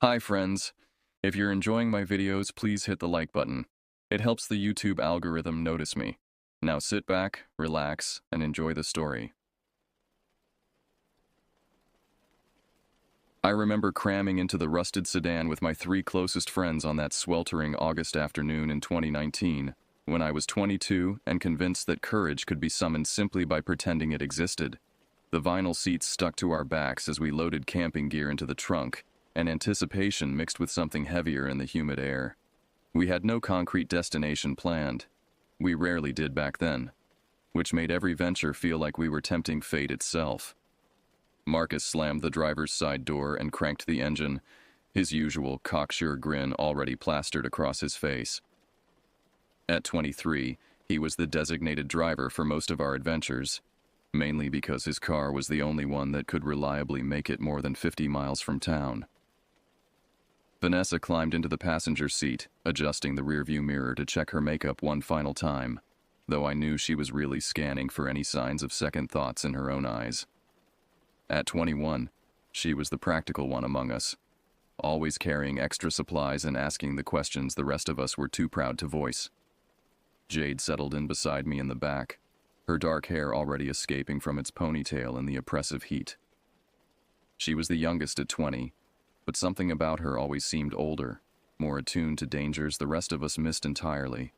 Hi friends. If you're enjoying my videos, please hit the like button. It helps the YouTube algorithm notice me. Now sit back, relax, and enjoy the story. I remember cramming into the rusted sedan with my 3 closest friends on that sweltering August afternoon in 2019, when I was 22 and convinced that courage could be summoned simply by pretending it existed. The vinyl seats stuck to our backs as we loaded camping gear into the trunk, and anticipation mixed with something heavier in the humid air. We had no concrete destination planned. We rarely did back then, which made every venture feel like we were tempting fate itself. Marcus slammed the driver's side door and cranked the engine, his usual cocksure grin already plastered across his face. At 23, he was the designated driver for most of our adventures, mainly because his car was the only one that could reliably make it more than 50 miles from town. Vanessa climbed into the passenger seat, adjusting the rearview mirror to check her makeup one final time, though I knew she was really scanning for any signs of second thoughts in her own eyes. At 21, she was the practical one among us, always carrying extra supplies and asking the questions the rest of us were too proud to voice. Jade settled in beside me in the back, her dark hair already escaping from its ponytail in the oppressive heat. She was the youngest at 20, but something about her always seemed older, more attuned to dangers the rest of us missed entirely.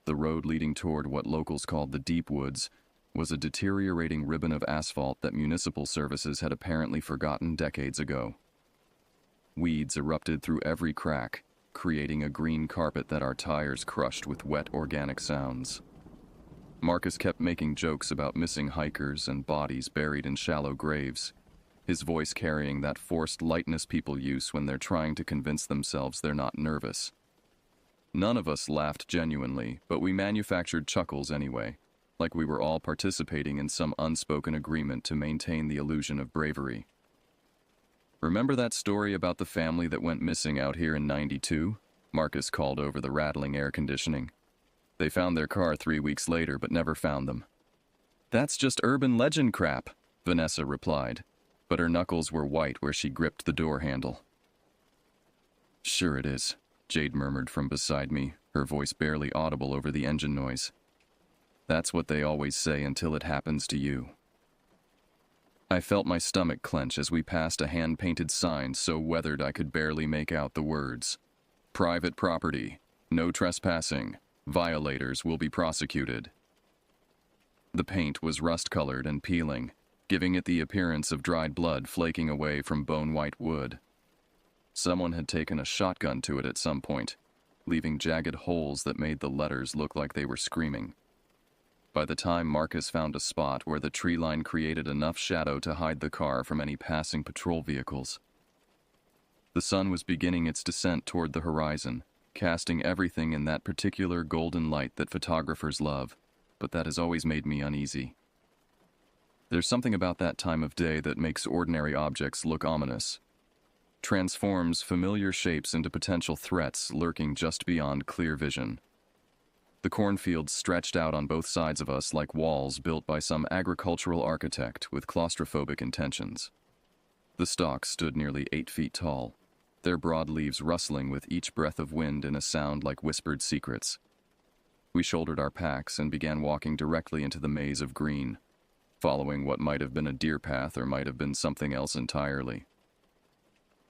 The road leading toward what locals called the Deep Woods was a deteriorating ribbon of asphalt that municipal services had apparently forgotten decades ago. Weeds erupted through every crack, creating a green carpet that our tires crushed with wet organic sounds. Marcus kept making jokes about missing hikers and bodies buried in shallow graves, his voice carrying that forced lightness people use when they're trying to convince themselves they're not nervous. None of us laughed genuinely, but we manufactured chuckles anyway, like we were all participating in some unspoken agreement to maintain the illusion of bravery. "Remember that story about the family that went missing out here in '92? Marcus called over the rattling air conditioning. "They found their car 3 weeks later but never found them." "That's just urban legend crap," Vanessa replied, but her knuckles were white where she gripped the door handle. "Sure it is," Jade murmured from beside me, her voice barely audible over the engine noise. "That's what they always say until it happens to you." I felt my stomach clench as we passed a hand-painted sign so weathered I could barely make out the words. "Private property. No trespassing. Violators will be prosecuted." The paint was rust-colored and peeling, giving it the appearance of dried blood flaking away from bone-white wood. Someone had taken a shotgun to it at some point, leaving jagged holes that made the letters look like they were screaming. By the time Marcus found a spot where the tree line created enough shadow to hide the car from any passing patrol vehicles, the sun was beginning its descent toward the horizon, casting everything in that particular golden light that photographers love, but that has always made me uneasy. There's something about that time of day that makes ordinary objects look ominous, transforms familiar shapes into potential threats lurking just beyond clear vision. The cornfields stretched out on both sides of us like walls built by some agricultural architect with claustrophobic intentions. The stalks stood nearly 8 feet tall, their broad leaves rustling with each breath of wind in a sound like whispered secrets. We shouldered our packs and began walking directly into the maze of green, following what might have been a deer path or might have been something else entirely.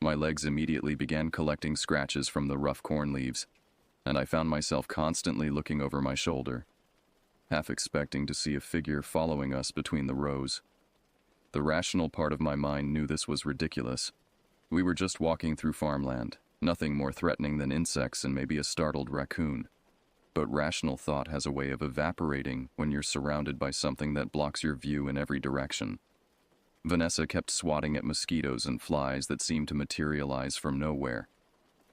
My legs immediately began collecting scratches from the rough corn leaves, and I found myself constantly looking over my shoulder, half expecting to see a figure following us between the rows. The rational part of my mind knew this was ridiculous. We were just walking through farmland, nothing more threatening than insects and maybe a startled raccoon. But rational thought has a way of evaporating when you're surrounded by something that blocks your view in every direction. Vanessa kept swatting at mosquitoes and flies that seemed to materialize from nowhere,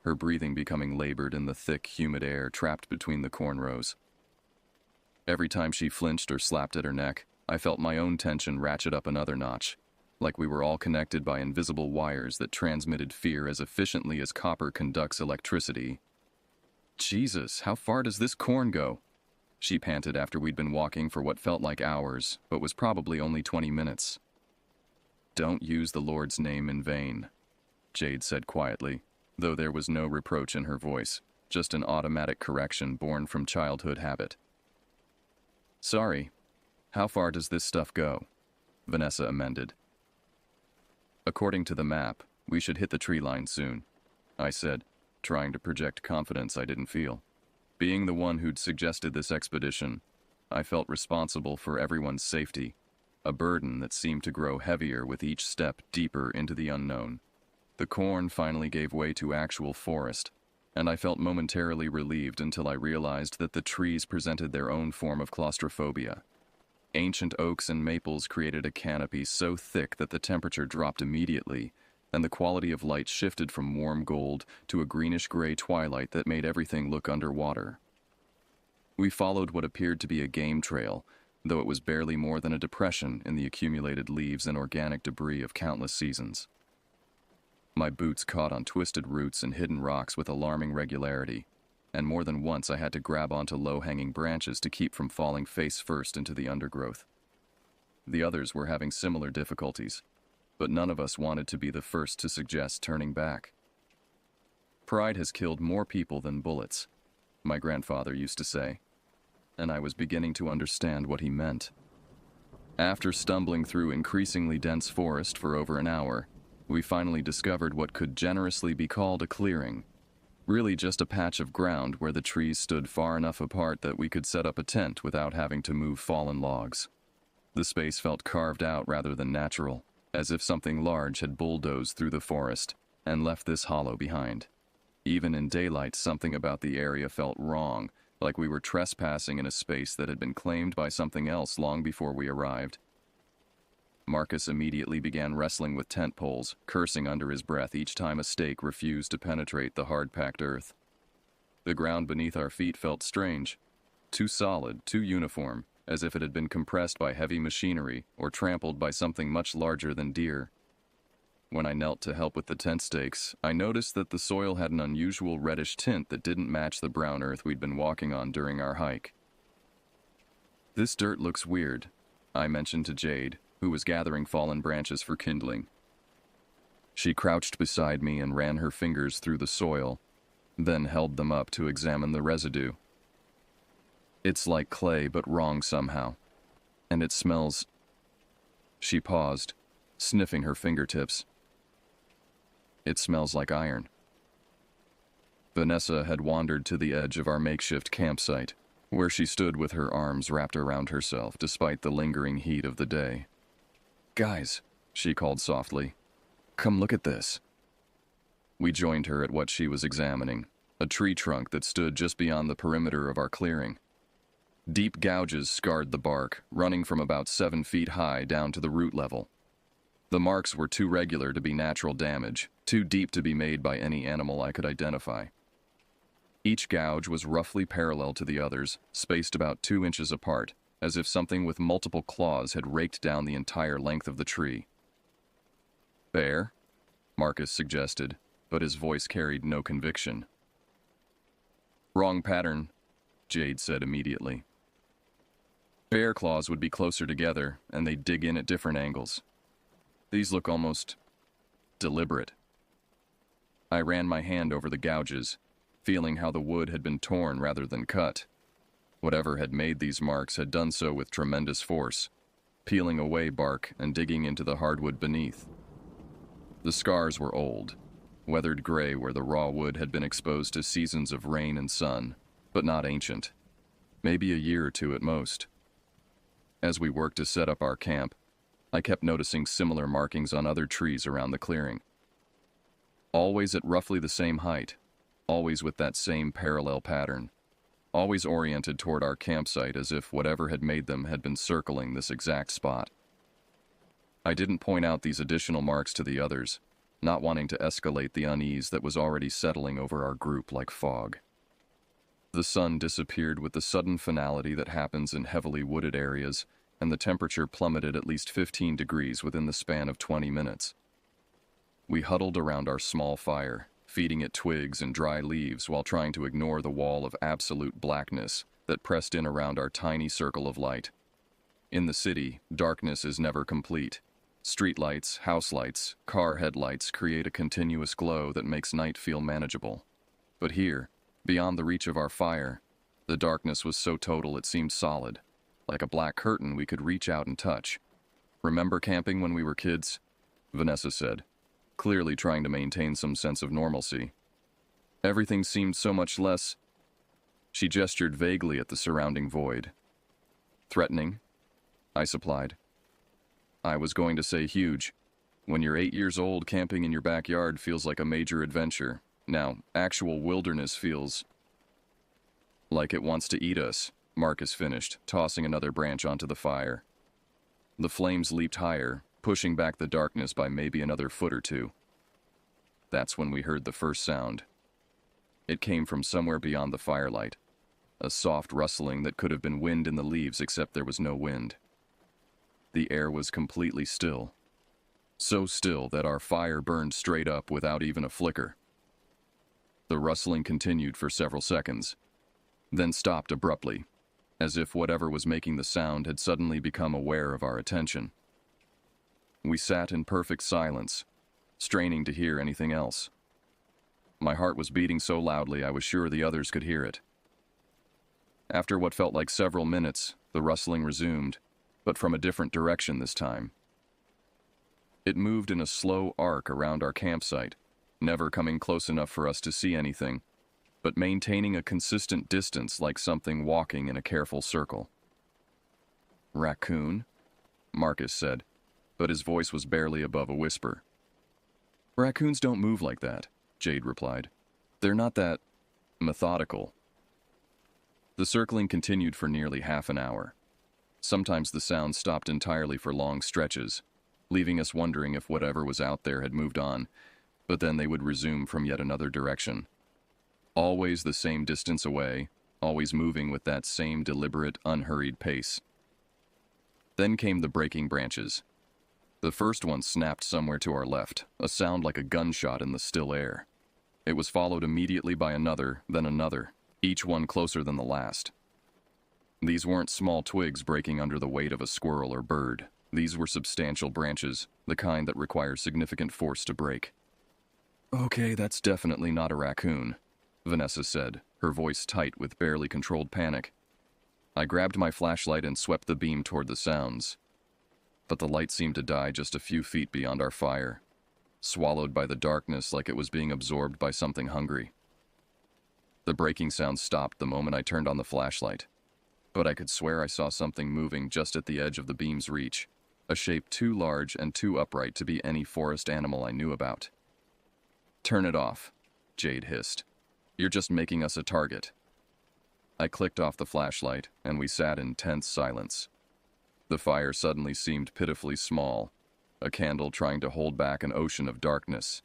her breathing becoming labored in the thick, humid air trapped between the corn rows. Every time she flinched or slapped at her neck, I felt my own tension ratchet up another notch, like we were all connected by invisible wires that transmitted fear as efficiently as copper conducts electricity. "Jesus, how far does this corn go?" she panted after we'd been walking for what felt like hours, but was probably only 20 minutes. "Don't use the Lord's name in vain." Jade said quietly, though there was no reproach in her voice, just an automatic correction born from childhood habit. Sorry. How far does this stuff go? Vanessa amended. According to the map, we should hit the tree line soon, I said, trying to project confidence I didn't feel. Being the one who'd suggested this expedition, I felt responsible for everyone's safety, a burden that seemed to grow heavier with each step deeper into the unknown. The corn finally gave way to actual forest, and I felt momentarily relieved until I realized that the trees presented their own form of claustrophobia. Ancient oaks and maples created a canopy so thick that the temperature dropped immediately, and the quality of light shifted from warm gold to a greenish-gray twilight that made everything look underwater. We followed what appeared to be a game trail, though it was barely more than a depression in the accumulated leaves and organic debris of countless seasons. My boots caught on twisted roots and hidden rocks with alarming regularity, and more than once I had to grab onto low-hanging branches to keep from falling face-first into the undergrowth. The others were having similar difficulties, but none of us wanted to be the first to suggest turning back. Pride has killed more people than bullets, my grandfather used to say, and I was beginning to understand what he meant. After stumbling through increasingly dense forest for over an hour, we finally discovered what could generously be called a clearing. Really just a patch of ground where the trees stood far enough apart that we could set up a tent without having to move fallen logs. The space felt carved out rather than natural, as if something large had bulldozed through the forest and left this hollow behind. Even in daylight, something about the area felt wrong, like we were trespassing in a space that had been claimed by something else long before we arrived. Marcus immediately began wrestling with tent poles, cursing under his breath each time a stake refused to penetrate the hard-packed earth. The ground beneath our feet felt strange, too solid, too uniform, as if it had been compressed by heavy machinery or trampled by something much larger than deer. When I knelt to help with the tent stakes, I noticed that the soil had an unusual reddish tint that didn't match the brown earth we'd been walking on during our hike. "This dirt looks weird," I mentioned to Jade, who was gathering fallen branches for kindling. She crouched beside me and ran her fingers through the soil, then held them up to examine the residue. "It's like clay, but wrong somehow. And it smells..." She paused, sniffing her fingertips. "It smells like iron." Vanessa had wandered to the edge of our makeshift campsite, where she stood with her arms wrapped around herself despite the lingering heat of the day. "Guys," she called softly, "come look at this." We joined her at what she was examining, a tree trunk that stood just beyond the perimeter of our clearing. Deep gouges scarred the bark, running from about 7 feet high down to the root level. The marks were too regular to be natural damage, too deep to be made by any animal I could identify. Each gouge was roughly parallel to the others, spaced about 2 inches apart, as if something with multiple claws had raked down the entire length of the tree. "Bear?" Marcus suggested, but his voice carried no conviction. "Wrong pattern," Jade said immediately. "Bear claws would be closer together, and they'd dig in at different angles. These look almost deliberate." I ran my hand over the gouges, feeling how the wood had been torn rather than cut. Whatever had made these marks had done so with tremendous force, peeling away bark and digging into the hardwood beneath. The scars were old, weathered gray where the raw wood had been exposed to seasons of rain and sun, but not ancient. Maybe a year or two at most. As we worked to set up our camp, I kept noticing similar markings on other trees around the clearing. Always at roughly the same height, always with that same parallel pattern, always oriented toward our campsite as if whatever had made them had been circling this exact spot. I didn't point out these additional marks to the others, not wanting to escalate the unease that was already settling over our group like fog. The sun disappeared with the sudden finality that happens in heavily wooded areas, and the temperature plummeted at least 15 degrees within the span of 20 minutes. We huddled around our small fire, feeding it twigs and dry leaves while trying to ignore the wall of absolute blackness that pressed in around our tiny circle of light. In the city, darkness is never complete, Street lights, house lights, car headlights create a continuous glow that makes night feel manageable. But here, beyond the reach of our fire, the darkness was so total it seemed solid, like a black curtain we could reach out and touch. "Remember camping when we were kids?" Vanessa said, clearly trying to maintain some sense of normalcy. "Everything seemed so much less—" She gestured vaguely at the surrounding void. "Threatening," I supplied. I was going to say huge. When you're 8 years old, camping in your backyard feels like a major adventure. Now, actual wilderness feels like it wants to eat us, Marcus finished, tossing another branch onto the fire. The flames leaped higher, pushing back the darkness by maybe another foot or two. That's when we heard the first sound. It came from somewhere beyond the firelight, a soft rustling that could have been wind in the leaves except there was no wind. The air was completely still. So still that our fire burned straight up without even a flicker. The rustling continued for several seconds, then stopped abruptly, as if whatever was making the sound had suddenly become aware of our attention. We sat in perfect silence, straining to hear anything else. My heart was beating so loudly I was sure the others could hear it. After what felt like several minutes, the rustling resumed, but from a different direction this time. It moved in a slow arc around our campsite, never coming close enough for us to see anything, but maintaining a consistent distance like something walking in a careful circle. "Raccoon?" Marcus said, but his voice was barely above a whisper. "Raccoons don't move like that," Jade replied. "They're not that methodical." The circling continued for nearly half an hour. Sometimes the sound stopped entirely for long stretches, leaving us wondering if whatever was out there had moved on, but then they would resume from yet another direction. Always the same distance away, always moving with that same deliberate, unhurried pace. Then came the breaking branches. The first one snapped somewhere to our left, a sound like a gunshot in the still air. It was followed immediately by another, then another, each one closer than the last. These weren't small twigs breaking under the weight of a squirrel or bird. These were substantial branches, the kind that require significant force to break. "Okay, that's definitely not a raccoon," Vanessa said, her voice tight with barely controlled panic. I grabbed my flashlight and swept the beam toward the sounds. But the light seemed to die just a few feet beyond our fire, swallowed by the darkness like it was being absorbed by something hungry. The breaking sound stopped the moment I turned on the flashlight, but I could swear I saw something moving just at the edge of the beam's reach, a shape too large and too upright to be any forest animal I knew about. "Turn it off," Jade hissed. "You're just making us a target." I clicked off the flashlight, and we sat in tense silence. The fire suddenly seemed pitifully small, a candle trying to hold back an ocean of darkness.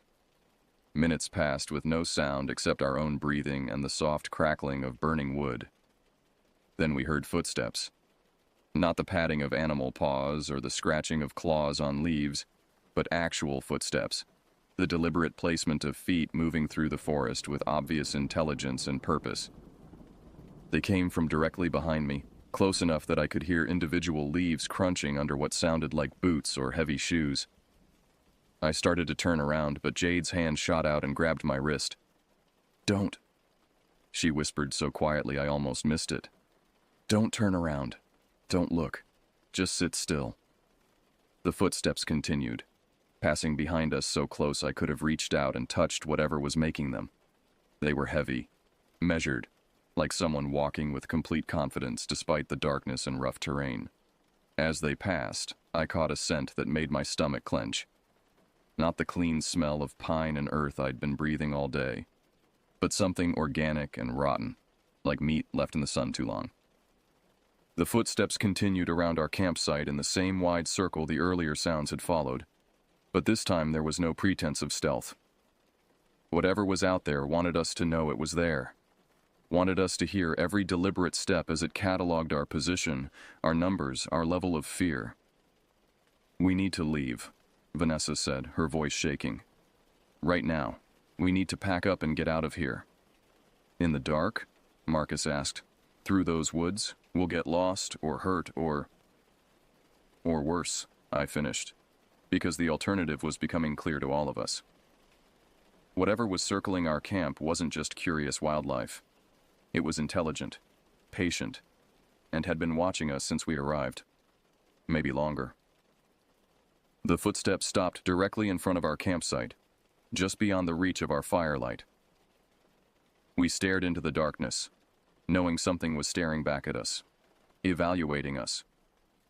Minutes passed with no sound except our own breathing and the soft crackling of burning wood. Then we heard footsteps. Not the padding of animal paws or the scratching of claws on leaves, but actual footsteps. The deliberate placement of feet moving through the forest with obvious intelligence and purpose. They came from directly behind me, close enough that I could hear individual leaves crunching under what sounded like boots or heavy shoes. I started to turn around, but Jade's hand shot out and grabbed my wrist. "Don't," she whispered so quietly I almost missed it. "Don't turn around. Don't look. Just sit still." The footsteps continued, passing behind us so close I could have reached out and touched whatever was making them. They were heavy, measured, like someone walking with complete confidence despite the darkness and rough terrain. As they passed, I caught a scent that made my stomach clench. Not the clean smell of pine and earth I'd been breathing all day, but something organic and rotten, like meat left in the sun too long. The footsteps continued around our campsite in the same wide circle the earlier sounds had followed, but this time there was no pretense of stealth. Whatever was out there wanted us to know it was there, wanted us to hear every deliberate step as it cataloged our position, our numbers, our level of fear. "We need to leave," Vanessa said, her voice shaking. "Right now. We need to pack up and get out of here." "In the dark?" Marcus asked. "Through those woods? We'll get lost, or hurt, or worse," I finished. because the alternative was becoming clear to all of us. Whatever was circling our camp wasn't just curious wildlife. It was intelligent, patient, and had been watching us since we arrived. Maybe longer. The footsteps stopped directly in front of our campsite, just beyond the reach of our firelight. We stared into the darkness, knowing something was staring back at us, evaluating us,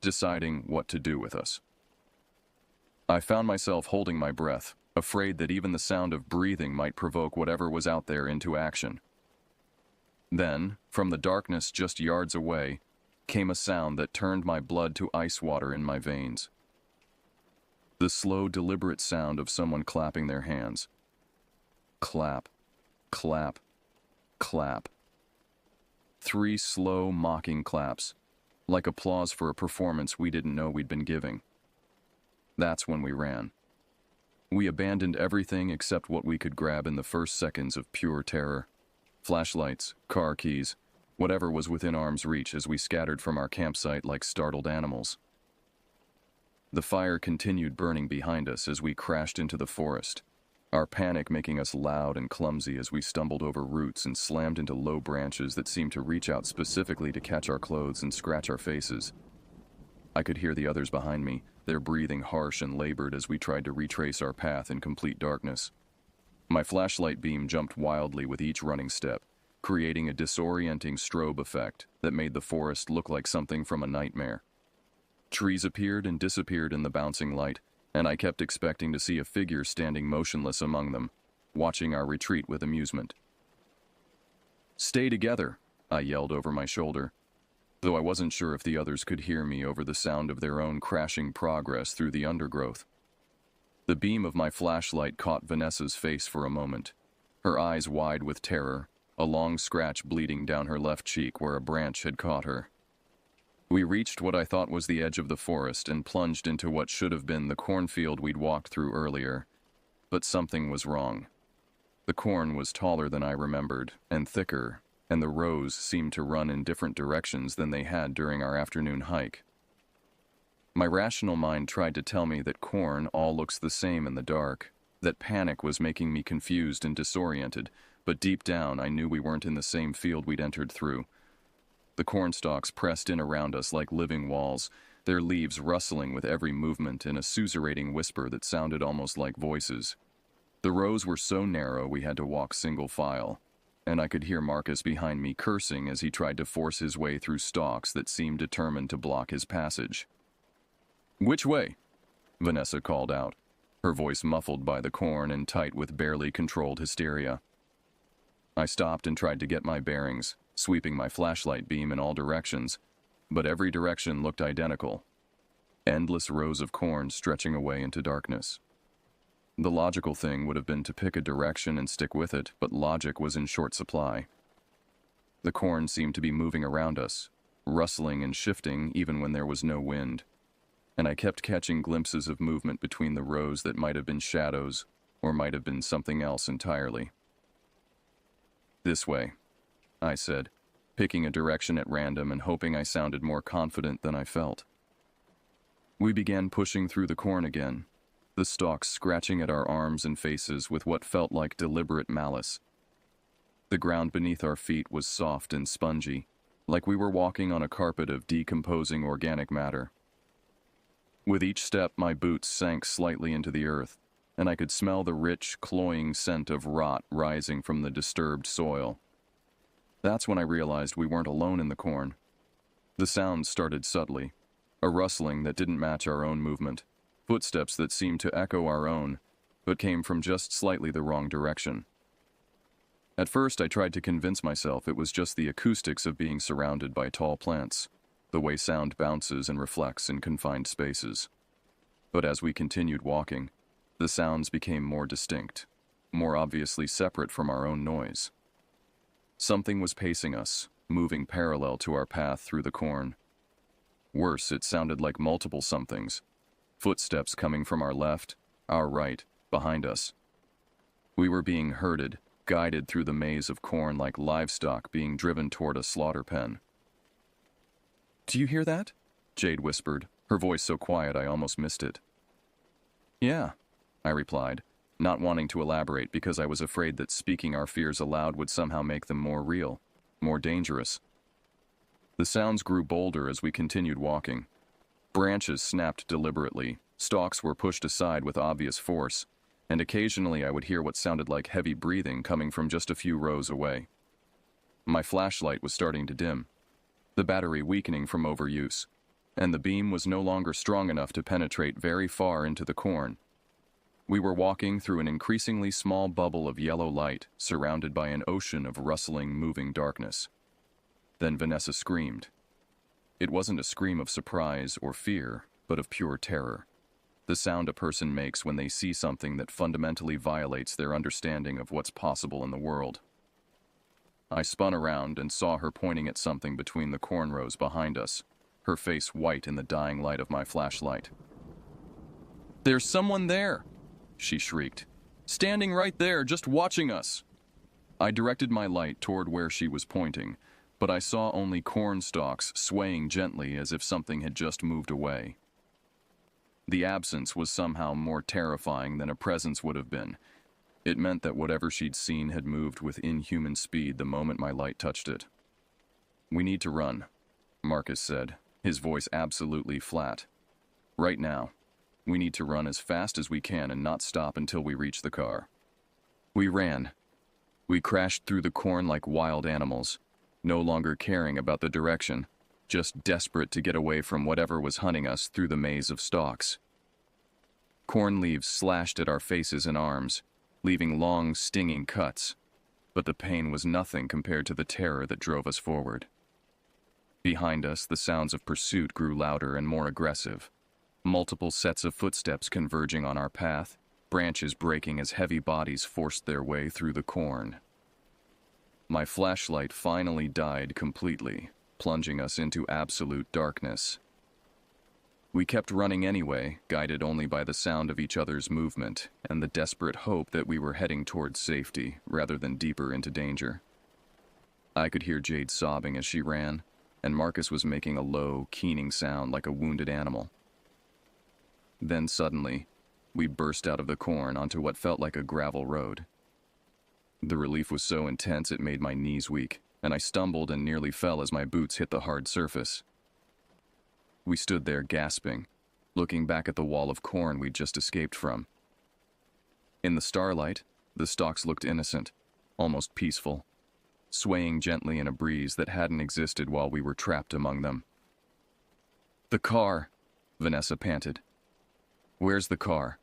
deciding what to do with us. I found myself holding my breath, afraid that even the sound of breathing might provoke whatever was out there into action. Then, from the darkness just yards away, came a sound that turned my blood to ice water in my veins. The slow, deliberate sound of someone clapping their hands. Clap, clap, clap. 3 slow, mocking claps, like applause for a performance we didn't know we'd been giving. That's when we ran. We abandoned everything except what we could grab in the first seconds of pure terror. Flashlights, car keys, whatever was within arm's reach as we scattered from our campsite like startled animals. The fire continued burning behind us as we crashed into the forest, our panic making us loud and clumsy as we stumbled over roots and slammed into low branches that seemed to reach out specifically to catch our clothes and scratch our faces. I could hear the others behind me, their breathing harsh and labored as we tried to retrace our path in complete darkness. My flashlight beam jumped wildly with each running step, creating a disorienting strobe effect that made the forest look like something from a nightmare. Trees appeared and disappeared in the bouncing light, and I kept expecting to see a figure standing motionless among them, watching our retreat with amusement. "Stay together," I yelled over my shoulder, though I wasn't sure if the others could hear me over the sound of their own crashing progress through the undergrowth. The beam of my flashlight caught Vanessa's face for a moment, her eyes wide with terror, a long scratch bleeding down her left cheek where a branch had caught her. We reached what I thought was the edge of the forest and plunged into what should have been the cornfield we'd walked through earlier. But something was wrong. The corn was taller than I remembered, and thicker, and the rows seemed to run in different directions than they had during our afternoon hike. My rational mind tried to tell me that corn all looks the same in the dark, that panic was making me confused and disoriented, but deep down I knew we weren't in the same field we'd entered through. The cornstalks pressed in around us like living walls, their leaves rustling with every movement in a sussurrating whisper that sounded almost like voices. The rows were so narrow we had to walk single file, and I could hear Marcus behind me cursing as he tried to force his way through stalks that seemed determined to block his passage. "Which way?" Vanessa called out, her voice muffled by the corn and tight with barely controlled hysteria. I stopped and tried to get my bearings, sweeping my flashlight beam in all directions, but every direction looked identical. Endless rows of corn stretching away into darkness. The logical thing would have been to pick a direction and stick with it, but logic was in short supply. The corn seemed to be moving around us, rustling and shifting even when there was no wind, and I kept catching glimpses of movement between the rows that might have been shadows or might have been something else entirely. "This way," I said, picking a direction at random and hoping I sounded more confident than I felt. We began pushing through the corn again, the stalks scratching at our arms and faces with what felt like deliberate malice. The ground beneath our feet was soft and spongy, like we were walking on a carpet of decomposing organic matter. With each step, my boots sank slightly into the earth, and I could smell the rich, cloying scent of rot rising from the disturbed soil. That's when I realized we weren't alone in the corn. The sounds started subtly, a rustling that didn't match our own movement, footsteps that seemed to echo our own, but came from just slightly the wrong direction. At first, I tried to convince myself it was just the acoustics of being surrounded by tall plants, the way sound bounces and reflects in confined spaces. But as we continued walking, the sounds became more distinct, more obviously separate from our own noise. Something was pacing us, moving parallel to our path through the corn. Worse, it sounded like multiple somethings, footsteps coming from our left, our right, behind us. We were being herded, guided through the maze of corn like livestock being driven toward a slaughter pen. "Do you hear that?" Jade whispered, her voice so quiet I almost missed it. Yeah, I replied, not wanting to elaborate because I was afraid that speaking our fears aloud would somehow make them more real, more dangerous. The sounds grew bolder as we continued walking. Branches snapped deliberately, stalks were pushed aside with obvious force, and occasionally I would hear what sounded like heavy breathing coming from just a few rows away. My flashlight was starting to dim, the battery weakening from overuse, and the beam was no longer strong enough to penetrate very far into the corn. We were walking through an increasingly small bubble of yellow light, surrounded by an ocean of rustling, moving darkness. Then Vanessa screamed. It wasn't a scream of surprise or fear, but of pure terror. The sound a person makes when they see something that fundamentally violates their understanding of what's possible in the world. I spun around and saw her pointing at something between the corn rows behind us, her face white in the dying light of my flashlight. "There's someone there!" she shrieked. "Standing right there, just watching us!" I directed my light toward where she was pointing, but I saw only corn stalks swaying gently as if something had just moved away. The absence was somehow more terrifying than a presence would have been. It meant that whatever she'd seen had moved with inhuman speed the moment my light touched it. "We need to run," Marcus said, his voice absolutely flat. "Right now. We need to run as fast as we can and not stop until we reach the car." We ran. We crashed through the corn like wild animals, no longer caring about the direction, just desperate to get away from whatever was hunting us through the maze of stalks. Corn leaves slashed at our faces and arms, leaving long, stinging cuts, but the pain was nothing compared to the terror that drove us forward. Behind us, the sounds of pursuit grew louder and more aggressive. Multiple sets of footsteps converging on our path, branches breaking as heavy bodies forced their way through the corn. My flashlight finally died completely, plunging us into absolute darkness. We kept running anyway, guided only by the sound of each other's movement and the desperate hope that we were heading towards safety rather than deeper into danger. I could hear Jade sobbing as she ran, and Marcus was making a low, keening sound like a wounded animal. Then suddenly, we burst out of the corn onto what felt like a gravel road. The relief was so intense it made my knees weak, and I stumbled and nearly fell as my boots hit the hard surface. We stood there gasping, looking back at the wall of corn we'd just escaped from. In the starlight, the stalks looked innocent, almost peaceful, swaying gently in a breeze that hadn't existed while we were trapped among them. "The car," Vanessa panted. "Where's the car?"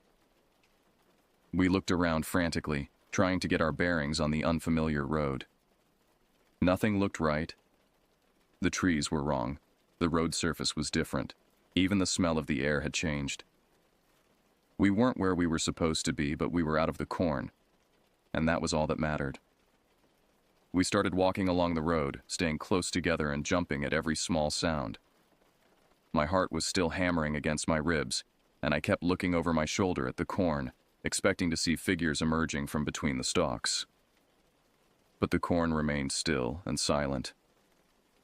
We looked around frantically, trying to get our bearings on the unfamiliar road. Nothing looked right. The trees were wrong. The road surface was different. Even the smell of the air had changed. We weren't where we were supposed to be, but we were out of the corn, and that was all that mattered. We started walking along the road, staying close together and jumping at every small sound. My heart was still hammering against my ribs, and I kept looking over my shoulder at the corn, expecting to see figures emerging from between the stalks. But the corn remained still and silent,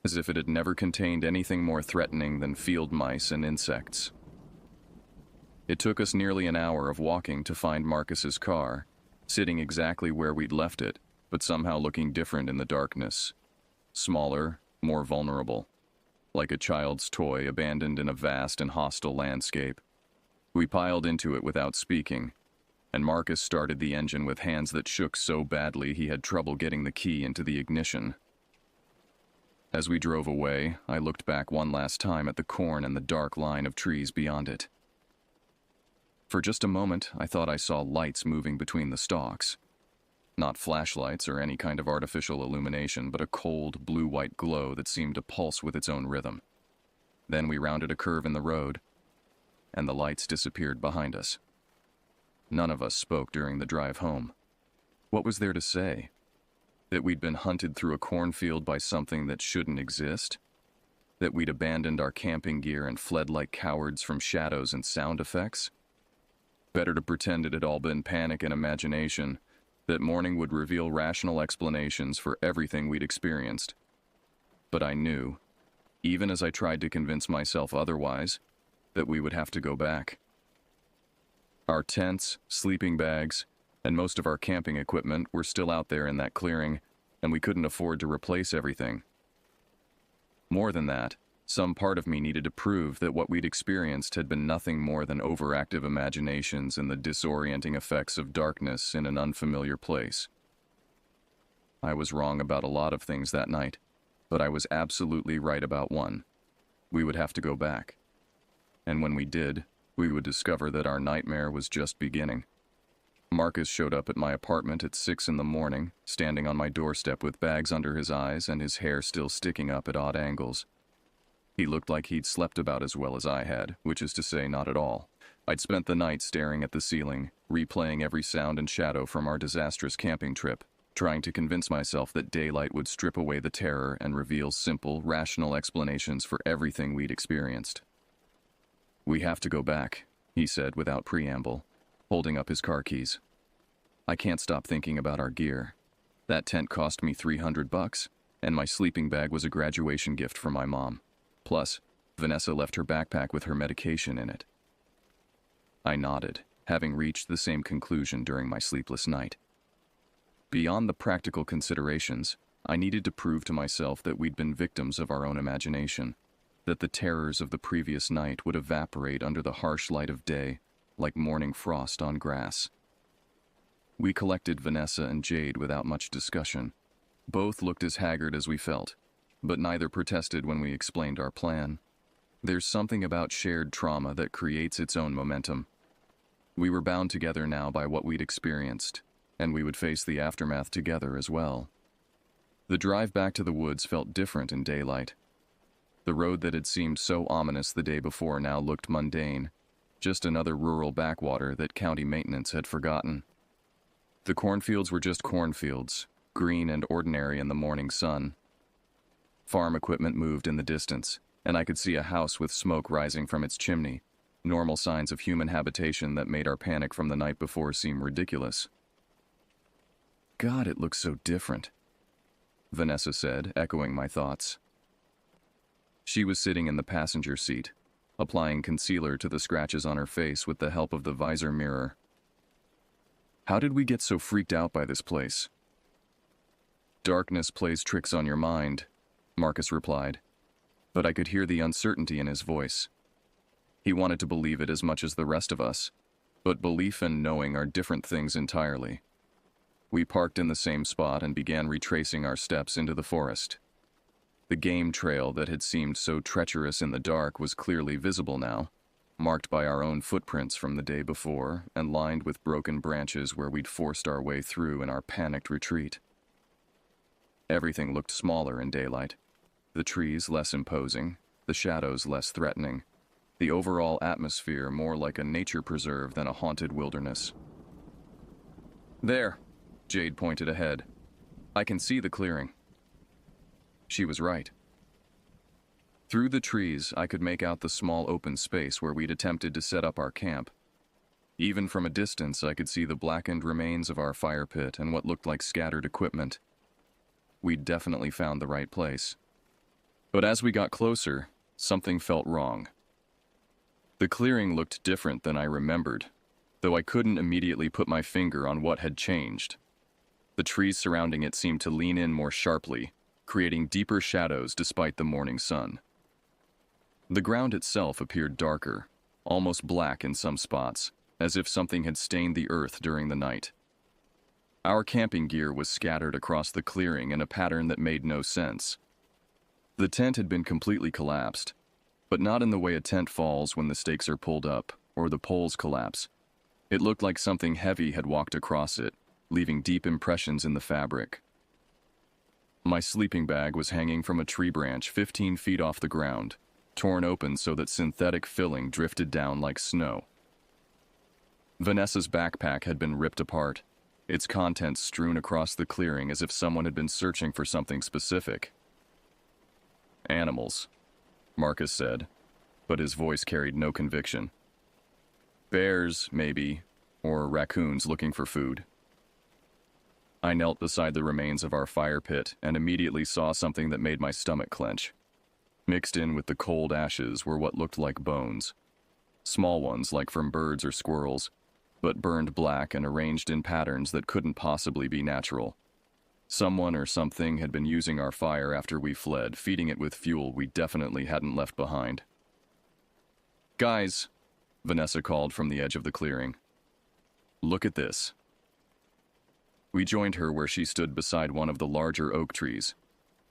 as if it had never contained anything more threatening than field mice and insects. It took us nearly an hour of walking to find Marcus's car, sitting exactly where we'd left it, but somehow looking different in the darkness. Smaller, more vulnerable, like a child's toy abandoned in a vast and hostile landscape. We piled into it without speaking, and Marcus started the engine with hands that shook so badly he had trouble getting the key into the ignition. As we drove away, I looked back one last time at the corn and the dark line of trees beyond it. For just a moment, I thought I saw lights moving between the stalks. Not flashlights or any kind of artificial illumination, but a cold, blue-white glow that seemed to pulse with its own rhythm. Then we rounded a curve in the road, and the lights disappeared behind us. None of us spoke during the drive home. What was there to say? That we'd been hunted through a cornfield by something that shouldn't exist? That we'd abandoned our camping gear and fled like cowards from shadows and sound effects? Better to pretend it had all been panic and imagination, that morning would reveal rational explanations for everything we'd experienced. But I knew, even as I tried to convince myself otherwise, that we would have to go back. Our tents, sleeping bags, and most of our camping equipment were still out there in that clearing, and we couldn't afford to replace everything. More than that, some part of me needed to prove that what we'd experienced had been nothing more than overactive imaginations and the disorienting effects of darkness in an unfamiliar place. I was wrong about a lot of things that night, but I was absolutely right about one. We would have to go back. And when we did, we would discover that our nightmare was just beginning. Marcus showed up at my apartment at 6 in the morning, standing on my doorstep with bags under his eyes and his hair still sticking up at odd angles. He looked like he'd slept about as well as I had, which is to say not at all. I'd spent the night staring at the ceiling, replaying every sound and shadow from our disastrous camping trip, trying to convince myself that daylight would strip away the terror and reveal simple, rational explanations for everything we'd experienced. "We have to go back," he said without preamble, holding up his car keys. "I can't stop thinking about our gear. That tent cost me $300, and my sleeping bag was a graduation gift from my mom. Plus, Vanessa left her backpack with her medication in it." I nodded, having reached the same conclusion during my sleepless night. Beyond the practical considerations, I needed to prove to myself that we'd been victims of our own imagination, that the terrors of the previous night would evaporate under the harsh light of day, like morning frost on grass. We collected Vanessa and Jade without much discussion. Both looked as haggard as we felt, but neither protested when we explained our plan. There's something about shared trauma that creates its own momentum. We were bound together now by what we'd experienced, and we would face the aftermath together as well. The drive back to the woods felt different in daylight. The road that had seemed so ominous the day before now looked mundane, just another rural backwater that county maintenance had forgotten. The cornfields were just cornfields, green and ordinary in the morning sun. Farm equipment moved in the distance, and I could see a house with smoke rising from its chimney, normal signs of human habitation that made our panic from the night before seem ridiculous. "God, it looks so different," Vanessa said, echoing my thoughts. She was sitting in the passenger seat, applying concealer to the scratches on her face with the help of the visor mirror. "How did we get so freaked out by this place?" "Darkness plays tricks on your mind," Marcus replied, but I could hear the uncertainty in his voice. He wanted to believe it as much as the rest of us, but belief and knowing are different things entirely. We parked in the same spot and began retracing our steps into the forest. The game trail that had seemed so treacherous in the dark was clearly visible now, marked by our own footprints from the day before and lined with broken branches where we'd forced our way through in our panicked retreat. Everything looked smaller in daylight. The trees less imposing, the shadows less threatening, the overall atmosphere more like a nature preserve than a haunted wilderness. "There," Jade pointed ahead. "I can see the clearing." She was right. Through the trees, I could make out the small open space where we'd attempted to set up our camp. Even from a distance, I could see the blackened remains of our fire pit and what looked like scattered equipment. We'd definitely found the right place. But as we got closer, something felt wrong. The clearing looked different than I remembered, though I couldn't immediately put my finger on what had changed. The trees surrounding it seemed to lean in more sharply, creating deeper shadows despite the morning sun. The ground itself appeared darker, almost black in some spots, as if something had stained the earth during the night. Our camping gear was scattered across the clearing in a pattern that made no sense. The tent had been completely collapsed, but not in the way a tent falls when the stakes are pulled up or the poles collapse. It looked like something heavy had walked across it, leaving deep impressions in the fabric. My sleeping bag was hanging from a tree branch 15 feet off the ground, torn open so that synthetic filling drifted down like snow. Vanessa's backpack had been ripped apart, its contents strewn across the clearing as if someone had been searching for something specific. "Animals," Marcus said, but his voice carried no conviction. "Bears, maybe, or raccoons looking for food." I knelt beside the remains of our fire pit and immediately saw something that made my stomach clench. Mixed in with the cold ashes were what looked like bones. Small ones like from birds or squirrels, but burned black and arranged in patterns that couldn't possibly be natural. Someone or something had been using our fire after we fled, feeding it with fuel we definitely hadn't left behind. "Guys," Vanessa called from the edge of the clearing. "Look at this." We joined her where she stood beside one of the larger oak trees.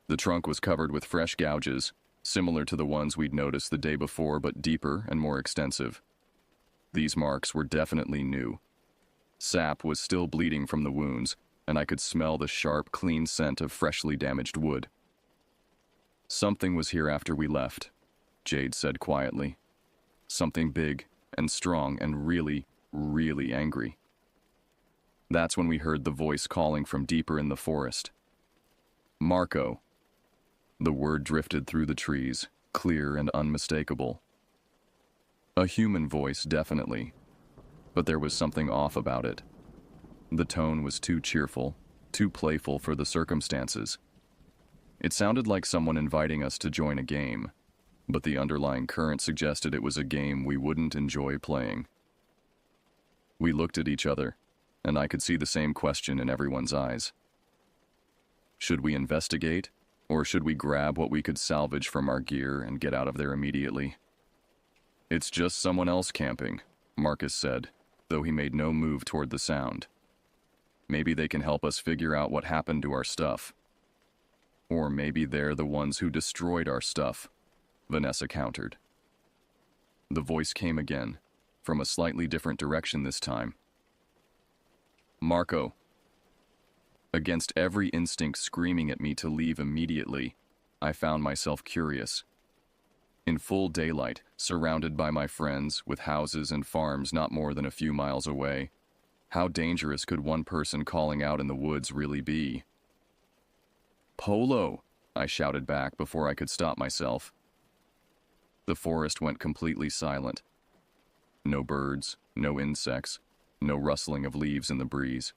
The trunk was covered with fresh gouges, similar to the ones we'd noticed the day before, but deeper and more extensive. These marks were definitely new. Sap was still bleeding from the wounds, and I could smell the sharp, clean scent of freshly damaged wood. "Something was here after we left," Jade said quietly. "Something big and strong and really, really angry." That's when we heard the voice calling from deeper in the forest. "Marco." The word drifted through the trees, clear and unmistakable. A human voice, definitely, but there was something off about it. The tone was too cheerful, too playful for the circumstances. It sounded like someone inviting us to join a game, but the underlying current suggested it was a game we wouldn't enjoy playing. We looked at each other, and I could see the same question in everyone's eyes. Should we investigate, or should we grab what we could salvage from our gear and get out of there immediately? "It's just someone else camping," Marcus said, though he made no move toward the sound. "Maybe they can help us figure out what happened to our stuff. Or maybe they're the ones who destroyed our stuff," Vanessa countered. The voice came again, from a slightly different direction this time. "Marco." Against every instinct screaming at me to leave immediately, I found myself curious. In full daylight, surrounded by my friends, with houses and farms not more than a few miles away, how dangerous could one person calling out in the woods really be? "Polo!" I shouted back before I could stop myself. The forest went completely silent. No birds, no insects, no rustling of leaves in the breeze.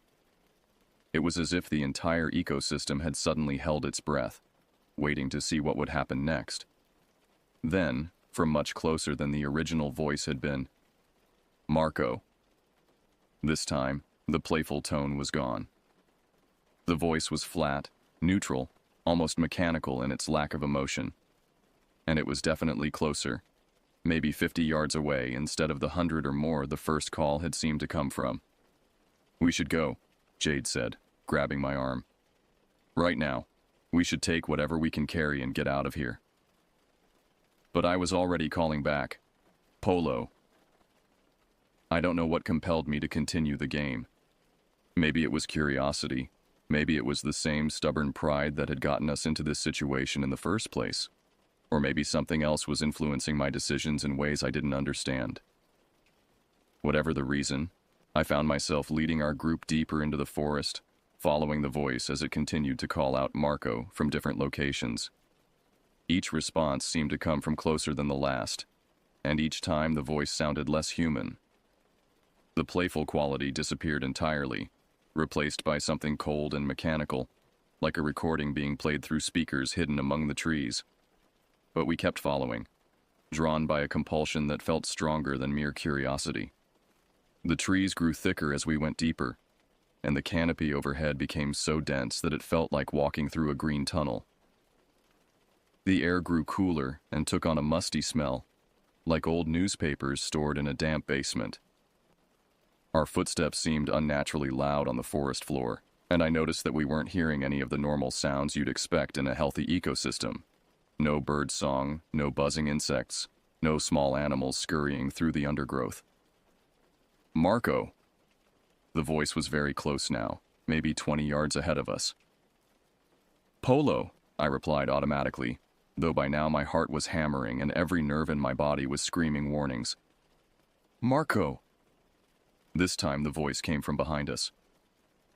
It was as if the entire ecosystem had suddenly held its breath, waiting to see what would happen next. Then, from much closer than the original voice had been, "Marco." This time, the playful tone was gone. The voice was flat, neutral, almost mechanical in its lack of emotion. And it was definitely closer, maybe 50 yards away instead of the 100 or more the first call had seemed to come from. "We should go," Jade said, grabbing my arm. "Right now. We should take whatever we can carry and get out of here." But I was already calling back, "Polo." I don't know what compelled me to continue the game. Maybe it was curiosity. Maybe it was the same stubborn pride that had gotten us into this situation in the first place. Or maybe something else was influencing my decisions in ways I didn't understand. Whatever the reason, I found myself leading our group deeper into the forest, following the voice as it continued to call out Marco from different locations. Each response seemed to come from closer than the last, and each time the voice sounded less human. The playful quality disappeared entirely, replaced by something cold and mechanical, like a recording being played through speakers hidden among the trees. But we kept following, drawn by a compulsion that felt stronger than mere curiosity. The trees grew thicker as we went deeper, and the canopy overhead became so dense that it felt like walking through a green tunnel. The air grew cooler and took on a musty smell, like old newspapers stored in a damp basement. Our footsteps seemed unnaturally loud on the forest floor, and I noticed that we weren't hearing any of the normal sounds you'd expect in a healthy ecosystem. No bird song, no buzzing insects, no small animals scurrying through the undergrowth. "Marco." The voice was very close now, maybe 20 yards ahead of us. "Polo," I replied automatically, though by now my heart was hammering and every nerve in my body was screaming warnings. "Marco." This time the voice came from behind us.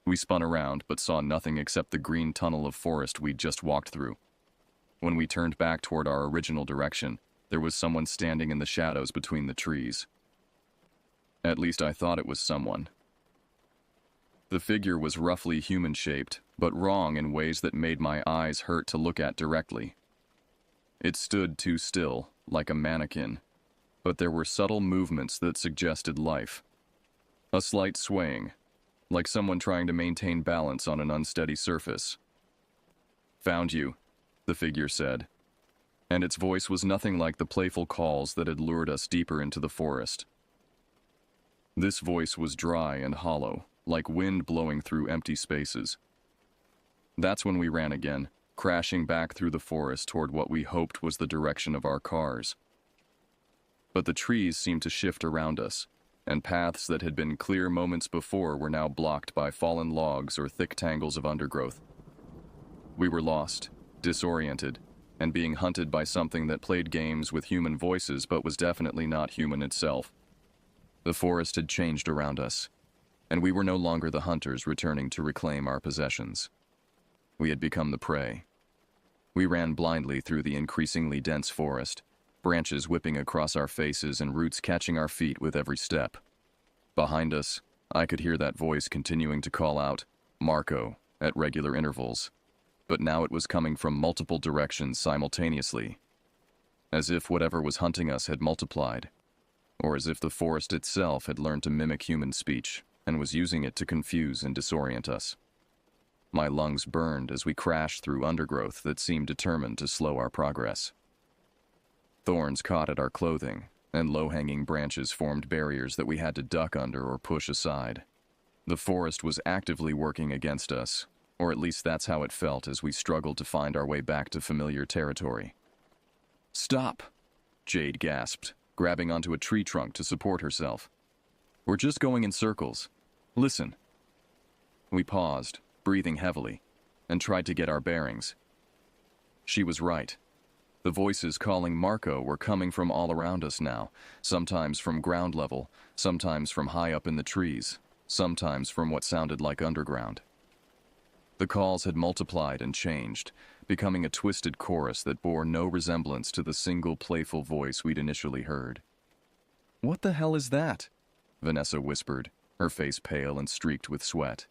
We spun around but saw nothing except the green tunnel of forest we'd just walked through. When we turned back toward our original direction, there was someone standing in the shadows between the trees. At least I thought it was someone. The figure was roughly human-shaped, but wrong in ways that made my eyes hurt to look at directly. It stood too still, like a mannequin, but there were subtle movements that suggested life. A slight swaying, like someone trying to maintain balance on an unsteady surface. "Found you," the figure said, and its voice was nothing like the playful calls that had lured us deeper into the forest. This voice was dry and hollow, like wind blowing through empty spaces. That's when we ran again, crashing back through the forest toward what we hoped was the direction of our cars. But the trees seemed to shift around us, and paths that had been clear moments before were now blocked by fallen logs or thick tangles of undergrowth. We were lost, disoriented, and being hunted by something that played games with human voices but was definitely not human itself. The forest had changed around us, and we were no longer the hunters returning to reclaim our possessions. We had become the prey. We ran blindly through the increasingly dense forest, branches whipping across our faces and roots catching our feet with every step. Behind us, I could hear that voice continuing to call out, "Marco," at regular intervals, but now it was coming from multiple directions simultaneously, as if whatever was hunting us had multiplied, or as if the forest itself had learned to mimic human speech and was using it to confuse and disorient us. My lungs burned as we crashed through undergrowth that seemed determined to slow our progress. Thorns caught at our clothing, and low-hanging branches formed barriers that we had to duck under or push aside. The forest was actively working against us, or at least that's how it felt as we struggled to find our way back to familiar territory. "Stop!" Jade gasped, grabbing onto a tree trunk to support herself. "We're just going in circles. Listen." We paused, breathing heavily, and tried to get our bearings. She was right. The voices calling Marco were coming from all around us now, sometimes from ground level, sometimes from high up in the trees, sometimes from what sounded like underground. The calls had multiplied and changed, becoming a twisted chorus that bore no resemblance to the single playful voice we'd initially heard. "What the hell is that?" Vanessa whispered, her face pale and streaked with sweat.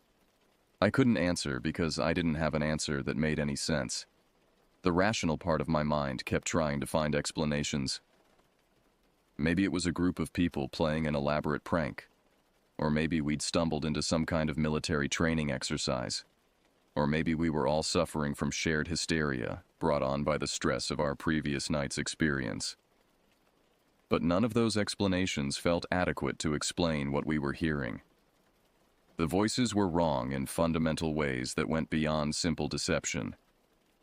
I couldn't answer because I didn't have an answer that made any sense. The rational part of my mind kept trying to find explanations. Maybe it was a group of people playing an elaborate prank. Or maybe we'd stumbled into some kind of military training exercise. Or maybe we were all suffering from shared hysteria brought on by the stress of our previous night's experience. But none of those explanations felt adequate to explain what we were hearing. The voices were wrong in fundamental ways that went beyond simple deception.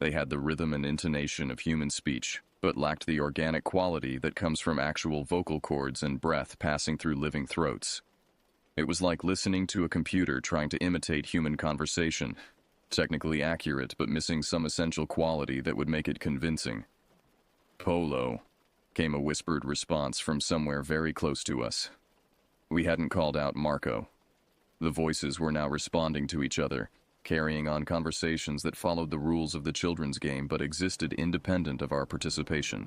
They had the rhythm and intonation of human speech, but lacked the organic quality that comes from actual vocal cords and breath passing through living throats. It was like listening to a computer trying to imitate human conversation, technically accurate but missing some essential quality that would make it convincing. "Polo," came a whispered response from somewhere very close to us. We hadn't called out Marco. The voices were now responding to each other, carrying on conversations that followed the rules of the children's game but existed independent of our participation.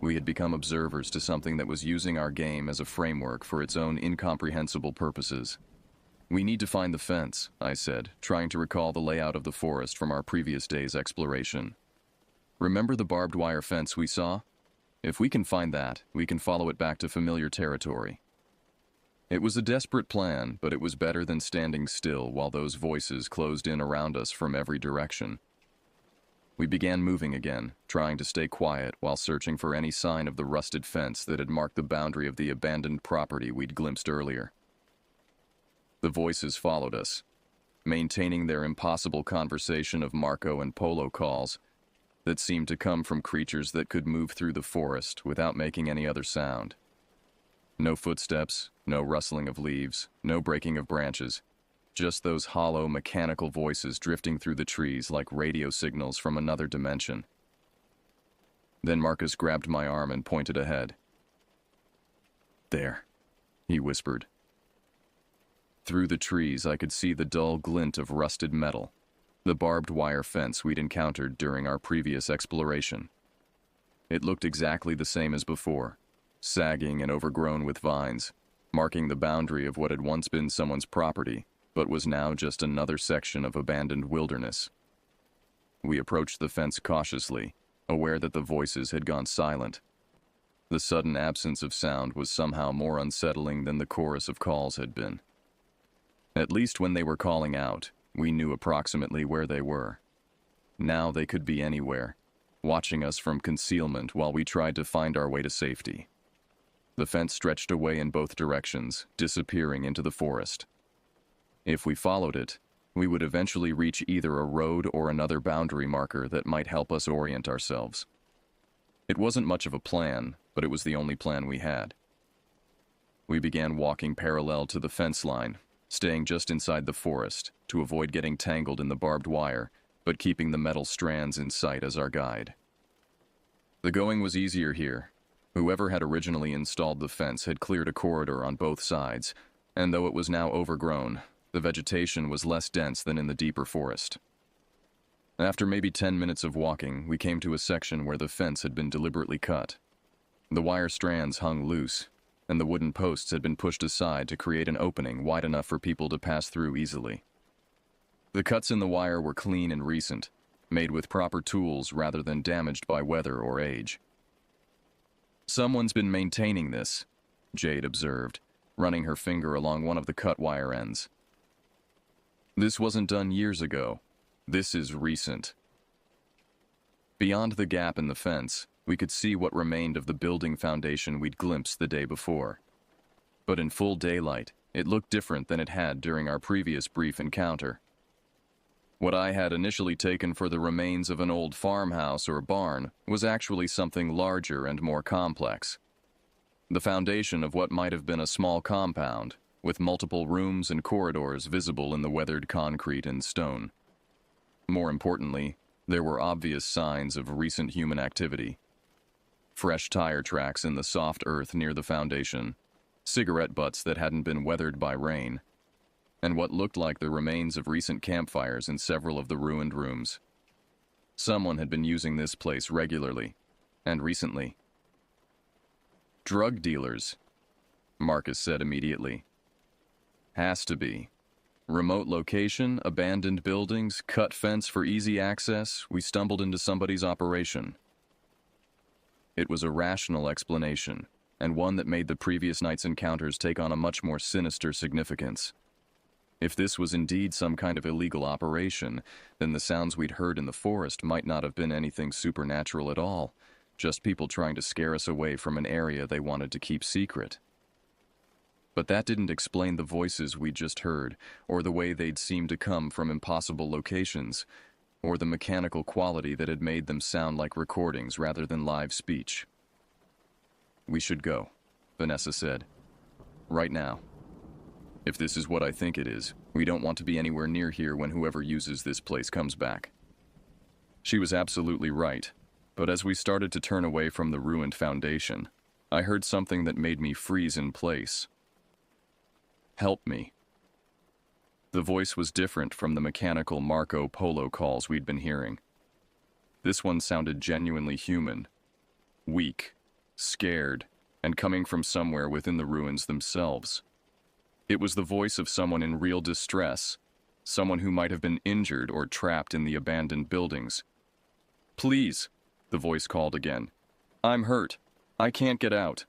We had become observers to something that was using our game as a framework for its own incomprehensible purposes. "We need to find the fence," I said, trying to recall the layout of the forest from our previous day's exploration. "Remember the barbed wire fence we saw? If we can find that, we can follow it back to familiar territory." It was a desperate plan, but it was better than standing still while those voices closed in around us from every direction. We began moving again, trying to stay quiet while searching for any sign of the rusted fence that had marked the boundary of the abandoned property we'd glimpsed earlier. The voices followed us, maintaining their impossible conversation of Marco and Polo calls that seemed to come from creatures that could move through the forest without making any other sound. No footsteps, no rustling of leaves, no breaking of branches. Just those hollow, mechanical voices drifting through the trees like radio signals from another dimension. Then Marcus grabbed my arm and pointed ahead. "There," he whispered. Through the trees, I could see the dull glint of rusted metal, the barbed wire fence we'd encountered during our previous exploration. It looked exactly the same as before, sagging and overgrown with vines, marking the boundary of what had once been someone's property, but was now just another section of abandoned wilderness. We approached the fence cautiously, aware that the voices had gone silent. The sudden absence of sound was somehow more unsettling than the chorus of calls had been. At least when they were calling out, we knew approximately where they were. Now they could be anywhere, watching us from concealment while we tried to find our way to safety. The fence stretched away in both directions, disappearing into the forest. If we followed it, we would eventually reach either a road or another boundary marker that might help us orient ourselves. It wasn't much of a plan, but it was the only plan we had. We began walking parallel to the fence line, staying just inside the forest to avoid getting tangled in the barbed wire, but keeping the metal strands in sight as our guide. The going was easier here. Whoever had originally installed the fence had cleared a corridor on both sides, and though it was now overgrown, the vegetation was less dense than in the deeper forest. After maybe 10 minutes of walking, we came to a section where the fence had been deliberately cut. The wire strands hung loose, and the wooden posts had been pushed aside to create an opening wide enough for people to pass through easily. The cuts in the wire were clean and recent, made with proper tools rather than damaged by weather or age. "Someone's been maintaining this," Jade observed, running her finger along one of the cut wire ends. "This wasn't done years ago. This is recent." Beyond the gap in the fence, we could see what remained of the building foundation we'd glimpsed the day before. But in full daylight, it looked different than it had during our previous brief encounter. What I had initially taken for the remains of an old farmhouse or barn was actually something larger and more complex. The foundation of what might have been a small compound, with multiple rooms and corridors visible in the weathered concrete and stone. More importantly, there were obvious signs of recent human activity. Fresh tire tracks in the soft earth near the foundation, cigarette butts that hadn't been weathered by rain, and what looked like the remains of recent campfires in several of the ruined rooms. Someone had been using this place regularly, and recently. "Drug dealers," Marcus said immediately. "Has to be. Remote location, abandoned buildings, cut fence for easy access. We stumbled into somebody's operation." It was a rational explanation, and one that made the previous night's encounters take on a much more sinister significance. If this was indeed some kind of illegal operation, then the sounds we'd heard in the forest might not have been anything supernatural at all, just people trying to scare us away from an area they wanted to keep secret. But that didn't explain the voices we'd just heard, or the way they'd seemed to come from impossible locations, or the mechanical quality that had made them sound like recordings rather than live speech. "We should go," Vanessa said. "Right now. If this is what I think it is, we don't want to be anywhere near here when whoever uses this place comes back." She was absolutely right, but as we started to turn away from the ruined foundation, I heard something that made me freeze in place. "Help me." The voice was different from the mechanical Marco Polo calls we'd been hearing. This one sounded genuinely human, weak, scared, and coming from somewhere within the ruins themselves. It was the voice of someone in real distress, someone who might have been injured or trapped in the abandoned buildings. "Please," the voice called again. "I'm hurt. I can't get out."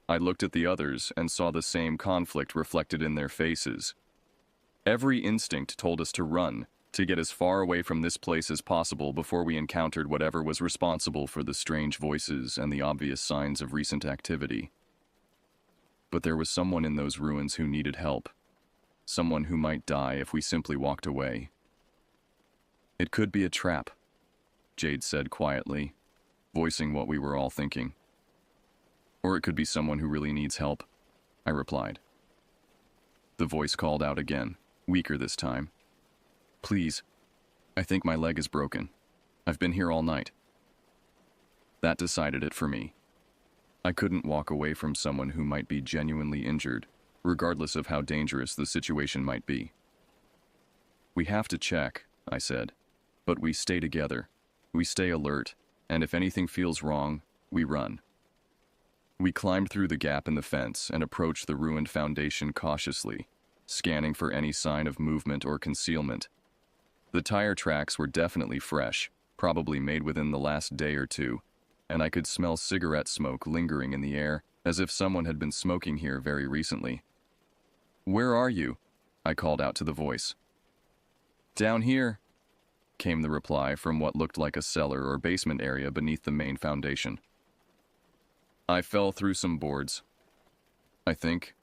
I looked at the others and saw the same conflict reflected in their faces. Every instinct told us to run, to get as far away from this place as possible before we encountered whatever was responsible for the strange voices and the obvious signs of recent activity. But there was someone in those ruins who needed help. Someone who might die if we simply walked away. "It could be a trap," Jade said quietly, voicing what we were all thinking. "Or it could be someone who really needs help," I replied. The voice called out again, weaker this time. "Please, I think my leg is broken. I've been here all night." That decided it for me. I couldn't walk away from someone who might be genuinely injured, regardless of how dangerous the situation might be. "We have to check," I said, "but we stay together. We stay alert, and if anything feels wrong, we run." We climbed through the gap in the fence and approached the ruined foundation cautiously, scanning for any sign of movement or concealment. The tire tracks were definitely fresh, probably made within the last day or two, and I could smell cigarette smoke lingering in the air, as if someone had been smoking here very recently. "Where are you?" I called out to the voice. "Down here," came the reply from what looked like a cellar or basement area beneath the main foundation. I fell through some boards. I think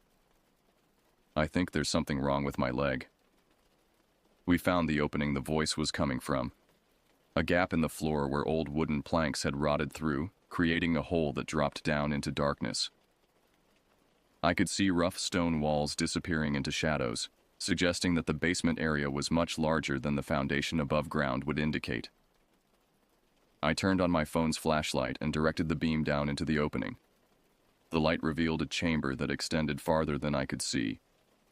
there's something wrong with my leg. We found the opening the voice was coming from. A gap in the floor where old wooden planks had rotted through, creating a hole that dropped down into darkness. I could see rough stone walls disappearing into shadows, suggesting that the basement area was much larger than the foundation above ground would indicate. I turned on my phone's flashlight and directed the beam down into the opening. The light revealed a chamber that extended farther than I could see,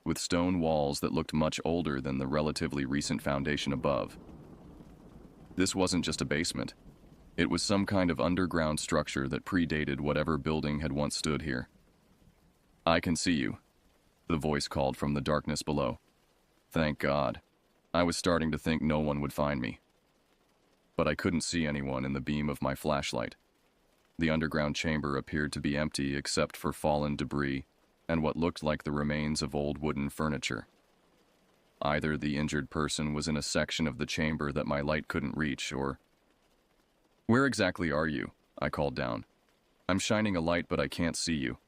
with stone walls that looked much older than the relatively recent foundation above. This wasn't just a basement. It was some kind of underground structure that predated whatever building had once stood here. "I can see you," the voice called from the darkness below. Thank God. I was starting to think no one would find me. But I couldn't see anyone in the beam of my flashlight. The underground chamber appeared to be empty except for fallen debris and what looked like the remains of old wooden furniture. Either the injured person was in a section of the chamber that my light couldn't reach, or... "Where exactly are you?" I called down. "I'm shining a light, but I can't see you."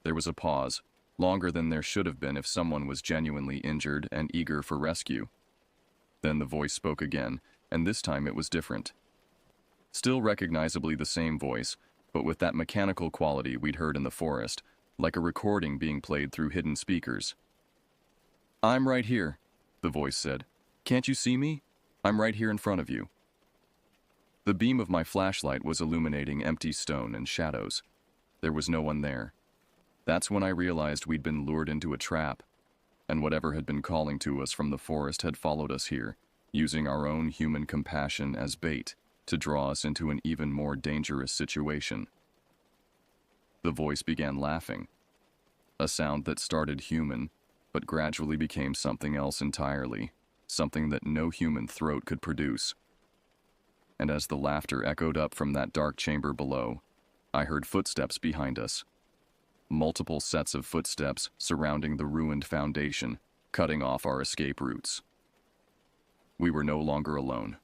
There was a pause, longer than there should have been if someone was genuinely injured and eager for rescue. Then the voice spoke again, and this time it was different. Still recognizably the same voice, but with that mechanical quality we'd heard in the forest, like a recording being played through hidden speakers. "I'm right here," the voice said. "Can't you see me? I'm right here in front of you." The beam of my flashlight was illuminating empty stone and shadows. There was no one there. That's when I realized we'd been lured into a trap, and whatever had been calling to us from the forest had followed us here, using our own human compassion as bait to draw us into an even more dangerous situation. The voice began laughing, a sound that started human, but gradually became something else entirely, something that no human throat could produce. And as the laughter echoed up from that dark chamber below, I heard footsteps behind us. Multiple sets of footsteps surrounding the ruined foundation, cutting off our escape routes. We were no longer alone.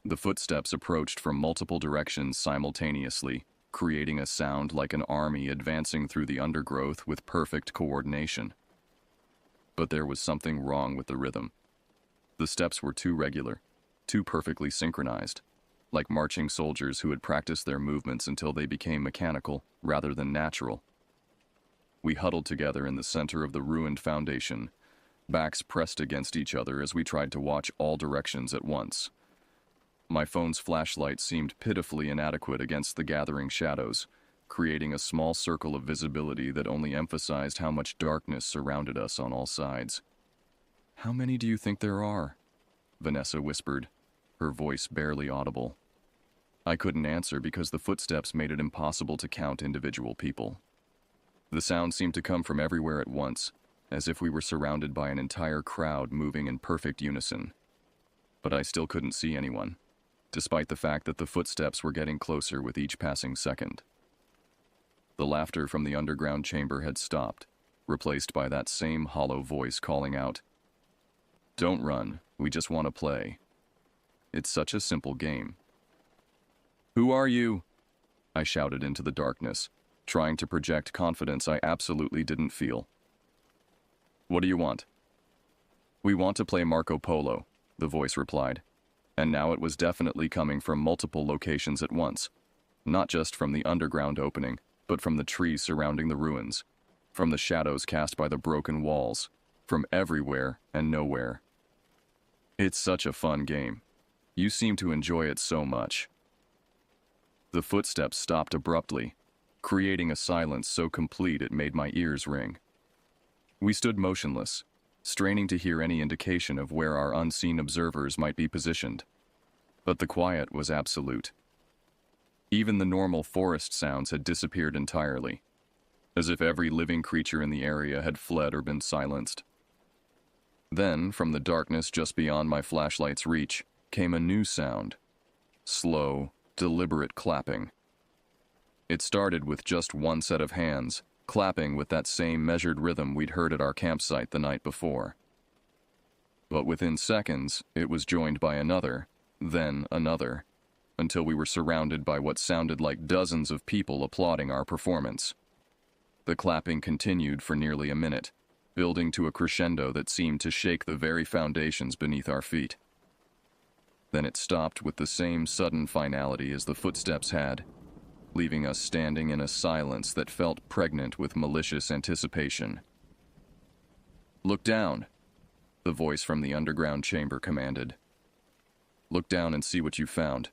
The footsteps approached from multiple directions simultaneously, creating a sound like an army advancing through the undergrowth with perfect coordination. But there was something wrong with the rhythm. The steps were too regular, too perfectly synchronized, like marching soldiers who had practiced their movements until they became mechanical rather than natural. We huddled together in the center of the ruined foundation, backs pressed against each other as we tried to watch all directions at once. My phone's flashlight seemed pitifully inadequate against the gathering shadows, creating a small circle of visibility that only emphasized how much darkness surrounded us on all sides. "How many do you think there are?" Vanessa whispered, her voice barely audible. I couldn't answer because the footsteps made it impossible to count individual people. The sound seemed to come from everywhere at once, as if we were surrounded by an entire crowd moving in perfect unison. But I still couldn't see anyone, despite the fact that the footsteps were getting closer with each passing second. The laughter from the underground chamber had stopped, replaced by that same hollow voice calling out, "Don't run, we just want to play. It's such a simple game." "Who are you?" I shouted into the darkness, trying to project confidence I absolutely didn't feel. "What do you want?" "We want to play Marco Polo," the voice replied, and now it was definitely coming from multiple locations at once, not just from the underground opening, but from the trees surrounding the ruins, from the shadows cast by the broken walls, from everywhere and nowhere. "It's such a fun game. You seem to enjoy it so much." The footsteps stopped abruptly, creating a silence so complete it made my ears ring. We stood motionless, straining to hear any indication of where our unseen observers might be positioned. But the quiet was absolute. Even the normal forest sounds had disappeared entirely, as if every living creature in the area had fled or been silenced. Then, from the darkness just beyond my flashlight's reach, came a new sound. Slow, Deliberate clapping. It started with just one set of hands, clapping with that same measured rhythm we'd heard at our campsite the night before. But within seconds, it was joined by another, then another, until we were surrounded by what sounded like dozens of people applauding our performance. The clapping continued for nearly a minute, building to a crescendo that seemed to shake the very foundations beneath our feet. Then it stopped with the same sudden finality as the footsteps had, leaving us standing in a silence that felt pregnant with malicious anticipation. "Look down," the voice from the underground chamber commanded. "Look down and see what you found."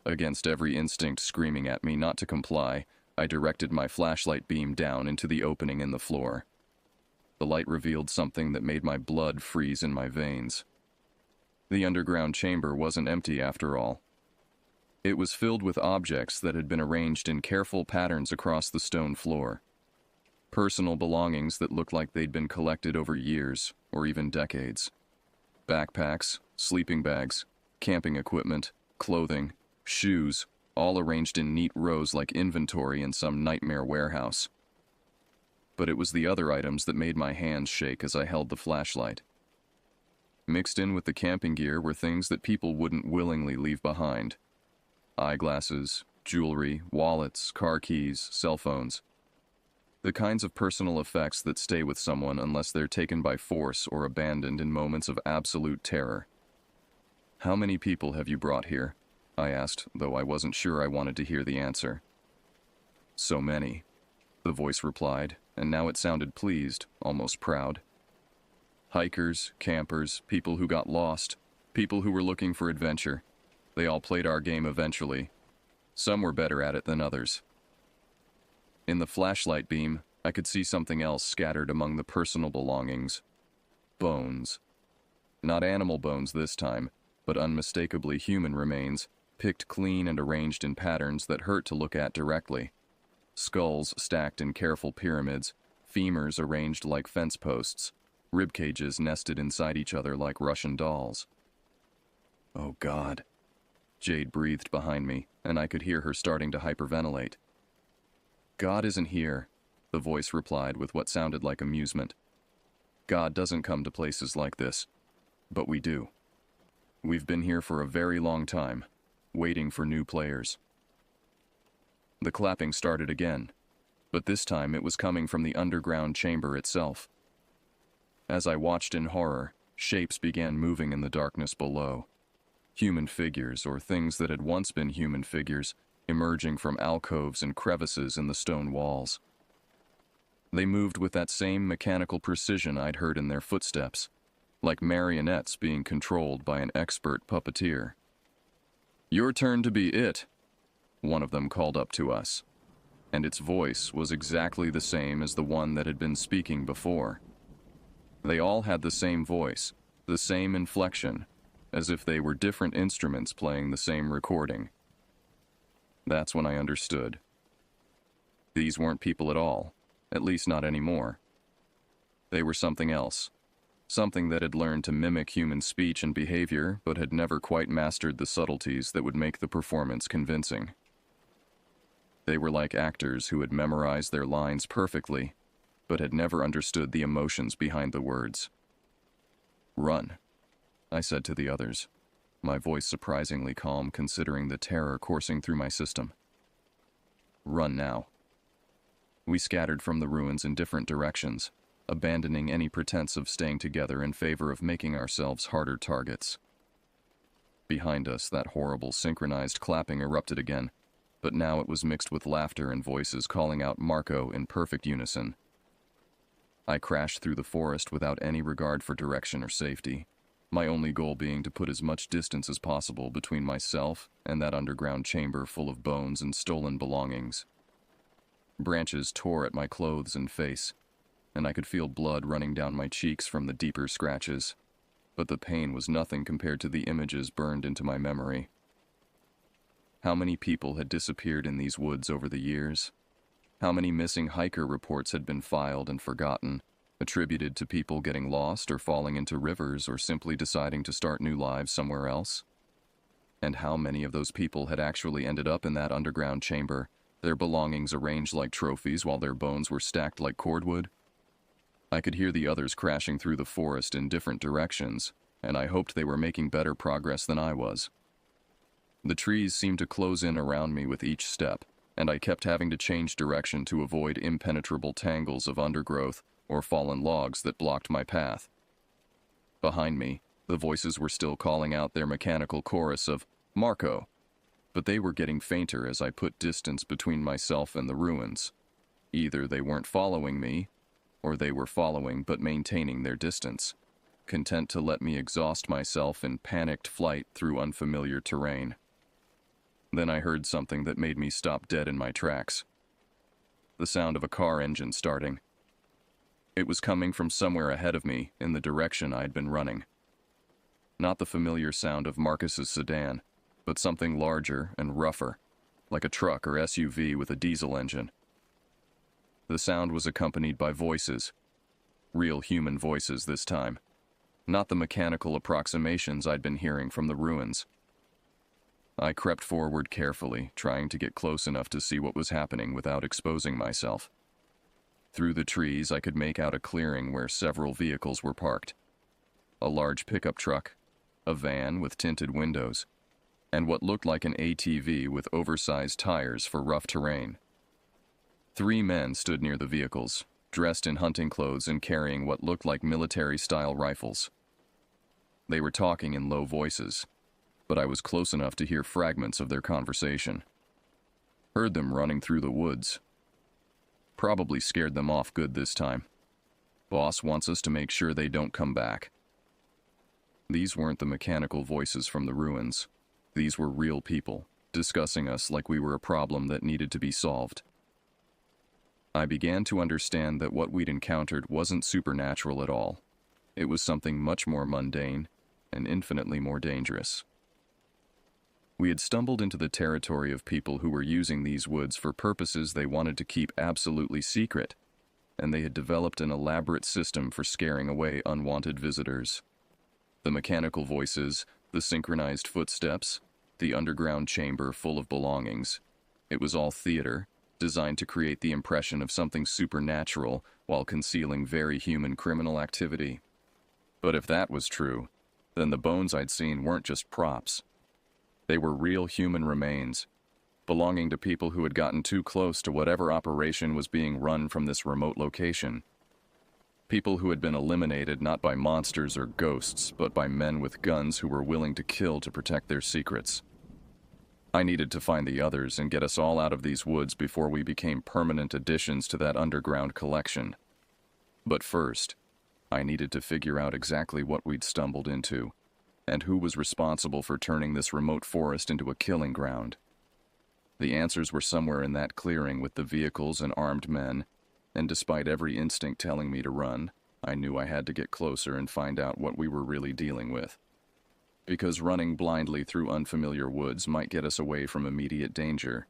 Against every instinct screaming at me not to comply, I directed my flashlight beam down into the opening in the floor. The light revealed something that made my blood freeze in my veins. The underground chamber wasn't empty after all. It was filled with objects that had been arranged in careful patterns across the stone floor. Personal belongings that looked like they'd been collected over years, or even decades. Backpacks, sleeping bags, camping equipment, clothing, shoes, all arranged in neat rows like inventory in some nightmare warehouse. But it was the other items that made my hands shake as I held the flashlight. Mixed in with the camping gear were things that people wouldn't willingly leave behind. Eyeglasses, jewelry, wallets, car keys, cell phones. The kinds of personal effects that stay with someone unless they're taken by force or abandoned in moments of absolute terror. "How many people have you brought here?" I asked, though I wasn't sure I wanted to hear the answer. "So many," the voice replied, and now it sounded pleased, almost proud. "Hikers, campers, people who got lost, people who were looking for adventure. They all played our game eventually. Some were better at it than others." In the flashlight beam, I could see something else scattered among the personal belongings. Bones. Not animal bones this time, but unmistakably human remains, picked clean and arranged in patterns that hurt to look at directly. Skulls stacked in careful pyramids, femurs arranged like fence posts, rib cages nested inside each other like Russian dolls. "Oh God," Jade breathed behind me, and I could hear her starting to hyperventilate. "God isn't here," the voice replied with what sounded like amusement. "God doesn't come to places like this, but we do. We've been here for a very long time, waiting for new players." The clapping started again, but this time it was coming from the underground chamber itself. As I watched in horror, shapes began moving in the darkness below. Human figures, or things that had once been human figures, emerging from alcoves and crevices in the stone walls. They moved with that same mechanical precision I'd heard in their footsteps, like marionettes being controlled by an expert puppeteer. "Your turn to be it," one of them called up to us, and its voice was exactly the same as the one that had been speaking before. They all had the same voice, the same inflection, as if they were different instruments playing the same recording. That's when I understood. These weren't people at all, at least not anymore. They were something else, something that had learned to mimic human speech and behavior, but had never quite mastered the subtleties that would make the performance convincing. They were like actors who had memorized their lines perfectly, but had never understood the emotions behind the words. "Run," I said to the others, my voice surprisingly calm considering the terror coursing through my system. "Run now." We scattered from the ruins in different directions, abandoning any pretense of staying together in favor of making ourselves harder targets. Behind us, that horrible synchronized clapping erupted again, but now it was mixed with laughter and voices calling out Marco in perfect unison. I crashed through the forest without any regard for direction or safety, my only goal being to put as much distance as possible between myself and that underground chamber full of bones and stolen belongings. Branches tore at my clothes and face, and I could feel blood running down my cheeks from the deeper scratches, but the pain was nothing compared to the images burned into my memory. How many people had disappeared in these woods over the years? How many missing hiker reports had been filed and forgotten, attributed to people getting lost or falling into rivers or simply deciding to start new lives somewhere else? And how many of those people had actually ended up in that underground chamber, their belongings arranged like trophies while their bones were stacked like cordwood? I could hear the others crashing through the forest in different directions, and I hoped they were making better progress than I was. The trees seemed to close in around me with each step, and I kept having to change direction to avoid impenetrable tangles of undergrowth or fallen logs that blocked my path. Behind me, the voices were still calling out their mechanical chorus of "Marco," but they were getting fainter as I put distance between myself and the ruins. Either they weren't following me, or they were following but maintaining their distance, content to let me exhaust myself in panicked flight through unfamiliar terrain. Then I heard something that made me stop dead in my tracks. The sound of a car engine starting. It was coming from somewhere ahead of me in the direction I'd been running. Not the familiar sound of Marcus's sedan, but something larger and rougher, like a truck or SUV with a diesel engine. The sound was accompanied by voices. Real human voices this time. Not the mechanical approximations I'd been hearing from the ruins. I crept forward carefully, trying to get close enough to see what was happening without exposing myself. Through the trees, I could make out a clearing where several vehicles were parked. A large pickup truck, a van with tinted windows, and what looked like an ATV with oversized tires for rough terrain. 3 men stood near the vehicles, dressed in hunting clothes and carrying what looked like military-style rifles. They were talking in low voices, but I was close enough to hear fragments of their conversation. Heard them running through the woods. Probably scared them off good this time. Boss wants us to make sure they don't come back. These weren't the mechanical voices from the ruins. These were real people, discussing us like we were a problem that needed to be solved. I began to understand that what we'd encountered wasn't supernatural at all. It was something much more mundane and infinitely more dangerous. We had stumbled into the territory of people who were using these woods for purposes they wanted to keep absolutely secret, and they had developed an elaborate system for scaring away unwanted visitors. The mechanical voices, the synchronized footsteps, the underground chamber full of belongings. It was all theater, designed to create the impression of something supernatural while concealing very human criminal activity. But if that was true, then the bones I'd seen weren't just props. They were real human remains, belonging to people who had gotten too close to whatever operation was being run from this remote location. People who had been eliminated not by monsters or ghosts, but by men with guns who were willing to kill to protect their secrets. I needed to find the others and get us all out of these woods before we became permanent additions to that underground collection. But first, I needed to figure out exactly what we'd stumbled into, and who was responsible for turning this remote forest into a killing ground. The answers were somewhere in that clearing with the vehicles and armed men, and despite every instinct telling me to run, I knew I had to get closer and find out what we were really dealing with. Because running blindly through unfamiliar woods might get us away from immediate danger,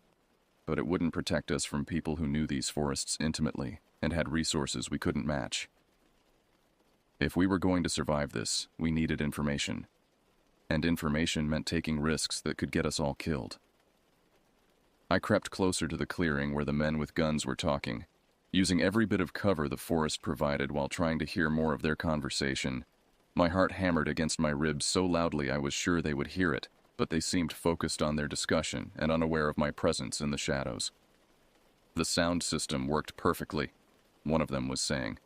but it wouldn't protect us from people who knew these forests intimately and had resources we couldn't match. If we were going to survive this, we needed information. And information meant taking risks that could get us all killed. I crept closer to the clearing where the men with guns were talking, using every bit of cover the forest provided while trying to hear more of their conversation. My heart hammered against my ribs so loudly I was sure they would hear it, but they seemed focused on their discussion and unaware of my presence in the shadows. The sound system worked perfectly, one of them was saying.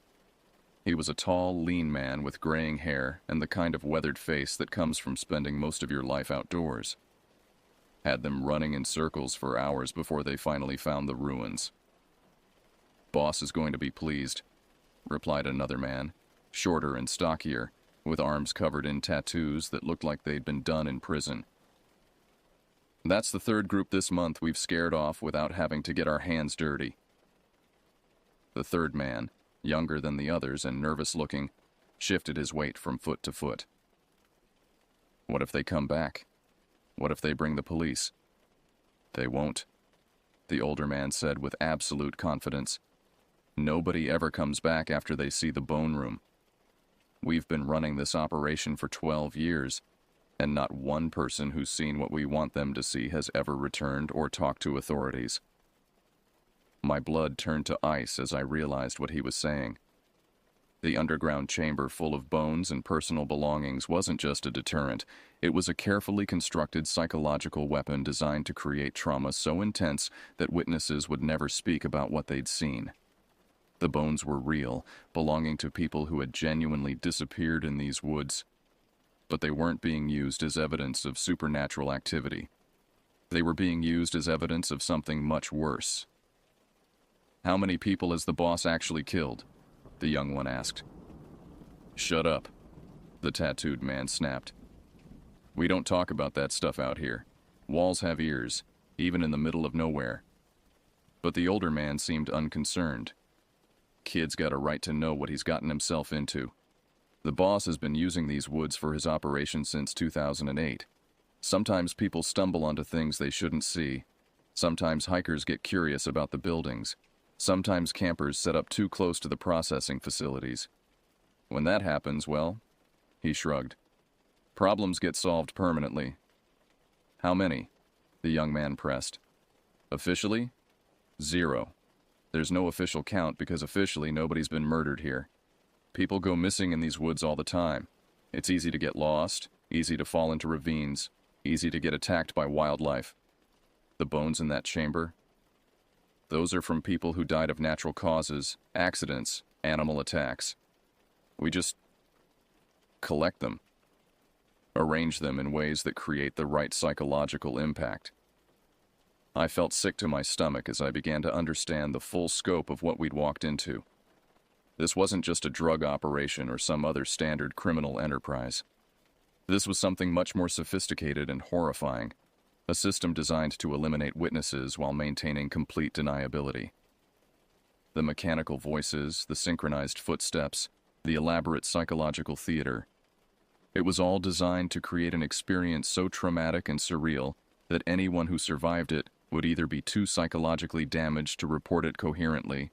He was a tall, lean man with graying hair and the kind of weathered face that comes from spending most of your life outdoors. Had them running in circles for hours before they finally found the ruins. "Boss is going to be pleased," replied another man, shorter and stockier, with arms covered in tattoos that looked like they'd been done in prison. "That's the 3rd group this month we've scared off without having to get our hands dirty." The 3rd man, younger than the others and nervous-looking, shifted his weight from foot to foot. "What if they come back? What if they bring the police?" "They won't," the older man said with absolute confidence. "Nobody ever comes back after they see the bone room. We've been running this operation for 12 years, and not one person who's seen what we want them to see has ever returned or talked to authorities. My blood turned to ice as I realized what he was saying. The underground chamber full of bones and personal belongings wasn't just a deterrent, it was a carefully constructed psychological weapon designed to create trauma so intense that witnesses would never speak about what they'd seen. The bones were real, belonging to people who had genuinely disappeared in these woods, but they weren't being used as evidence of supernatural activity. They were being used as evidence of something much worse. "How many people has the boss actually killed?" the young one asked. "Shut up," the tattooed man snapped. "We don't talk about that stuff out here. Walls have ears, even in the middle of nowhere." But the older man seemed unconcerned. "Kid's got a right to know what he's gotten himself into. The boss has been using these woods for his operation since 2008. Sometimes people stumble onto things they shouldn't see. Sometimes hikers get curious about the buildings. Sometimes campers set up too close to the processing facilities. When that happens, well," he shrugged, "problems get solved permanently." "How many?" the young man pressed. "Officially? 0. There's no official count because officially nobody's been murdered here. People go missing in these woods all the time. It's easy to get lost, easy to fall into ravines, easy to get attacked by wildlife. The bones in that chamber? Those are from people who died of natural causes, accidents, animal attacks. We just collect them, arrange them in ways that create the right psychological impact." I felt sick to my stomach as I began to understand the full scope of what we'd walked into. This wasn't just a drug operation or some other standard criminal enterprise. This was something much more sophisticated and horrifying. A system designed to eliminate witnesses while maintaining complete deniability. The mechanical voices, the synchronized footsteps, the elaborate psychological theater. It was all designed to create an experience so traumatic and surreal that anyone who survived it would either be too psychologically damaged to report it coherently,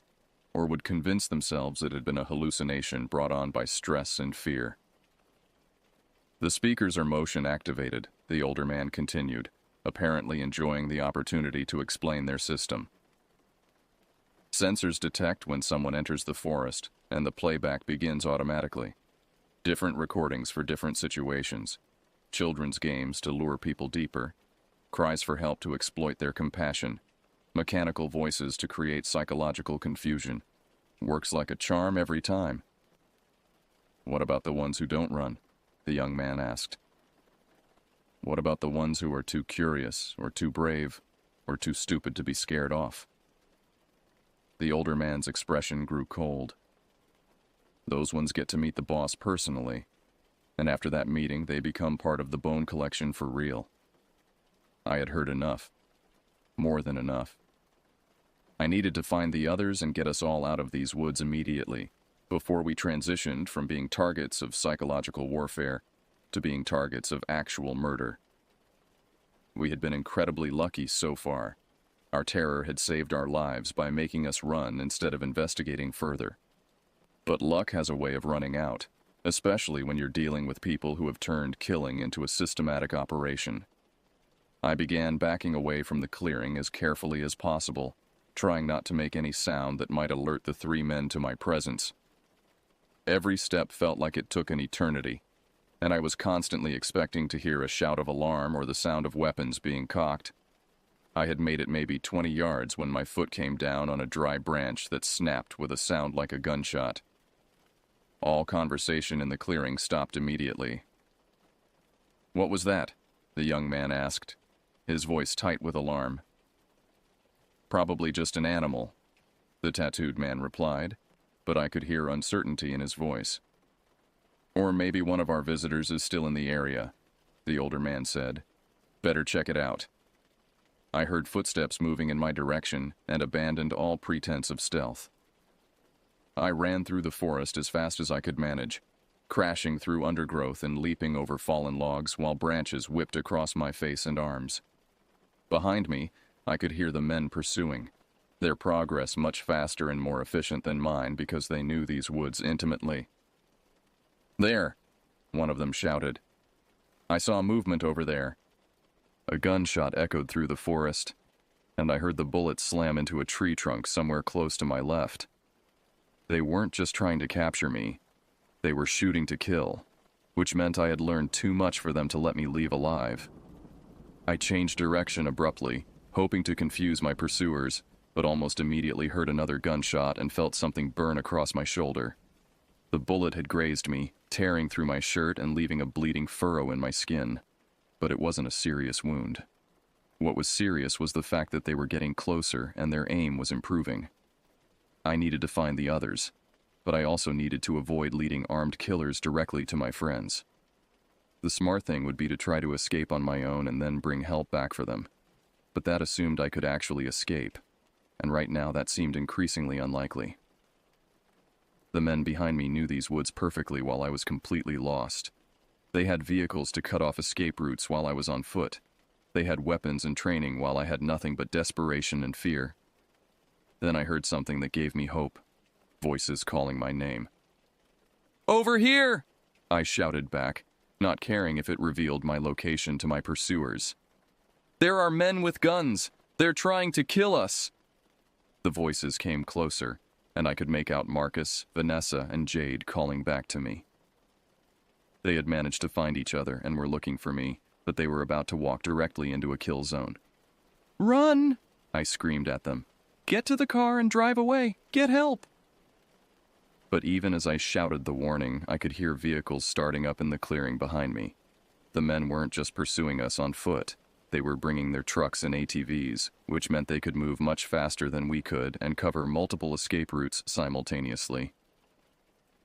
or would convince themselves it had been a hallucination brought on by stress and fear. "The speakers are motion activated," the older man continued, apparently enjoying the opportunity to explain their system. "Sensors detect when someone enters the forest, and the playback begins automatically. Different recordings for different situations. Children's games to lure people deeper. Cries for help to exploit their compassion. Mechanical voices to create psychological confusion. Works like a charm every time." "What about the ones who don't run?" the young man asked. "What about the ones who are too curious, or too brave, or too stupid to be scared off?" The older man's expression grew cold. "Those ones get to meet the boss personally, and after that meeting they become part of the bone collection for real." I had heard enough. More than enough. I needed to find the others and get us all out of these woods immediately, before we transitioned from being targets of psychological warfare to being targets of actual murder. We had been incredibly lucky so far. Our terror had saved our lives by making us run instead of investigating further. But luck has a way of running out, especially when you're dealing with people who have turned killing into a systematic operation. I began backing away from the clearing as carefully as possible, trying not to make any sound that might alert the 3 men to my presence. Every step felt like it took an eternity, and I was constantly expecting to hear a shout of alarm or the sound of weapons being cocked. I had made it maybe 20 yards when my foot came down on a dry branch that snapped with a sound like a gunshot. All conversation in the clearing stopped immediately. "What was that?" the young man asked, his voice tight with alarm. "Probably just an animal," the tattooed man replied, but I could hear uncertainty in his voice. "Or maybe one of our visitors is still in the area," the older man said. "Better check it out." I heard footsteps moving in my direction and abandoned all pretense of stealth. I ran through the forest as fast as I could manage, crashing through undergrowth and leaping over fallen logs while branches whipped across my face and arms. Behind me, I could hear the men pursuing, their progress much faster and more efficient than mine because they knew these woods intimately. "There!" one of them shouted. I saw movement over there. A gunshot echoed through the forest, and I heard the bullet slam into a tree trunk somewhere close to my left. They weren't just trying to capture me, they were shooting to kill, which meant I had learned too much for them to let me leave alive. I changed direction abruptly, hoping to confuse my pursuers, but almost immediately heard another gunshot and felt something burn across my shoulder. The bullet had grazed me, tearing through my shirt and leaving a bleeding furrow in my skin, but it wasn't a serious wound. What was serious was the fact that they were getting closer and their aim was improving. I needed to find the others, but I also needed to avoid leading armed killers directly to my friends. The smart thing would be to try to escape on my own and then bring help back for them, but that assumed I could actually escape, and right now that seemed increasingly unlikely. The men behind me knew these woods perfectly while I was completely lost. They had vehicles to cut off escape routes while I was on foot. They had weapons and training while I had nothing but desperation and fear. Then I heard something that gave me hope. Voices calling my name. "Over here!" I shouted back, not caring if it revealed my location to my pursuers. "There are men with guns! They're trying to kill us!" The voices came closer, and I could make out Marcus, Vanessa, and Jade calling back to me. They had managed to find each other and were looking for me, but they were about to walk directly into a kill zone. "Run!" I screamed at them. "Get to the car and drive away! Get help!" But even as I shouted the warning, I could hear vehicles starting up in the clearing behind me. The men weren't just pursuing us on foot. They were bringing their trucks and ATVs, which meant they could move much faster than we could and cover multiple escape routes simultaneously.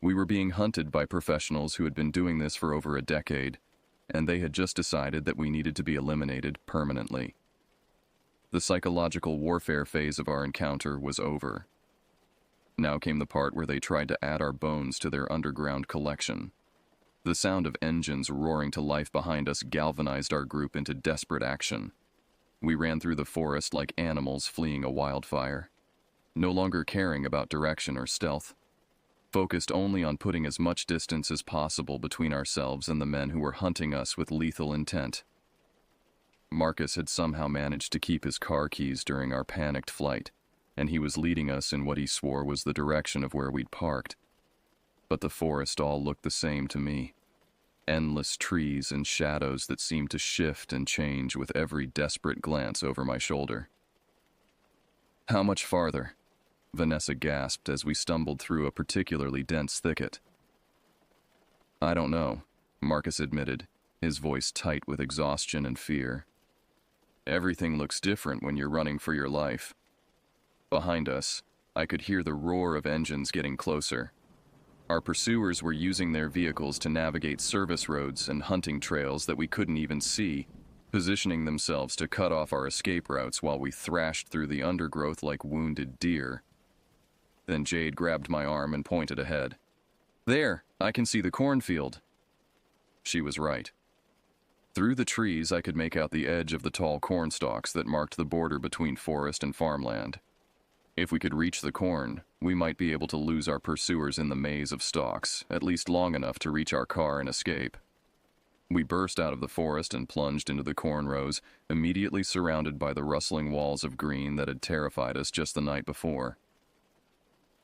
We were being hunted by professionals who had been doing this for over a decade, and they had just decided that we needed to be eliminated permanently. The psychological warfare phase of our encounter was over. Now came the part where they tried to add our bones to their underground collection. The sound of engines roaring to life behind us galvanized our group into desperate action. We ran through the forest like animals fleeing a wildfire, no longer caring about direction or stealth, focused only on putting as much distance as possible between ourselves and the men who were hunting us with lethal intent. Marcus had somehow managed to keep his car keys during our panicked flight, and he was leading us in what he swore was the direction of where we'd parked. But the forest all looked the same to me. Endless trees and shadows that seemed to shift and change with every desperate glance over my shoulder. "How much farther?" Vanessa gasped as we stumbled through a particularly dense thicket. "I don't know," Marcus admitted, his voice tight with exhaustion and fear. "Everything looks different when you're running for your life." Behind us, I could hear the roar of engines getting closer. Our pursuers were using their vehicles to navigate service roads and hunting trails that we couldn't even see, positioning themselves to cut off our escape routes while we thrashed through the undergrowth like wounded deer. Then Jade grabbed my arm and pointed ahead. "There, I can see the cornfield." She was right. Through the trees, I could make out the edge of the tall corn stalks that marked the border between forest and farmland. If we could reach the corn, we might be able to lose our pursuers in the maze of stalks, at least long enough to reach our car and escape. We burst out of the forest and plunged into the corn rows, immediately surrounded by the rustling walls of green that had terrified us just the night before.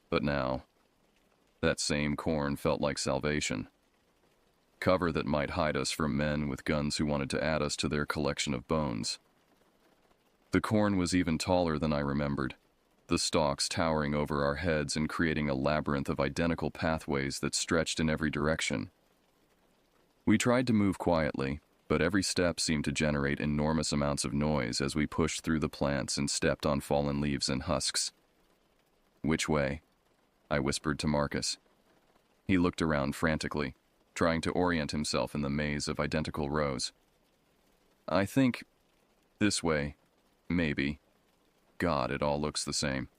But now, that same corn felt like salvation. Cover that might hide us from men with guns who wanted to add us to their collection of bones. The corn was even taller than I remembered, the stalks towering over our heads and creating a labyrinth of identical pathways that stretched in every direction. We tried to move quietly, but every step seemed to generate enormous amounts of noise as we pushed through the plants and stepped on fallen leaves and husks. "Which way?" I whispered to Marcus. He looked around frantically, trying to orient himself in the maze of identical rows. "I think this way, maybe. God, it all looks the same."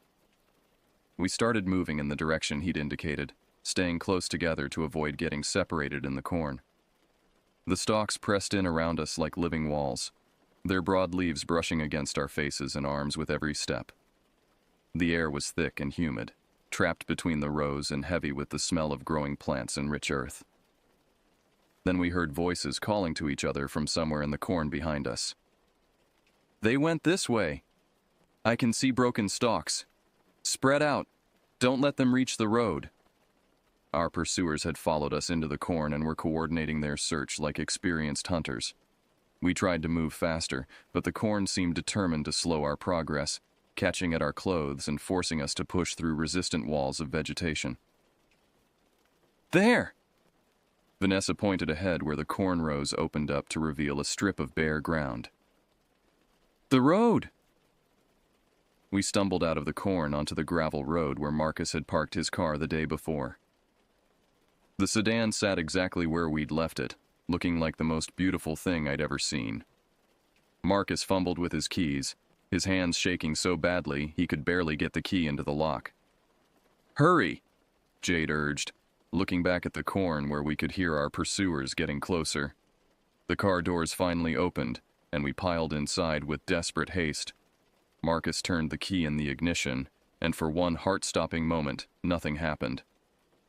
We started moving in the direction he'd indicated, staying close together to avoid getting separated in the corn. The stalks pressed in around us like living walls, their broad leaves brushing against our faces and arms with every step. The air was thick and humid, trapped between the rows and heavy with the smell of growing plants and rich earth. Then we heard voices calling to each other from somewhere in the corn behind us. "They went this way. I can see broken stalks. Spread out. Don't let them reach the road." Our pursuers had followed us into the corn and were coordinating their search like experienced hunters. We tried to move faster, but the corn seemed determined to slow our progress, catching at our clothes and forcing us to push through resistant walls of vegetation. "There!" Vanessa pointed ahead where the corn rows opened up to reveal a strip of bare ground. "The road!" We stumbled out of the corn onto the gravel road where Marcus had parked his car the day before. The sedan sat exactly where we'd left it, looking like the most beautiful thing I'd ever seen. Marcus fumbled with his keys, his hands shaking so badly he could barely get the key into the lock. "Hurry!" Jade urged, looking back at the corn where we could hear our pursuers getting closer. The car doors finally opened, and we piled inside with desperate haste. Marcus turned the key in the ignition, and for one heart-stopping moment, nothing happened.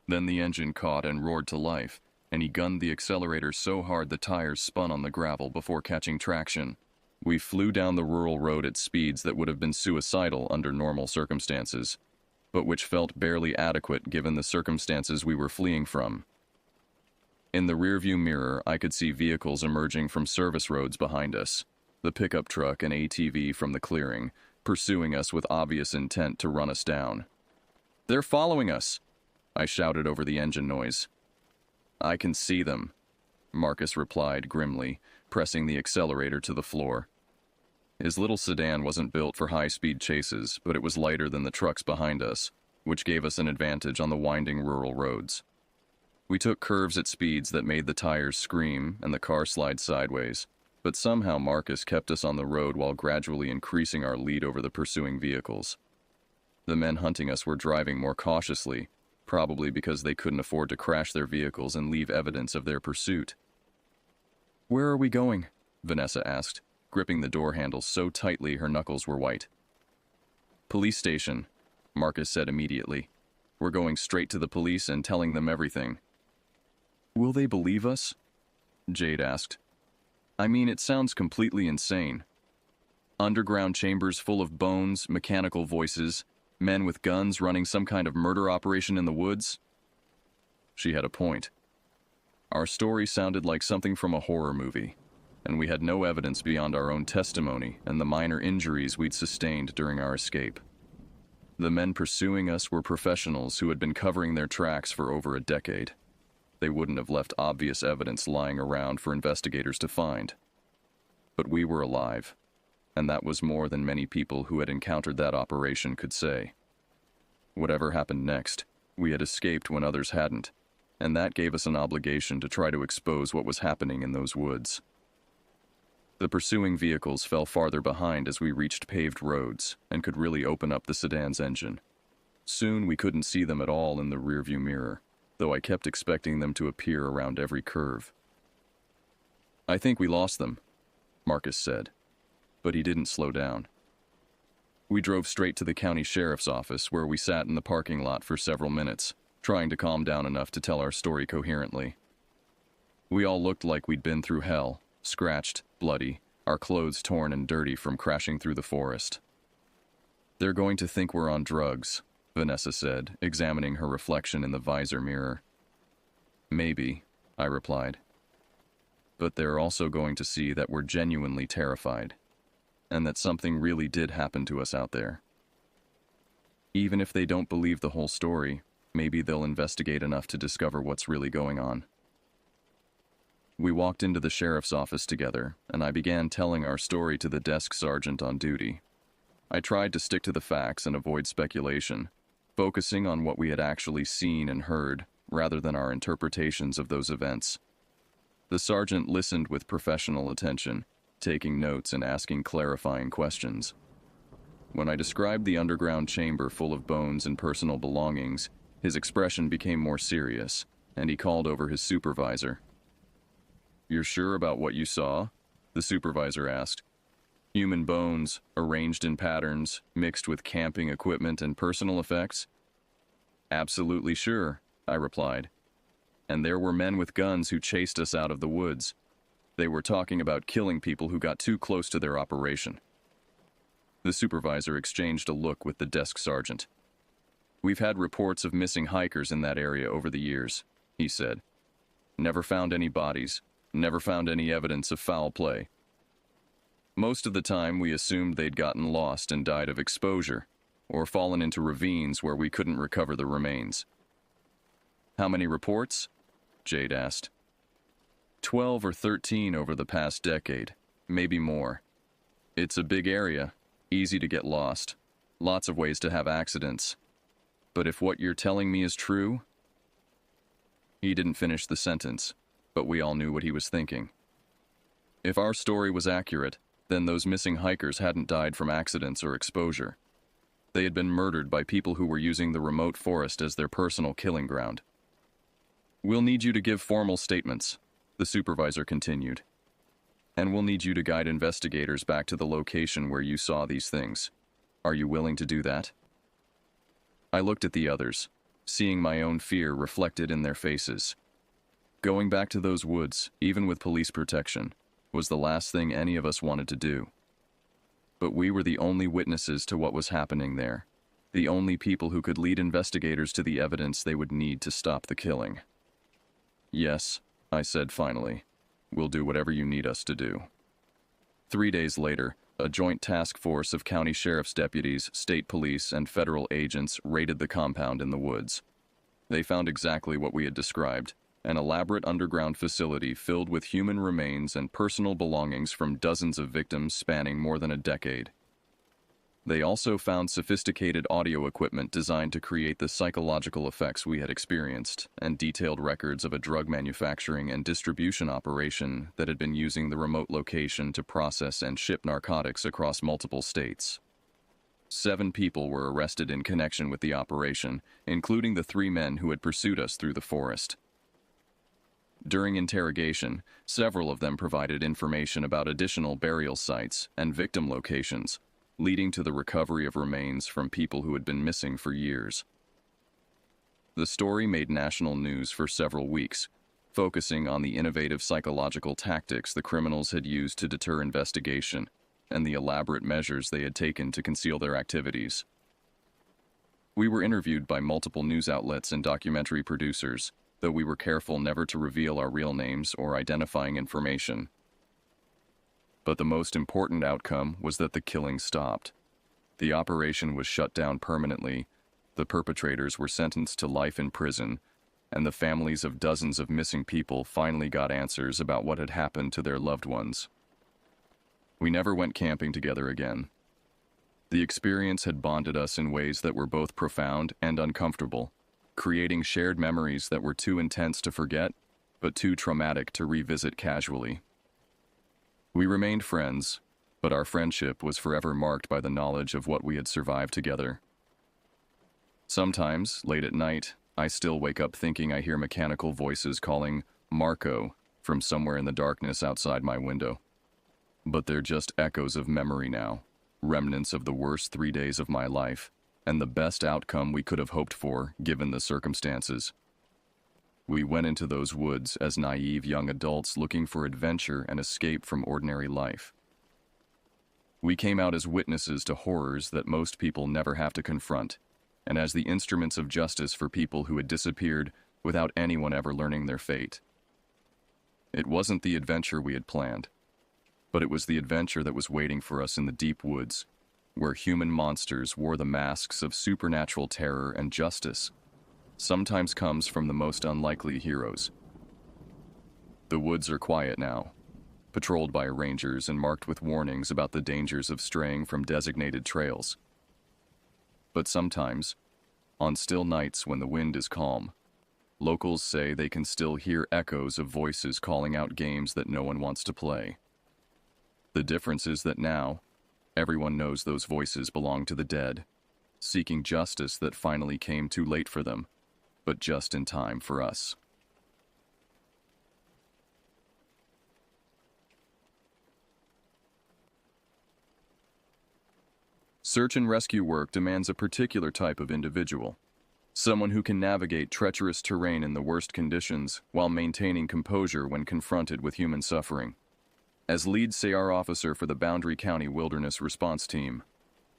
Then the engine caught and roared to life, and he gunned the accelerator so hard the tires spun on the gravel before catching traction. We flew down the rural road at speeds that would have been suicidal under normal circumstances, but which felt barely adequate given the circumstances we were fleeing from. In the rearview mirror, I could see vehicles emerging from service roads behind us, the pickup truck and ATV from the clearing, pursuing us with obvious intent to run us down. "They're following us!" I shouted over the engine noise. "I can see them," Marcus replied grimly, pressing the accelerator to the floor. His little sedan wasn't built for high-speed chases, but it was lighter than the trucks behind us, which gave us an advantage on the winding rural roads. We took curves at speeds that made the tires scream and the car slide sideways, but somehow Marcus kept us on the road while gradually increasing our lead over the pursuing vehicles. The men hunting us were driving more cautiously, probably because they couldn't afford to crash their vehicles and leave evidence of their pursuit. "Where are we going?" Vanessa asked, gripping the door handle so tightly her knuckles were white. "Police station," Marcus said immediately. "We're going straight to the police and telling them everything." "Will they believe us?" Jade asked. "I mean, it sounds completely insane. Underground chambers full of bones, mechanical voices, men with guns running some kind of murder operation in the woods." She had a point. Our story sounded like something from a horror movie, and we had no evidence beyond our own testimony and the minor injuries we'd sustained during our escape. The men pursuing us were professionals who had been covering their tracks for over a decade. They wouldn't have left obvious evidence lying around for investigators to find. But we were alive, and that was more than many people who had encountered that operation could say. Whatever happened next, we had escaped when others hadn't, and that gave us an obligation to try to expose what was happening in those woods. The pursuing vehicles fell farther behind as we reached paved roads and could really open up the sedan's engine. Soon we couldn't see them at all in the rearview mirror, though I kept expecting them to appear around every curve. "I think we lost them," Marcus said, but he didn't slow down. We drove straight to the county sheriff's office where we sat in the parking lot for several minutes, trying to calm down enough to tell our story coherently. We all looked like we'd been through hell, scratched, bloody, our clothes torn and dirty from crashing through the forest. "They're going to think we're on drugs," Vanessa said, examining her reflection in the visor mirror. "Maybe," I replied. "But they're also going to see that we're genuinely terrified, and that something really did happen to us out there. Even if they don't believe the whole story, maybe they'll investigate enough to discover what's really going on." We walked into the sheriff's office together, and I began telling our story to the desk sergeant on duty. I tried to stick to the facts and avoid speculation, focusing on what we had actually seen and heard, rather than our interpretations of those events. The sergeant listened with professional attention, taking notes and asking clarifying questions. When I described the underground chamber full of bones and personal belongings, his expression became more serious, and he called over his supervisor. "You're sure about what you saw?" the supervisor asked. "Human bones, arranged in patterns, mixed with camping equipment and personal effects?" "Absolutely sure," I replied. and there were men with guns who chased us out of the woods. They were talking about killing people who got too close to their operation. The supervisor exchanged a look with the desk sergeant. We've had reports of missing hikers in that area over the years, he said. Never found any bodies, never found any evidence of foul play. Most of the time we assumed they'd gotten lost and died of exposure, or fallen into ravines where we couldn't recover the remains. How many reports? Jade asked. 12 or 13 over the past decade, maybe more. It's a big area, easy to get lost, lots of ways to have accidents. But if what you're telling me is true... He didn't finish the sentence, but we all knew what he was thinking. If our story was accurate, then those missing hikers hadn't died from accidents or exposure. They had been murdered by people who were using the remote forest as their personal killing ground. We'll need you to give formal statements, the supervisor continued. And we'll need you to guide investigators back to the location where you saw these things. Are you willing to do that? I looked at the others, seeing my own fear reflected in their faces. Going back to those woods, even with police protection, was the last thing any of us wanted to do. But we were the only witnesses to what was happening there, the only people who could lead investigators to the evidence they would need to stop the killing. Yes, I said finally. We'll do whatever you need us to do. 3 days later, a joint task force of county sheriff's deputies, state police, and federal agents raided the compound in the woods. They found exactly what we had described, an elaborate underground facility filled with human remains and personal belongings from dozens of victims spanning more than a decade. They also found sophisticated audio equipment designed to create the psychological effects we had experienced, and detailed records of a drug manufacturing and distribution operation that had been using the remote location to process and ship narcotics across multiple states. 7 people were arrested in connection with the operation, including the 3 men who had pursued us through the forest. During interrogation, several of them provided information about additional burial sites and victim locations, leading to the recovery of remains from people who had been missing for years. The story made national news for several weeks, focusing on the innovative psychological tactics the criminals had used to deter investigation and the elaborate measures they had taken to conceal their activities. We were interviewed by multiple news outlets and documentary producers, though we were careful never to reveal our real names or identifying information. But the most important outcome was that the killing stopped. The operation was shut down permanently, the perpetrators were sentenced to life in prison, and the families of dozens of missing people finally got answers about what had happened to their loved ones. We never went camping together again. The experience had bonded us in ways that were both profound and uncomfortable, creating shared memories that were too intense to forget, but too traumatic to revisit casually. We remained friends, but our friendship was forever marked by the knowledge of what we had survived together. Sometimes, late at night, I still wake up thinking I hear mechanical voices calling Marco from somewhere in the darkness outside my window. But they're just echoes of memory now, remnants of the worst 3 days of my life, and the best outcome we could have hoped for, given the circumstances. We went into those woods as naive young adults looking for adventure and escape from ordinary life. We came out as witnesses to horrors that most people never have to confront, and as the instruments of justice for people who had disappeared without anyone ever learning their fate. It wasn't the adventure we had planned, but it was the adventure that was waiting for us in the deep woods, where human monsters wore the masks of supernatural terror and justice sometimes comes from the most unlikely heroes. The woods are quiet now, patrolled by rangers and marked with warnings about the dangers of straying from designated trails. But sometimes, on still nights when the wind is calm, locals say they can still hear echoes of voices calling out games that no one wants to play. The difference is that now, everyone knows those voices belong to the dead, seeking justice that finally came too late for them, but just in time for us. Search and rescue work demands a particular type of individual. Someone who can navigate treacherous terrain in the worst conditions while maintaining composure when confronted with human suffering. As lead SAR officer for the Boundary County Wilderness Response Team,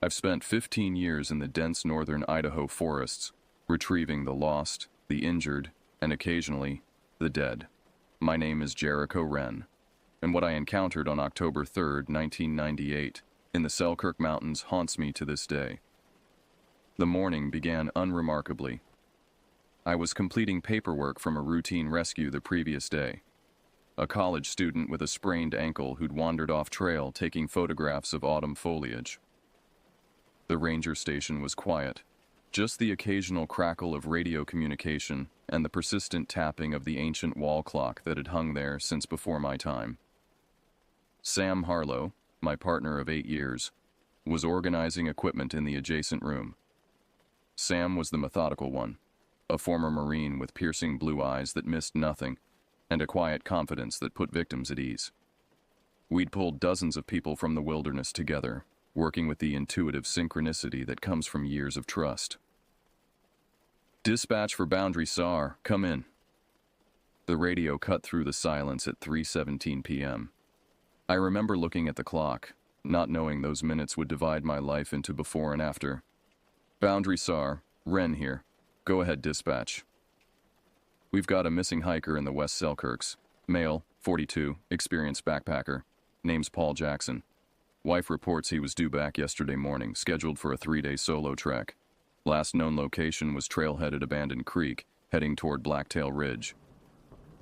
I've spent 15 years in the dense northern Idaho forests, retrieving the lost, the injured, and occasionally, the dead. My name is Jericho Wren, and what I encountered on October 3, 1998, in the Selkirk Mountains haunts me to this day. The morning began unremarkably. I was completing paperwork from a routine rescue the previous day. A college student with a sprained ankle who'd wandered off trail taking photographs of autumn foliage. The ranger station was quiet, just the occasional crackle of radio communication and the persistent tapping of the ancient wall clock that had hung there since before my time. Sam Harlow, my partner of 8 years, was organizing equipment in the adjacent room. Sam was the methodical one, a former Marine with piercing blue eyes that missed nothing, and a quiet confidence that put victims at ease. We'd pulled dozens of people from the wilderness together, working with the intuitive synchronicity that comes from years of trust. "Dispatch for Boundary SAR, come in." The radio cut through the silence at 3:17 p.m. I remember looking at the clock, not knowing those minutes would divide my life into before and after. "Boundary SAR, Wren here. Go ahead, dispatch." "We've got a missing hiker in the West Selkirks. Male, 42, experienced backpacker. Name's Paul Jackson. Wife reports he was due back yesterday morning, scheduled for a 3-day solo trek. Last known location was trailhead at Abandoned Creek, heading toward Blacktail Ridge."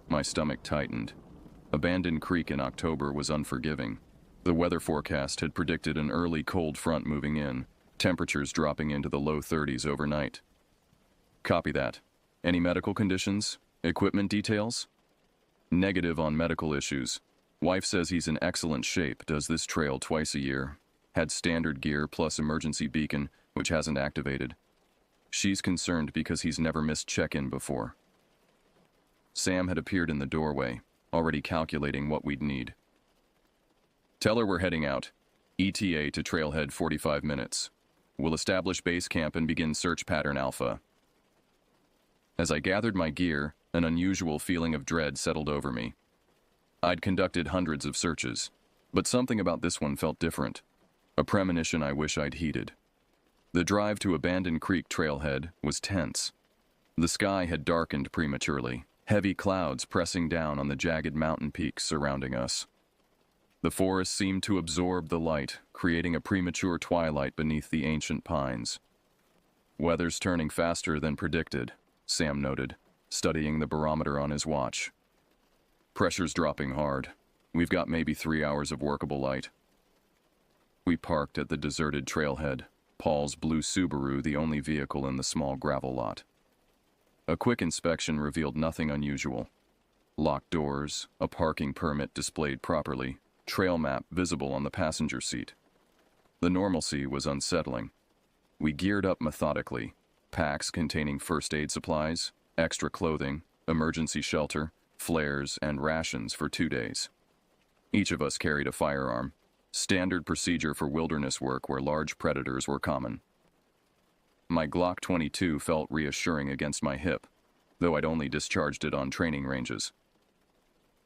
My stomach tightened. Abandoned Creek in October was unforgiving. The weather forecast had predicted an early cold front moving in, temperatures dropping into the low 30s overnight. "Copy that. Any medical conditions? Equipment details?" "Negative on medical issues. Wife says he's in excellent shape, does this trail twice a year. Had standard gear plus emergency beacon, which hasn't activated. She's concerned because he's never missed check-in before." Sam had appeared in the doorway, already calculating what we'd need. "Tell her we're heading out. ETA to trailhead 45 minutes. We'll establish base camp and begin search pattern alpha." As I gathered my gear, an unusual feeling of dread settled over me. I'd conducted hundreds of searches, but something about this one felt different. A premonition I wish I'd heeded. The drive to Abandoned Creek trailhead was tense. The sky had darkened prematurely, heavy clouds pressing down on the jagged mountain peaks surrounding us. The forest seemed to absorb the light, creating a premature twilight beneath the ancient pines. "Weather's turning faster than predicted," Sam noted, studying the barometer on his watch. "Pressure's dropping hard. We've got maybe 3 hours of workable light." We parked at the deserted trailhead, Paul's blue Subaru the only vehicle in the small gravel lot. A quick inspection revealed nothing unusual. Locked doors, a parking permit displayed properly, trail map visible on the passenger seat. The normalcy was unsettling. We geared up methodically, packs containing first aid supplies, extra clothing, emergency shelter, flares, and rations for 2 days. Each of us carried a firearm, standard procedure for wilderness work where large predators were common. My Glock 22 felt reassuring against my hip, though I'd only discharged it on training ranges.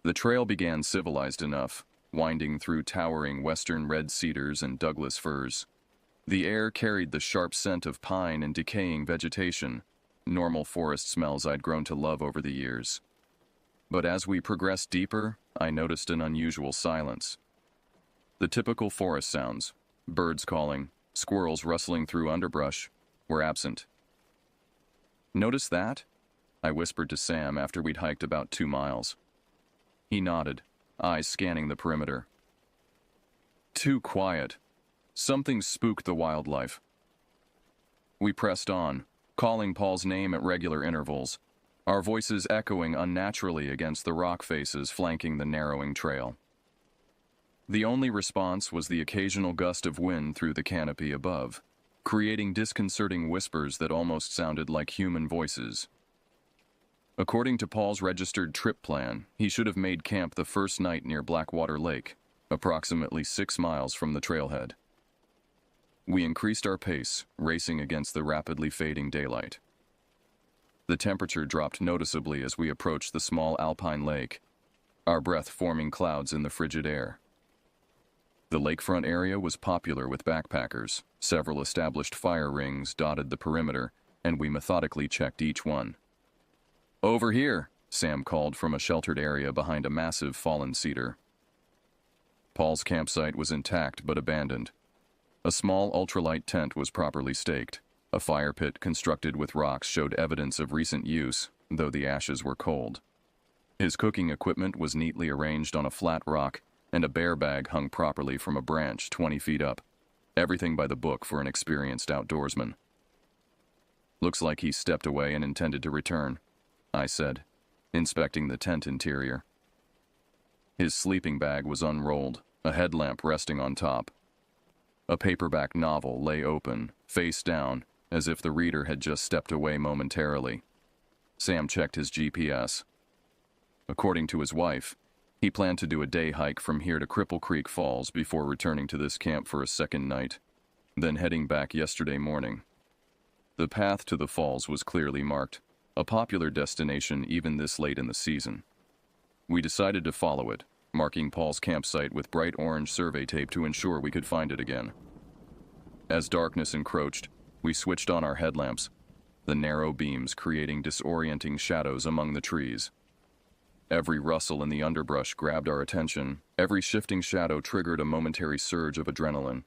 The trail began civilized enough, winding through towering western red cedars and Douglas firs. The air carried the sharp scent of pine and decaying vegetation, normal forest smells I'd grown to love over the years. But as we progressed deeper, I noticed an unusual silence. The typical forest sounds, birds calling, squirrels rustling through underbrush, were absent. "Notice that?" I whispered to Sam after we'd hiked about 2 miles. He nodded, eyes scanning the perimeter. "Too quiet. Something spooked the wildlife." We pressed on, calling Paul's name at regular intervals, our voices echoing unnaturally against the rock faces flanking the narrowing trail. The only response was the occasional gust of wind through the canopy above, creating disconcerting whispers that almost sounded like human voices. According to Paul's registered trip plan, he should have made camp the first night near Blackwater Lake, approximately 6 miles from the trailhead. We increased our pace, racing against the rapidly fading daylight. The temperature dropped noticeably as we approached the small alpine lake, our breath forming clouds in the frigid air. The lakefront area was popular with backpackers. Several established fire rings dotted the perimeter, and we methodically checked each one. "Over here," Sam called from a sheltered area behind a massive fallen cedar. Paul's campsite was intact but abandoned. A small ultralight tent was properly staked. A fire pit constructed with rocks showed evidence of recent use, though the ashes were cold. His cooking equipment was neatly arranged on a flat rock, and a bear bag hung properly from a branch 20 feet up. Everything by the book for an experienced outdoorsman. "Looks like he stepped away and intended to return," I said, inspecting the tent interior. His sleeping bag was unrolled, a headlamp resting on top. A paperback novel lay open, face down, as if the reader had just stepped away momentarily. Sam checked his GPS. According to his wife, he planned to do a day hike from here to Cripple Creek Falls before returning to this camp for a second night, then heading back yesterday morning. The path to the falls was clearly marked, a popular destination even this late in the season. We decided to follow it, marking Paul's campsite with bright orange survey tape to ensure we could find it again. As darkness encroached, we switched on our headlamps, the narrow beams creating disorienting shadows among the trees. Every rustle in the underbrush grabbed our attention. Every shifting shadow triggered a momentary surge of adrenaline.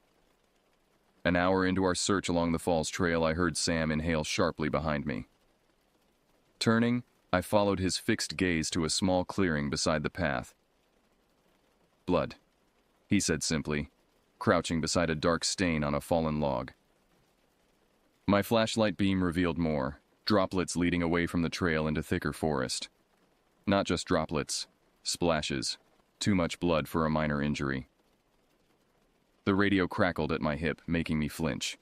An hour into our search along the falls trail, I heard Sam inhale sharply behind me. Turning, I followed his fixed gaze to a small clearing beside the path. "Blood," he said simply, crouching beside a dark stain on a fallen log. My flashlight beam revealed more, droplets leading away from the trail into thicker forest. Not just droplets, splashes, too much blood for a minor injury. The radio crackled at my hip, making me flinch.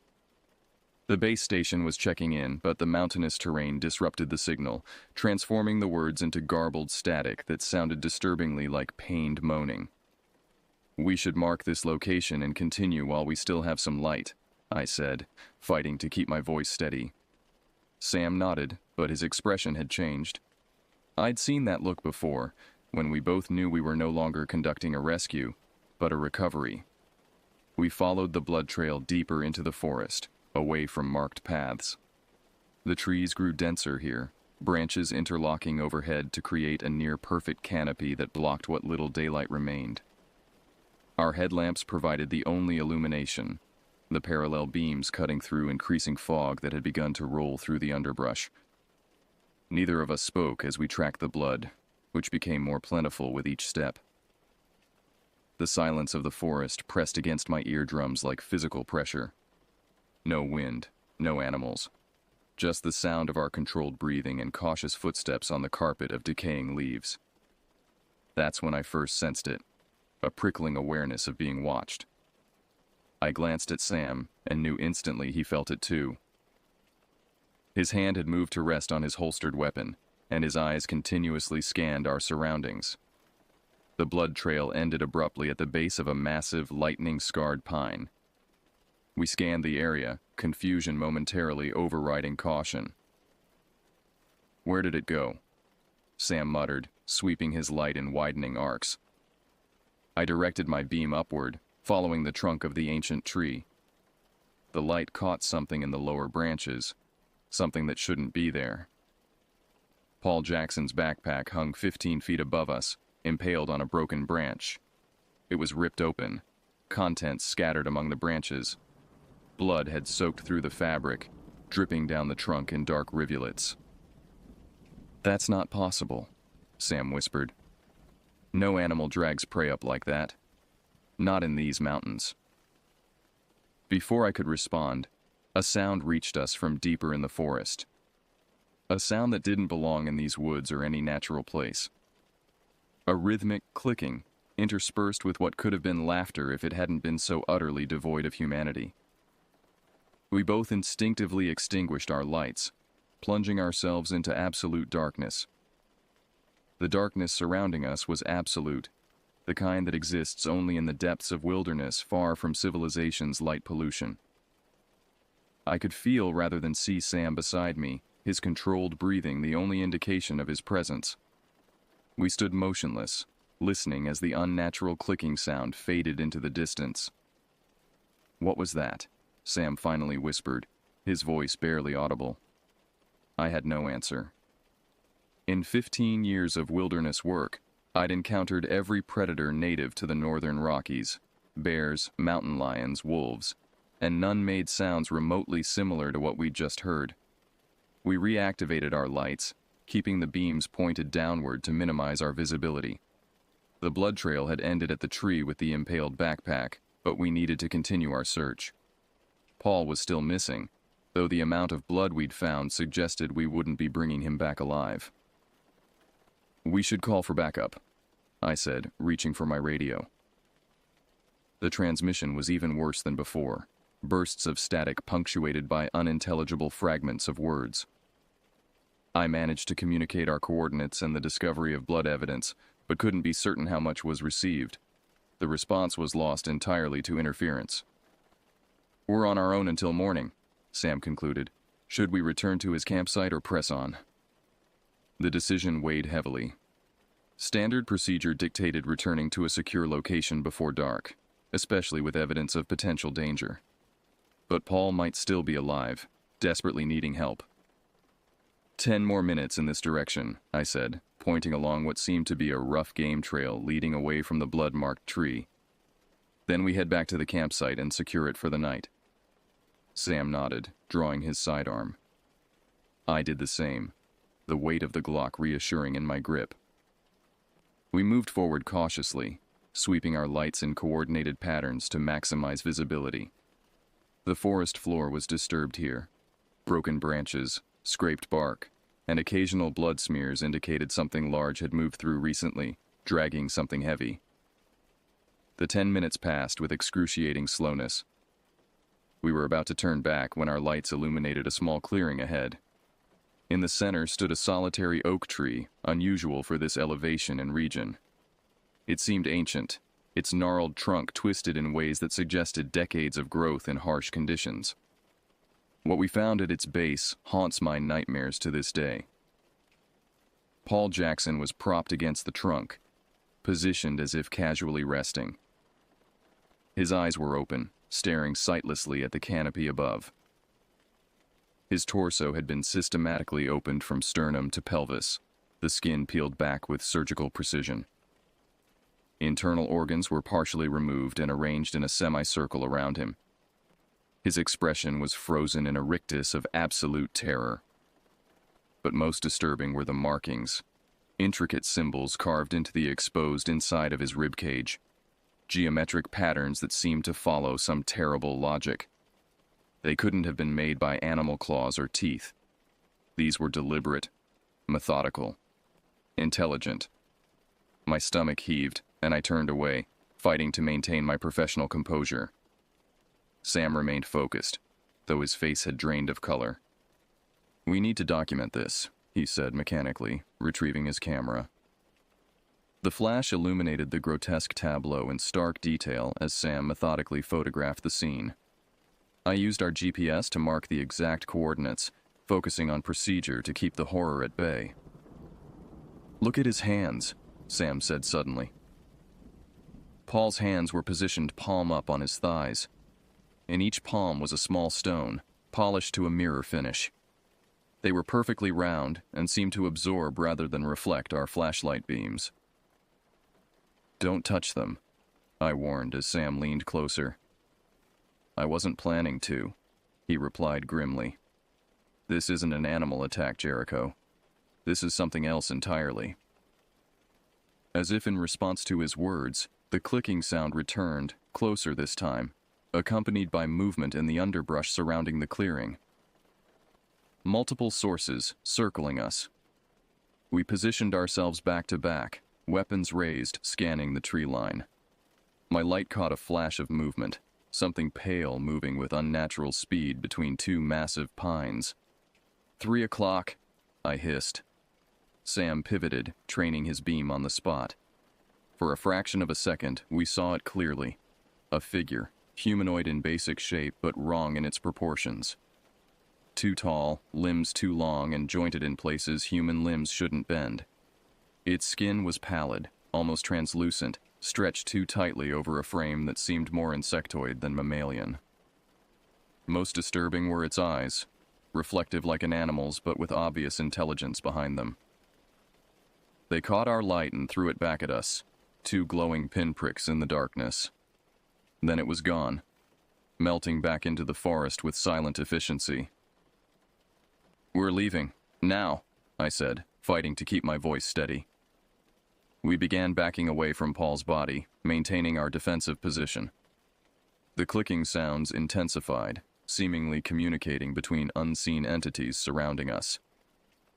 The base station was checking in, but the mountainous terrain disrupted the signal, transforming the words into garbled static that sounded disturbingly like pained moaning. "We should mark this location and continue while we still have some light," I said, fighting to keep my voice steady. Sam nodded, but his expression had changed. I'd seen that look before, when we both knew we were no longer conducting a rescue, but a recovery. We followed the blood trail deeper into the forest, away from marked paths. The trees grew denser here, branches interlocking overhead to create a near-perfect canopy that blocked what little daylight remained. Our headlamps provided the only illumination, the parallel beams cutting through increasing fog that had begun to roll through the underbrush. Neither of us spoke as we tracked the blood, which became more plentiful with each step. The silence of the forest pressed against my eardrums like physical pressure. No wind, no animals. Just the sound of our controlled breathing and cautious footsteps on the carpet of decaying leaves. That's when I first sensed it, a prickling awareness of being watched. I glanced at Sam and knew instantly he felt it too. His hand had moved to rest on his holstered weapon, and his eyes continuously scanned our surroundings. The blood trail ended abruptly at the base of a massive, lightning-scarred pine. We scanned the area, confusion momentarily overriding caution. "Where did it go?" Sam muttered, sweeping his light in widening arcs. I directed my beam upward, following the trunk of the ancient tree. The light caught something in the lower branches, something that shouldn't be there. Paul Jackson's backpack hung 15 feet above us, impaled on a broken branch. It was ripped open, contents scattered among the branches. Blood had soaked through the fabric, dripping down the trunk in dark rivulets. "That's not possible," Sam whispered. "No animal drags prey up like that. Not in these mountains." Before I could respond, a sound reached us from deeper in the forest. A sound that didn't belong in these woods or any natural place. A rhythmic clicking, interspersed with what could have been laughter if it hadn't been so utterly devoid of humanity. We both instinctively extinguished our lights, plunging ourselves into absolute darkness. The darkness surrounding us was absolute, the kind that exists only in the depths of wilderness far from civilization's light pollution. I could feel rather than see Sam beside me, his controlled breathing the only indication of his presence. We stood motionless, listening as the unnatural clicking sound faded into the distance. "What was that?" Sam finally whispered, his voice barely audible. I had no answer. In 15 years of wilderness work, I'd encountered every predator native to the northern Rockies: bears, mountain lions, wolves, and none made sounds remotely similar to what we'd just heard. We reactivated our lights, keeping the beams pointed downward to minimize our visibility. The blood trail had ended at the tree with the impaled backpack, but we needed to continue our search. Paul was still missing, though the amount of blood we'd found suggested we wouldn't be bringing him back alive. "We should call for backup," I said, reaching for my radio. The transmission was even worse than before, bursts of static punctuated by unintelligible fragments of words. I managed to communicate our coordinates and the discovery of blood evidence, but couldn't be certain how much was received. The response was lost entirely to interference. "We're on our own until morning," Sam concluded. "Should we return to his campsite or press on?" The decision weighed heavily. Standard procedure dictated returning to a secure location before dark, especially with evidence of potential danger. But Paul might still be alive, desperately needing help. 10 more minutes in this direction," I said, pointing along what seemed to be a rough game trail leading away from the blood-marked tree. "Then we head back to the campsite and secure it for the night." Sam nodded, drawing his sidearm. I did the same, the weight of the Glock reassuring in my grip. We moved forward cautiously, sweeping our lights in coordinated patterns to maximize visibility. The forest floor was disturbed here. Broken branches, scraped bark, and occasional blood smears indicated something large had moved through recently, dragging something heavy. The 10 minutes passed with excruciating slowness. We were about to turn back when our lights illuminated a small clearing ahead. In the center stood a solitary oak tree, unusual for this elevation and region. It seemed ancient, its gnarled trunk twisted in ways that suggested decades of growth in harsh conditions. What we found at its base haunts my nightmares to this day. Paul Jackson was propped against the trunk, positioned as if casually resting. His eyes were open, staring sightlessly at the canopy above. His torso had been systematically opened from sternum to pelvis, the skin peeled back with surgical precision. Internal organs were partially removed and arranged in a semicircle around him. His expression was frozen in a rictus of absolute terror. But most disturbing were the markings, intricate symbols carved into the exposed inside of his ribcage, geometric patterns that seemed to follow some terrible logic. They couldn't have been made by animal claws or teeth. These were deliberate, methodical, intelligent. My stomach heaved, and I turned away, fighting to maintain my professional composure. Sam remained focused, though his face had drained of color. "We need to document this," he said mechanically, retrieving his camera. The flash illuminated the grotesque tableau in stark detail as Sam methodically photographed the scene. I used our GPS to mark the exact coordinates, focusing on procedure to keep the horror at bay. "Look at his hands," Sam said suddenly. Paul's hands were positioned palm up on his thighs. In each palm was a small stone, polished to a mirror finish. They were perfectly round and seemed to absorb rather than reflect our flashlight beams. "Don't touch them," I warned as Sam leaned closer. "I wasn't planning to," he replied grimly. "This isn't an animal attack, Jericho. This is something else entirely." As if in response to his words, the clicking sound returned, closer this time, accompanied by movement in the underbrush surrounding the clearing. Multiple sources circling us. We positioned ourselves back to back, weapons raised, scanning the tree line. My light caught a flash of movement, something pale moving with unnatural speed between two massive pines. 3 o'clock, I hissed. Sam pivoted, training his beam on the spot. For a fraction of a second, we saw it clearly. A figure, humanoid in basic shape but wrong in its proportions. Too tall, limbs too long and jointed in places human limbs shouldn't bend. Its skin was pallid, almost translucent, stretched too tightly over a frame that seemed more insectoid than mammalian. Most disturbing were its eyes, reflective like an animal's but with obvious intelligence behind them. They caught our light and threw it back at us, two glowing pinpricks in the darkness. Then it was gone, melting back into the forest with silent efficiency. "We're leaving, now," I said, fighting to keep my voice steady. We began backing away from Paul's body, maintaining our defensive position. The clicking sounds intensified, seemingly communicating between unseen entities surrounding us.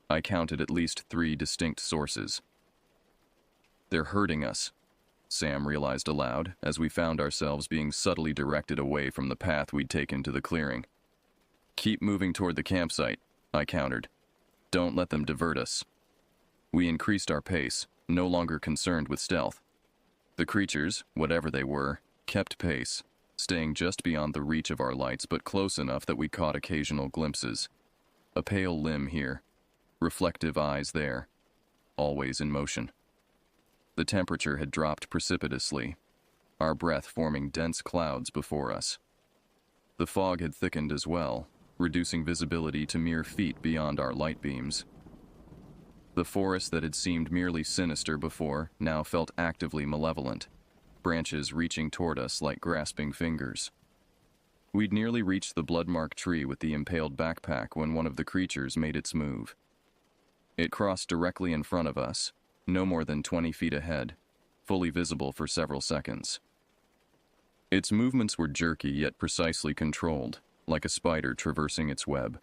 I counted at least 3 distinct sources. "They're hurting us," Sam realized aloud as we found ourselves being subtly directed away from the path we'd taken to the clearing. "Keep moving toward the campsite," I countered. "Don't let them divert us." We increased our pace, no longer concerned with stealth. The creatures, whatever they were, kept pace, staying just beyond the reach of our lights but close enough that we caught occasional glimpses. A pale limb here, reflective eyes there, always in motion. The temperature had dropped precipitously, our breath forming dense clouds before us. The fog had thickened as well, reducing visibility to mere feet beyond our light beams. The forest that had seemed merely sinister before now felt actively malevolent, branches reaching toward us like grasping fingers. We'd nearly reached the blood-marked tree with the impaled backpack when one of the creatures made its move. It crossed directly in front of us, no more than 20 feet ahead, fully visible for several seconds. Its movements were jerky yet precisely controlled, like a spider traversing its web.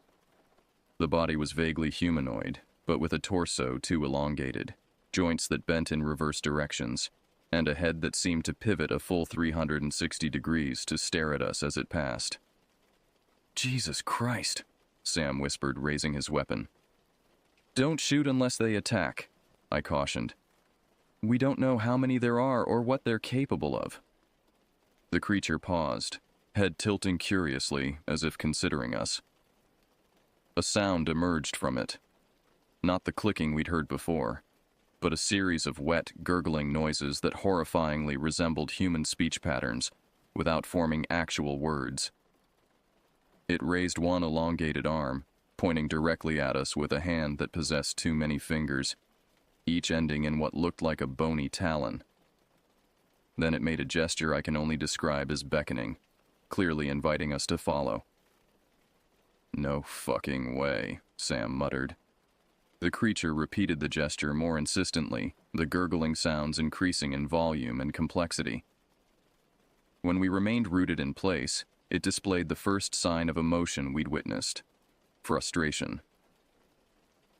The body was vaguely humanoid, but with a torso too elongated, joints that bent in reverse directions, and a head that seemed to pivot a full 360 degrees to stare at us as it passed. "Jesus Christ," Sam whispered, raising his weapon. "Don't shoot unless they attack," I cautioned. "We don't know how many there are or what they're capable of." The creature paused, head tilting curiously as if considering us. A sound emerged from it. Not the clicking we'd heard before, but a series of wet, gurgling noises that horrifyingly resembled human speech patterns, without forming actual words. It raised one elongated arm, pointing directly at us with a hand that possessed too many fingers, each ending in what looked like a bony talon. Then it made a gesture I can only describe as beckoning, clearly inviting us to follow. "No fucking way," Sam muttered. The creature repeated the gesture more insistently, the gurgling sounds increasing in volume and complexity. When we remained rooted in place, it displayed the first sign of emotion we'd witnessed: frustration.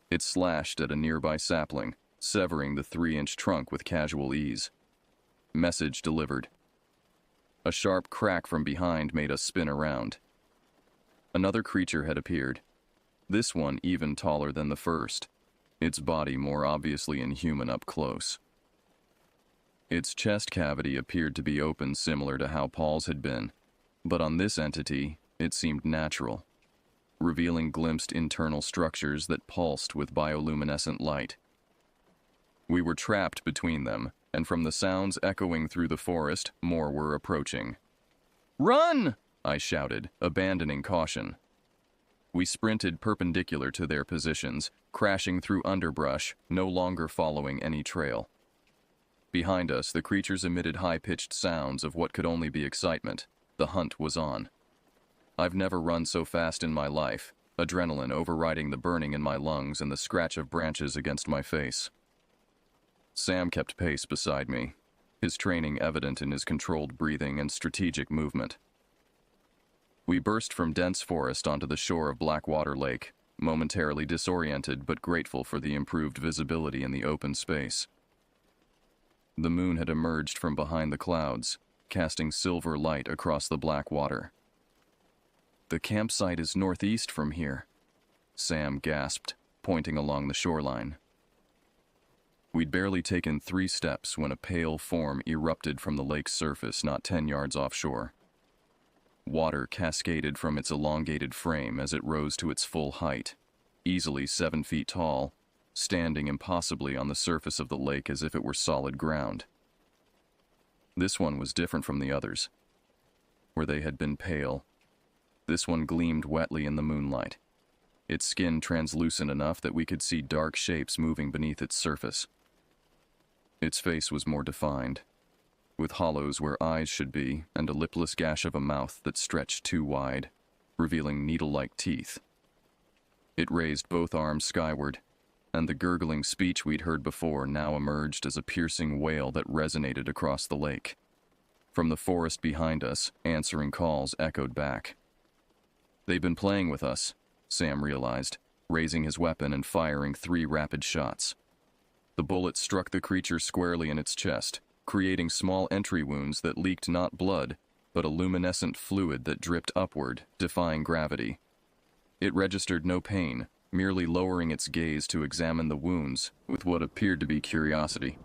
It slashed at a nearby sapling, severing the 3-inch trunk with casual ease. Message delivered. A sharp crack from behind made us spin around. Another creature had appeared, this one even taller than the first, its body more obviously inhuman up close. Its chest cavity appeared to be open similar to how Paul's had been, but on this entity, it seemed natural, revealing glimpsed internal structures that pulsed with bioluminescent light. We were trapped between them, and from the sounds echoing through the forest, more were approaching. "Run!" I shouted, abandoning caution. We sprinted perpendicular to their positions, crashing through underbrush, no longer following any trail. Behind us, the creatures emitted high-pitched sounds of what could only be excitement. The hunt was on. I've never run so fast in my life, adrenaline overriding the burning in my lungs and the scratch of branches against my face. Sam kept pace beside me, his training evident in his controlled breathing and strategic movement. We burst from dense forest onto the shore of Blackwater Lake, momentarily disoriented but grateful for the improved visibility in the open space. The moon had emerged from behind the clouds, casting silver light across the black water. "The campsite is northeast from here," Sam gasped, pointing along the shoreline. We'd barely taken 3 steps when a pale form erupted from the lake's surface not 10 yards offshore. Water cascaded from its elongated frame as it rose to its full height, easily 7 feet tall, standing impossibly on the surface of the lake as if it were solid ground. This one was different from the others. Where they had been pale, this one gleamed wetly in the moonlight, its skin translucent enough that we could see dark shapes moving beneath its surface. Its face was more defined, with hollows where eyes should be and a lipless gash of a mouth that stretched too wide, revealing needle-like teeth. It raised both arms skyward, and the gurgling speech we'd heard before now emerged as a piercing wail that resonated across the lake. From the forest behind us, answering calls echoed back. They've been playing with us, Sam realized, raising his weapon and firing 3 rapid shots. The bullet struck the creature squarely in its chest, creating small entry wounds that leaked not blood, but a luminescent fluid that dripped upward, defying gravity. It registered no pain, merely lowering its gaze to examine the wounds with what appeared to be curiosity.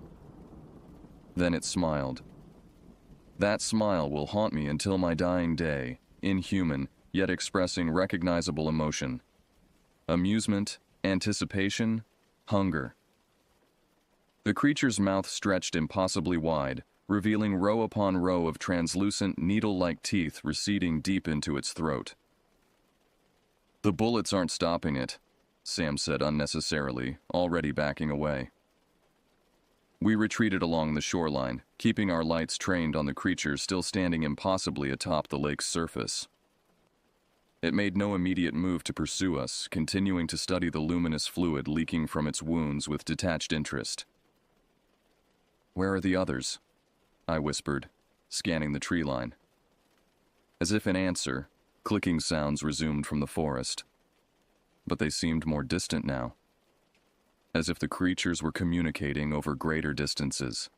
Then it smiled. That smile will haunt me until my dying day, inhuman, yet expressing recognizable emotion. Amusement, anticipation, hunger. The creature's mouth stretched impossibly wide, revealing row upon row of translucent, needle-like teeth receding deep into its throat. The bullets aren't stopping it, Sam said unnecessarily, already backing away. We retreated along the shoreline, keeping our lights trained on the creature still standing impossibly atop the lake's surface. It made no immediate move to pursue us, continuing to study the luminous fluid leaking from its wounds with detached interest. "Where are the others?" I whispered, scanning the tree line. As if in answer, clicking sounds resumed from the forest. But they seemed more distant now, as if the creatures were communicating over greater distances.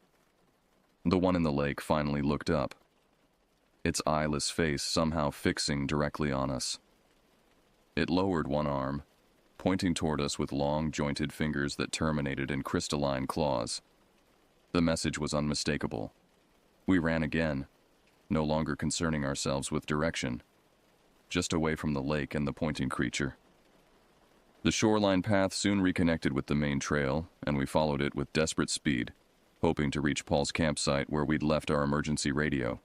The one in the lake finally looked up, its eyeless face somehow fixing directly on us. It lowered one arm, pointing toward us with long, jointed fingers that terminated in crystalline claws. The message was unmistakable. We ran again, no longer concerning ourselves with direction, just away from the lake and the pointing creature. The shoreline path soon reconnected with the main trail, and we followed it with desperate speed, hoping to reach Paul's campsite where we'd left our emergency radio.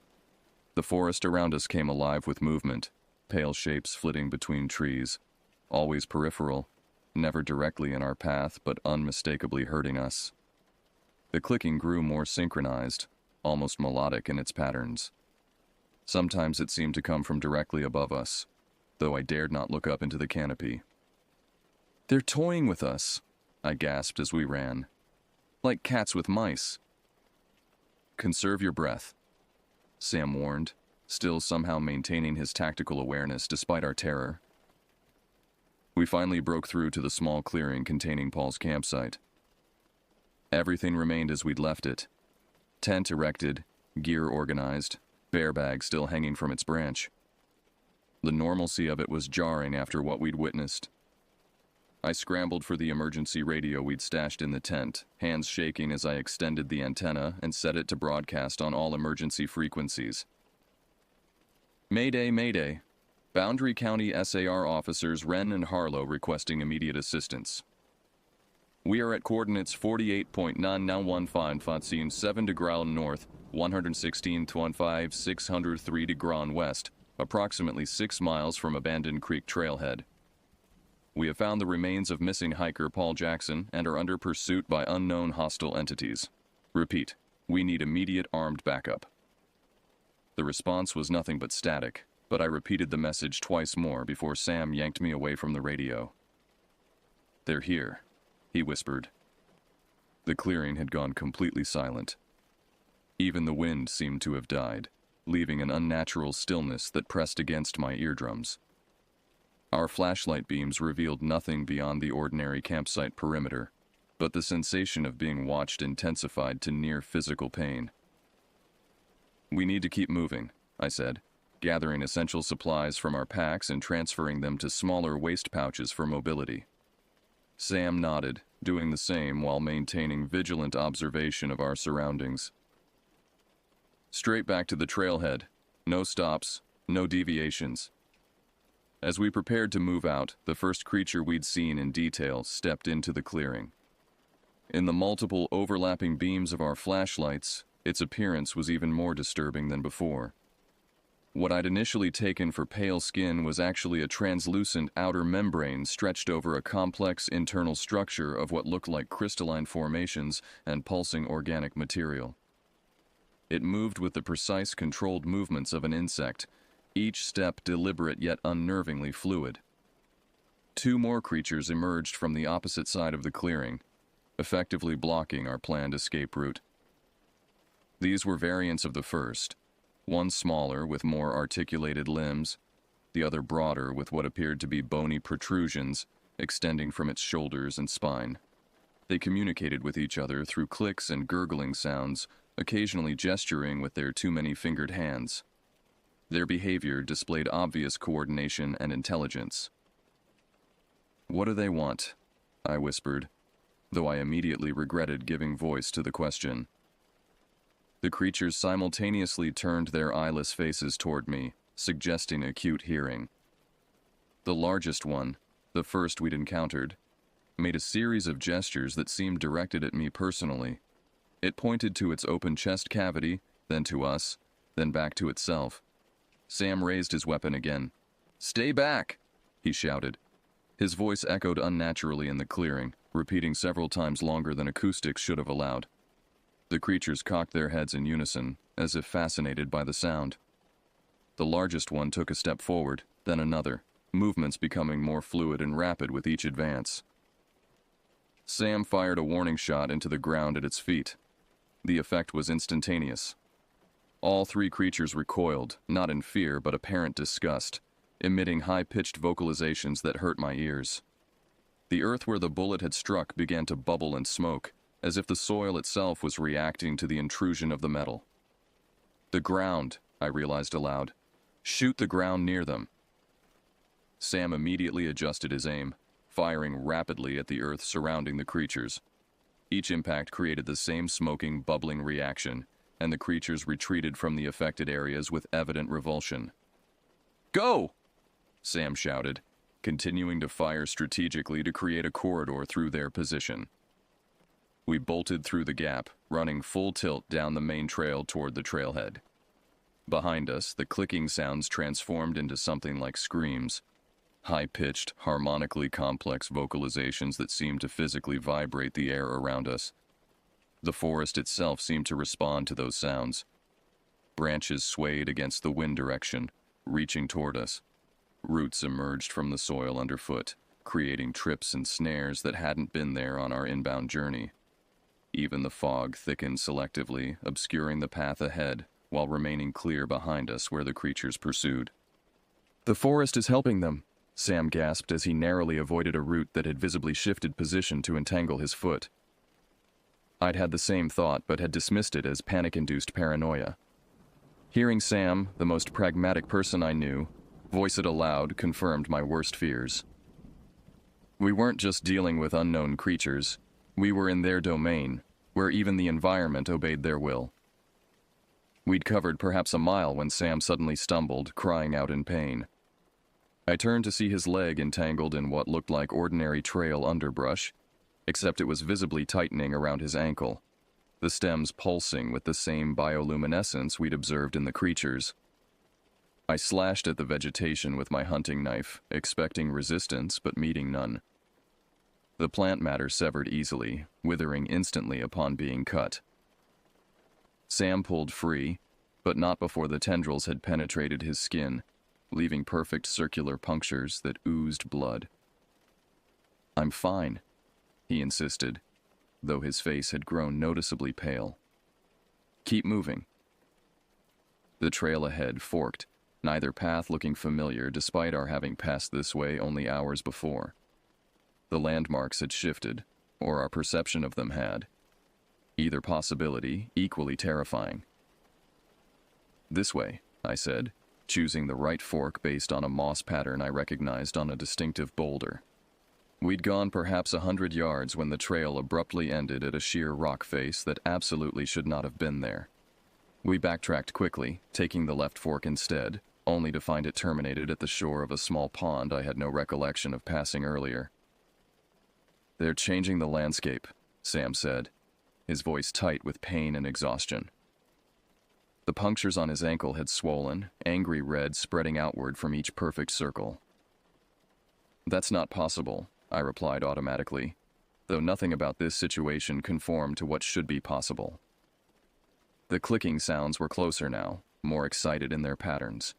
The forest around us came alive with movement, pale shapes flitting between trees, always peripheral, never directly in our path but unmistakably hurting us. The clicking grew more synchronized, almost melodic in its patterns. Sometimes it seemed to come from directly above us, though I dared not look up into the canopy. "They're toying with us," I gasped as we ran. "Like cats with mice." "Conserve your breath," Sam warned, still somehow maintaining his tactical awareness despite our terror. We finally broke through to the small clearing containing Paul's campsite. Everything remained as we'd left it. Tent erected, gear organized, bear bag still hanging from its branch. The normalcy of it was jarring after what we'd witnessed. I scrambled for the emergency radio we'd stashed in the tent, hands shaking as I extended the antenna and set it to broadcast on all emergency frequencies. "Mayday, Mayday. Boundary County SAR officers Wren and Harlow requesting immediate assistance. We are at coordinates 48.9915 7 degrees north, 116.15 603 degrees west, approximately 6 miles from Abandoned Creek Trailhead. We have found the remains of missing hiker Paul Jackson and are under pursuit by unknown hostile entities. Repeat, we need immediate armed backup." The response was nothing but static, but I repeated the message twice more before Sam yanked me away from the radio. "They're here," he whispered. The clearing had gone completely silent. Even the wind seemed to have died, leaving an unnatural stillness that pressed against my eardrums. Our flashlight beams revealed nothing beyond the ordinary campsite perimeter, but the sensation of being watched intensified to near physical pain. "We need to keep moving," I said, gathering essential supplies from our packs and transferring them to smaller waste pouches for mobility. Sam nodded, doing the same while maintaining vigilant observation of our surroundings. "Straight back to the trailhead. No stops. No deviations. As we prepared to move out, the first creature we'd seen in detail stepped into the clearing. In the multiple overlapping beams of our flashlights, its appearance was even more disturbing than before. What I'd initially taken for pale skin was actually a translucent outer membrane stretched over a complex internal structure of what looked like crystalline formations and pulsing organic material. It moved with the precise, controlled movements of an insect, each step deliberate yet unnervingly fluid. Two more creatures emerged from the opposite side of the clearing, effectively blocking our planned escape route. These were variants of the first, one smaller with more articulated limbs, the other broader with what appeared to be bony protrusions extending from its shoulders and spine. They communicated with each other through clicks and gurgling sounds, occasionally gesturing with their too-many-fingered hands. Their behavior displayed obvious coordination and intelligence. "What do they want?" I whispered, though I immediately regretted giving voice to the question. The creatures simultaneously turned their eyeless faces toward me, suggesting acute hearing. The largest one, the first we'd encountered, made a series of gestures that seemed directed at me personally. It pointed to its open chest cavity, then to us, then back to itself. Sam raised his weapon again. "Stay back!" he shouted. His voice echoed unnaturally in the clearing, repeating several times longer than acoustics should have allowed. The creatures cocked their heads in unison, as if fascinated by the sound. The largest one took a step forward, then another, movements becoming more fluid and rapid with each advance. Sam fired a warning shot into the ground at its feet. The effect was instantaneous. All three creatures recoiled, not in fear but apparent disgust, emitting high-pitched vocalizations that hurt my ears. The earth where the bullet had struck began to bubble and smoke, as if the soil itself was reacting to the intrusion of the metal. "The ground," I realized aloud. "Shoot the ground near them." Sam immediately adjusted his aim, firing rapidly at the earth surrounding the creatures. Each impact created the same smoking, bubbling reaction, and the creatures retreated from the affected areas with evident revulsion. "Go!" Sam shouted, continuing to fire strategically to create a corridor through their position. We bolted through the gap, running full tilt down the main trail toward the trailhead. Behind us, the clicking sounds transformed into something like screams, high-pitched, harmonically complex vocalizations that seemed to physically vibrate the air around us. The forest itself seemed to respond to those sounds. Branches swayed against the wind direction, reaching toward us. Roots emerged from the soil underfoot, creating trips and snares that hadn't been there on our inbound journey. Even the fog thickened selectively, obscuring the path ahead, while remaining clear behind us where the creatures pursued. "The forest is helping them," Sam gasped as he narrowly avoided a root that had visibly shifted position to entangle his foot. I'd had the same thought, but had dismissed it as panic-induced paranoia. Hearing Sam, the most pragmatic person I knew, voice it aloud confirmed my worst fears. We weren't just dealing with unknown creatures. We were in their domain, where even the environment obeyed their will. We'd covered perhaps a mile when Sam suddenly stumbled, crying out in pain. I turned to see his leg entangled in what looked like ordinary trail underbrush, except it was visibly tightening around his ankle, the stems pulsing with the same bioluminescence we'd observed in the creatures. I slashed at the vegetation with my hunting knife, expecting resistance but meeting none. The plant matter severed easily, withering instantly upon being cut. Sam pulled free, but not before the tendrils had penetrated his skin, leaving perfect circular punctures that oozed blood. "I'm fine," he insisted, though his face had grown noticeably pale. "Keep moving." The trail ahead forked, neither path looking familiar despite our having passed this way only hours before. The landmarks had shifted, or our perception of them had. Either possibility equally terrifying. "This way," I said, choosing the right fork based on a moss pattern I recognized on a distinctive boulder. We'd gone perhaps 100 yards when the trail abruptly ended at a sheer rock face that absolutely should not have been there. We backtracked quickly, taking the left fork instead, only to find it terminated at the shore of a small pond I had no recollection of passing earlier. "They're changing the landscape," Sam said, his voice tight with pain and exhaustion. The punctures on his ankle had swollen, angry red spreading outward from each perfect circle. "That's not possible," I replied automatically, though nothing about this situation conformed to what should be possible. The clicking sounds were closer now, more excited in their patterns.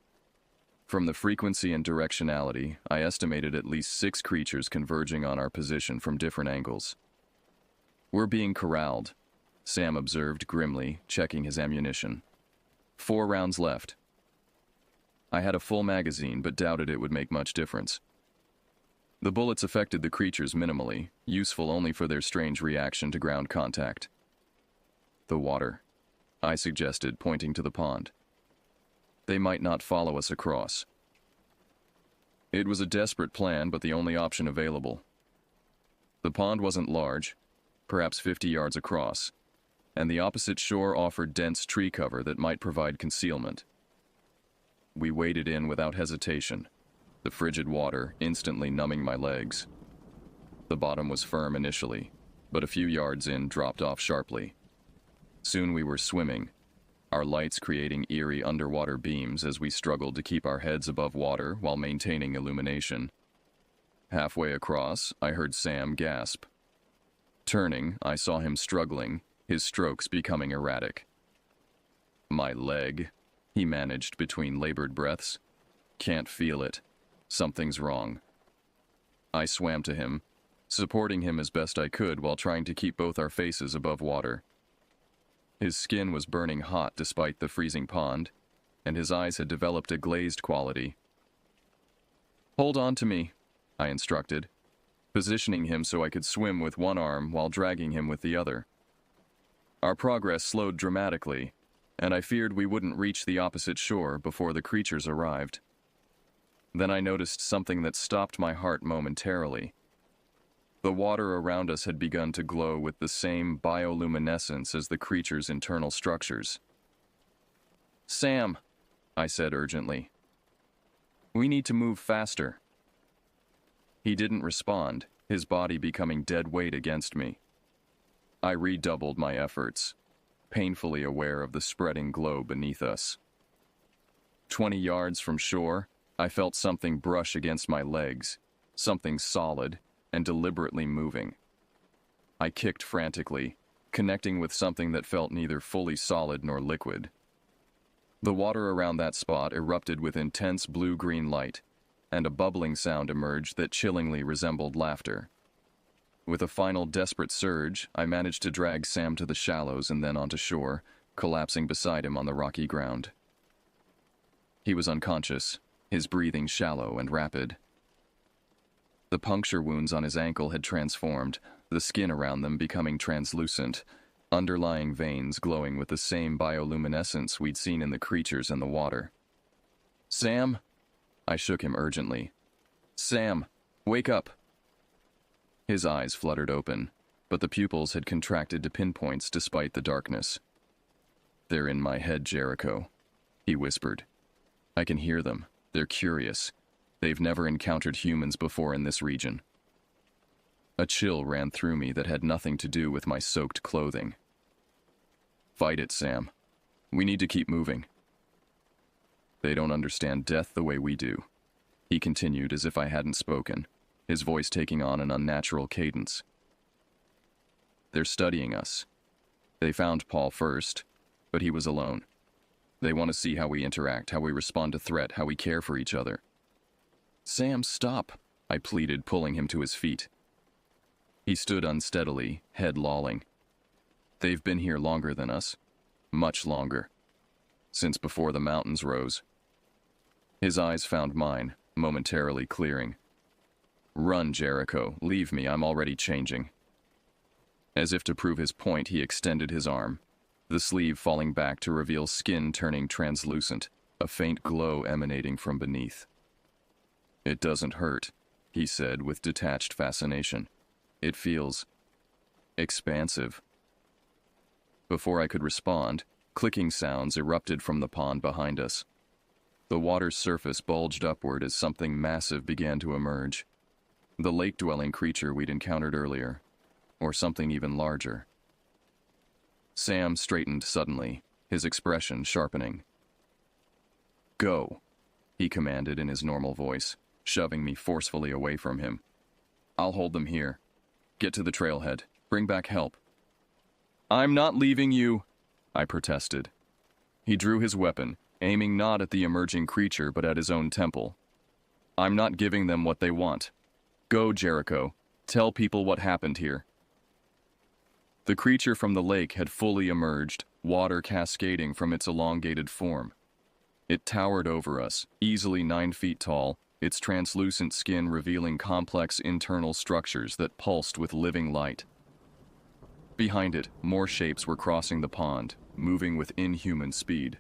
From the frequency and directionality, I estimated at least 6 creatures converging on our position from different angles. "We're being corralled," Sam observed grimly, checking his ammunition. 4 rounds left. I had a full magazine, but doubted it would make much difference. The bullets affected the creatures minimally, useful only for their strange reaction to ground contact. "The water," I suggested, pointing to the pond. "They might not follow us across." It was a desperate plan, but the only option available. The pond wasn't large, perhaps 50 yards across, and the opposite shore offered dense tree cover that might provide concealment. We waded in without hesitation, the frigid water instantly numbing my legs. The bottom was firm initially, but a few yards in dropped off sharply. Soon we were swimming, our lights creating eerie underwater beams as we struggled to keep our heads above water while maintaining illumination. Halfway across, I heard Sam gasp. Turning, I saw him struggling, his strokes becoming erratic. "My leg," he managed between labored breaths. "Can't feel it. Something's wrong." I swam to him, supporting him as best I could while trying to keep both our faces above water. His skin was burning hot despite the freezing pond, and his eyes had developed a glazed quality. "Hold on to me," I instructed, positioning him so I could swim with one arm while dragging him with the other. Our progress slowed dramatically, and I feared we wouldn't reach the opposite shore before the creatures arrived. Then I noticed something that stopped my heart momentarily. The water around us had begun to glow with the same bioluminescence as the creature's internal structures. "Sam," I said urgently, "we need to move faster." He didn't respond, his body becoming dead weight against me. I redoubled my efforts, painfully aware of the spreading glow beneath us. 20 yards from shore, I felt something brush against my legs, something solid and deliberately moving. I kicked frantically, connecting with something that felt neither fully solid nor liquid. The water around that spot erupted with intense blue-green light, and a bubbling sound emerged that chillingly resembled laughter. With a final desperate surge, I managed to drag Sam to the shallows and then onto shore, collapsing beside him on the rocky ground. He was unconscious, his breathing shallow and rapid. The puncture wounds on his ankle had transformed, the skin around them becoming translucent, underlying veins glowing with the same bioluminescence we'd seen in the creatures in the water. "Sam?" I shook him urgently. "Sam, wake up!" His eyes fluttered open, but the pupils had contracted to pinpoints despite the darkness. "They're in my head, Jericho," he whispered. "I can hear them. They're curious. They've never encountered humans before in this region." A chill ran through me that had nothing to do with my soaked clothing. "Fight it, Sam. We need to keep moving." "They don't understand death the way we do," he continued as if I hadn't spoken, his voice taking on an unnatural cadence. "They're studying us. They found Paul first, but he was alone. They want to see how we interact, how we respond to threat, how we care for each other." "Sam, stop," I pleaded, pulling him to his feet. He stood unsteadily, head lolling. "They've been here longer than us. Much longer. Since before the mountains rose." His eyes found mine, momentarily clearing. "Run, Jericho. Leave me. I'm already changing." As if to prove his point, he extended his arm, the sleeve falling back to reveal skin turning translucent, a faint glow emanating from beneath. "It doesn't hurt," he said with detached fascination. "It feels expansive." Before I could respond, clicking sounds erupted from the pond behind us. The water's surface bulged upward as something massive began to emerge. The lake-dwelling creature we'd encountered earlier, or something even larger. Sam straightened suddenly, his expression sharpening. "Go," he commanded in his normal voice, shoving me forcefully away from him. "I'll hold them here. Get to the trailhead. Bring back help." "I'm not leaving you," I protested. He drew his weapon, aiming not at the emerging creature but at his own temple. "I'm not giving them what they want. Go, Jericho. Tell people what happened here." The creature from the lake had fully emerged, water cascading from its elongated form. It towered over us, easily 9 feet tall, its translucent skin revealing complex internal structures that pulsed with living light. Behind it, more shapes were crossing the pond, moving with inhuman speed.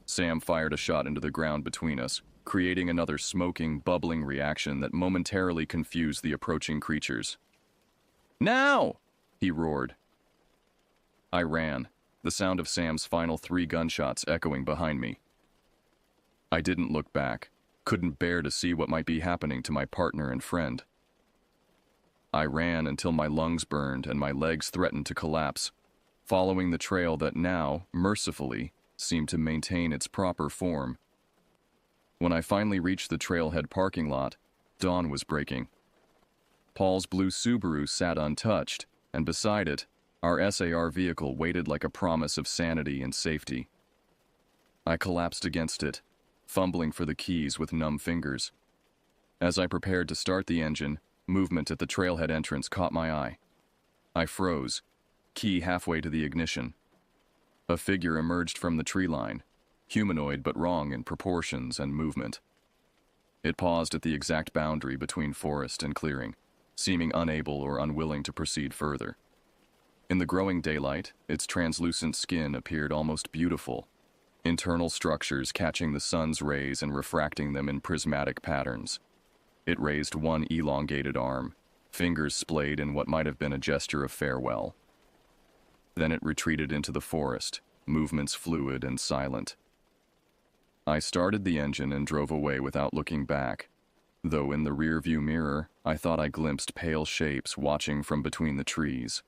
Sam fired a shot into the ground between us, creating another smoking, bubbling reaction that momentarily confused the approaching creatures. "Now!" he roared. I ran, the sound of Sam's final 3 gunshots echoing behind me. I didn't look back, couldn't bear to see what might be happening to my partner and friend. I ran until my lungs burned and my legs threatened to collapse, following the trail that now, mercifully, seemed to maintain its proper form. When I finally reached the trailhead parking lot, dawn was breaking. Paul's blue Subaru sat untouched, and beside it, our SAR vehicle waited like a promise of sanity and safety. I collapsed against it, fumbling for the keys with numb fingers. As I prepared to start the engine, movement at the trailhead entrance caught my eye. I froze, key halfway to the ignition. A figure emerged from the tree line, humanoid but wrong in proportions and movement. It paused at the exact boundary between forest and clearing, seeming unable or unwilling to proceed further. In the growing daylight, its translucent skin appeared almost beautiful, internal structures catching the sun's rays and refracting them in prismatic patterns. It raised one elongated arm, fingers splayed in what might have been a gesture of farewell. Then it retreated into the forest, movements fluid and silent. I started the engine and drove away without looking back, though in the rearview mirror, I thought I glimpsed pale shapes watching from between the trees.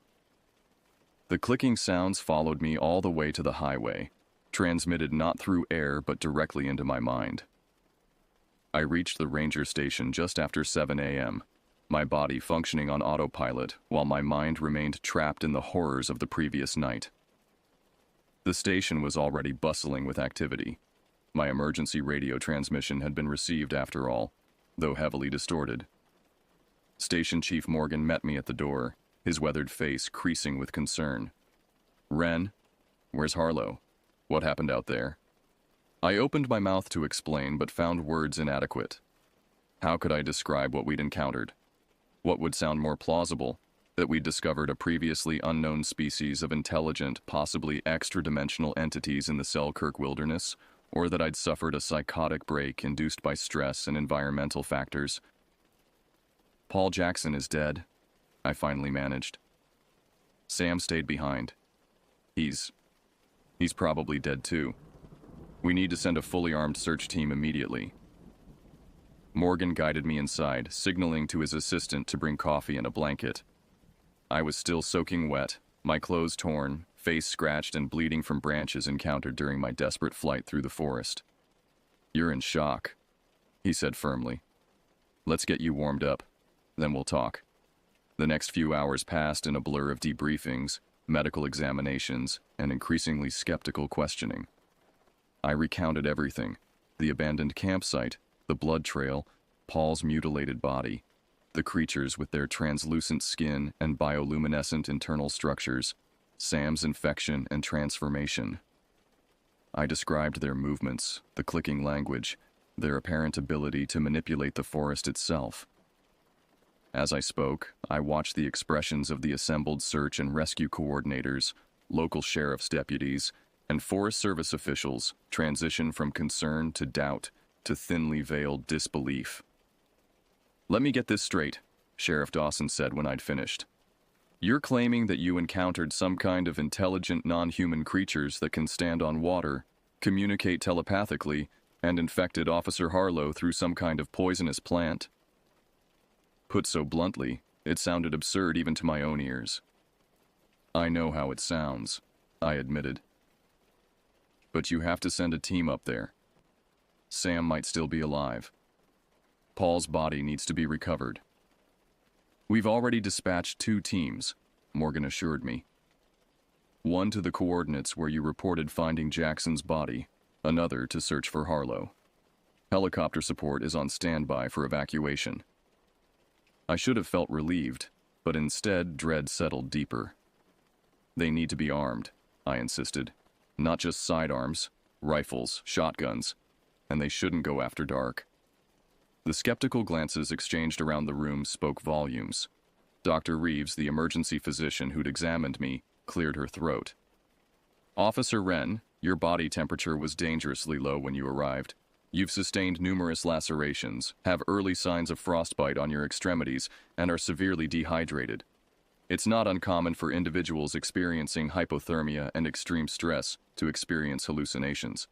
The clicking sounds followed me all the way to the highway, transmitted not through air but directly into my mind. I reached the ranger station just after 7 a.m., my body functioning on autopilot while my mind remained trapped in the horrors of the previous night. The station was already bustling with activity. My emergency radio transmission had been received after all, though heavily distorted. Station Chief Morgan met me at the door, his weathered face creasing with concern. "Ren, where's Harlow? What happened out there?" I opened my mouth to explain, but found words inadequate. How could I describe what we'd encountered? What would sound more plausible? That we'd discovered a previously unknown species of intelligent, possibly extra-dimensional entities in the Selkirk wilderness, or that I'd suffered a psychotic break induced by stress and environmental factors? "Paul Jackson is dead," I finally managed. "Sam stayed behind. He's probably dead too. We need to send a fully armed search team immediately." Morgan guided me inside, signaling to his assistant to bring coffee and a blanket. I was still soaking wet, my clothes torn, face scratched and bleeding from branches encountered during my desperate flight through the forest. "You're in shock," he said firmly. "Let's get you warmed up, then we'll talk." The next few hours passed in a blur of debriefings, medical examinations, and increasingly skeptical questioning. I recounted everything: the abandoned campsite, the blood trail, Paul's mutilated body, the creatures with their translucent skin and bioluminescent internal structures, Sam's infection and transformation. I described their movements, the clicking language, their apparent ability to manipulate the forest itself. As I spoke, I watched the expressions of the assembled search and rescue coordinators, local sheriff's deputies, and Forest Service officials transition from concern to doubt to thinly veiled disbelief. "Let me get this straight," Sheriff Dawson said when I'd finished. "You're claiming that you encountered some kind of intelligent non-human creatures that can stand on water, communicate telepathically, and infected Officer Harlow through some kind of poisonous plant. Put so bluntly, it sounded absurd even to my own ears. I know how it sounds, I admitted. But you have to send a team up there. Sam might still be alive. Paul's body needs to be recovered. We've already dispatched 2 teams, Morgan assured me. One to the coordinates where you reported finding Jackson's body, another to search for Harlow. Helicopter support is on standby for evacuation. I should have felt relieved, but instead dread settled deeper. They need to be armed, I insisted. Not just sidearms, rifles, shotguns, and they shouldn't go after dark. The skeptical glances exchanged around the room spoke volumes. Dr. Reeves, the emergency physician who'd examined me, cleared her throat. Officer Wren, your body temperature was dangerously low when you arrived. You've sustained numerous lacerations, have early signs of frostbite on your extremities, and are severely dehydrated. It's not uncommon for individuals experiencing hypothermia and extreme stress to experience hallucinations.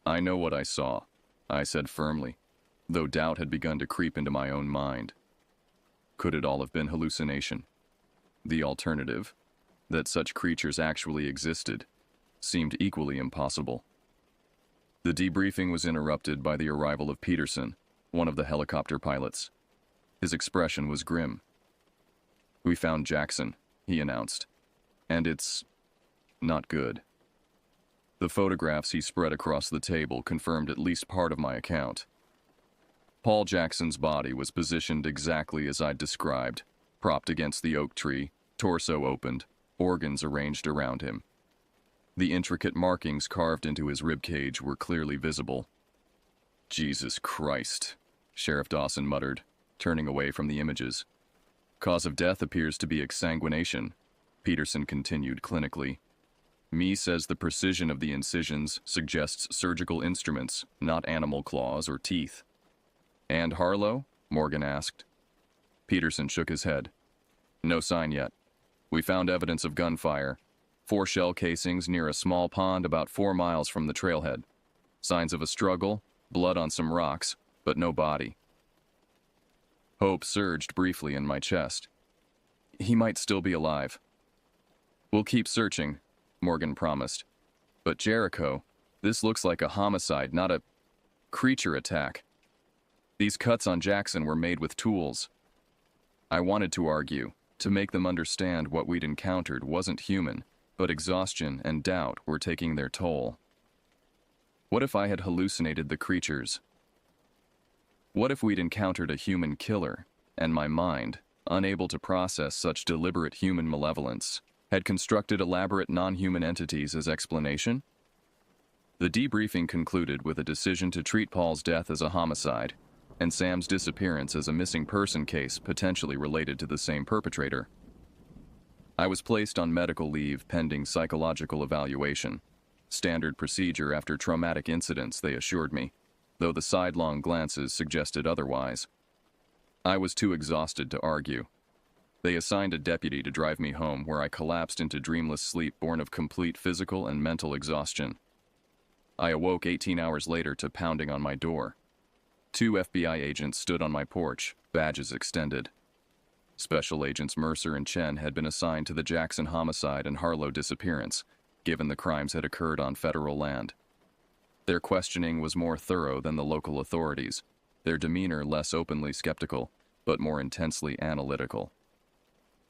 I know what I saw, I said firmly, though doubt had begun to creep into my own mind. Could it all have been hallucination? The alternative, that such creatures actually existed, seemed equally impossible. The debriefing was interrupted by the arrival of Peterson, one of the helicopter pilots. His expression was grim. We found Jackson, he announced, and it's not good. The photographs he spread across the table confirmed at least part of my account. Paul Jackson's body was positioned exactly as I'd described, propped against the oak tree, torso opened, organs arranged around him. The intricate markings carved into his ribcage were clearly visible. Jesus Christ, Sheriff Dawson muttered, turning away from the images. Cause of death appears to be exsanguination, Peterson continued clinically. Me says the precision of the incisions suggests surgical instruments, not animal claws or teeth. And Harlow? Morgan asked. Peterson shook his head. No sign yet. We found evidence of gunfire. 4 shell casings near a small pond about 4 miles from the trailhead. Signs of a struggle, blood on some rocks, but no body. Hope surged briefly in my chest. He might still be alive. We'll keep searching, Morgan promised. But Jericho, this looks like a homicide, not a creature attack. These cuts on Jackson were made with tools. I wanted to argue, to make them understand what we'd encountered wasn't human, but exhaustion and doubt were taking their toll. What if I had hallucinated the creatures? What if we'd encountered a human killer, and my mind, unable to process such deliberate human malevolence, had constructed elaborate non-human entities as explanation? The debriefing concluded with a decision to treat Paul's death as a homicide, and Sam's disappearance as a missing person case potentially related to the same perpetrator. I was placed on medical leave pending psychological evaluation. Standard procedure after traumatic incidents, they assured me, though the sidelong glances suggested otherwise. I was too exhausted to argue. They assigned a deputy to drive me home, where I collapsed into dreamless sleep born of complete physical and mental exhaustion. I awoke 18 hours later to pounding on my door. 2 FBI agents stood on my porch, badges extended. Special Agents Mercer and Chen had been assigned to the Jackson homicide and Harlow disappearance, given the crimes had occurred on federal land. Their questioning was more thorough than the local authorities, their demeanor less openly skeptical, but more intensely analytical.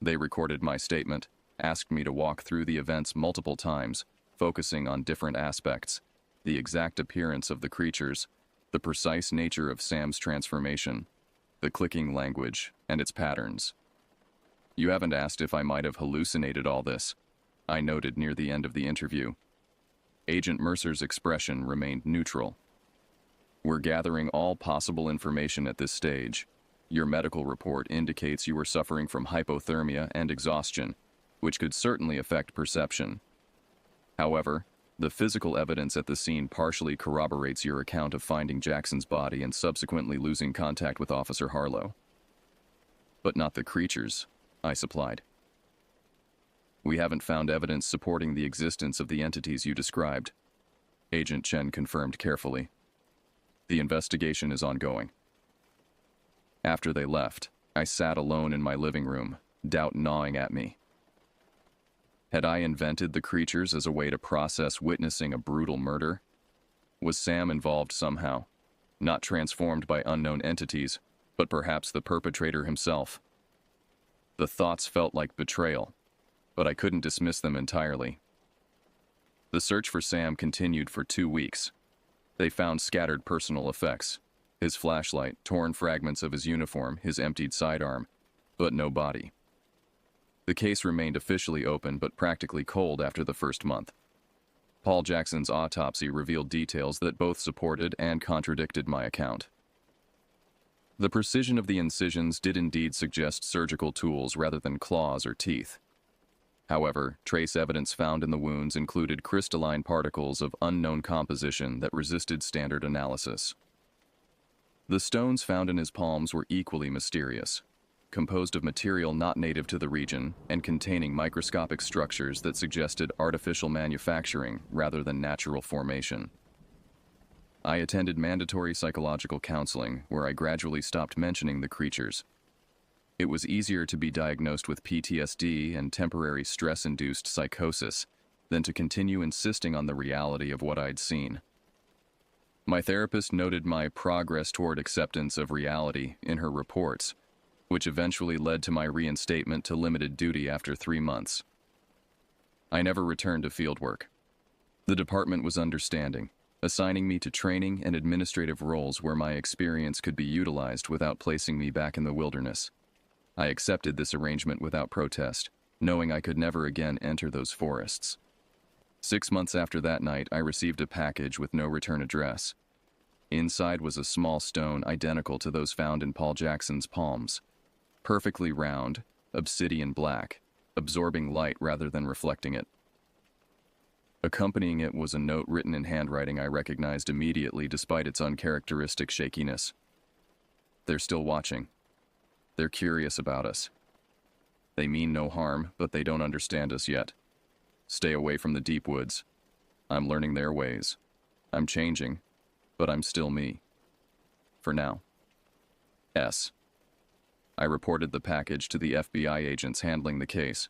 They recorded my statement, asked me to walk through the events multiple times, focusing on different aspects, the exact appearance of the creatures, the precise nature of Sam's transformation, the clicking language, and its patterns. You haven't asked if I might have hallucinated all this, I noted near the end of the interview. Agent Mercer's expression remained neutral. We're gathering all possible information at this stage. Your medical report indicates you were suffering from hypothermia and exhaustion, which could certainly affect perception. However, the physical evidence at the scene partially corroborates your account of finding Jackson's body and subsequently losing contact with Officer Harlow. But not the creatures, I supplied. We haven't found evidence supporting the existence of the entities you described. Agent Chen confirmed carefully. The investigation is ongoing. After they left, I sat alone in my living room, doubt gnawing at me. Had I invented the creatures as a way to process witnessing a brutal murder? Was Sam involved somehow, not transformed by unknown entities, but perhaps the perpetrator himself? The thoughts felt like betrayal, but I couldn't dismiss them entirely. The search for Sam continued for 2 weeks. They found scattered personal effects, his flashlight, torn fragments of his uniform, his emptied sidearm, but no body. The case remained officially open but practically cold after the first month. Paul Jackson's autopsy revealed details that both supported and contradicted my account. The precision of the incisions did indeed suggest surgical tools rather than claws or teeth. However, trace evidence found in the wounds included crystalline particles of unknown composition that resisted standard analysis. The stones found in his palms were equally mysterious, composed of material not native to the region and containing microscopic structures that suggested artificial manufacturing rather than natural formation. I attended mandatory psychological counseling, where I gradually stopped mentioning the creatures. It was easier to be diagnosed with PTSD and temporary stress-induced psychosis than to continue insisting on the reality of what I'd seen. My therapist noted my progress toward acceptance of reality in her reports, which eventually led to my reinstatement to limited duty after 3 months. I never returned to fieldwork. The department was understanding, assigning me to training and administrative roles where my experience could be utilized without placing me back in the wilderness. I accepted this arrangement without protest, knowing I could never again enter those forests. 6 months after that night, I received a package with no return address. Inside was a small stone identical to those found in Paul Jackson's palms, perfectly round, obsidian black, absorbing light rather than reflecting it. Accompanying it was a note written in handwriting I recognized immediately despite its uncharacteristic shakiness. They're still watching. They're curious about us. They mean no harm, but they don't understand us yet. Stay away from the deep woods. I'm learning their ways. I'm changing, but I'm still me. For now. S. I reported the package to the FBI agents handling the case.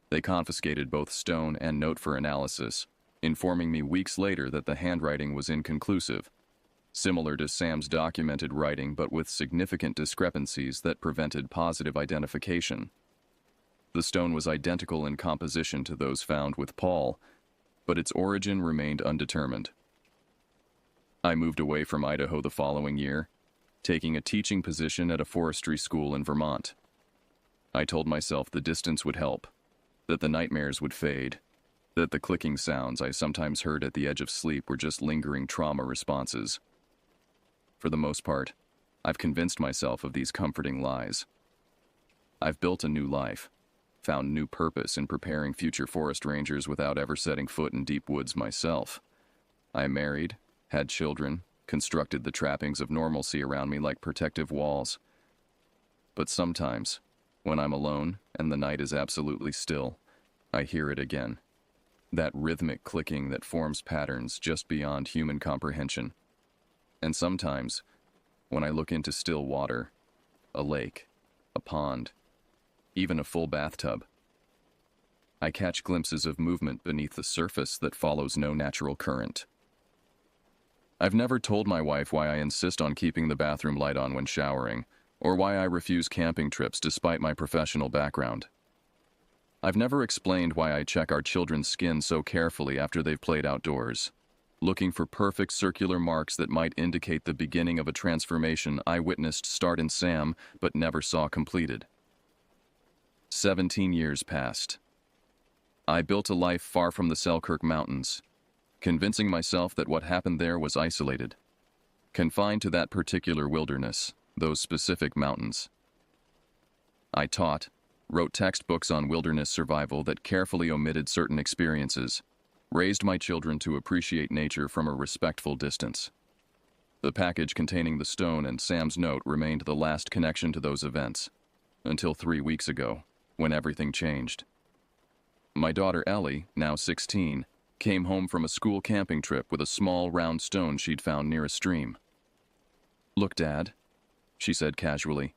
They confiscated both stone and note for analysis, informing me weeks later that the handwriting was inconclusive, similar to Sam's documented writing but with significant discrepancies that prevented positive identification. The stone was identical in composition to those found with Paul, but its origin remained undetermined. I moved away from Idaho the following year, taking a teaching position at a forestry school in Vermont. I told myself the distance would help, that the nightmares would fade, that the clicking sounds I sometimes heard at the edge of sleep were just lingering trauma responses. For the most part, I've convinced myself of these comforting lies. I've built a new life, found new purpose in preparing future forest rangers without ever setting foot in deep woods myself. I married, had children, constructed the trappings of normalcy around me like protective walls. But sometimes, when I'm alone and the night is absolutely still, I hear it again. That rhythmic clicking that forms patterns just beyond human comprehension. And sometimes, when I look into still water, a lake, a pond, even a full bathtub, I catch glimpses of movement beneath the surface that follows no natural current. I've never told my wife why I insist on keeping the bathroom light on when showering, or why I refuse camping trips despite my professional background. I've never explained why I check our children's skin so carefully after they've played outdoors, looking for perfect circular marks that might indicate the beginning of a transformation I witnessed start in Sam but never saw completed. 17 years passed. I built a life far from the Selkirk Mountains, convincing myself that what happened there was isolated, confined to that particular wilderness, those specific mountains. I taught, wrote textbooks on wilderness survival that carefully omitted certain experiences, raised my children to appreciate nature from a respectful distance. The package containing the stone and Sam's note remained the last connection to those events, until 3 weeks ago, when everything changed. My daughter Ellie, now 16, Came home from a school camping trip with a small round stone she'd found near a stream. "Look, Dad," she said casually.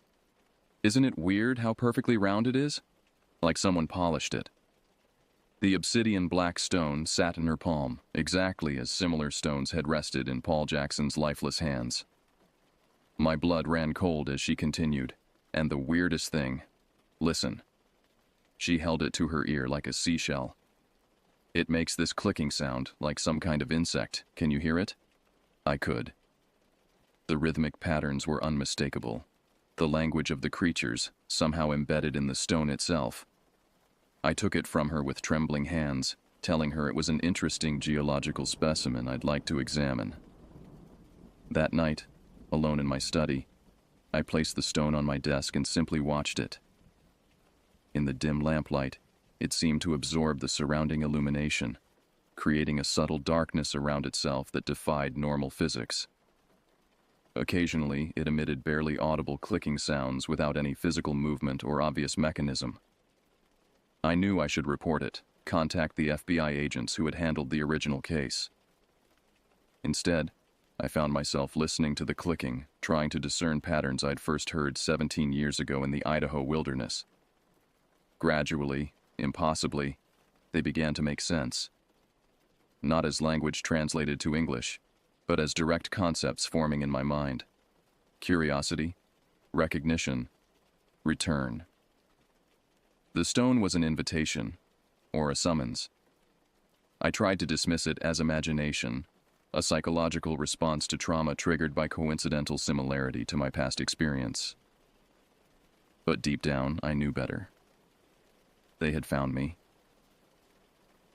"Isn't it weird how perfectly round it is? Like someone polished it." The obsidian black stone sat in her palm, exactly as similar stones had rested in Paul Jackson's lifeless hands. My blood ran cold as she continued, and the weirdest thing, listen. She held it to her ear like a seashell. "It makes this clicking sound, like some kind of insect. Can you hear it?" I could. The rhythmic patterns were unmistakable. The language of the creatures, somehow embedded in the stone itself. I took it from her with trembling hands, telling her it was an interesting geological specimen I'd like to examine. That night, alone in my study, I placed the stone on my desk and simply watched it. In the dim lamplight, it seemed to absorb the surrounding illumination, creating a subtle darkness around itself that defied normal physics. Occasionally, it emitted barely audible clicking sounds without any physical movement or obvious mechanism. I knew I should report it, contact the FBI agents who had handled the original case. Instead, I found myself listening to the clicking, trying to discern patterns I'd first heard 17 years ago in the Idaho wilderness. Gradually, impossibly, they began to make sense. Not as language translated to English, but as direct concepts forming in my mind. Curiosity, recognition, return. The stone was an invitation, or a summons. I tried to dismiss it as imagination, a psychological response to trauma triggered by coincidental similarity to my past experience. But deep down, I knew better. They had found me.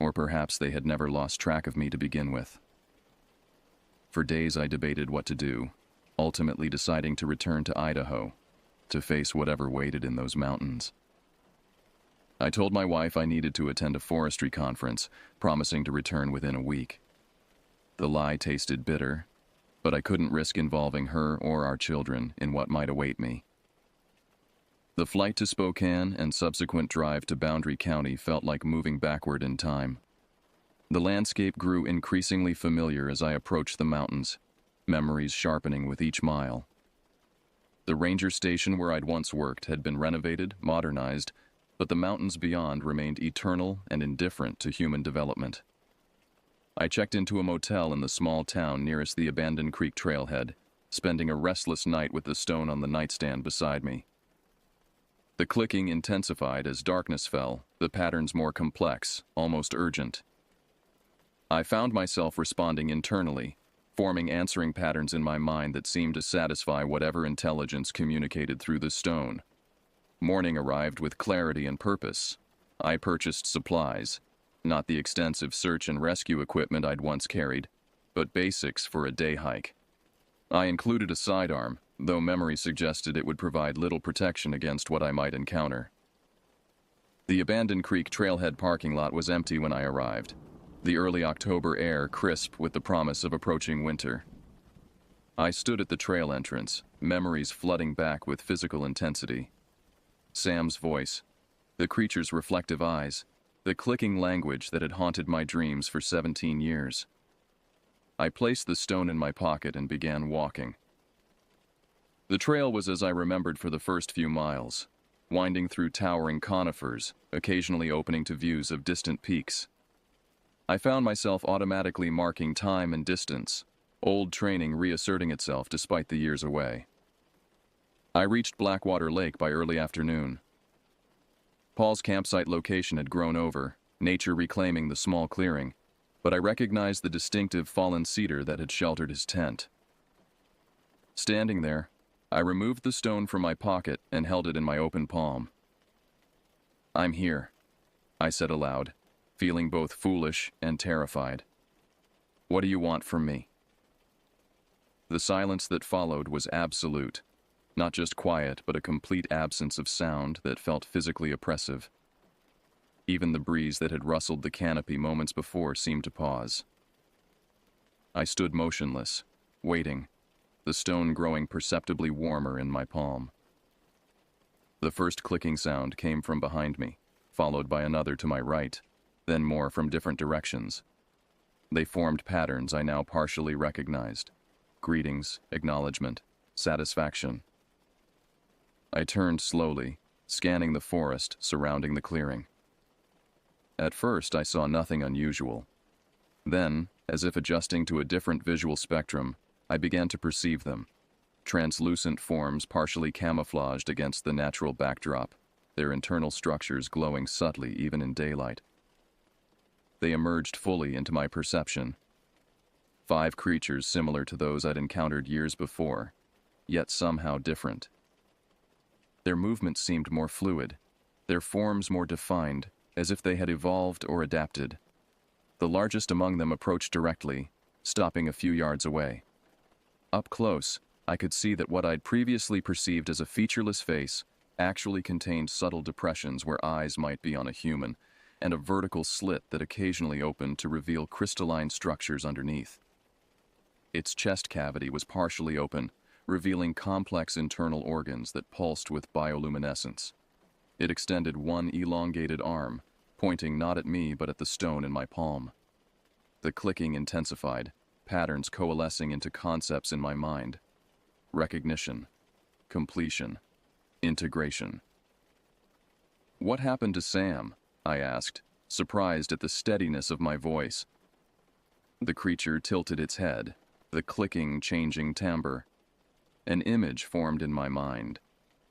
Or perhaps they had never lost track of me to begin with. For days I debated what to do, ultimately deciding to return to Idaho, to face whatever waited in those mountains. I told my wife I needed to attend a forestry conference, promising to return within a week. The lie tasted bitter, but I couldn't risk involving her or our children in what might await me. The flight to Spokane and subsequent drive to Boundary County felt like moving backward in time. The landscape grew increasingly familiar as I approached the mountains, memories sharpening with each mile. The ranger station where I'd once worked had been renovated, modernized, but the mountains beyond remained eternal and indifferent to human development. I checked into a motel in the small town nearest the abandoned creek trailhead, spending a restless night with the stone on the nightstand beside me. The clicking intensified as darkness fell, the patterns more complex, almost urgent. I found myself responding internally, forming answering patterns in my mind that seemed to satisfy whatever intelligence communicated through the stone. Morning arrived with clarity and purpose. I purchased supplies, not the extensive search and rescue equipment I'd once carried, but basics for a day hike. I included a sidearm, though memory suggested it would provide little protection against what I might encounter. The abandoned creek trailhead parking lot was empty when I arrived, the early October air crisp with the promise of approaching winter. I stood at the trail entrance, memories flooding back with physical intensity. Sam's voice, the creature's reflective eyes, the clicking language that had haunted my dreams for 17 years. I placed the stone in my pocket and began walking. The trail was as I remembered for the first few miles, winding through towering conifers, occasionally opening to views of distant peaks. I found myself automatically marking time and distance, old training reasserting itself despite the years away. I reached Blackwater Lake by early afternoon. Paul's campsite location had grown over, nature reclaiming the small clearing, but I recognized the distinctive fallen cedar that had sheltered his tent. Standing there, I removed the stone from my pocket and held it in my open palm. "I'm here," I said aloud, feeling both foolish and terrified. "What do you want from me?" The silence that followed was absolute. Not just quiet, but a complete absence of sound that felt physically oppressive. Even the breeze that had rustled the canopy moments before seemed to pause. I stood motionless, waiting, the stone growing perceptibly warmer in my palm. The first clicking sound came from behind me, followed by another to my right, then more from different directions. They formed patterns I now partially recognized. Greetings, acknowledgement, satisfaction. I turned slowly, scanning the forest surrounding the clearing. At first, I saw nothing unusual. Then, as if adjusting to a different visual spectrum, I began to perceive them. Translucent forms partially camouflaged against the natural backdrop, their internal structures glowing subtly even in daylight. They emerged fully into my perception. 5 creatures similar to those I'd encountered years before, yet somehow different. Their movements seemed more fluid, their forms more defined, as if they had evolved or adapted. The largest among them approached directly, stopping a few yards away. Up close, I could see that what I'd previously perceived as a featureless face actually contained subtle depressions where eyes might be on a human, and a vertical slit that occasionally opened to reveal crystalline structures underneath. Its chest cavity was partially open, revealing complex internal organs that pulsed with bioluminescence. It extended one elongated arm, pointing not at me but at the stone in my palm. The clicking intensified, patterns coalescing into concepts in my mind. Recognition, completion, integration. "What happened to Sam?" I asked, surprised at the steadiness of my voice. The creature tilted its head, the clicking changing timbre. An image formed in my mind.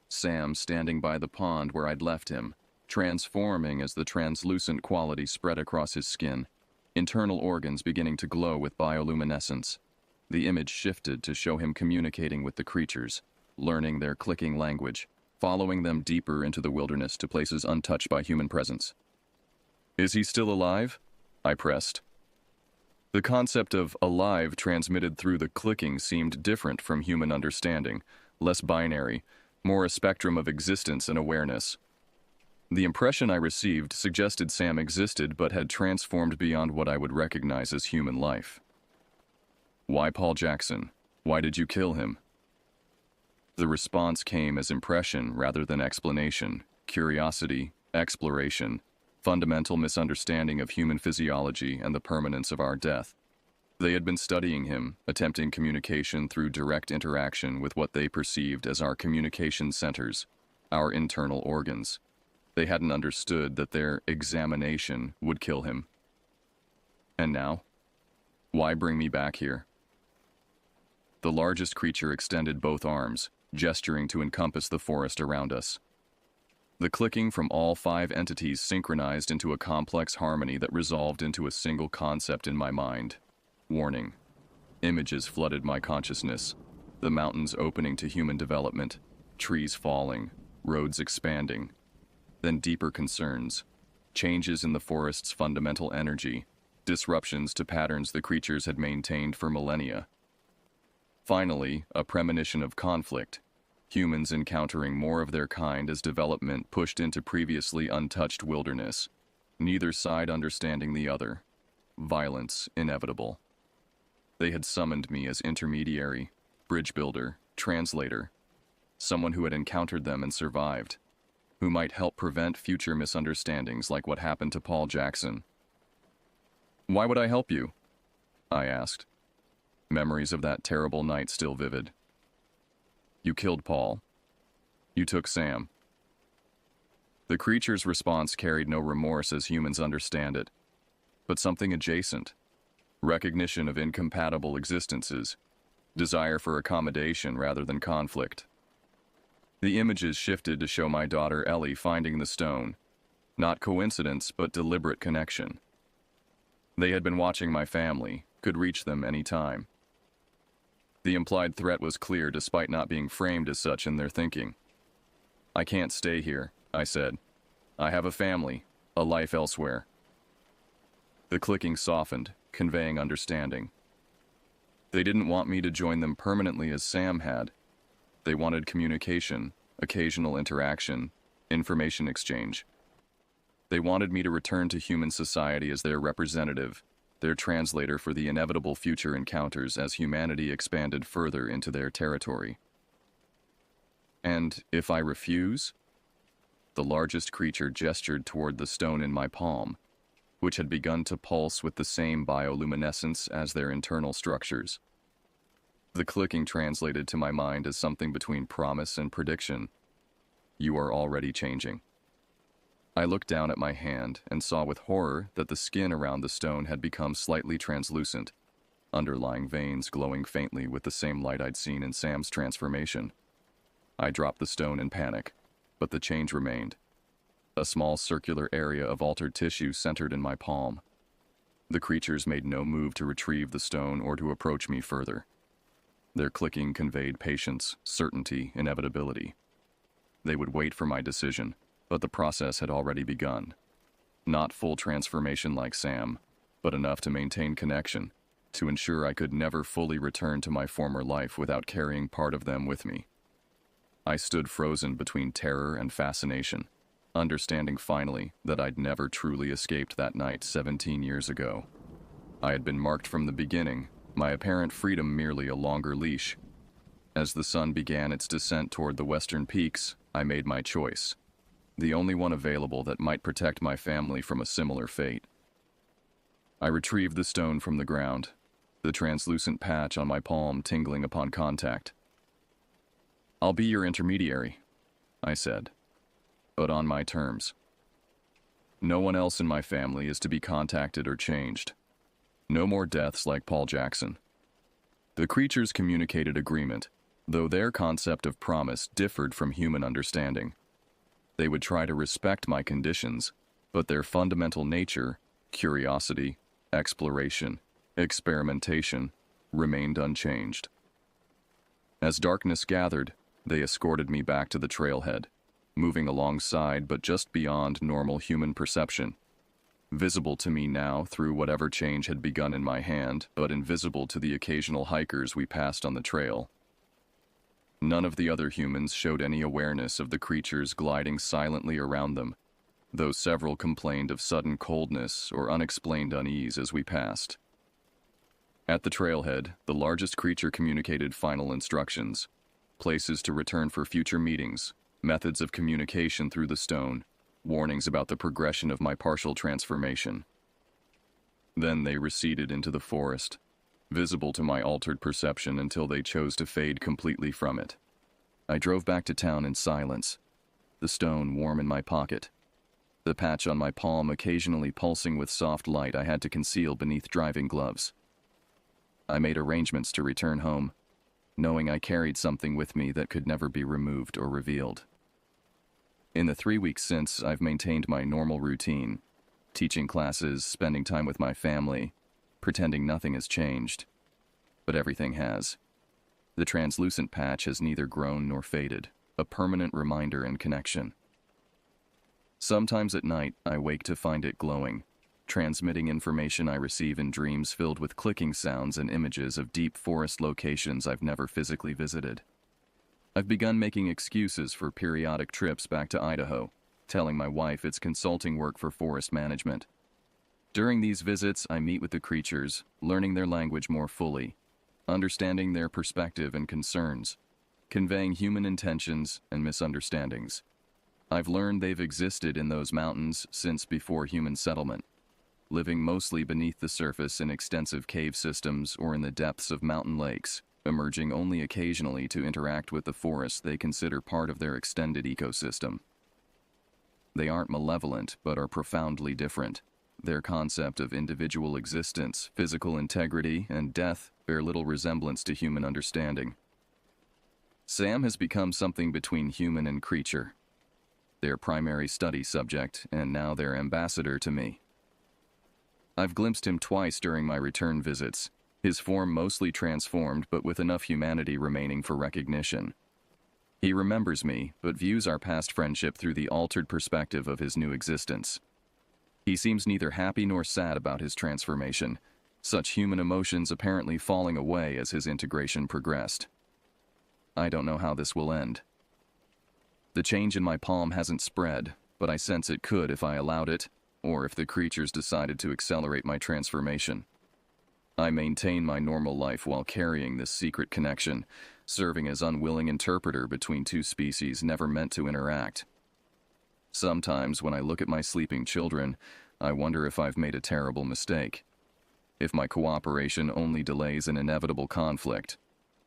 Sam standing by the pond where I'd left him, transforming as the translucent quality spread across his skin, internal organs beginning to glow with bioluminescence. The image shifted to show him communicating with the creatures, learning their clicking language, following them deeper into the wilderness to places untouched by human presence. "Is he still alive?" I pressed. The concept of alive transmitted through the clicking seemed different from human understanding, less binary, more a spectrum of existence and awareness. The impression I received suggested Sam existed but had transformed beyond what I would recognize as human life. "Why Paul Jackson? Why did you kill him?" The response came as impression rather than explanation, curiosity, exploration, fundamental misunderstanding of human physiology and the permanence of our death. They had been studying him, attempting communication through direct interaction with what they perceived as our communication centers, our internal organs. They hadn't understood that their examination would kill him. And now? Why bring me back here? The largest creature extended both arms, gesturing to encompass the forest around us. The clicking from all 5 entities synchronized into a complex harmony that resolved into a single concept in my mind. Warning. Images flooded my consciousness. The mountains opening to human development, trees falling, roads expanding. Then deeper concerns. Changes in the forest's fundamental energy, disruptions to patterns the creatures had maintained for millennia. Finally, a premonition of conflict. Humans encountering more of their kind as development pushed into previously untouched wilderness. Neither side understanding the other. Violence inevitable. They had summoned me as intermediary, bridge builder, translator. Someone who had encountered them and survived. Who might help prevent future misunderstandings like what happened to Paul Jackson. "Why would I help you?" I asked. Memories of that terrible night still vivid. "You killed Paul. You took Sam." The creature's response carried no remorse as humans understand it, but something adjacent. Recognition of incompatible existences, desire for accommodation rather than conflict. The images shifted to show my daughter Ellie finding the stone. Not coincidence, but deliberate connection. They had been watching my family, could reach them any time. The implied threat was clear despite not being framed as such in their thinking. "I can't stay here," I said. "I have a family, a life elsewhere." The clicking softened, conveying understanding. They didn't want me to join them permanently as Sam had. They wanted communication, occasional interaction, information exchange. They wanted me to return to human society as their representative, their translator for the inevitable future encounters as humanity expanded further into their territory. "And if I refuse?" The largest creature gestured toward the stone in my palm. which had begun to pulse with the same bioluminescence as their internal structures. The clicking translated to my mind as something between promise and prediction. You are already changing. I looked down at my hand and saw with horror that the skin around the stone had become slightly translucent, underlying veins glowing faintly with the same light I'd seen in Sam's transformation. I dropped the stone in panic, but the change remained. A small circular area of altered tissue centered in my palm. The creatures made no move to retrieve the stone or to approach me further. Their clicking conveyed patience, certainty, inevitability. They would wait for my decision, but the process had already begun. Not full transformation like Sam, but enough to maintain connection, to ensure I could never fully return to my former life without carrying part of them with me. I stood frozen between terror and fascination, understanding finally that I'd never truly escaped that night 17 years ago. I had been marked from the beginning, my apparent freedom merely a longer leash. As the sun began its descent toward the western peaks, I made my choice, the only one available that might protect my family from a similar fate. I retrieved the stone from the ground, the translucent patch on my palm tingling upon contact. "I'll be your intermediary," I said, "but on my terms. No one else in my family is to be contacted or changed. No more deaths like Paul Jackson." The creatures communicated agreement, though their concept of promise differed from human understanding. They would try to respect my conditions, but their fundamental nature, curiosity, exploration, experimentation, remained unchanged. As darkness gathered, they escorted me back to the trailhead, moving alongside but just beyond normal human perception. Visible to me now through whatever change had begun in my hand, but invisible to the occasional hikers we passed on the trail. None of the other humans showed any awareness of the creatures gliding silently around them, though several complained of sudden coldness or unexplained unease as we passed. At the trailhead, the largest creature communicated final instructions, places to return for future meetings, methods of communication through the stone, warnings about the progression of my partial transformation. Then they receded into the forest, visible to my altered perception until they chose to fade completely from it. I drove back to town in silence, the stone warm in my pocket, the patch on my palm occasionally pulsing with soft light I had to conceal beneath driving gloves. I made arrangements to return home, knowing I carried something with me that could never be removed or revealed. In the 3 weeks since, I've maintained my normal routine, teaching classes, spending time with my family, pretending nothing has changed. But everything has. The translucent patch has neither grown nor faded, a permanent reminder and connection. Sometimes at night, I wake to find it glowing, transmitting information I receive in dreams filled with clicking sounds and images of deep forest locations I've never physically visited. I've begun making excuses for periodic trips back to Idaho, telling my wife it's consulting work for forest management. During these visits, I meet with the creatures, learning their language more fully, understanding their perspective and concerns, conveying human intentions and misunderstandings. I've learned they've existed in those mountains since before human settlement, living mostly beneath the surface in extensive cave systems or in the depths of mountain lakes, emerging only occasionally to interact with the forest they consider part of their extended ecosystem. They aren't malevolent, but are profoundly different. Their concept of individual existence, physical integrity, and death bear little resemblance to human understanding. Sam has become something between human and creature, their primary study subject, and now their ambassador to me. I've glimpsed him twice during my return visits, his form mostly transformed but with enough humanity remaining for recognition. He remembers me, but views our past friendship through the altered perspective of his new existence. He seems neither happy nor sad about his transformation, such human emotions apparently falling away as his integration progressed. I don't know how this will end. The change in my palm hasn't spread, but I sense it could if I allowed it, or if the creatures decided to accelerate my transformation. I maintain my normal life while carrying this secret connection, serving as unwilling interpreter between two species never meant to interact. Sometimes when I look at my sleeping children, I wonder if I've made a terrible mistake. If my cooperation only delays an inevitable conflict,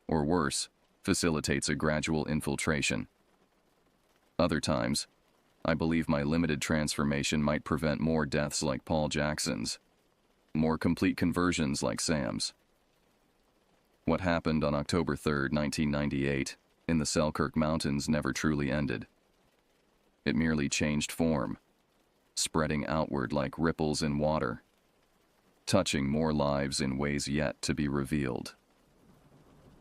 or worse, facilitates a gradual infiltration. Other times, I believe my limited transformation might prevent more deaths like Paul Jackson's, more complete conversions like Sam's. What happened on October 3, 1998, in the Selkirk Mountains never truly ended. It merely changed form, spreading outward like ripples in water, touching more lives in ways yet to be revealed.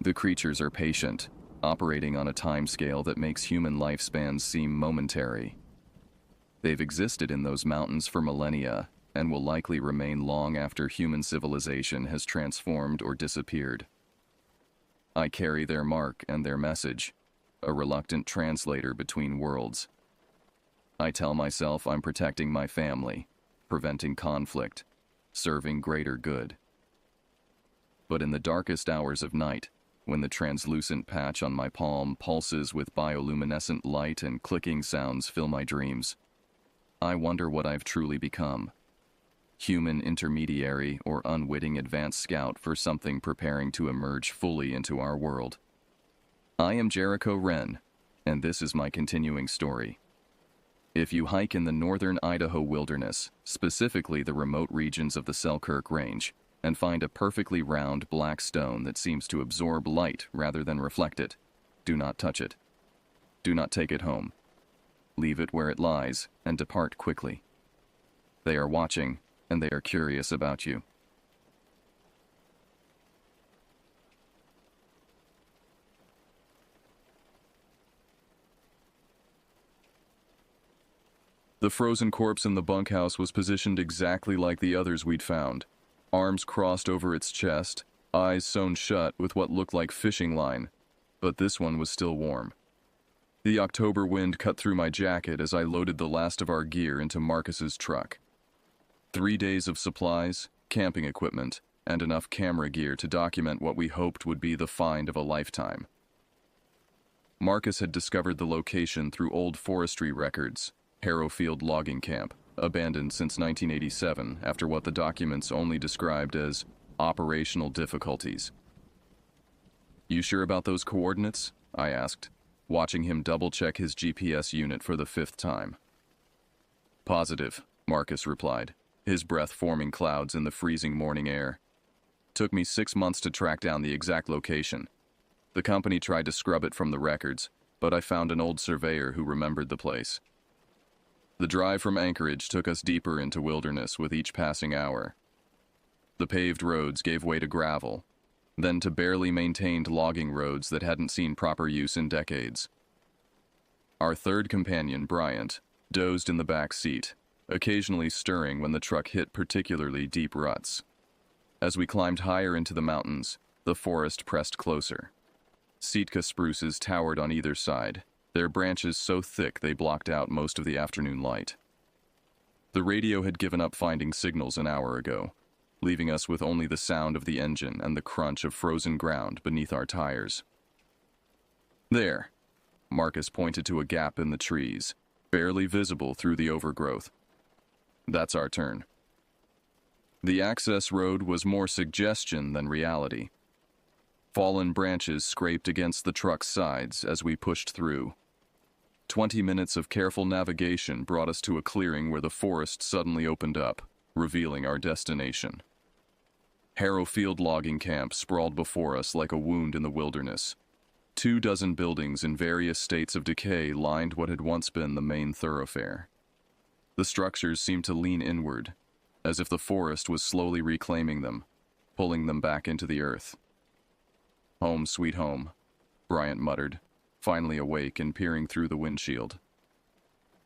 The creatures are patient, operating on a timescale that makes human lifespans seem momentary. They've existed in those mountains for millennia and will likely remain long after human civilization has transformed or disappeared. I carry their mark and their message, a reluctant translator between worlds. I tell myself I'm protecting my family, preventing conflict, serving greater good. But in the darkest hours of night, when the translucent patch on my palm pulses with bioluminescent light and clicking sounds fill my dreams, I wonder what I've truly become. Human intermediary or unwitting advanced scout for something preparing to emerge fully into our world. I am Jericho Wren, and this is my continuing story. If you hike in the northern Idaho wilderness, specifically the remote regions of the Selkirk Range, and find a perfectly round black stone that seems to absorb light rather than reflect it, do not touch it. Do not take it home. Leave it where it lies and depart quickly. They are watching, and they are curious about you. The frozen corpse in the bunkhouse was positioned exactly like the others we'd found. Arms crossed over its chest, eyes sewn shut with what looked like fishing line, but this one was still warm. The October wind cut through my jacket as I loaded the last of our gear into Marcus's truck. 3 days of supplies, camping equipment, and enough camera gear to document what we hoped would be the find of a lifetime. Marcus had discovered the location through old forestry records, Harrowfield Logging Camp, abandoned since 1987 after what the documents only described as operational difficulties. "You sure about those coordinates?" I asked, watching him double-check his GPS unit for the 5th time. "Positive," Marcus replied, his breath forming clouds in the freezing morning air. "Took me 6 months to track down the exact location. The company tried to scrub it from the records, but I found an old surveyor who remembered the place. The drive from Anchorage took us deeper into wilderness with each passing hour. The paved roads gave way to gravel, then to barely maintained logging roads that hadn't seen proper use in decades. Our third companion, Bryant, dozed in the back seat, occasionally stirring when the truck hit particularly deep ruts. As we climbed higher into the mountains, the forest pressed closer. Sitka spruces towered on either side, their branches so thick they blocked out most of the afternoon light. The radio had given up finding signals an hour ago, leaving us with only the sound of the engine and the crunch of frozen ground beneath our tires. "There," Marcus pointed to a gap in the trees, barely visible through the overgrowth. "That's our turn." The access road was more suggestion than reality. Fallen branches scraped against the truck's sides as we pushed through. 20 minutes of careful navigation brought us to a clearing where the forest suddenly opened up, revealing our destination. Harrowfield Logging Camp sprawled before us like a wound in the wilderness. 24 buildings in various states of decay lined what had once been the main thoroughfare. The structures seemed to lean inward, as if the forest was slowly reclaiming them, pulling them back into the earth. "Home sweet home," Bryant muttered, finally awake and peering through the windshield.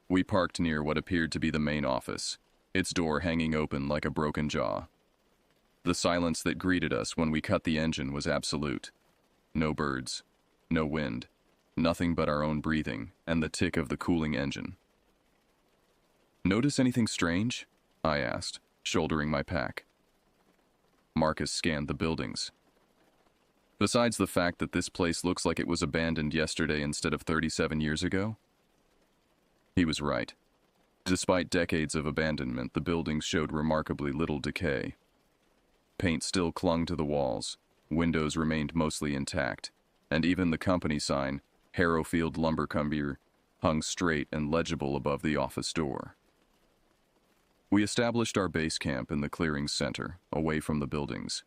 We parked near what appeared to be the main office, its door hanging open like a broken jaw. The silence that greeted us when we cut the engine was absolute. No birds, no wind, nothing but our own breathing and the tick of the cooling engine. "Notice anything strange?" I asked, shouldering my pack. Marcus scanned the buildings. "Besides the fact that this place looks like it was abandoned yesterday instead of 37 years ago?" He was right. Despite decades of abandonment, the buildings showed remarkably little decay. Paint still clung to the walls, windows remained mostly intact, and even the company sign, Harrowfield Lumber Company, hung straight and legible above the office door. We established our base camp in the clearing's center, away from the buildings.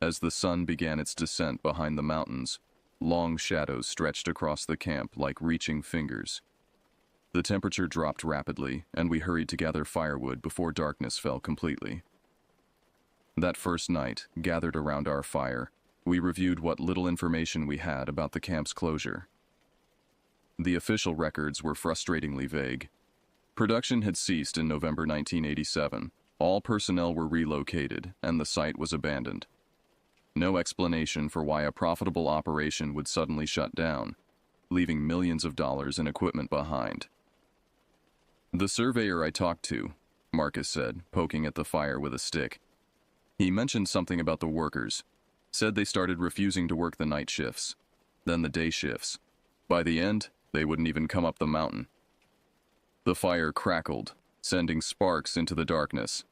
As the sun began its descent behind the mountains, long shadows stretched across the camp like reaching fingers. The temperature dropped rapidly, and we hurried to gather firewood before darkness fell completely. That first night, gathered around our fire, we reviewed what little information we had about the camp's closure. The official records were frustratingly vague. Production had ceased in November 1987, all personnel were relocated, and the site was abandoned. No explanation for why a profitable operation would suddenly shut down, leaving millions of dollars in equipment behind. The surveyor I talked to, Marcus said, poking at the fire with a stick. He mentioned something about the workers, said they started refusing to work the night shifts, then the day shifts. By the end, they wouldn't even come up the mountain. The fire crackled, sending sparks into the darkness.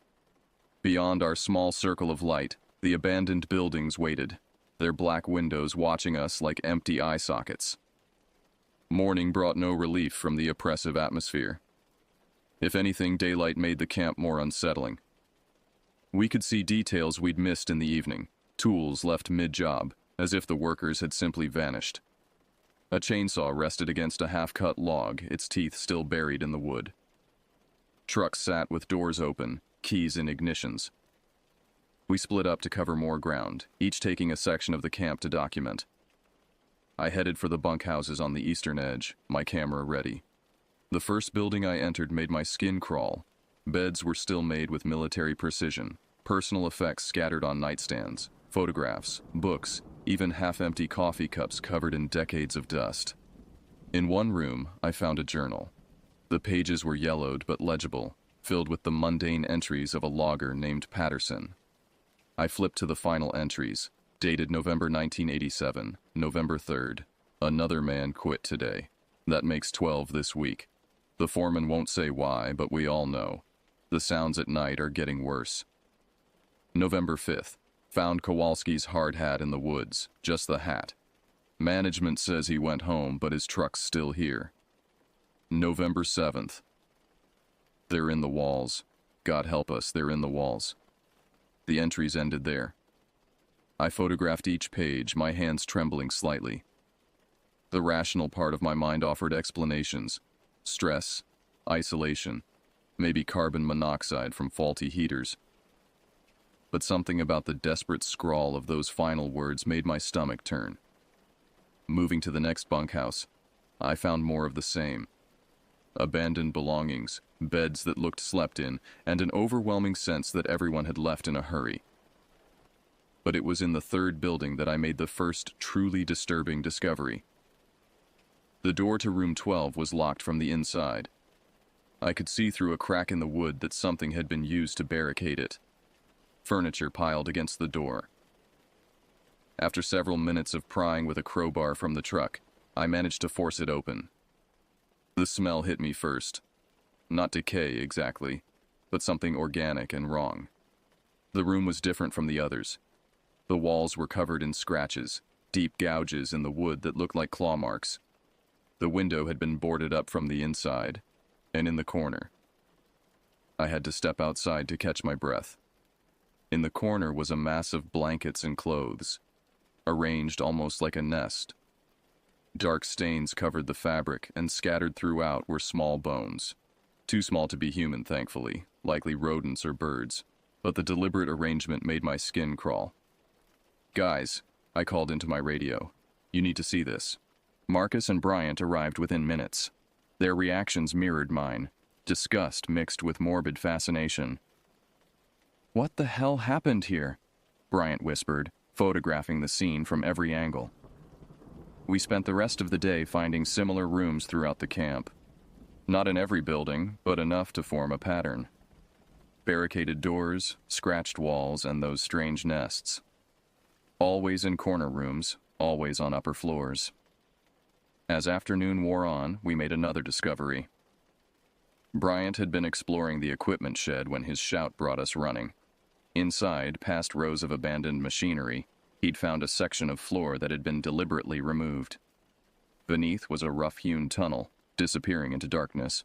Beyond our small circle of light, the abandoned buildings waited, their black windows watching us like empty eye sockets. Morning brought no relief from the oppressive atmosphere. If anything, daylight made the camp more unsettling. We could see details we'd missed in the evening, tools left mid-job, as if the workers had simply vanished. A chainsaw rested against a half-cut log, its teeth still buried in the wood. Trucks sat with doors open, keys in ignitions. We split up to cover more ground, each taking a section of the camp to document. I headed for the bunkhouses on the eastern edge, my camera ready. The first building I entered made my skin crawl. Beds were still made with military precision, personal effects scattered on nightstands, photographs, books, even half-empty coffee cups covered in decades of dust. In one room, I found a journal. The pages were yellowed but legible, filled with the mundane entries of a logger named Patterson. I flipped to the final entries, dated November 1987, November 3rd. Another man quit today. That makes 12 this week. The foreman won't say why, but we all know. The sounds at night are getting worse. November 5th. Found Kowalski's hard hat in the woods, just the hat. Management says he went home, but his truck's still here. November 7th. They're in the walls. God help us, they're in the walls. The entries ended there. I photographed each page, my hands trembling slightly. The rational part of my mind offered explanations. Stress, isolation, maybe carbon monoxide from faulty heaters. But something about the desperate scrawl of those final words made my stomach turn. Moving to the next bunkhouse, I found more of the same. Abandoned belongings, beds that looked slept in, and an overwhelming sense that everyone had left in a hurry. But it was in the third building that I made the first truly disturbing discovery. The door to room 12 was locked from the inside. I could see through a crack in the wood that something had been used to barricade it. Furniture piled against the door. After several minutes of prying with a crowbar from the truck, I managed to force it open. The smell hit me first. Not decay exactly, but something organic and wrong. The room was different from the others. The walls were covered in scratches, deep gouges in the wood that looked like claw marks. The window had been boarded up from the inside, and in the corner. I had to step outside to catch my breath. In the corner was a mass of blankets and clothes, arranged almost like a nest. Dark stains covered the fabric, and scattered throughout were small bones. Too small to be human, thankfully, likely rodents or birds, but the deliberate arrangement made my skin crawl. "Guys," I called into my radio, "you need to see this." Marcus and Bryant arrived within minutes. Their reactions mirrored mine, disgust mixed with morbid fascination. "What the hell happened here?" Bryant whispered, photographing the scene from every angle. We spent the rest of the day finding similar rooms throughout the camp. Not in every building, but enough to form a pattern. Barricaded doors, scratched walls, and those strange nests. Always in corner rooms, always on upper floors. As afternoon wore on, we made another discovery. Bryant had been exploring the equipment shed when his shout brought us running. Inside, past rows of abandoned machinery, he'd found a section of floor that had been deliberately removed. Beneath was a rough-hewn tunnel, disappearing into darkness.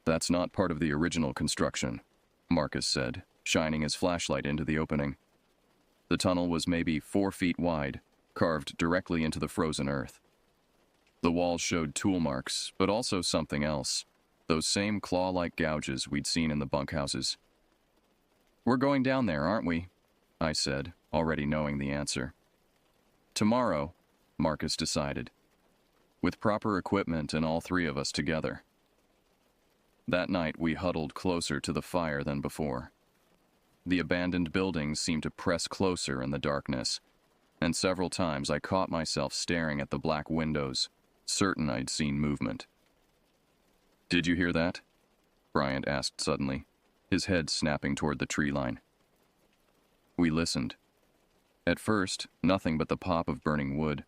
"That's not part of the original construction," Marcus said, shining his flashlight into the opening. The tunnel was maybe 4 feet wide, carved directly into the frozen earth. The walls showed tool marks, but also something else, those same claw-like gouges we'd seen in the bunkhouses. "We're going down there, aren't we?" I said, already knowing the answer. "Tomorrow," Marcus decided, "with proper equipment and all three of us together." That night we huddled closer to the fire than before. The abandoned buildings seemed to press closer in the darkness, and several times I caught myself staring at the black windows, certain I'd seen movement. "Did you hear that?" Bryant asked suddenly, his head snapping toward the tree line. We listened. At first, nothing but the pop of burning wood.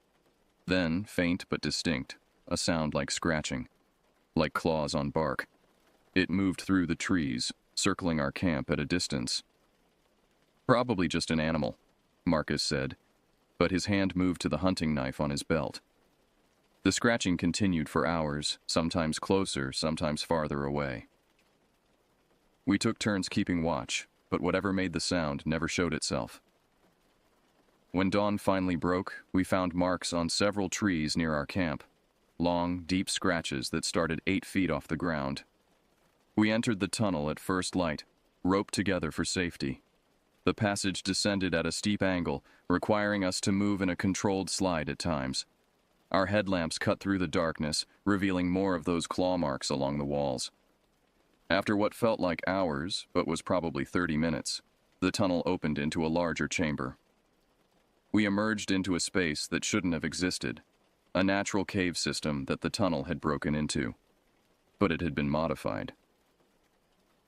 Then, faint but distinct, a sound like scratching, like claws on bark. It moved through the trees, circling our camp at a distance. "Probably just an animal," Marcus said, but his hand moved to the hunting knife on his belt. The scratching continued for hours, sometimes closer, sometimes farther away. We took turns keeping watch, but whatever made the sound never showed itself. When dawn finally broke, we found marks on several trees near our camp, long, deep scratches that started 8 feet off the ground. We entered the tunnel at first light, roped together for safety. The passage descended at a steep angle, requiring us to move in a controlled slide at times. Our headlamps cut through the darkness, revealing more of those claw marks along the walls. After what felt like hours, but was probably 30 minutes, the tunnel opened into a larger chamber. We emerged into a space that shouldn't have existed, a natural cave system that the tunnel had broken into. But it had been modified.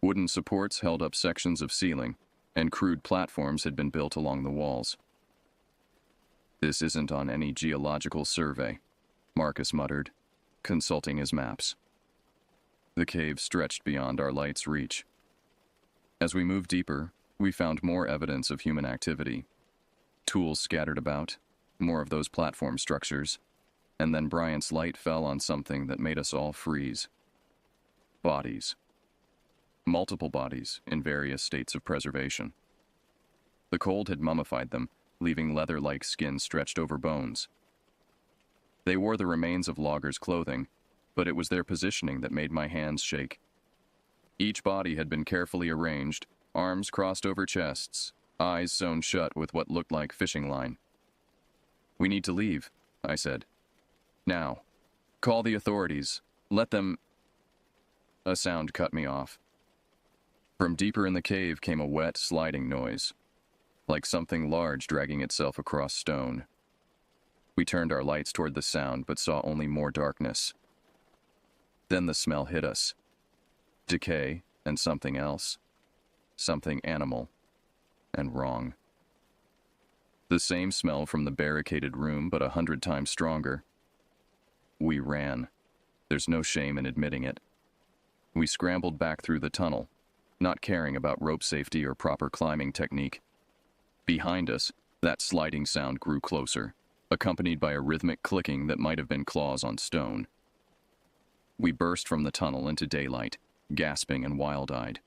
Wooden supports held up sections of ceiling, and crude platforms had been built along the walls. "This isn't on any geological survey," Marcus muttered, consulting his maps. The cave stretched beyond our light's reach. As we moved deeper, we found more evidence of human activity. Tools scattered about, more of those platform structures, and then Bryant's light fell on something that made us all freeze. Bodies. Multiple bodies in various states of preservation. The cold had mummified them, leaving leather-like skin stretched over bones. They wore the remains of loggers' clothing, but it was their positioning that made my hands shake. Each body had been carefully arranged, arms crossed over chests, eyes sewn shut with what looked like fishing line. "We need to leave," I said. "Now. Call the authorities. Let them—" A sound cut me off. From deeper in the cave came a wet, sliding noise, like something large dragging itself across stone. We turned our lights toward the sound, but saw only more darkness. Then the smell hit us. Decay and something else. Something animal. And wrong. The same smell from the barricaded room, but 100 times stronger. We ran. There's no shame in admitting it. We scrambled back through the tunnel, not caring about rope safety or proper climbing technique. Behind us, that sliding sound grew closer, accompanied by a rhythmic clicking that might have been claws on stone. We burst from the tunnel into daylight, gasping and wild-eyed.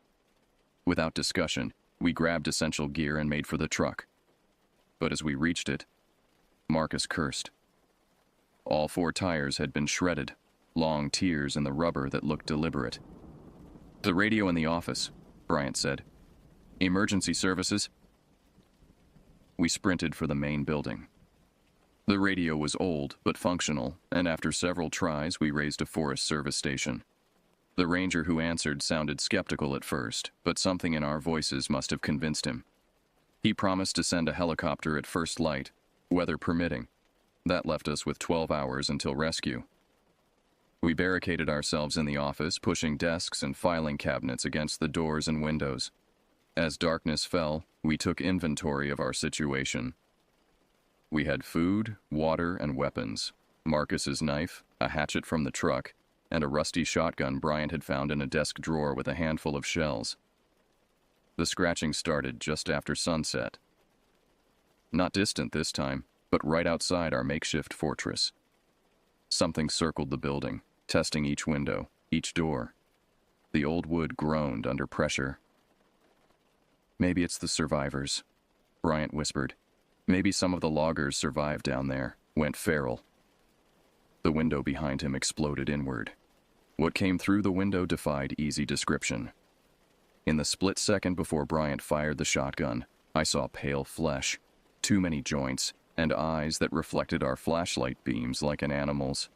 Without discussion, we grabbed essential gear and made for the truck. But as we reached it, Marcus cursed. All 4 tires had been shredded, long tears in the rubber that looked deliberate. "The radio in the office," Bryant said. "Emergency services." We sprinted for the main building. The radio was old but functional, and after several tries we raised a Forest Service station. The ranger who answered sounded skeptical at first, but something in our voices must have convinced him. He promised to send a helicopter at first light, weather permitting. That left us with 12 hours until rescue. We barricaded ourselves in the office, pushing desks and filing cabinets against the doors and windows. As darkness fell, we took inventory of our situation. We had food, water, and weapons. Marcus's knife, a hatchet from the truck, and a rusty shotgun Bryant had found in a desk drawer with a handful of shells. The scratching started just after sunset. Not distant this time, but right outside our makeshift fortress. Something circled the building, testing each window, each door. The old wood groaned under pressure. "Maybe it's the survivors," Bryant whispered. "Maybe some of the loggers survived down there, went feral." The window behind him exploded inward. What came through the window defied easy description. In the split second before Bryant fired the shotgun, I saw pale flesh, too many joints, and eyes that reflected our flashlight beams like an animal's.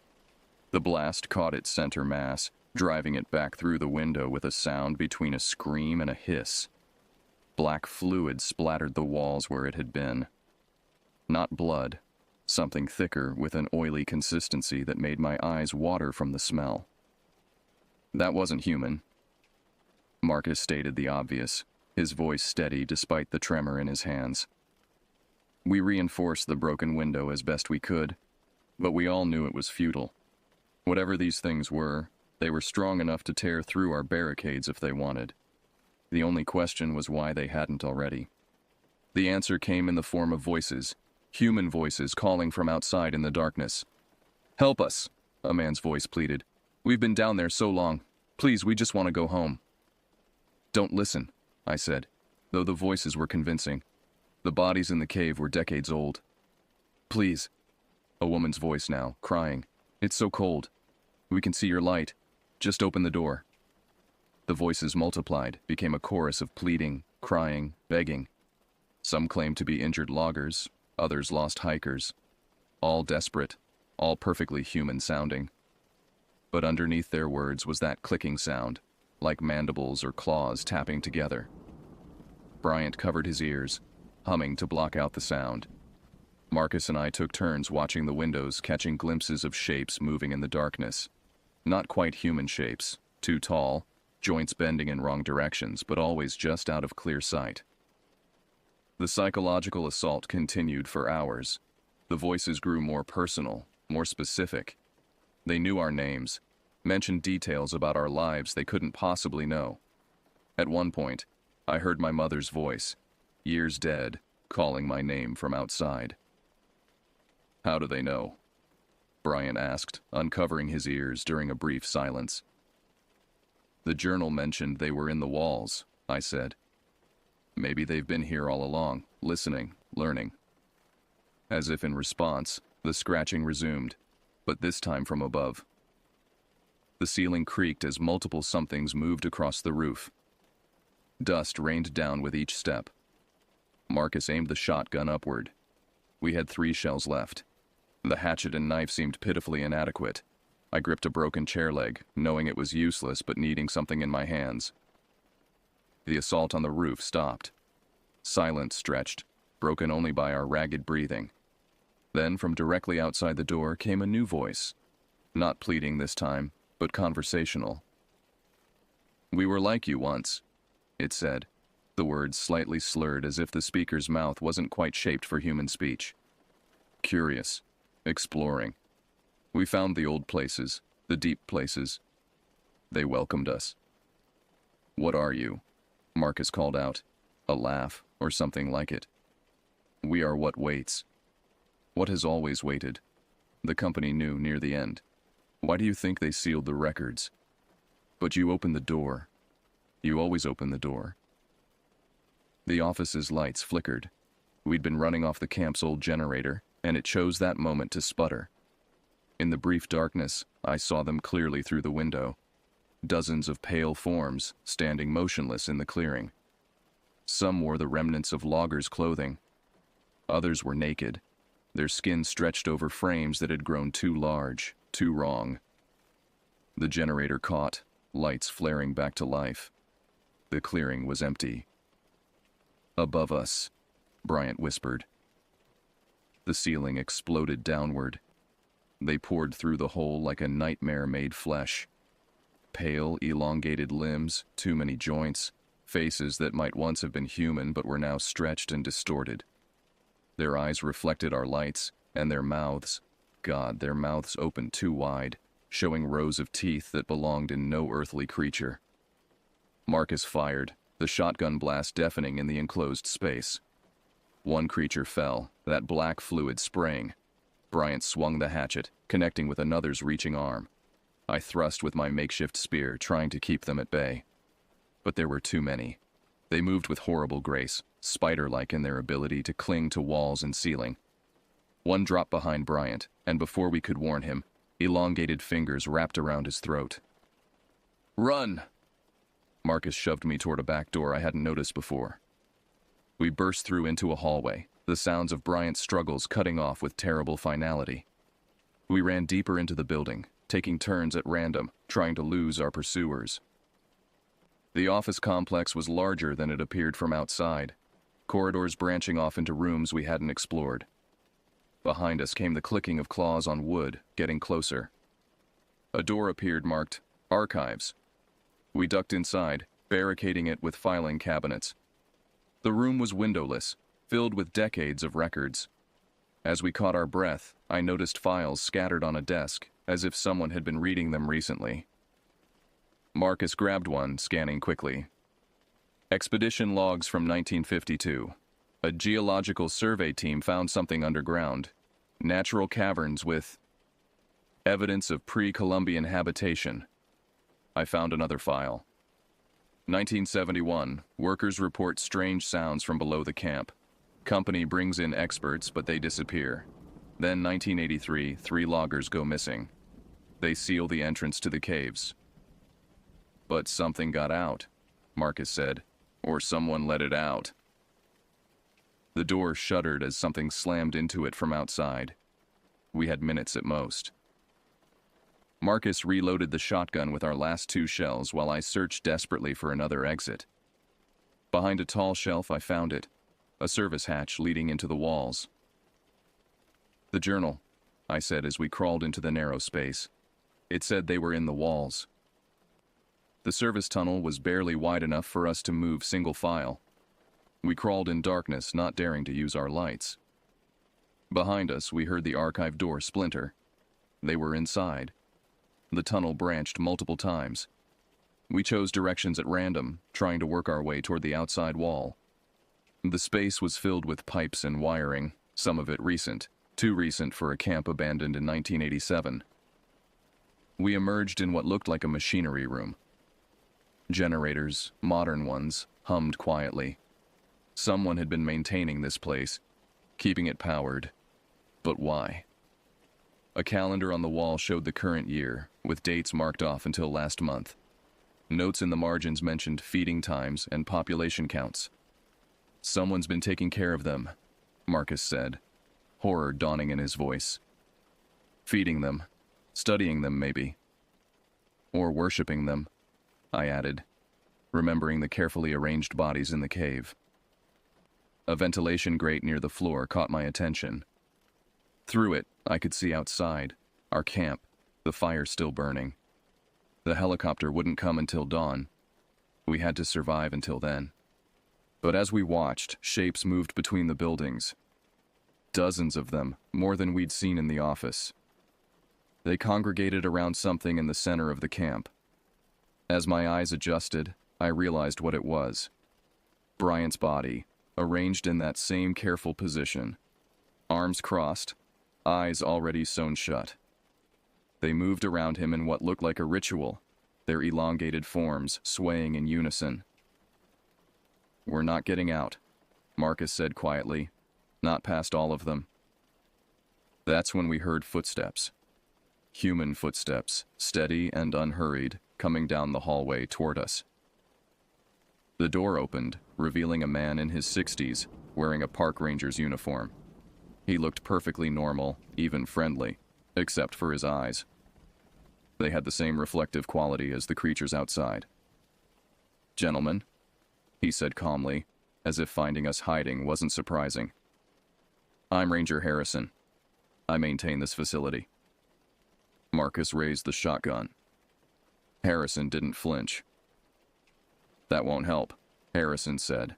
The blast caught its center mass, driving it back through the window with a sound between a scream and a hiss. Black fluid splattered the walls where it had been. Not blood, something thicker with an oily consistency that made my eyes water from the smell. That wasn't human. Marcus stated the obvious, his voice steady despite the tremor in his hands. We reinforced the broken window as best we could, but we all knew it was futile. Whatever these things were, they were strong enough to tear through our barricades if they wanted. The only question was why they hadn't already. The answer came in the form of voices, human voices calling from outside in the darkness. "Help us," a man's voice pleaded. "We've been down there so long. Please, we just want to go home." "Don't listen," I said, though the voices were convincing. The bodies in the cave were decades old. "Please," a woman's voice now, crying. "It's so cold. We can see your light. Just open the door." The voices multiplied, became a chorus of pleading, crying, begging. Some claimed to be injured loggers, others lost hikers. All desperate, all perfectly human sounding. But underneath their words was that clicking sound, like mandibles or claws tapping together. Bryant covered his ears, humming to block out the sound. Marcus and I took turns watching the windows, catching glimpses of shapes moving in the darkness. Not quite human shapes, too tall, joints bending in wrong directions, but always just out of clear sight. The psychological assault continued for hours. The voices grew more personal, more specific. They knew our names, mentioned details about our lives they couldn't possibly know. At one point, I heard my mother's voice, years dead, calling my name from outside. "How do they know?" Bryant asked, uncovering his ears during a brief silence. "The journal mentioned they were in the walls," I said. "Maybe they've been here all along, listening, learning." As if in response, the scratching resumed, but this time from above. The ceiling creaked as multiple somethings moved across the roof. Dust rained down with each step. Marcus aimed the shotgun upward. We had 3 shells left. The hatchet and knife seemed pitifully inadequate. I gripped a broken chair leg, knowing it was useless but needing something in my hands. The assault on the roof stopped. Silence stretched, broken only by our ragged breathing. Then from directly outside the door came a new voice. Not pleading this time, but conversational. "We were like you once," it said, the words slightly slurred as if the speaker's mouth wasn't quite shaped for human speech. "Curious, exploring. We found the old places, the deep places. They welcomed us." "What are you?" Marcus called out, a laugh or something like it. "We are what waits. What has always waited. The company knew near the end. Why do you think they sealed the records? But you opened the door. You always open the door." The office's lights flickered. We'd been running off the camp's old generator, and it chose that moment to sputter. In the brief darkness, I saw them clearly through the window. Dozens of pale forms standing motionless in the clearing. Some wore the remnants of loggers' clothing. Others were naked, their skin stretched over frames that had grown too large, too wrong. The generator caught, lights flaring back to life. The clearing was empty. "Above us," Bryant whispered. The ceiling exploded downward. They poured through the hole like a nightmare-made flesh. Pale, elongated limbs, too many joints, faces that might once have been human but were now stretched and distorted. Their eyes reflected our lights, and their mouths, God, their mouths opened too wide, showing rows of teeth that belonged in no earthly creature. Marcus fired, the shotgun blast deafening in the enclosed space. One creature fell, that black fluid spraying. Bryant swung the hatchet, connecting with another's reaching arm. I thrust with my makeshift spear, trying to keep them at bay. But there were too many. They moved with horrible grace, spider-like in their ability to cling to walls and ceiling. One dropped behind Bryant, and before we could warn him, elongated fingers wrapped around his throat. "Run!" Marcus shoved me toward a back door I hadn't noticed before. We burst through into a hallway, the sounds of Bryant's struggles cutting off with terrible finality. We ran deeper into the building, taking turns at random, trying to lose our pursuers. The office complex was larger than it appeared from outside, corridors branching off into rooms we hadn't explored. Behind us came the clicking of claws on wood, getting closer. A door appeared marked, "Archives." We ducked inside, barricading it with filing cabinets. The room was windowless, filled with decades of records. As we caught our breath, I noticed files scattered on a desk, as if someone had been reading them recently. Marcus grabbed one, scanning quickly. Expedition logs from 1952. A geological survey team found something underground. Natural caverns with evidence of pre-Columbian habitation. I found another file. 1971. Workers report strange sounds from below the camp. Company brings in experts, but they disappear. Then 1983, 3 loggers go missing. They seal the entrance to the caves. But something got out, Marcus said. Or someone let it out. The door shuddered as something slammed into it from outside. We had minutes at most. Marcus reloaded the shotgun with our last 2 shells while I searched desperately for another exit. Behind a tall shelf, I found it, a service hatch leading into the walls. "The journal," I said as we crawled into the narrow space. It said they were in the walls. The service tunnel was barely wide enough for us to move single file. We crawled in darkness, not daring to use our lights. Behind us, we heard the archive door splinter. They were inside. The tunnel branched multiple times. We chose directions at random, trying to work our way toward the outside wall. The space was filled with pipes and wiring, some of it recent, too recent for a camp abandoned in 1987. We emerged in what looked like a machinery room. Generators, modern ones, hummed quietly. Someone had been maintaining this place, keeping it powered. But why? A calendar on the wall showed the current year, with dates marked off until last month. Notes in the margins mentioned feeding times and population counts. "Someone's been taking care of them," Marcus said, horror dawning in his voice. "Feeding them, studying them maybe. Or worshipping them," I added, remembering the carefully arranged bodies in the cave. A ventilation grate near the floor caught my attention. Through it, I could see outside, our camp, the fire still burning. The helicopter wouldn't come until dawn. We had to survive until then. But as we watched, shapes moved between the buildings. Dozens of them, more than we'd seen in the office. They congregated around something in the center of the camp. As my eyes adjusted, I realized what it was. Bryant's body, arranged in that same careful position. Arms crossed, eyes already sewn shut. They moved around him in what looked like a ritual, their elongated forms swaying in unison. "We're not getting out," Marcus said quietly. "Not past all of them." That's when we heard footsteps. Human footsteps, steady and unhurried, coming down the hallway toward us. The door opened, revealing a man in his 60s, wearing a park ranger's uniform. He looked perfectly normal, even friendly, except for his eyes. They had the same reflective quality as the creatures outside. "Gentlemen," he said calmly, as if finding us hiding wasn't surprising. "I'm Ranger Harrison. I maintain this facility." Marcus raised the shotgun. Harrison didn't flinch. "That won't help," Harrison said.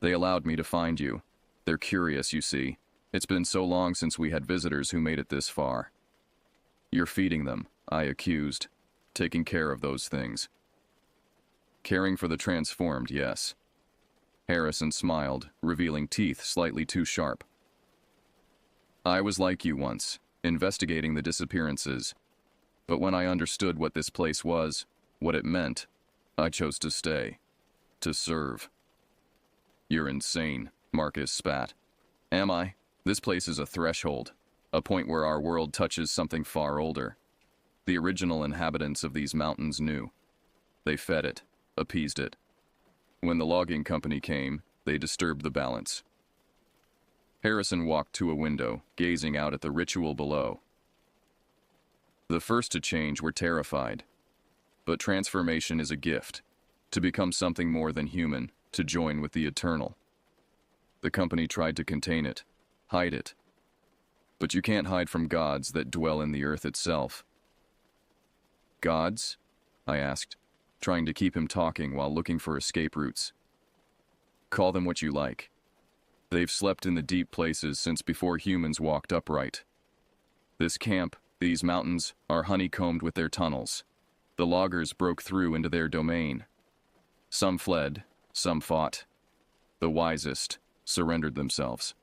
"They allowed me to find you. They're curious, you see. It's been so long since we had visitors who made it this far. You're feeding them, I accused. Taking care of those things. Caring for the transformed, yes. Harrison smiled, revealing teeth slightly too sharp. I was like you once, investigating the disappearances. But when I understood what this place was, what it meant, I chose to stay. To serve. You're insane, Marcus spat. Am I? This place is a threshold, a point where our world touches something far older. The original inhabitants of these mountains knew. They fed it, appeased it. When the logging company came, they disturbed the balance. Harrison walked to a window, gazing out at the ritual below. The first to change were terrified. But transformation is a gift, to become something more than human, to join with the eternal. The company tried to contain it, hide it. But you can't hide from gods that dwell in the earth itself. Gods? I asked, trying to keep him talking while looking for escape routes. Call them what you like. They've slept in the deep places since before humans walked upright. This camp, these mountains, are honeycombed with their tunnels. The loggers broke through into their domain. Some fled, some fought. The wisest surrendered themselves.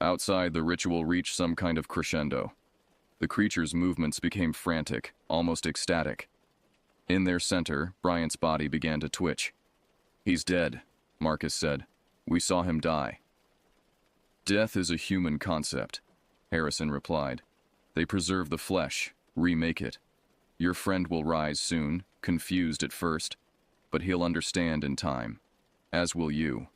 Outside, the ritual reached some kind of crescendo. The creature's movements became frantic, almost ecstatic. In their center, Bryant's body began to twitch. He's dead, Marcus said. We saw him die. Death is a human concept, Harrison replied. They preserve the flesh, remake it. Your friend will rise soon, confused at first, but he'll understand in time, as will you.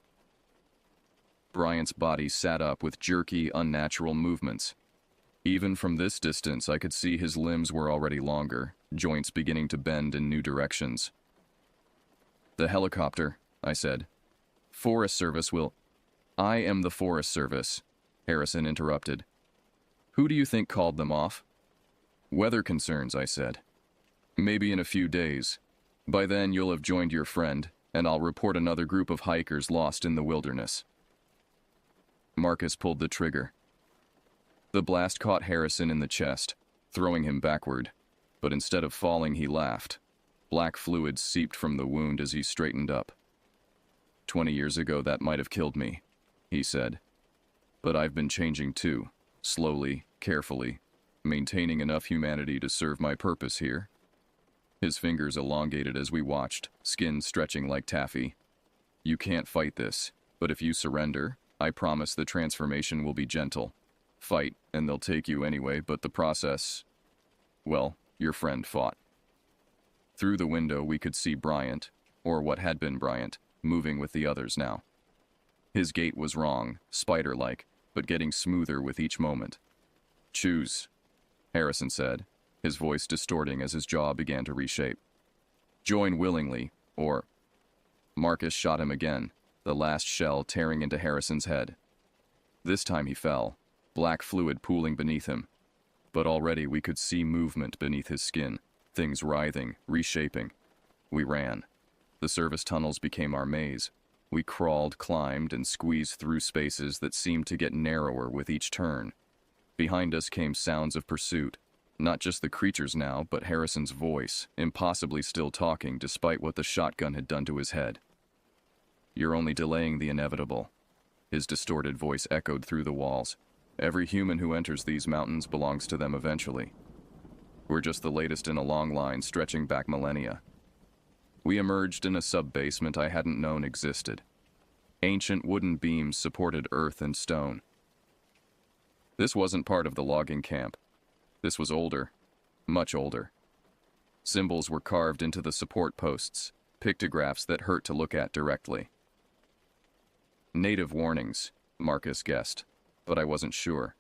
Bryant's body sat up with jerky, unnatural movements. Even from this distance, I could see his limbs were already longer, joints beginning to bend in new directions. The helicopter, I said. Forest Service will... I am the Forest Service, Harrison interrupted. Who do you think called them off? Weather concerns, I said. Maybe in a few days. By then you'll have joined your friend, and I'll report another group of hikers lost in the wilderness. Marcus pulled the trigger. The blast caught Harrison in the chest, throwing him backward, but instead of falling, he laughed. Black fluid seeped from the wound as he straightened up. 20 years ago, that might have killed me, he said. But I've been changing too, slowly, carefully, maintaining enough humanity to serve my purpose here. His fingers elongated as we watched, skin stretching like taffy. You can't fight this, but if you surrender, I promise the transformation will be gentle. Fight, and they'll take you anyway, but the process... Well, your friend fought. Through the window we could see Bryant, or what had been Bryant, moving with the others now. His gait was wrong, spider-like, but getting smoother with each moment. Choose, Harrison said, his voice distorting as his jaw began to reshape. Join willingly, or... Marcus shot him again, the last shell tearing into Harrison's head. This time he fell, black fluid pooling beneath him. But already we could see movement beneath his skin, things writhing, reshaping. We ran. The service tunnels became our maze. We crawled, climbed, and squeezed through spaces that seemed to get narrower with each turn. Behind us came sounds of pursuit. Not just the creatures now, but Harrison's voice, impossibly still talking despite what the shotgun had done to his head. You're only delaying the inevitable. His distorted voice echoed through the walls. Every human who enters these mountains belongs to them eventually. We're just the latest in a long line stretching back millennia. We emerged in a sub-basement I hadn't known existed. Ancient wooden beams supported earth and stone. This wasn't part of the logging camp. This was older, much older. Symbols were carved into the support posts, pictographs that hurt to look at directly. Native warnings, Marcus guessed, but I wasn't sure.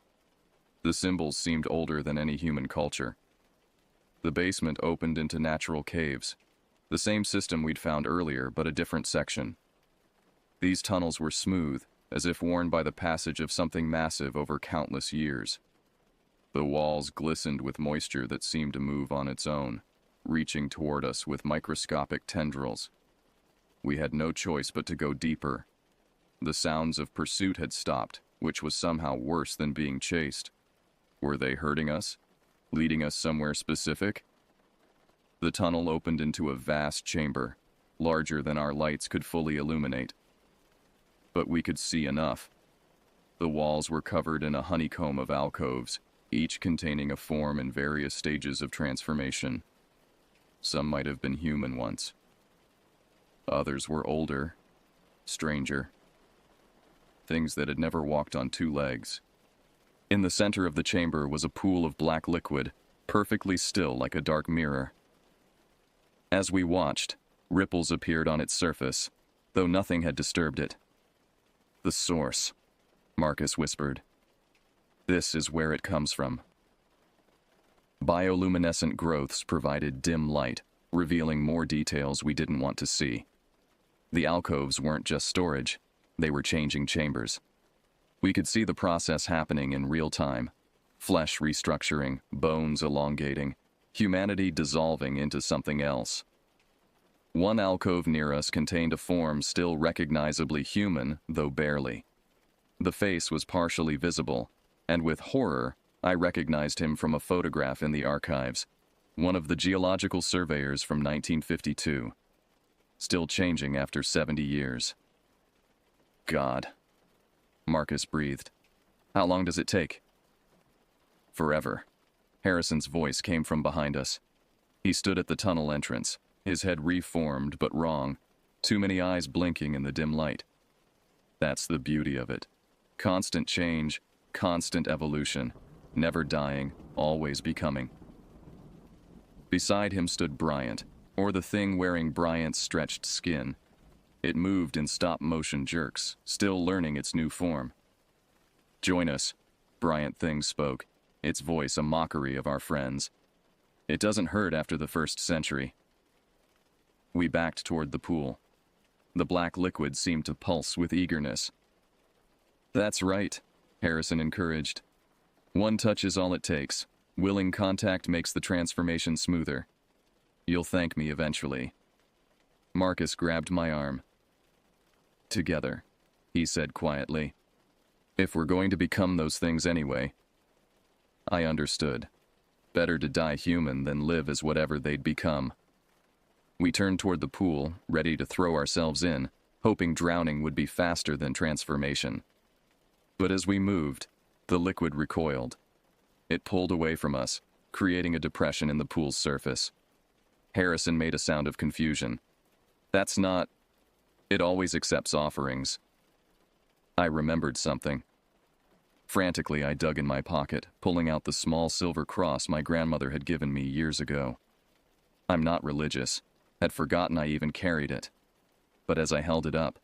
The symbols seemed older than any human culture. The basement opened into natural caves, the same system we'd found earlier, but a different section. These tunnels were smooth, as if worn by the passage of something massive over countless years. The walls glistened with moisture that seemed to move on its own, reaching toward us with microscopic tendrils. We had no choice but to go deeper. The sounds of pursuit had stopped, which was somehow worse than being chased. Were they hurting us? leading us somewhere specific? The tunnel opened into a vast chamber, larger than our lights could fully illuminate. But we could see enough. The walls were covered in a honeycomb of alcoves, each containing a form in various stages of transformation. Some might have been human once. Others were older, stranger. Things that had never walked on two legs. In the center of the chamber was a pool of black liquid, perfectly still like a dark mirror. As we watched, ripples appeared on its surface, though nothing had disturbed it. "The source," Marcus whispered. "This is where it comes from." Bioluminescent growths provided dim light, revealing more details we didn't want to see. The alcoves weren't just storage, they were changing chambers. We could see the process happening in real time. Flesh restructuring, bones elongating, humanity dissolving into something else. One alcove near us contained a form still recognizably human, though barely. The face was partially visible, and with horror, I recognized him from a photograph in the archives, one of the geological surveyors from 1952. Still changing after 70 years. "God," Marcus breathed. "How long does it take?" "Forever." Harrison's voice came from behind us. He stood at the tunnel entrance, his head reformed but wrong, too many eyes blinking in the dim light. That's the beauty of it. Constant change, constant evolution, never dying, always becoming. Beside him stood Bryant, or the thing wearing Bryant's stretched skin. It moved in stop-motion jerks, still learning its new form. "Join us," Bryant Thing spoke, its voice a mockery of our friends. "It doesn't hurt after the first century." We backed toward the pool. The black liquid seemed to pulse with eagerness. "That's right," Harrison encouraged. "One touch is all it takes. Willing contact makes the transformation smoother. You'll thank me eventually." Marcus grabbed my arm. "Together," he said quietly. "If we're going to become those things anyway." I understood. Better to die human than live as whatever they'd become. We turned toward the pool, ready to throw ourselves in, hoping drowning would be faster than transformation. But as we moved, the liquid recoiled. It pulled away from us, creating a depression in the pool's surface. Harrison made a sound of confusion. "That's not... It always accepts offerings." I remembered something. Frantically, I dug in my pocket, pulling out the small silver cross my grandmother had given me years ago. I'm not religious, had forgotten I even carried it. But as I held it up,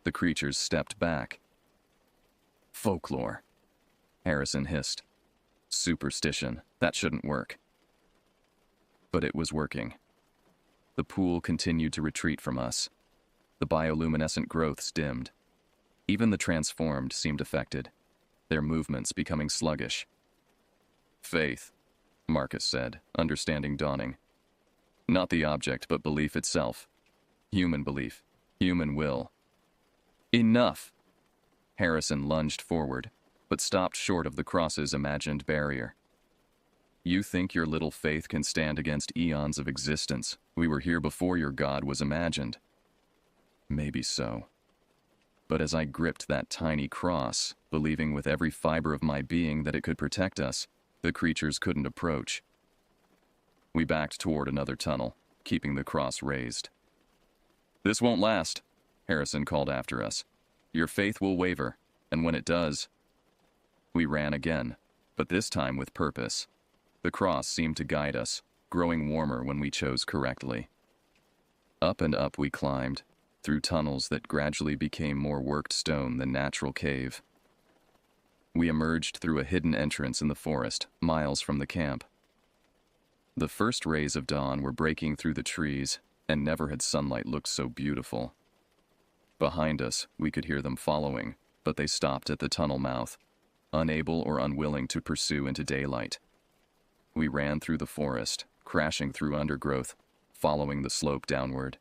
the creatures stepped back. "Folklore," Harrison hissed. "Superstition, that shouldn't work." But it was working. The pool continued to retreat from us. The bioluminescent growths dimmed. Even the transformed seemed affected, their movements becoming sluggish. "Faith," Marcus said, understanding dawning. "Not the object, but belief itself. Human belief, human will." "Enough!" Harrison lunged forward, but stopped short of the cross's imagined barrier. "You think your little faith can stand against eons of existence? We were here before your God was imagined." Maybe so. But as I gripped that tiny cross, believing with every fiber of my being that it could protect us, the creatures couldn't approach. We backed toward another tunnel, keeping the cross raised. "This won't last," Harrison called after us. "Your faith will waver, and when it does..." We ran again, but this time with purpose. The cross seemed to guide us, growing warmer when we chose correctly. Up and up we climbed, through tunnels that gradually became more worked stone than natural cave. We emerged through a hidden entrance in the forest, miles from the camp. The first rays of dawn were breaking through the trees, and never had sunlight looked so beautiful. Behind us, we could hear them following, but they stopped at the tunnel mouth, unable or unwilling to pursue into daylight. We ran through the forest, crashing through undergrowth, following the slope downward.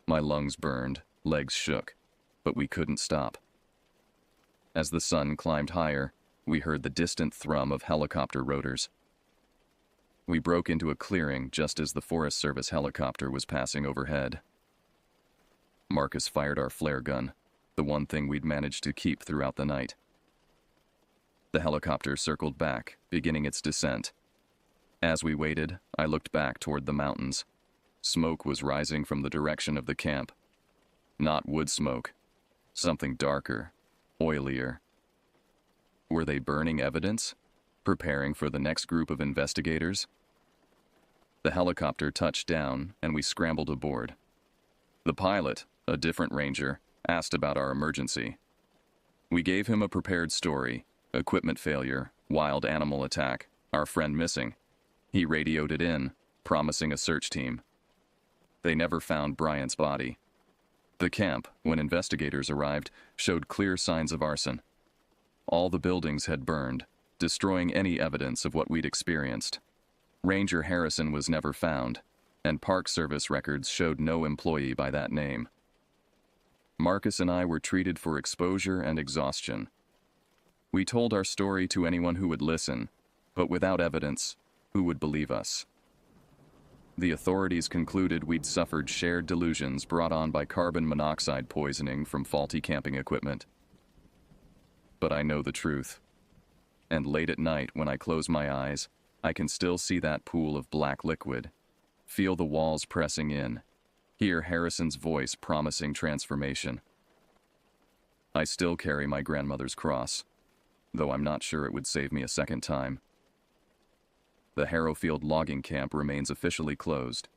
My lungs burned, legs shook, but we couldn't stop. As the sun climbed higher, we heard the distant thrum of helicopter rotors. We broke into a clearing just as the Forest Service helicopter was passing overhead. Marcus fired our flare gun, the one thing we'd managed to keep throughout the night. The helicopter circled back, beginning its descent. As we waited, I looked back toward the mountains. Smoke was rising from the direction of the camp. Not wood smoke. Something darker, oilier. Were they burning evidence? Preparing for the next group of investigators? The helicopter touched down, and we scrambled aboard. The pilot, a different ranger, asked about our emergency. We gave him a prepared story: equipment failure, wild animal attack, our friend missing. He radioed it in, promising a search team. They never found Brian's body. The camp, when investigators arrived, showed clear signs of arson. All the buildings had burned, destroying any evidence of what we'd experienced. Ranger Harrison was never found, and Park Service records showed no employee by that name. Marcus and I were treated for exposure and exhaustion. We told our story to anyone who would listen, but without evidence, who would believe us? The authorities concluded we'd suffered shared delusions brought on by carbon monoxide poisoning from faulty camping equipment. But I know the truth. And late at night, when I close my eyes, I can still see that pool of black liquid, feel the walls pressing in, hear Harrison's voice promising transformation. I still carry my grandmother's cross, though I'm not sure it would save me a second time. The Harrowfield logging camp remains officially closed,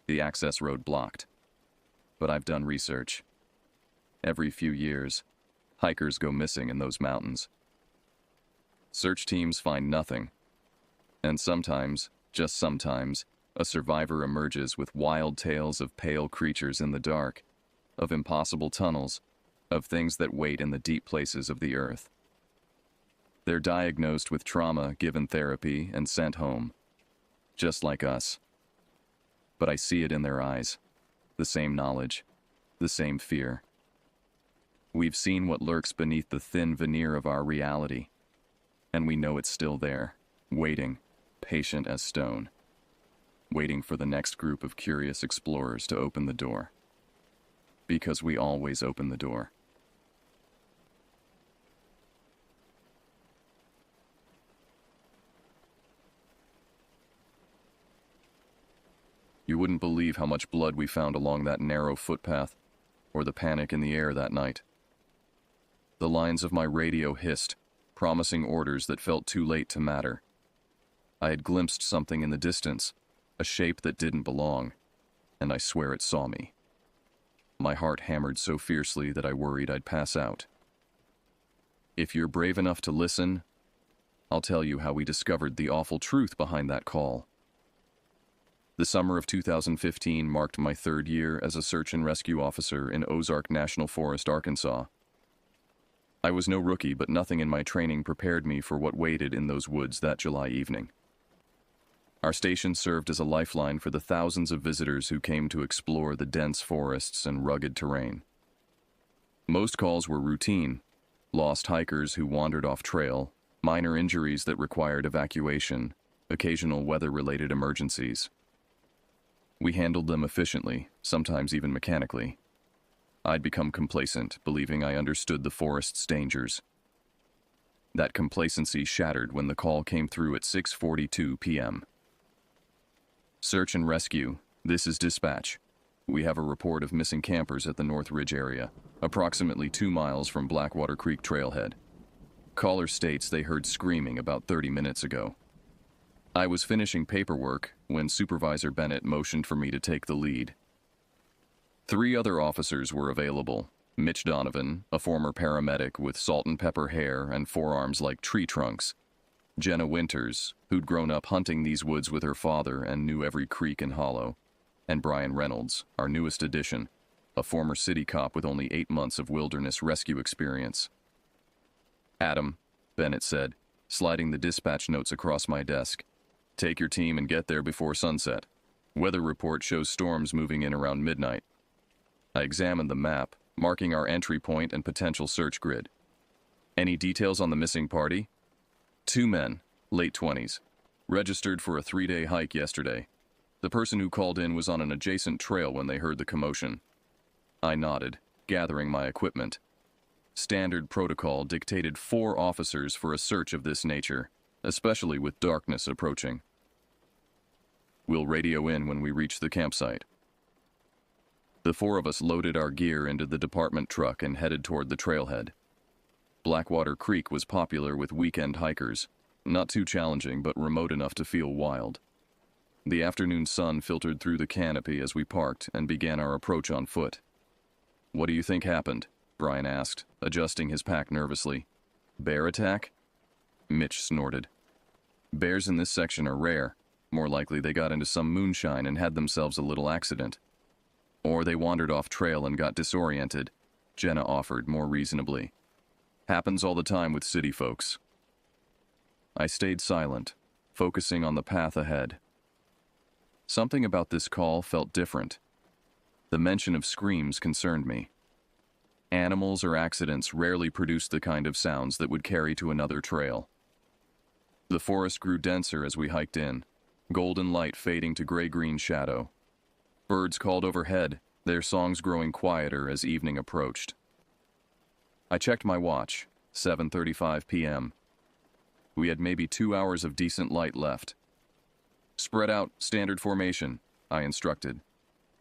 the access road blocked. But I've done research. Every few years, hikers go missing in those mountains. Search teams find nothing. And sometimes, just sometimes, a survivor emerges with wild tales of pale creatures in the dark, of impossible tunnels, of things that wait in the deep places of the earth. They're diagnosed with trauma, given therapy, and sent home. Just like us. But I see it in their eyes. The same knowledge. The same fear. We've seen what lurks beneath the thin veneer of our reality. And we know it's still there, waiting, patient as stone. Waiting for the next group of curious explorers to open the door. Because we always open the door. You wouldn't believe how much blood we found along that narrow footpath, or the panic in the air that night. The lines of my radio hissed, promising orders that felt too late to matter. I had glimpsed something in the distance, a shape that didn't belong, and I swear it saw me. My heart hammered so fiercely that I worried I'd pass out. If you're brave enough to listen, I'll tell you how we discovered the awful truth behind that call. The summer of 2015 marked my third year as a search and rescue officer in Ozark National Forest, Arkansas. I was no rookie, but nothing in my training prepared me for what waited in those woods that July evening. Our station served as a lifeline for the thousands of visitors who came to explore the dense forests and rugged terrain. Most calls were routine: lost hikers who wandered off trail, minor injuries that required evacuation, occasional weather-related emergencies. We handled them efficiently, sometimes even mechanically. I'd become complacent, believing I understood the forest's dangers. That complacency shattered when the call came through at 6:42 p.m. Search and rescue, this is dispatch. We have a report of missing campers at the North Ridge area, approximately 2 miles from Blackwater Creek trailhead. Caller states they heard screaming about 30 minutes ago. I was finishing paperwork when Supervisor Bennett motioned for me to take the lead. 3 other officers were available: Mitch Donovan, a former paramedic with salt and pepper hair and forearms like tree trunks; Jenna Winters, who'd grown up hunting these woods with her father and knew every creek and hollow; and Brian Reynolds, our newest addition, a former city cop with only 8 months of wilderness rescue experience. "Adam," Bennett said, sliding the dispatch notes across my desk. "Take your team and get there before sunset. Weather report shows storms moving in around midnight." I examined the map, marking our entry point and potential search grid. "Any details on the missing party?" 2 men, late 20s. Registered for a 3-day hike yesterday. The person who called in was on an adjacent trail when they heard the commotion. I nodded, gathering my equipment. Standard protocol dictated 4 officers for a search of this nature, especially with darkness approaching. We'll radio in when we reach the campsite. The 4 of us loaded our gear into the department truck and headed toward the trailhead. Blackwater Creek was popular with weekend hikers, not too challenging but remote enough to feel wild. The afternoon sun filtered through the canopy as we parked and began our approach on foot. "What do you think happened?" Brian asked, adjusting his pack nervously. "Bear attack?" Mitch snorted. "Bears in this section are rare. More likely they got into some moonshine and had themselves a little accident. Or they wandered off trail and got disoriented," Jenna offered more reasonably. "Happens all the time with city folks." I stayed silent, focusing on the path ahead. Something about this call felt different. The mention of screams concerned me. Animals or accidents rarely produced the kind of sounds that would carry to another trail. The forest grew denser as we hiked in, golden light fading to gray-green shadow. Birds called overhead, their songs growing quieter as evening approached. I checked my watch, 7:35 p.m. We had maybe 2 hours of decent light left. "Spread out, standard formation," I instructed.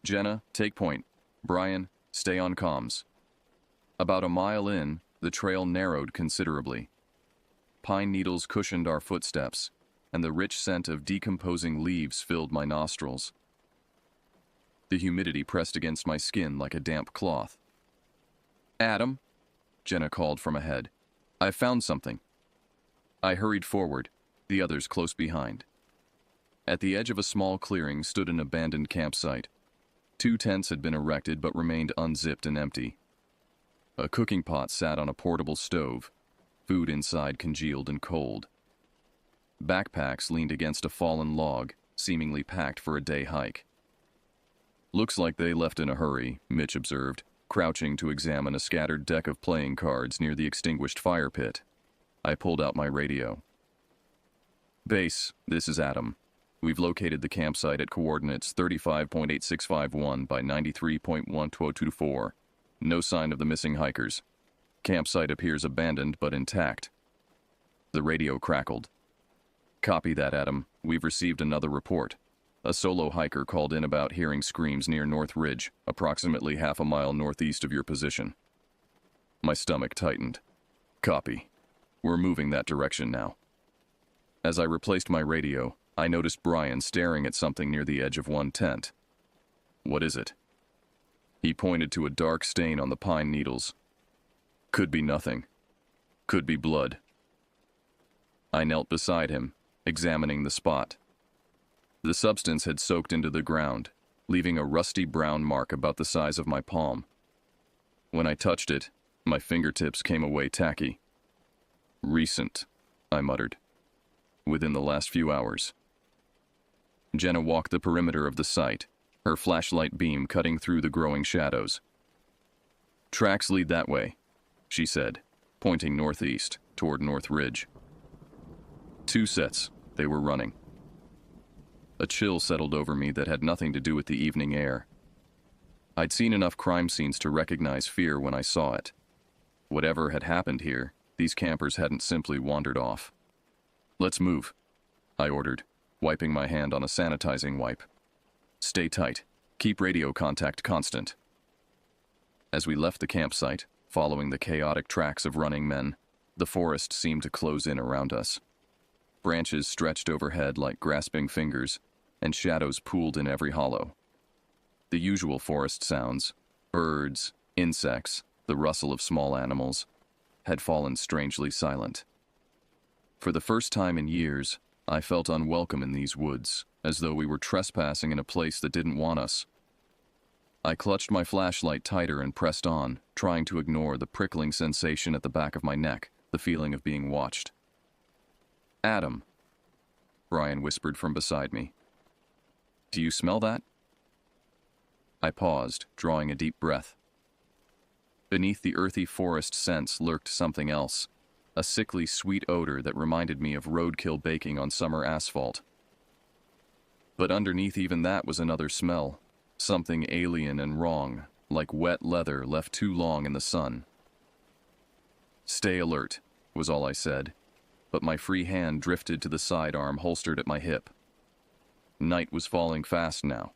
"Jenna, take point. Brian, stay on comms." About a mile in, the trail narrowed considerably. Pine needles cushioned our footsteps, and the rich scent of decomposing leaves filled my nostrils. The humidity pressed against my skin like a damp cloth. "Adam," Jenna called from ahead. "I've found something." I hurried forward, the others close behind. At the edge of a small clearing stood an abandoned campsite. 2 tents had been erected but remained unzipped and empty. A cooking pot sat on a portable stove, food inside congealed and cold. Backpacks leaned against a fallen log, seemingly packed for a day hike. "Looks like they left in a hurry," Mitch observed, crouching to examine a scattered deck of playing cards near the extinguished fire pit. I pulled out my radio. "Base, this is Adam. We've located the campsite at coordinates 35.8651 by 93.1224. No sign of the missing hikers. Campsite appears abandoned but intact." The radio crackled. "Copy that, Adam. We've received another report. A solo hiker called in about hearing screams near North Ridge, approximately half a mile northeast of your position." My stomach tightened. "Copy. We're moving that direction now." As I replaced my radio, I noticed Brian staring at something near the edge of one tent. "What is it?" He pointed to a dark stain on the pine needles. "Could be nothing. Could be blood." I knelt beside him, examining the spot. The substance had soaked into the ground, leaving a rusty brown mark about the size of my palm. When I touched it, my fingertips came away tacky. "Recent," I muttered. "Within the last few hours." Jenna walked the perimeter of the site, her flashlight beam cutting through the growing shadows. "Tracks lead that way," she said, pointing northeast, toward North Ridge. 2 sets, they were running. A chill settled over me that had nothing to do with the evening air. I'd seen enough crime scenes to recognize fear when I saw it. Whatever had happened here, these campers hadn't simply wandered off. "Let's move," I ordered, wiping my hand on a sanitizing wipe. "Stay tight. Keep radio contact constant." As we left the campsite, following the chaotic tracks of running men, the forest seemed to close in around us. Branches stretched overhead like grasping fingers, and shadows pooled in every hollow. The usual forest sounds, birds, insects, the rustle of small animals, had fallen strangely silent. For the first time in years, I felt unwelcome in these woods, as though we were trespassing in a place that didn't want us. I clutched my flashlight tighter and pressed on, trying to ignore the prickling sensation at the back of my neck, the feeling of being watched. "Adam," Brian whispered from beside me. "Do you smell that?" I paused, drawing a deep breath. Beneath the earthy forest scents lurked something else, a sickly sweet odor that reminded me of roadkill baking on summer asphalt. But underneath even that was another smell, something alien and wrong, like wet leather left too long in the sun. "Stay alert," was all I said, but my free hand drifted to the sidearm holstered at my hip. Night was falling fast now.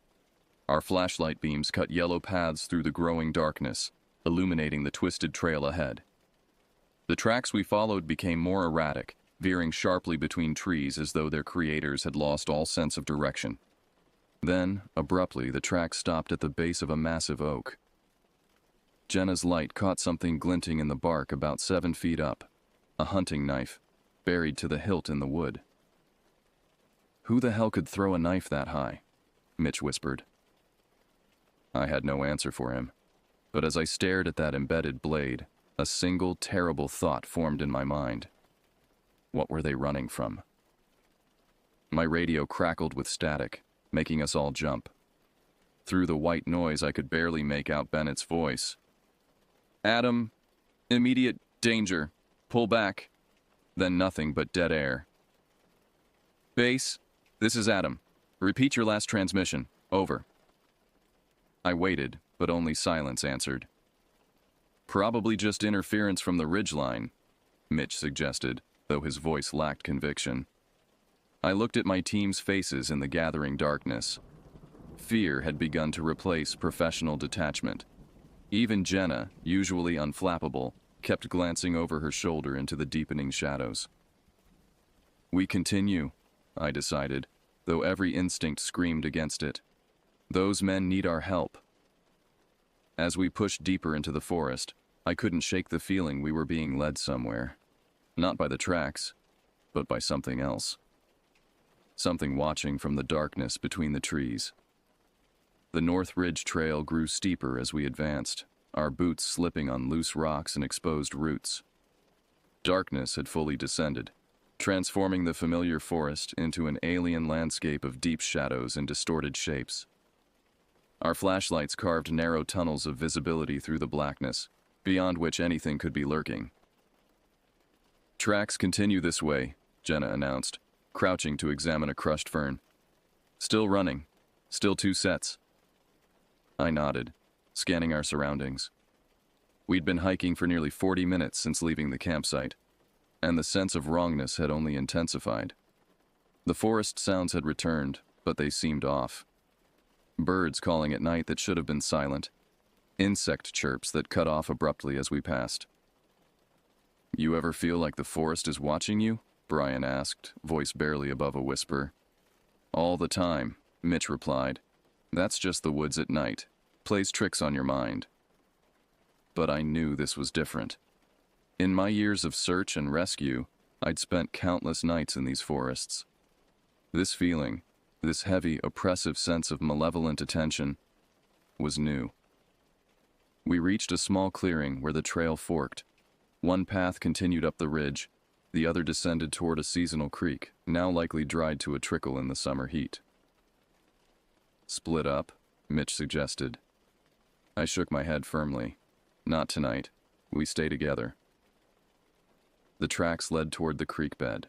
Our flashlight beams cut yellow paths through the growing darkness, illuminating the twisted trail ahead. The tracks we followed became more erratic, veering sharply between trees as though their creators had lost all sense of direction. Then, abruptly, the tracks stopped at the base of a massive oak. Jenna's light caught something glinting in the bark about 7 feet up, a hunting knife, buried to the hilt in the wood. "Who the hell could throw a knife that high?" Mitch whispered. I had no answer for him, but as I stared at that embedded blade, a single terrible thought formed in my mind. What were they running from? My radio crackled with static, making us all jump. Through the white noise, I could barely make out Bennett's voice. "Adam, immediate danger. Pull back." Then nothing but dead air. "Base, this is Adam. Repeat your last transmission. Over." I waited, but only silence answered. "Probably just interference from the ridgeline," Mitch suggested, though his voice lacked conviction. I looked at my team's faces in the gathering darkness. Fear had begun to replace professional detachment. Even Jenna, usually unflappable, kept glancing over her shoulder into the deepening shadows. "We continue," I decided, though every instinct screamed against it. "Those men need our help." As we pushed deeper into the forest, I couldn't shake the feeling we were being led somewhere. Not by the tracks, but by something else. Something watching from the darkness between the trees. The North Ridge Trail grew steeper as we advanced, our boots slipping on loose rocks and exposed roots. Darkness had fully descended, transforming the familiar forest into an alien landscape of deep shadows and distorted shapes. Our flashlights carved narrow tunnels of visibility through the blackness, beyond which anything could be lurking. "Tracks continue this way," Jenna announced, crouching to examine a crushed fern. "Still running. Still 2 sets." I nodded, scanning our surroundings. We'd been hiking for nearly 40 minutes since leaving the campsite, and the sense of wrongness had only intensified. The forest sounds had returned, but they seemed off. Birds calling at night that should have been silent. Insect chirps that cut off abruptly as we passed. "You ever feel like the forest is watching you?" Brian asked, voice barely above a whisper. "All the time," Mitch replied. "That's just the woods at night. Plays tricks on your mind." But I knew this was different. In my years of search and rescue, I'd spent countless nights in these forests. This feeling, this heavy, oppressive sense of malevolent attention, was new. We reached a small clearing where the trail forked. One path continued up the ridge, the other descended toward a seasonal creek, now likely dried to a trickle in the summer heat. "Split up," Mitch suggested. I shook my head firmly. "Not tonight. We stay together." The tracks led toward the creek bed.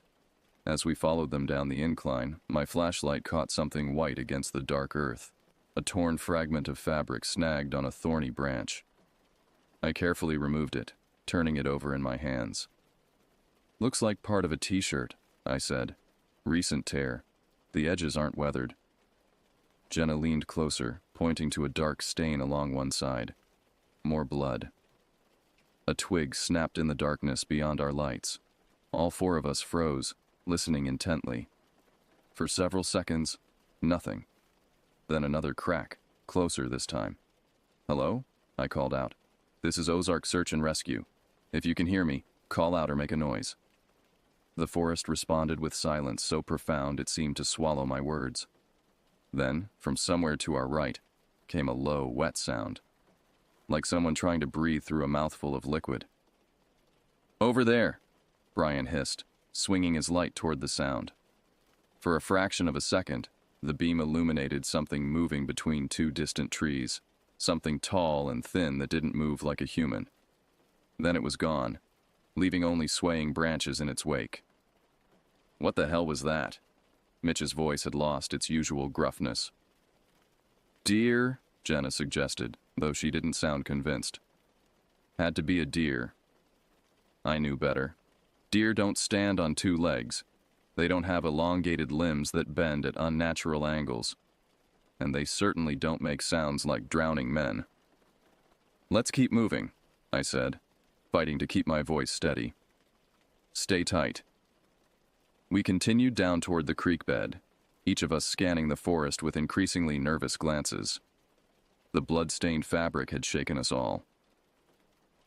As we followed them down the incline, my flashlight caught something white against the dark earth, a torn fragment of fabric snagged on a thorny branch. I carefully removed it, turning it over in my hands. "Looks like part of a t-shirt," I said. "Recent tear. The edges aren't weathered." Jenna leaned closer, pointing to a dark stain along one side. More blood. A twig snapped in the darkness beyond our lights. All 4 of us froze, listening intently. For several seconds, nothing. Then another crack, closer this time. "Hello?" I called out. "This is Ozark Search and Rescue. If you can hear me, call out or make a noise." The forest responded with silence so profound it seemed to swallow my words. Then, from somewhere to our right, came a low, wet sound, like someone trying to breathe through a mouthful of liquid. "Over there," Brian hissed, swinging his light toward the sound. For a fraction of a second, the beam illuminated something moving between 2 distant trees, something tall and thin that didn't move like a human. Then it was gone, leaving only swaying branches in its wake. What the hell was that? Mitch's voice had lost its usual gruffness. Deer, Jenna suggested, though she didn't sound convinced. Had to be a deer. I knew better. Deer don't stand on two legs. They don't have elongated limbs that bend at unnatural angles. And they certainly don't make sounds like drowning men. Let's keep moving, I said, fighting to keep my voice steady. Stay tight. We continued down toward the creek bed, each of us scanning the forest with increasingly nervous glances. The blood-stained fabric had shaken us all.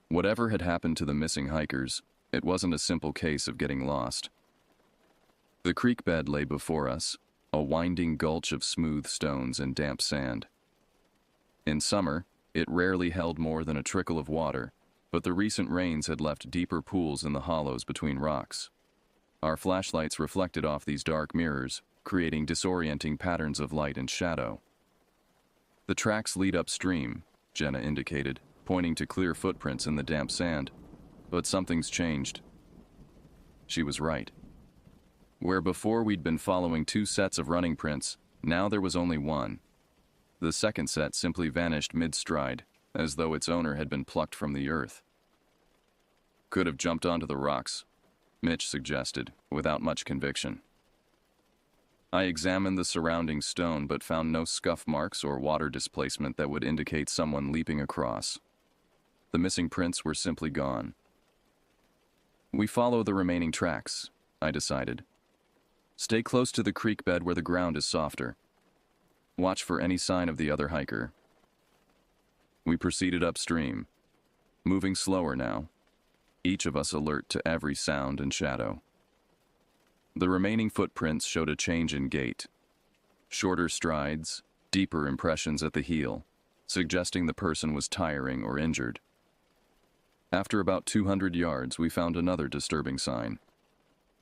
Whatever had happened to the missing hikers, it wasn't a simple case of getting lost. The creek bed lay before us, a winding gulch of smooth stones and damp sand. In summer, it rarely held more than a trickle of water, but the recent rains had left deeper pools in the hollows between rocks. Our flashlights reflected off these dark mirrors, creating disorienting patterns of light and shadow. The tracks lead upstream, Jenna indicated, pointing to clear footprints in the damp sand. But something's changed. She was right. Where before we'd been following two sets of running prints, now there was only one. The second set simply vanished mid-stride, as though its owner had been plucked from the earth. Could have jumped onto the rocks, Mitch suggested, without much conviction. I examined the surrounding stone but found no scuff marks or water displacement that would indicate someone leaping across. The missing prints were simply gone. We follow the remaining tracks, I decided. Stay close to the creek bed where the ground is softer. Watch for any sign of the other hiker. We proceeded upstream, moving slower now, each of us alert to every sound and shadow. The remaining footprints showed a change in gait. Shorter strides, deeper impressions at the heel, suggesting the person was tiring or injured. After about 200 yards, we found another disturbing sign.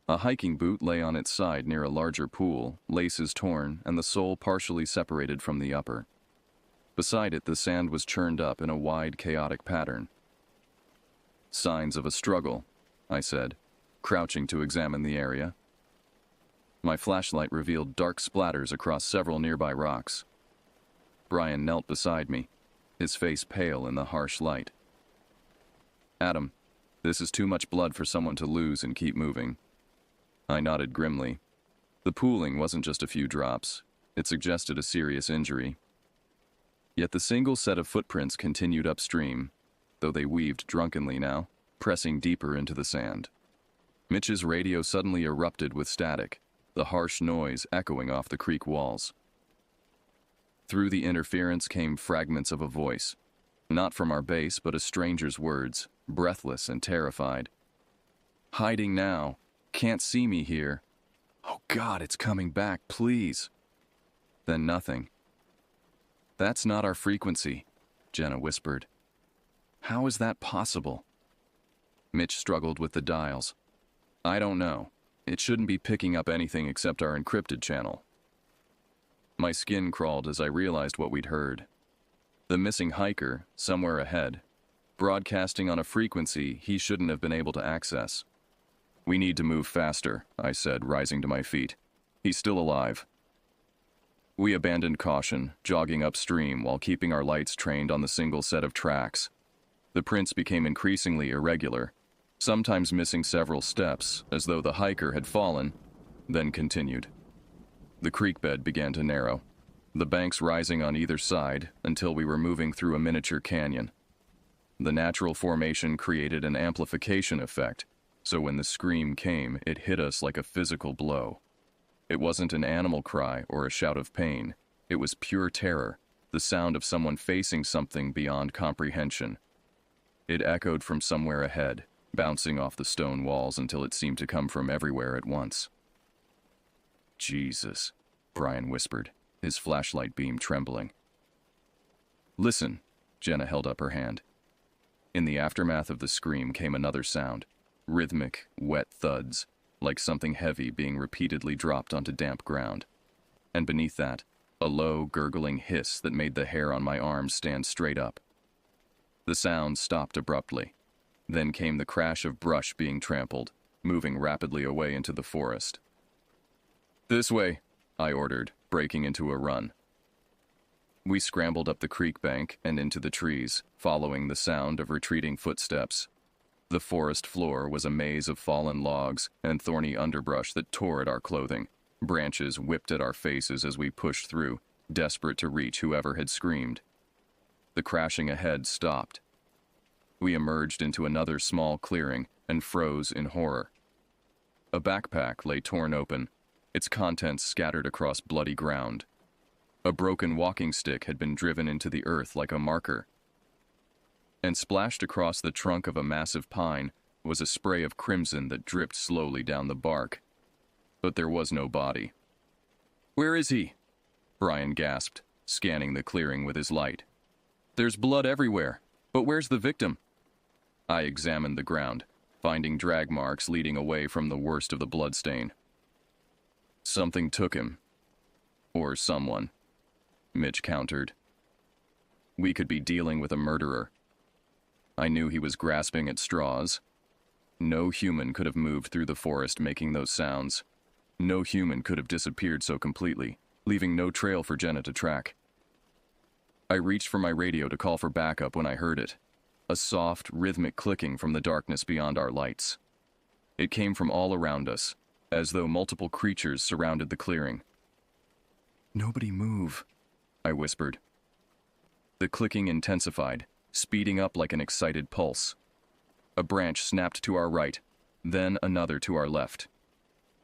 A hiking boot lay on its side near a larger pool, laces torn, and the sole partially separated from the upper. Beside it, the sand was churned up in a wide, chaotic pattern. Signs of a struggle, I said, crouching to examine the area. My flashlight revealed dark splatters across several nearby rocks. Brian knelt beside me, his face pale in the harsh light. Adam, this is too much blood for someone to lose and keep moving. I nodded grimly. The pooling wasn't just a few drops. It suggested a serious injury. Yet the single set of footprints continued upstream, though they weaved drunkenly now, pressing deeper into the sand. Mitch's radio suddenly erupted with static, the harsh noise echoing off the creek walls. Through the interference came fragments of a voice, not from our base but a stranger's words, breathless and terrified. Hiding now. Can't see me here. Oh God, it's coming back, please. Then nothing. That's not our frequency, Jenna whispered. How is that possible? Mitch struggled with the dials. I don't know. It shouldn't be picking up anything except our encrypted channel. My skin crawled as I realized what we'd heard. The missing hiker, somewhere ahead, broadcasting on a frequency he shouldn't have been able to access. We need to move faster, I said, rising to my feet. He's still alive. We abandoned caution, jogging upstream while keeping our lights trained on the single set of tracks. The prints became increasingly irregular, sometimes missing several steps, as though the hiker had fallen, then continued. The creek bed began to narrow, the banks rising on either side until we were moving through a miniature canyon. The natural formation created an amplification effect, so when the scream came, it hit us like a physical blow. It wasn't an animal cry or a shout of pain. It was pure terror, the sound of someone facing something beyond comprehension. It echoed from somewhere ahead, bouncing off the stone walls until it seemed to come from everywhere at once. Jesus, Brian whispered, his flashlight beam trembling. Listen, Jenna held up her hand. In the aftermath of the scream came another sound. Rhythmic, wet thuds, like something heavy being repeatedly dropped onto damp ground. And beneath that, a low, gurgling hiss that made the hair on my arms stand straight up. The sound stopped abruptly. Then came the crash of brush being trampled, moving rapidly away into the forest. "This way," I ordered, breaking into a run. We scrambled up the creek bank and into the trees, following the sound of retreating footsteps. The forest floor was a maze of fallen logs and thorny underbrush that tore at our clothing. Branches whipped at our faces as we pushed through, desperate to reach whoever had screamed. The crashing ahead stopped. We emerged into another small clearing and froze in horror. A backpack lay torn open, its contents scattered across bloody ground. A broken walking stick had been driven into the earth like a marker. And splashed across the trunk of a massive pine was a spray of crimson that dripped slowly down the bark. But there was no body. "Where is he?" Brian gasped, scanning the clearing with his light. "There's blood everywhere, but where's the victim?" I examined the ground, finding drag marks leading away from the worst of the bloodstain. "Something took him. Or someone," Mitch countered. "We could be dealing with a murderer." I knew he was grasping at straws. No human could have moved through the forest making those sounds. No human could have disappeared so completely, leaving no trail for Jenna to track. I reached for my radio to call for backup when I heard it. A soft, rhythmic clicking from the darkness beyond our lights. It came from all around us, as though multiple creatures surrounded the clearing. "Nobody move," I whispered. The clicking intensified, speeding up like an excited pulse. A branch snapped to our right, then another to our left.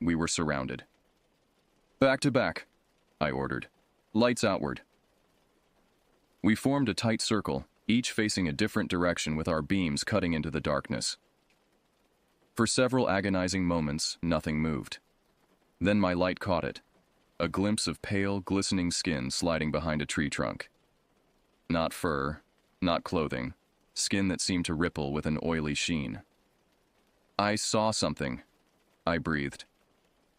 We were surrounded. "Back to back," I ordered. "Lights outward." We formed a tight circle, each facing a different direction with our beams cutting into the darkness. For several agonizing moments, nothing moved. Then my light caught it, a glimpse of pale, glistening skin sliding behind a tree trunk. Not fur, not clothing, skin that seemed to ripple with an oily sheen. "I saw something," I breathed.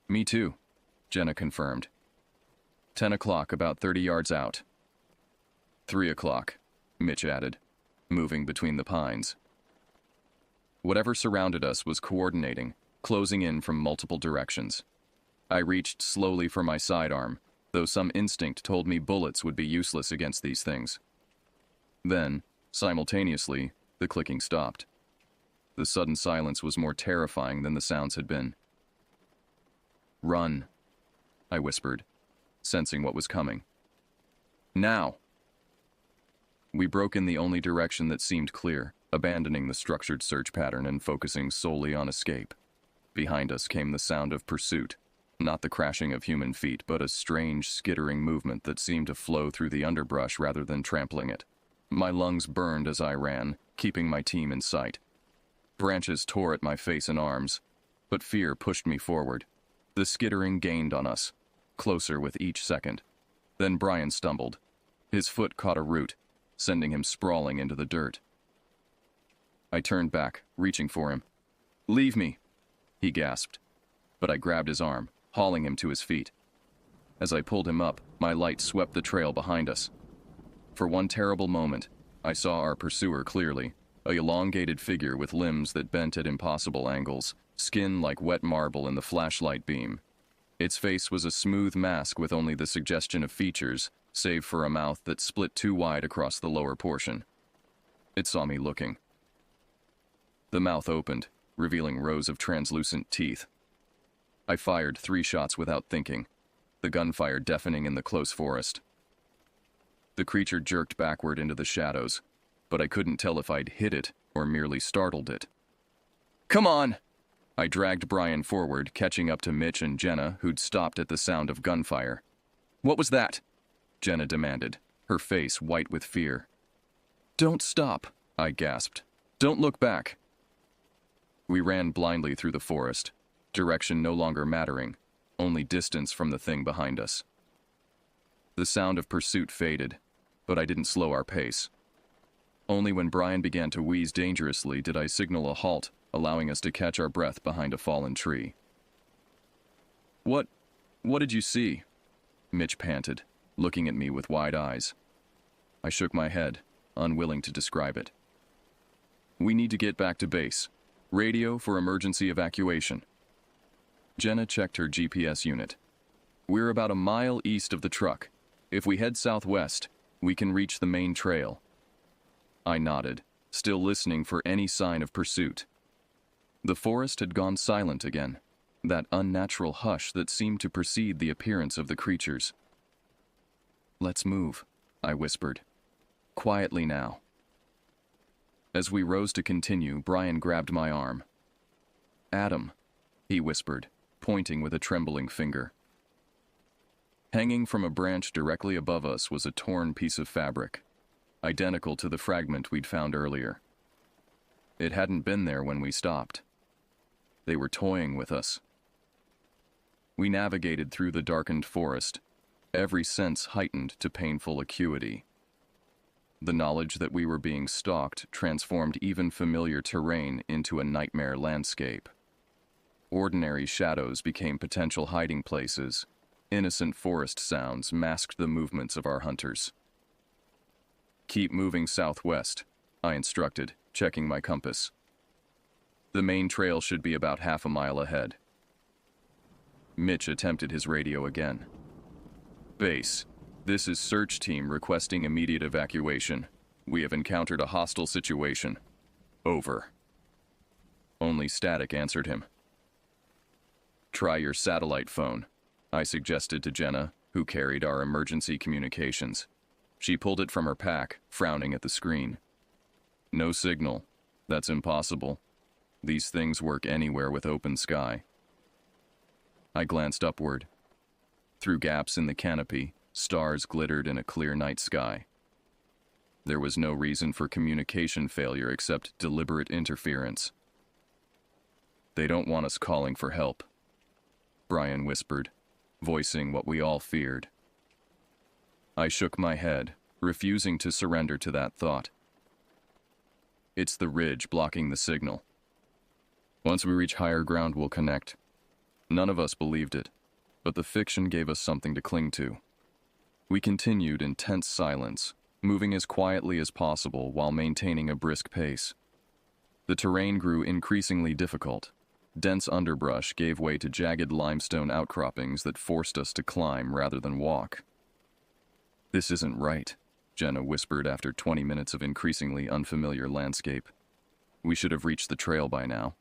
"Me too," Jenna confirmed. 10 o'clock, about 30 yards out. 3 o'clock, Mitch added, moving between the pines. Whatever surrounded us was coordinating, closing in from multiple directions. I reached slowly for my sidearm, though some instinct told me bullets would be useless against these things. Then, simultaneously, the clicking stopped. The sudden silence was more terrifying than the sounds had been. "Run," I whispered, sensing what was coming. "Now!" We broke in the only direction that seemed clear, abandoning the structured search pattern and focusing solely on escape. Behind us came the sound of pursuit, not the crashing of human feet, but a strange, skittering movement that seemed to flow through the underbrush rather than trampling it. My lungs burned as I ran, keeping my team in sight. Branches tore at my face and arms, but fear pushed me forward. The skittering gained on us, closer with each second. Then Brian stumbled. His foot caught a root, sending him sprawling into the dirt. I turned back, reaching for him. "Leave me," he gasped, but I grabbed his arm, hauling him to his feet. As I pulled him up, my light swept the trail behind us. For one terrible moment, I saw our pursuer clearly, a elongated figure with limbs that bent at impossible angles, skin like wet marble in the flashlight beam. Its face was a smooth mask with only the suggestion of features, save for a mouth that split too wide across the lower portion. It saw me looking. The mouth opened, revealing rows of translucent teeth. I fired 3 shots without thinking, the gunfire deafening in the close forest. The creature jerked backward into the shadows, but I couldn't tell if I'd hit it or merely startled it. "Come on!" I dragged Brian forward, catching up to Mitch and Jenna, who'd stopped at the sound of gunfire. "What was that?" Jenna demanded, her face white with fear. "Don't stop," I gasped. "Don't look back." We ran blindly through the forest, direction no longer mattering, only distance from the thing behind us. The sound of pursuit faded, but I didn't slow our pace. Only when Brian began to wheeze dangerously did I signal a halt, allowing us to catch our breath behind a fallen tree. What did you see?" Mitch panted, looking at me with wide eyes. I shook my head, unwilling to describe it. We need to get back to base. Radio for emergency evacuation. Jenna checked her GPS unit. We're about a mile east of the truck. If we head southwest, we can reach the main trail. I nodded, still listening for any sign of pursuit. The forest had gone silent again, that unnatural hush that seemed to precede the appearance of the creatures. "Let's move," I whispered. "Quietly now." As we rose to continue, Brian grabbed my arm. "Adam," he whispered, pointing with a trembling finger. Hanging from a branch directly above us was a torn piece of fabric, identical to the fragment we'd found earlier. It hadn't been there when we stopped. They were toying with us. We navigated through the darkened forest, every sense heightened to painful acuity. The knowledge that we were being stalked transformed even familiar terrain into a nightmare landscape. Ordinary shadows became potential hiding places. Innocent forest sounds masked the movements of our hunters. "Keep moving southwest," I instructed, checking my compass. "The main trail should be about half a mile ahead." Mitch attempted his radio again. "Base, this is search team requesting immediate evacuation. We have encountered a hostile situation. Over." Only static answered him. "Try your satellite phone," I suggested to Jenna, who carried our emergency communications. She pulled it from her pack, frowning at the screen. "No signal. That's impossible. These things work anywhere with open sky." I glanced upward. Through gaps in the canopy, stars glittered in a clear night sky. There was no reason for communication failure except deliberate interference. "They don't want us calling for help," Brian whispered, voicing what we all feared. I shook my head, refusing to surrender to that thought. "It's the ridge blocking the signal. Once we reach higher ground, we'll connect." None of us believed it, but the fiction gave us something to cling to. We continued in tense silence, moving as quietly as possible while maintaining a brisk pace. The terrain grew increasingly difficult. Dense underbrush gave way to jagged limestone outcroppings that forced us to climb rather than walk. "This isn't right," Jenna whispered after 20 minutes of increasingly unfamiliar landscape. "We should have reached the trail by now."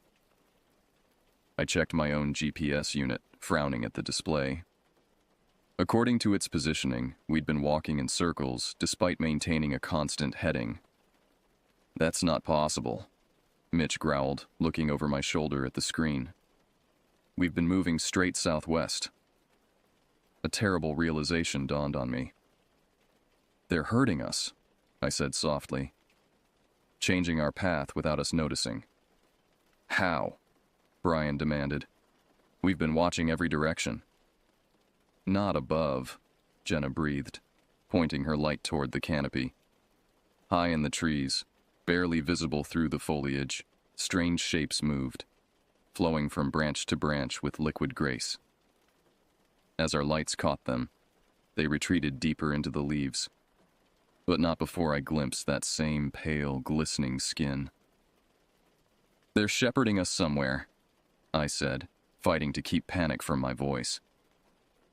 I checked my own GPS unit, frowning at the display. According to its positioning, we'd been walking in circles despite maintaining a constant heading. "That's not possible," Mitch growled, looking over my shoulder at the screen. "We've been moving straight southwest." A terrible realization dawned on me. "They're hurting us," I said softly. "Changing our path without us noticing." "How?" Brian demanded. "We've been watching every direction." "Not above," Jenna breathed, pointing her light toward the canopy. High in the trees, barely visible through the foliage, strange shapes moved, flowing from branch to branch with liquid grace. As our lights caught them, they retreated deeper into the leaves, but not before I glimpsed that same pale, glistening skin. "They're shepherding us somewhere," I said, fighting to keep panic from my voice.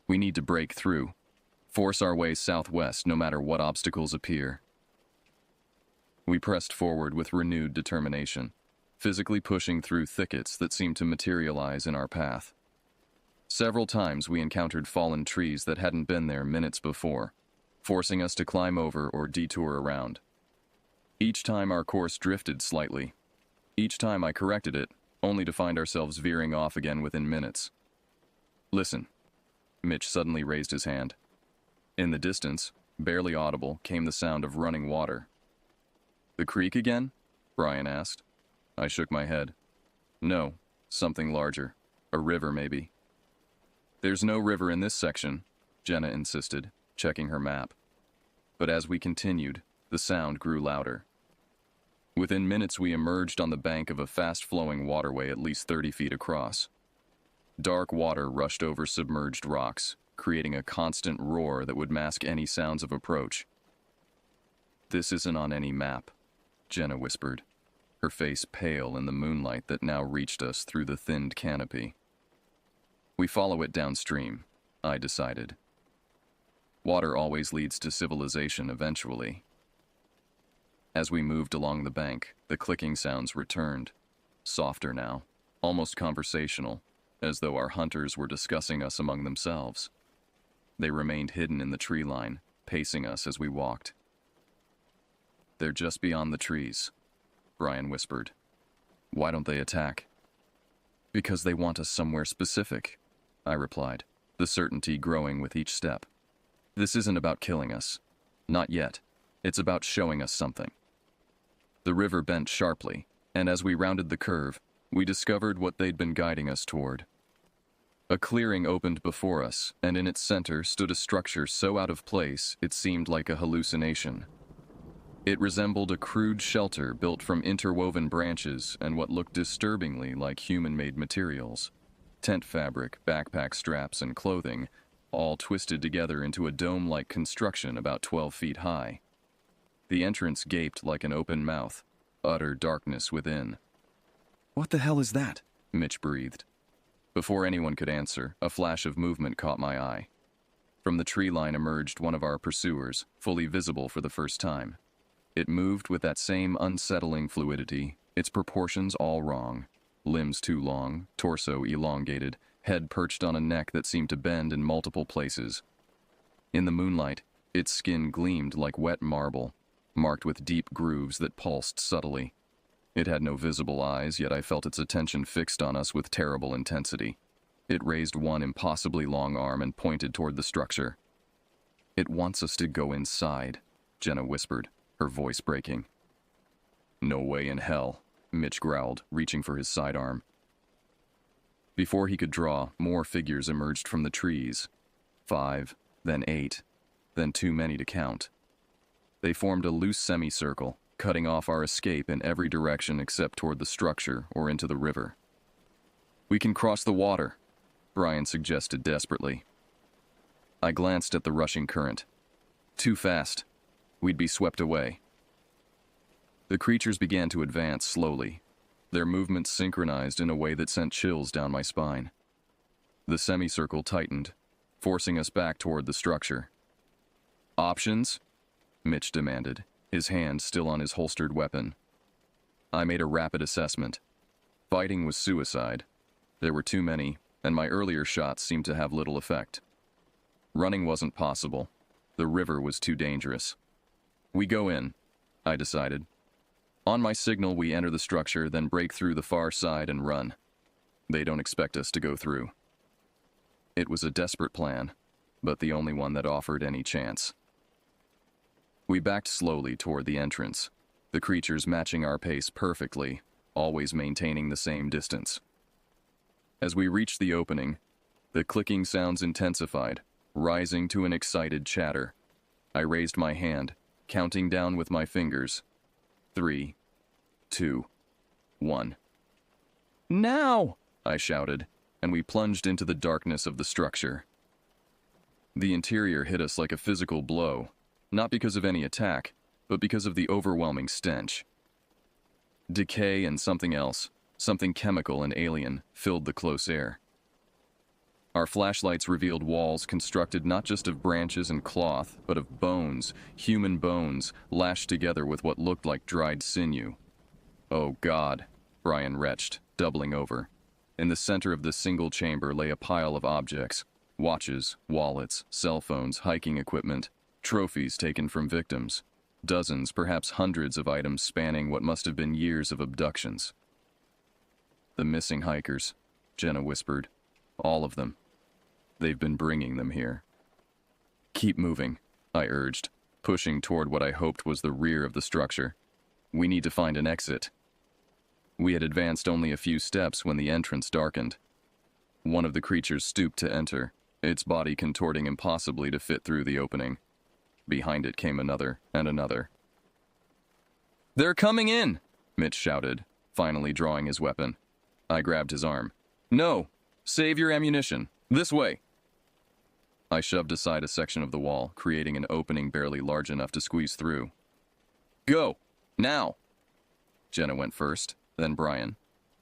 "We need to break through, force our way southwest no matter what obstacles appear." We pressed forward with renewed determination, physically pushing through thickets that seemed to materialize in our path. Several times we encountered fallen trees that hadn't been there minutes before, forcing us to climb over or detour around. Each time our course drifted slightly. Each time I corrected it, only to find ourselves veering off again within minutes. "Listen." Mitch suddenly raised his hand. In the distance, barely audible, came the sound of running water. "The creek again?" Brian asked. I shook my head. "No, something larger. A river, maybe." "There's no river in this section," Jenna insisted, checking her map. But as we continued, the sound grew louder. Within minutes, we emerged on the bank of a fast-flowing waterway at least 30 feet across. Dark water rushed over submerged rocks, creating a constant roar that would mask any sounds of approach. "This isn't on any map," Jenna whispered. her face pale in the moonlight that now reached us through the thinned canopy. We follow it downstream, I decided. Water always leads to civilization eventually. As we moved along the bank, the clicking sounds returned, softer now, almost conversational, as though our hunters were discussing us among themselves. They remained hidden in the tree line, pacing us as we walked. "They're just beyond the trees," Brian whispered. "Why don't they attack?" "Because they want us somewhere specific," I replied, the certainty growing with each step. "This isn't about killing us. Not yet. It's about showing us something." The river bent sharply, and as we rounded the curve, we discovered what they'd been guiding us toward. A clearing opened before us, and in its center stood a structure so out of place it seemed like a hallucination. It resembled a crude shelter built from interwoven branches and what looked disturbingly like human-made materials. Tent fabric, backpack straps, and clothing, all twisted together into a dome-like construction about 12 feet high. The entrance gaped like an open mouth, utter darkness within. "What the hell is that?" Mitch breathed. Before anyone could answer, a flash of movement caught my eye. From the tree line emerged one of our pursuers, fully visible for the first time. It moved with that same unsettling fluidity, its proportions all wrong. Limbs too long, torso elongated, head perched on a neck that seemed to bend in multiple places. In the moonlight, its skin gleamed like wet marble, marked with deep grooves that pulsed subtly. It had no visible eyes, yet I felt its attention fixed on us with terrible intensity. It raised one impossibly long arm and pointed toward the structure. "It wants us to go inside," Jenna whispered, her voice breaking. "No way in hell," Mitch growled, reaching for his sidearm. Before he could draw, more figures emerged from the trees. 5, then 8, then too many to count. They formed a loose semicircle, cutting off our escape in every direction except toward the structure or into the river. "We can cross the water," Brian suggested desperately. I glanced at the rushing current. Too fast. We'd be swept away. The creatures began to advance slowly, their movements synchronized in a way that sent chills down my spine. The semicircle tightened, forcing us back toward the structure. "Options?" Mitch demanded, his hand still on his holstered weapon. I made a rapid assessment. Fighting was suicide. There were too many, and my earlier shots seemed to have little effect. Running wasn't possible. The river was too dangerous. "We go in," I decided. On my signal, we enter the structure, then break through the far side and run. They don't expect us to go through. It was a desperate plan, but the only one that offered any chance. We backed slowly toward the entrance, the creatures matching our pace perfectly, always maintaining the same distance. As we reached the opening, the clicking sounds intensified, rising to an excited chatter. I raised my hand, counting down with my fingers. 3, 2, 1. "Now!" I shouted, and we plunged into the darkness of the structure. The interior hit us like a physical blow, not because of any attack, but because of the overwhelming stench. Decay and something else, something chemical and alien, filled the close air. Our flashlights revealed walls constructed not just of branches and cloth, but of bones, human bones, lashed together with what looked like dried sinew. "Oh God," Brian retched, doubling over. In the center of this single chamber lay a pile of objects: watches, wallets, cell phones, hiking equipment, trophies taken from victims. Dozens, perhaps hundreds of items spanning what must have been years of abductions. "The missing hikers," Jenna whispered. "All of them. They've been bringing them here." "Keep moving," I urged, pushing toward what I hoped was the rear of the structure. "We need to find an exit." We had advanced only a few steps when the entrance darkened. One of the creatures stooped to enter, its body contorting impossibly to fit through the opening. Behind it came another and another. "They're coming in!" Mitch shouted, finally drawing his weapon. I grabbed his arm. "No! Save your ammunition! This way!" I shoved aside a section of the wall, creating an opening barely large enough to squeeze through. "Go! Now!" Jenna went first, then Brian.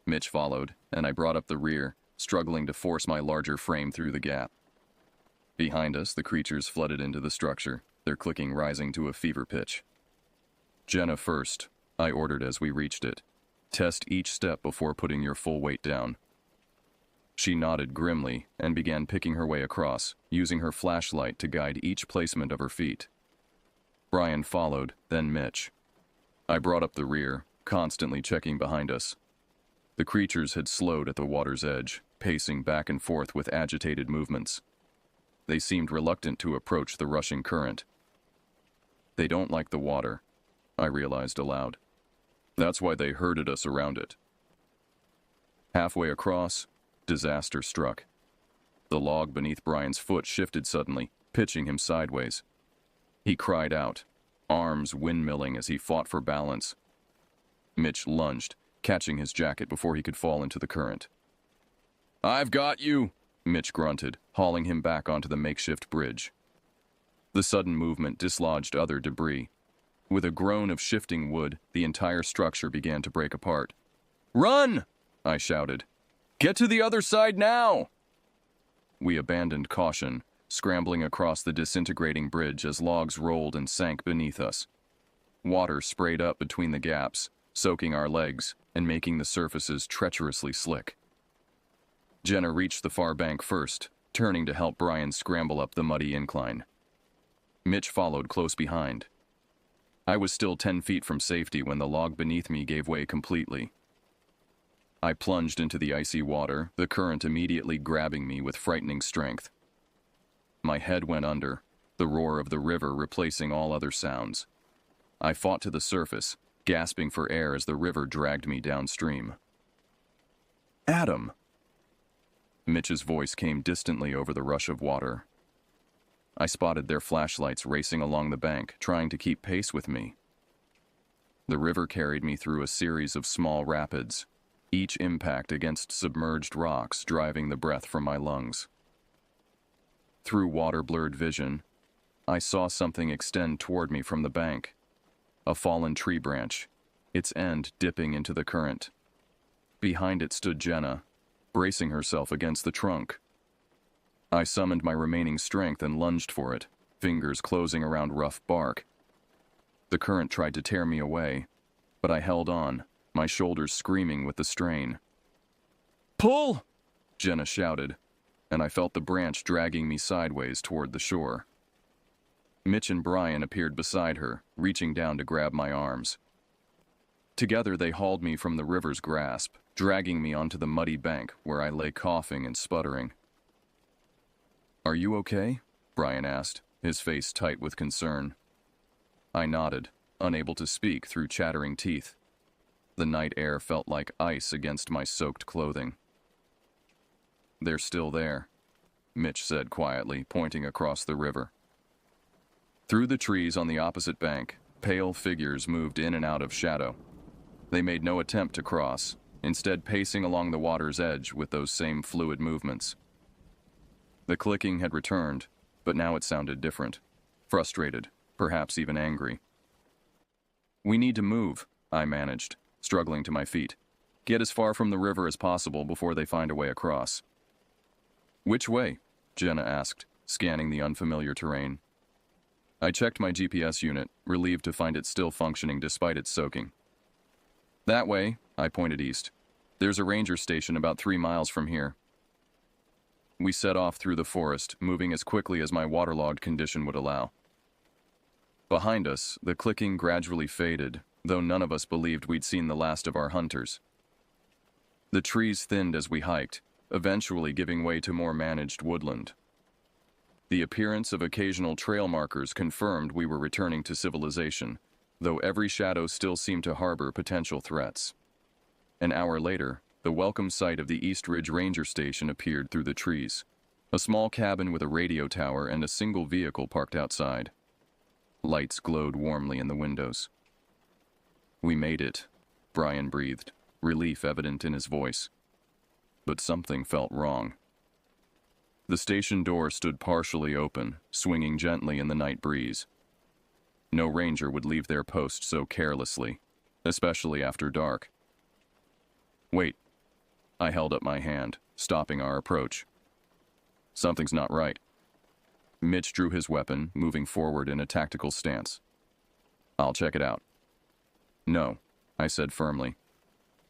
Mitch followed, and I brought up the rear, struggling to force my larger frame through the gap. Behind us, the creatures flooded into the structure, their clicking rising to a fever pitch. Jenna first, I ordered as we reached it. Test each step before putting your full weight down. She nodded grimly and began picking her way across, using her flashlight to guide each placement of her feet. Brian followed, then Mitch. I brought up the rear, constantly checking behind us. The creatures had slowed at the water's edge, pacing back and forth with agitated movements. They seemed reluctant to approach the rushing current. They don't like the water, I realized aloud. That's why they herded us around it. Halfway across, disaster struck. The log beneath Brian's foot shifted suddenly, pitching him sideways. He cried out, arms windmilling as he fought for balance. Mitch lunged, catching his jacket before he could fall into the current. "I've got you," Mitch grunted, hauling him back onto the makeshift bridge. The sudden movement dislodged other debris. With a groan of shifting wood, the entire structure began to break apart. "Run!" I shouted. "Get to the other side now!" We abandoned caution, scrambling across the disintegrating bridge as logs rolled and sank beneath us. Water sprayed up between the gaps, soaking our legs and making the surfaces treacherously slick. Jenna reached the far bank first, turning to help Brian scramble up the muddy incline. Mitch followed close behind. I was still 10 feet from safety when the log beneath me gave way completely. I plunged into the icy water, the current immediately grabbing me with frightening strength. My head went under, the roar of the river replacing all other sounds. I fought to the surface, gasping for air as the river dragged me downstream. "Adam!" Mitch's voice came distantly over the rush of water. I spotted their flashlights racing along the bank, trying to keep pace with me. The river carried me through a series of small rapids, each impact against submerged rocks driving the breath from my lungs. Through water-blurred vision, I saw something extend toward me from the bank. A fallen tree branch, its end dipping into the current. Behind it stood Jenna, bracing herself against the trunk. I summoned my remaining strength and lunged for it, fingers closing around rough bark. The current tried to tear me away, but I held on, my shoulders screaming with the strain. "Pull!" Jenna shouted, and I felt the branch dragging me sideways toward the shore. Mitch and Brian appeared beside her, reaching down to grab my arms. Together they hauled me from the river's grasp, dragging me onto the muddy bank where I lay coughing and sputtering. "Are you okay?" Brian asked, his face tight with concern. I nodded, unable to speak through chattering teeth. The night air felt like ice against my soaked clothing. "They're still there," Mitch said quietly, pointing across the river. Through the trees on the opposite bank, pale figures moved in and out of shadow. They made no attempt to cross, instead pacing along the water's edge with those same fluid movements. The clicking had returned, but now it sounded different. Frustrated, perhaps even angry. "We need to move," I managed, struggling to my feet. "Get as far from the river as possible before they find a way across." "Which way?" Jenna asked, scanning the unfamiliar terrain. I checked my GPS unit, relieved to find it still functioning despite its soaking. "That way," I pointed east. "There's a ranger station about 3 miles from here." We set off through the forest, moving as quickly as my waterlogged condition would allow. Behind us, the clicking gradually faded, though none of us believed we'd seen the last of our hunters. The trees thinned as we hiked, eventually giving way to more managed woodland. The appearance of occasional trail markers confirmed we were returning to civilization, though every shadow still seemed to harbor potential threats. An hour later, the welcome sight of the East Ridge Ranger Station appeared through the trees. A small cabin with a radio tower and a single vehicle parked outside. Lights glowed warmly in the windows. "We made it," Brian breathed, relief evident in his voice. But something felt wrong. The station door stood partially open, swinging gently in the night breeze. No ranger would leave their post so carelessly. especially after dark. Wait, I held up my hand, stopping our approach. Something's not right. Mitch drew his weapon, moving forward in a tactical stance. I'll check it out. No, I said firmly.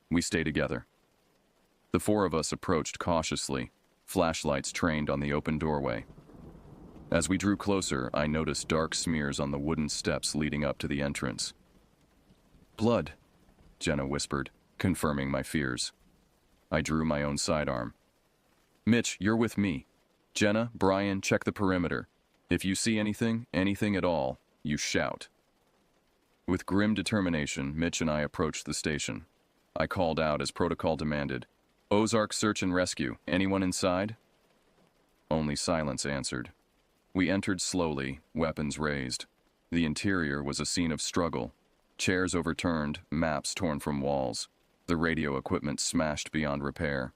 We stay together. The four of us approached cautiously, flashlights trained on the open doorway. As we drew closer, I noticed dark smears on the wooden steps leading up to the entrance. Blood, Jenna whispered, confirming my fears. I drew my own sidearm. Mitch, you're with me. Jenna, Brian, check the perimeter. If you see anything at all, you shout. With grim determination, Mitch and I approached the station. I called out as protocol demanded. Ozark search and rescue. Anyone inside? Only silence answered. We entered slowly, weapons raised. The interior was a scene of struggle. Chairs overturned, maps torn from walls. The radio equipment smashed beyond repair.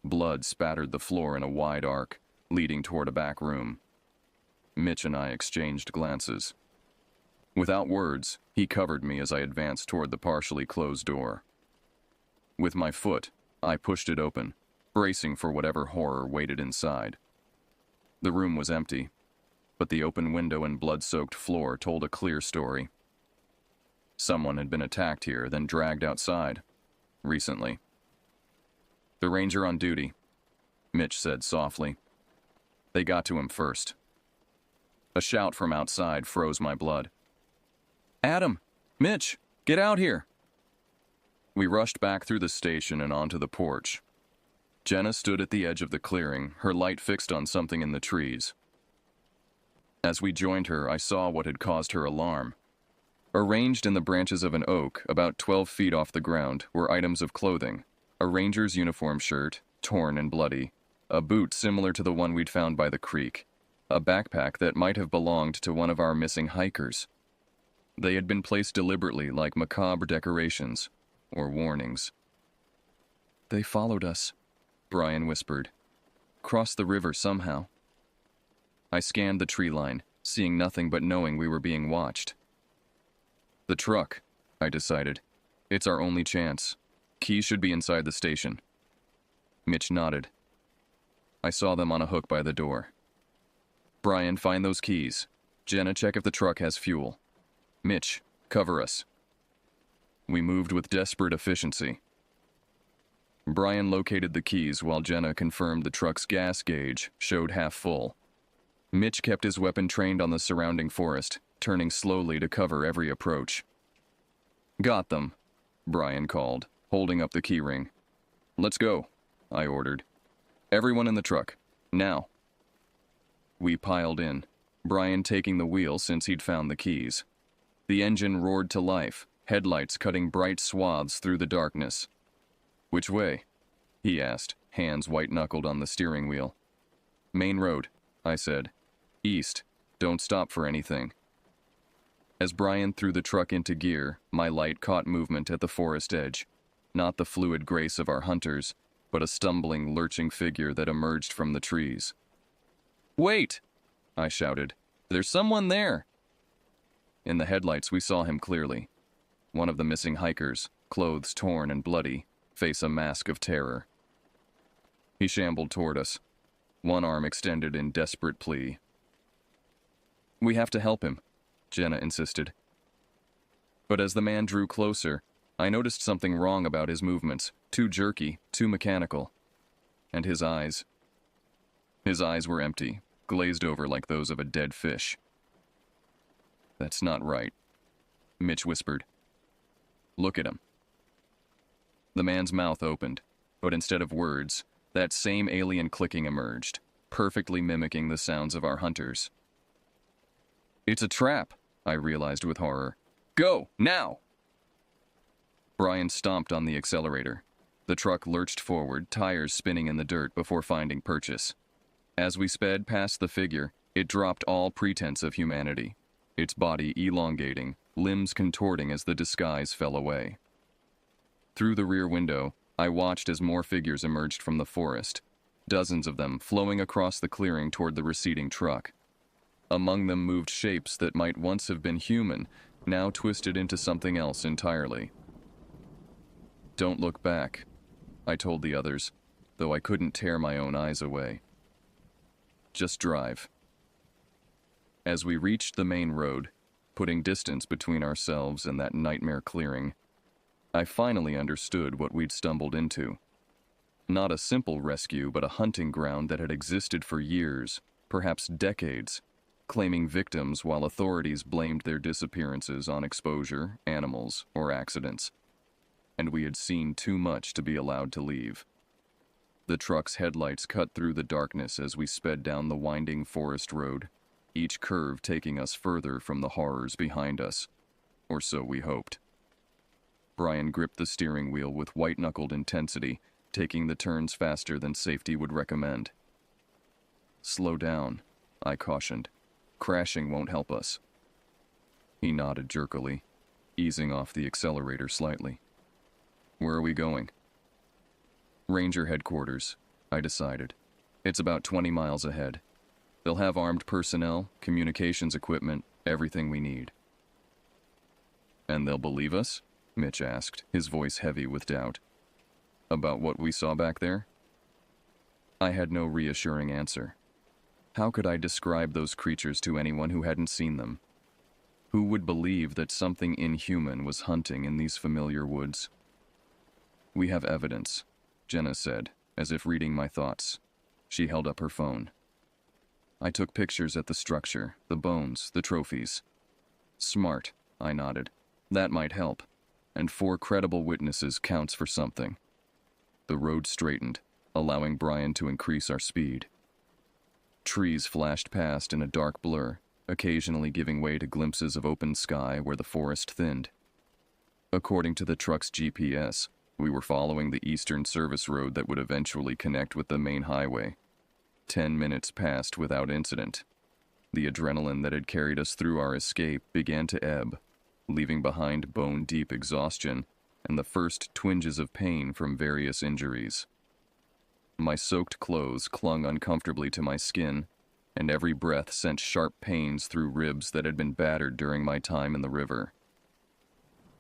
Blood spattered the floor in a wide arc, leading toward a back room. Mitch and I exchanged glances. Without words, he covered me as I advanced toward the partially closed door. With my foot, I pushed it open, bracing for whatever horror waited inside. The room was empty, but the open window and blood-soaked floor told a clear story. Someone had been attacked here, then dragged outside. Recently. The ranger on duty, Mitch said softly. They got to him first. A shout from outside froze my blood. Adam! Mitch! Get out here! We rushed back through the station and onto the porch. Jenna stood at the edge of the clearing, her light fixed on something in the trees. As we joined her, I saw what had caused her alarm. Arranged in the branches of an oak, about 12 feet off the ground, were items of clothing. A ranger's uniform shirt, torn and bloody. A boot similar to the one we'd found by the creek. A backpack that might have belonged to one of our missing hikers. They had been placed deliberately like macabre decorations, or warnings. They followed us, Brian whispered. Crossed the river somehow. I scanned the tree line, seeing nothing but knowing we were being watched. The truck, I decided. It's our only chance. Keys should be inside the station. Mitch nodded. I saw them on a hook by the door. Brian, find those keys. Jenna, check if the truck has fuel. Mitch, cover us. We moved with desperate efficiency. Brian located the keys while Jenna confirmed the truck's gas gauge showed half full. Mitch kept his weapon trained on the surrounding forest, turning slowly to cover every approach. Got them, Brian called, holding up the keyring. Let's go, I ordered. Everyone in the truck, now. We piled in, Brian taking the wheel since he'd found the keys. The engine roared to life, headlights cutting bright swaths through the darkness. Which way? He asked, hands white-knuckled on the steering wheel. Main road, I said. East. Don't stop for anything. As Brian threw the truck into gear, my light caught movement at the forest edge. Not the fluid grace of our hunters, but a stumbling, lurching figure that emerged from the trees. Wait! I shouted. There's someone there! In the headlights, we saw him clearly. One of the missing hikers, clothes torn and bloody, face a mask of terror. He shambled toward us, one arm extended in desperate plea. We have to help him, Jenna insisted. But as the man drew closer, I noticed something wrong about his movements, too jerky, too mechanical. And his eyes. His eyes were empty, glazed over like those of a dead fish. That's not right, Mitch whispered. Look at him. The man's mouth opened, but instead of words, that same alien clicking emerged, perfectly mimicking the sounds of our hunters. It's a trap, I realized with horror. Go, now! Brian stomped on the accelerator. The truck lurched forward, tires spinning in the dirt before finding purchase. As we sped past the figure, it dropped all pretense of humanity, its body elongating, limbs contorting as the disguise fell away. Through the rear window, I watched as more figures emerged from the forest, dozens of them flowing across the clearing toward the receding truck. Among them moved shapes that might once have been human, now twisted into something else entirely. Don't look back, I told the others, though I couldn't tear my own eyes away. Just drive. As we reached the main road, putting distance between ourselves and that nightmare clearing, I finally understood what we'd stumbled into. Not a simple rescue, but a hunting ground that had existed for years, perhaps decades, claiming victims while authorities blamed their disappearances on exposure, animals, or accidents. And we had seen too much to be allowed to leave. The truck's headlights cut through the darkness as we sped down the winding forest road, each curve taking us further from the horrors behind us, or so we hoped. Brian gripped the steering wheel with white-knuckled intensity, taking the turns faster than safety would recommend. "Slow down," I cautioned. "Crashing won't help us." He nodded jerkily, easing off the accelerator slightly. "Where are we going?" "Ranger headquarters," I decided. "It's about 20 miles ahead. They'll have armed personnel, communications equipment, everything we need." "And they'll believe us?" Mitch asked, his voice heavy with doubt. "About what we saw back there?" I had no reassuring answer. How could I describe those creatures to anyone who hadn't seen them? Who would believe that something inhuman was hunting in these familiar woods? "We have evidence," Jenna said, as if reading my thoughts. She held up her phone. "I took pictures at the structure, the bones, the trophies." "Smart," I nodded. "That might help. And 4 credible witnesses counts for something." The road straightened, allowing Brian to increase our speed. Trees flashed past in a dark blur, occasionally giving way to glimpses of open sky where the forest thinned. According to the truck's GPS, we were following the eastern service road that would eventually connect with the main highway. 10 minutes passed without incident. The adrenaline that had carried us through our escape began to ebb, leaving behind bone-deep exhaustion and the first twinges of pain from various injuries. My soaked clothes clung uncomfortably to my skin, and every breath sent sharp pains through ribs that had been battered during my time in the river.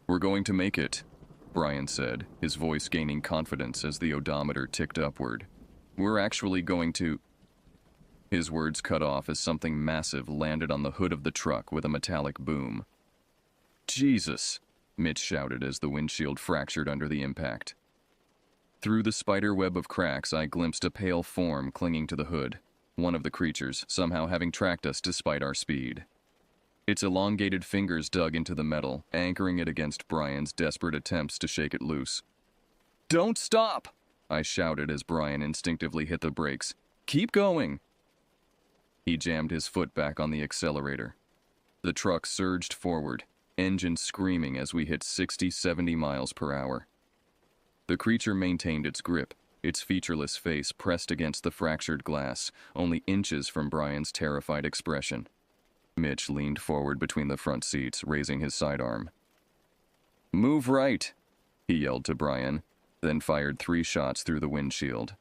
"We're going to make it," Brian said, his voice gaining confidence as the odometer ticked upward. "We're actually going to—" His words cut off as something massive landed on the hood of the truck with a metallic boom. "Jesus!" Mitch shouted as the windshield fractured under the impact. Through the spider web of cracks, I glimpsed a pale form clinging to the hood, one of the creatures somehow having tracked us despite our speed. Its elongated fingers dug into the metal, anchoring it against Brian's desperate attempts to shake it loose. "Don't stop!" I shouted as Brian instinctively hit the brakes. "Keep going!" He jammed his foot back on the accelerator. The truck surged forward, engine screaming as we hit 60-70 miles per hour. The creature maintained its grip, its featureless face pressed against the fractured glass, only inches from Brian's terrified expression. Mitch leaned forward between the front seats, raising his sidearm. "Move right," he yelled to Brian, then fired 3 shots through the windshield.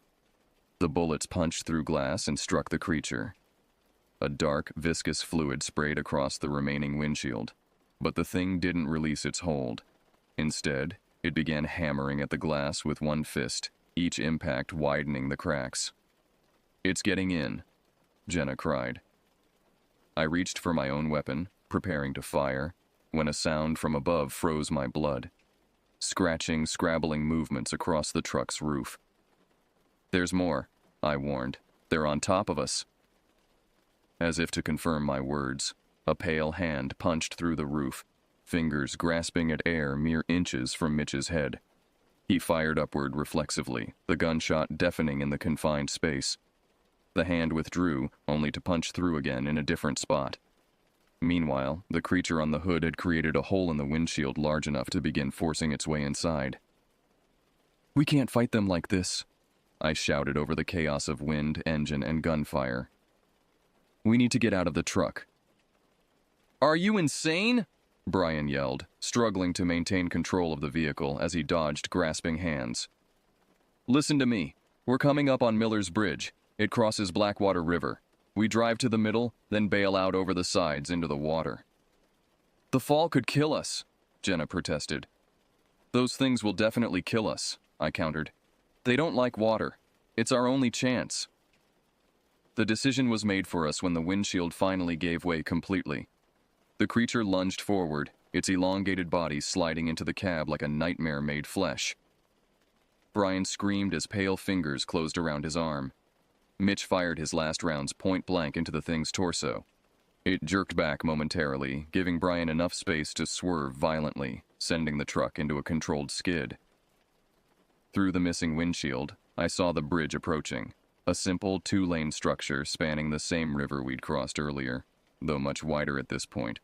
The bullets punched through glass and struck the creature. A dark, viscous fluid sprayed across the remaining windshield, but the thing didn't release its hold. Instead, it began hammering at the glass with one fist, each impact widening the cracks. "It's getting in," Jenna cried. I reached for my own weapon, preparing to fire, when a sound from above froze my blood. Scratching, scrabbling movements across the truck's roof. "There's more," I warned. "They're on top of us." As if to confirm my words, a pale hand punched through the roof, fingers grasping at air mere inches from Mitch's head. He fired upward reflexively, the gunshot deafening in the confined space. The hand withdrew, only to punch through again in a different spot. Meanwhile, the creature on the hood had created a hole in the windshield large enough to begin forcing its way inside. "We can't fight them like this," I shouted over the chaos of wind, engine, and gunfire. "We need to get out of the truck." "Are you insane?" Brian yelled, struggling to maintain control of the vehicle as he dodged grasping hands. "Listen to me. We're coming up on Miller's Bridge. It crosses Blackwater River. We drive to the middle, then bail out over the sides into the water." "The fall could kill us," Jenna protested. Those things will definitely kill us, I countered. They don't like water. It's our only chance. The decision was made for us when the windshield finally gave way completely. The creature lunged forward, its elongated body sliding into the cab like a nightmare made flesh. Brian screamed as pale fingers closed around his arm. Mitch fired his last rounds point blank into the thing's torso. It jerked back momentarily, giving Brian enough space to swerve violently, sending the truck into a controlled skid. Through the missing windshield, I saw the bridge approaching, a simple two-lane structure spanning the same river we'd crossed earlier, though much wider at this point.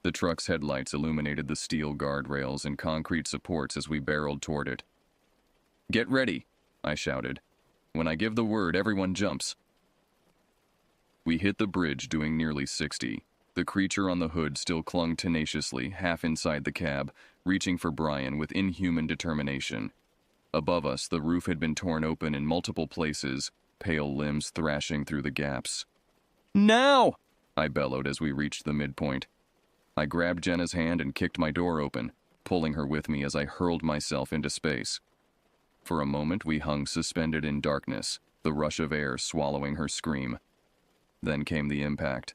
The truck's headlights illuminated the steel guardrails and concrete supports as we barreled toward it. "Get ready," I shouted. "When I give the word, everyone jumps." We hit the bridge doing nearly 60. The creature on the hood still clung tenaciously, half inside the cab, reaching for Brian with inhuman determination. Above us, the roof had been torn open in multiple places, pale limbs thrashing through the gaps. "Now!" I bellowed as we reached the midpoint. I grabbed Jenna's hand and kicked my door open, pulling her with me as I hurled myself into space. For a moment, we hung suspended in darkness, the rush of air swallowing her scream. Then came the impact,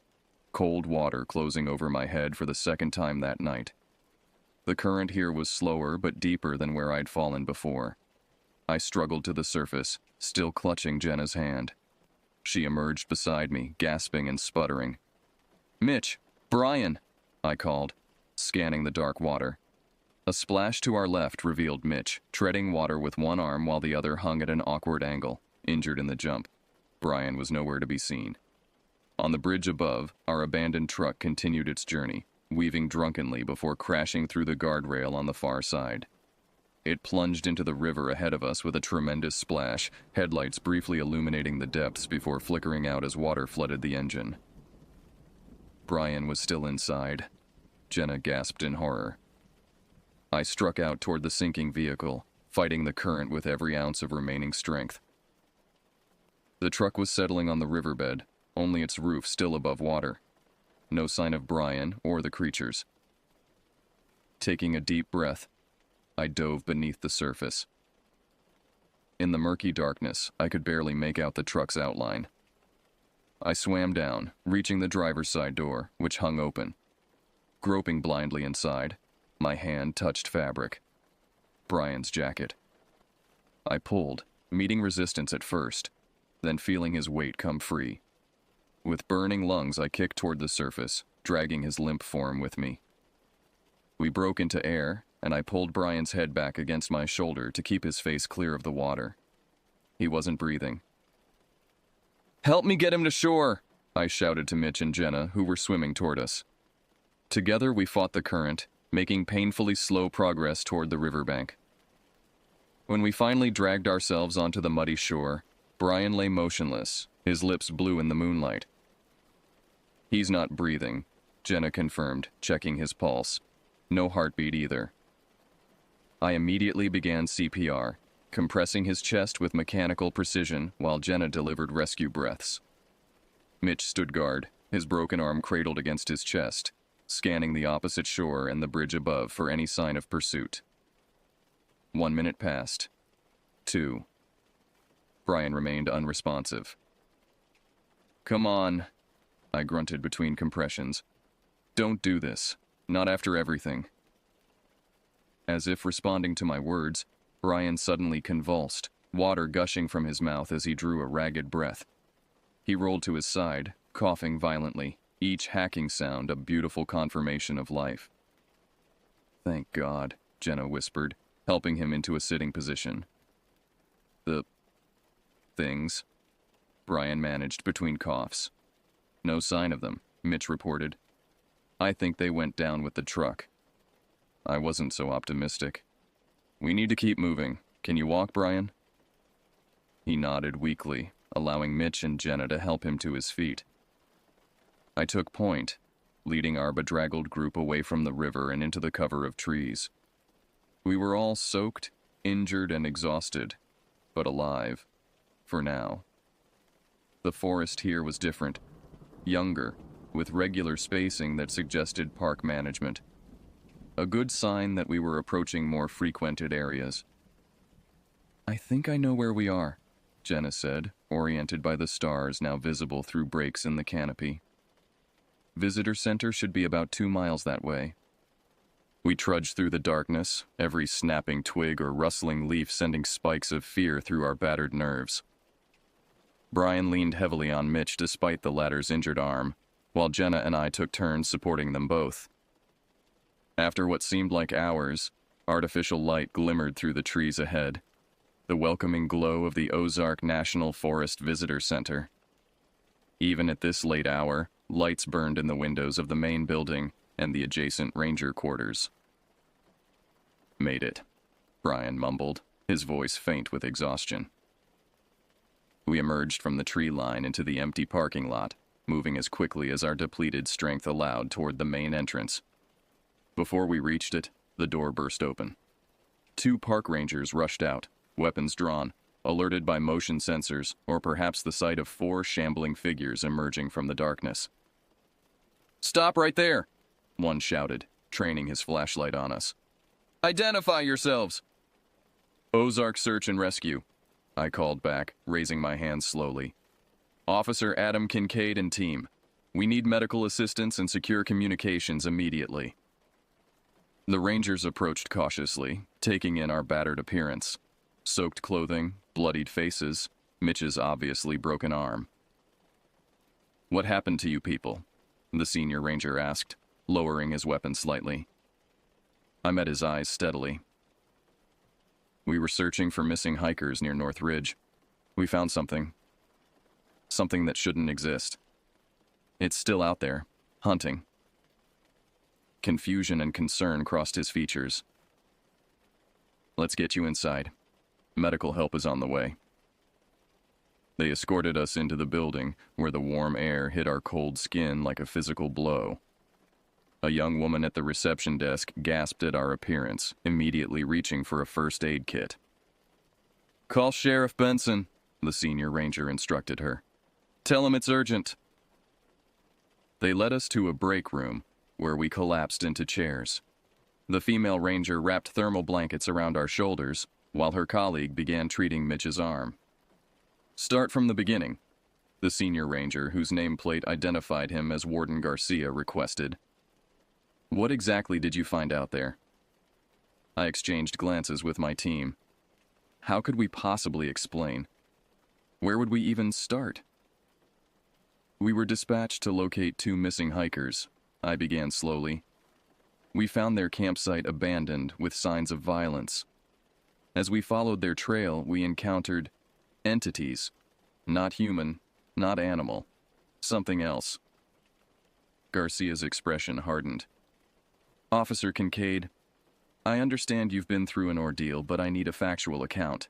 cold water closing over my head for the second time that night. The current here was slower but deeper than where I'd fallen before. I struggled to the surface, still clutching Jenna's hand. She emerged beside me, gasping and sputtering. "Mitch! Brian!" I called, scanning the dark water. A splash to our left revealed Mitch, treading water with one arm while the other hung at an awkward angle, injured in the jump. Brian was nowhere to be seen. On the bridge above, our abandoned truck continued its journey, weaving drunkenly before crashing through the guardrail on the far side. It plunged into the river ahead of us with a tremendous splash, headlights briefly illuminating the depths before flickering out as water flooded the engine. Brian was still inside. Jenna gasped in horror. I struck out toward the sinking vehicle, fighting the current with every ounce of remaining strength. The truck was settling on the riverbed, only its roof still above water. No sign of Brian or the creatures. Taking a deep breath, I dove beneath the surface. In the murky darkness, I could barely make out the truck's outline. I swam down, reaching the driver's side door, which hung open. Groping blindly inside, my hand touched fabric. Brian's jacket. I pulled, meeting resistance at first, then feeling his weight come free. With burning lungs, I kicked toward the surface, dragging his limp form with me. We broke into air, and I pulled Brian's head back against my shoulder to keep his face clear of the water. He wasn't breathing. "Help me get him to shore!" I shouted to Mitch and Jenna, who were swimming toward us. Together we fought the current, making painfully slow progress toward the riverbank. When we finally dragged ourselves onto the muddy shore, Brian lay motionless, his lips blue in the moonlight. "He's not breathing," Jenna confirmed, checking his pulse. No heartbeat either. I immediately began CPR, compressing his chest with mechanical precision while Jenna delivered rescue breaths. Mitch stood guard, his broken arm cradled against his chest, scanning the opposite shore and the bridge above for any sign of pursuit. 1 minute passed. 2. Brian remained unresponsive. "Come on," I grunted between compressions. "Don't do this. Not after everything." As if responding to my words, Brian suddenly convulsed, water gushing from his mouth as he drew a ragged breath. He rolled to his side, coughing violently, each hacking sound a beautiful confirmation of life. "Thank God," Jenna whispered, helping him into a sitting position. "The things," Brian managed between coughs. "No sign of them," Mitch reported. "I think they went down with the truck." I wasn't so optimistic. "We need to keep moving. Can you walk, Brian?" He nodded weakly, allowing Mitch and Jenna to help him to his feet. I took point, leading our bedraggled group away from the river and into the cover of trees. We were all soaked, injured, and exhausted, but alive, for now. The forest here was different, younger, with regular spacing that suggested park management. a good sign that we were approaching more frequented areas. "I think I know where we are," Jenna said, oriented by the stars now visible through breaks in the canopy. "Visitor center should be about 2 miles that way." We trudged through the darkness, every snapping twig or rustling leaf sending spikes of fear through our battered nerves. Brian leaned heavily on Mitch despite the latter's injured arm, while Jenna and I took turns supporting them both. After what seemed like hours, artificial light glimmered through the trees ahead, the welcoming glow of the Ozark National Forest Visitor Center. Even at this late hour, lights burned in the windows of the main building and the adjacent ranger quarters. "Made it," Brian mumbled, his voice faint with exhaustion. We emerged from the tree line into the empty parking lot, moving as quickly as our depleted strength allowed toward the main entrance. Before we reached it, the door burst open. 2 park rangers rushed out, weapons drawn, alerted by motion sensors or perhaps the sight of 4 shambling figures emerging from the darkness. "Stop right there!" one shouted, training his flashlight on us. "Identify yourselves!" "Ozark Search and Rescue," I called back, raising my hand slowly. "Officer Adam Kincaid and team. We need medical assistance and secure communications immediately." The rangers approached cautiously, taking in our battered appearance. Soaked clothing, bloodied faces, Mitch's obviously broken arm. "What happened to you people?" the senior ranger asked, lowering his weapon slightly. I met his eyes steadily. "We were searching for missing hikers near North Ridge. We found something. Something that shouldn't exist. It's still out there, hunting." Confusion and concern crossed his features. "Let's get you inside. Medical help is on the way." They escorted us into the building, where the warm air hit our cold skin like a physical blow. A young woman at the reception desk gasped at our appearance, immediately reaching for a first aid kit. "Call Sheriff Benson," the senior ranger instructed her. "Tell him it's urgent." They led us to a break room, where we collapsed into chairs. The female ranger wrapped thermal blankets around our shoulders, while her colleague began treating Mitch's arm. "Start from the beginning," the senior ranger, whose nameplate identified him as Warden Garcia, requested. "What exactly did you find out there?" I exchanged glances with my team. How could we possibly explain? Where would we even start? "We were dispatched to locate 2 missing hikers," I began slowly. "We found their campsite abandoned with signs of violence. As we followed their trail, we encountered entities. Not human, not animal. Something else." Garcia's expression hardened. "Officer Kincaid, I understand you've been through an ordeal, but I need a factual account."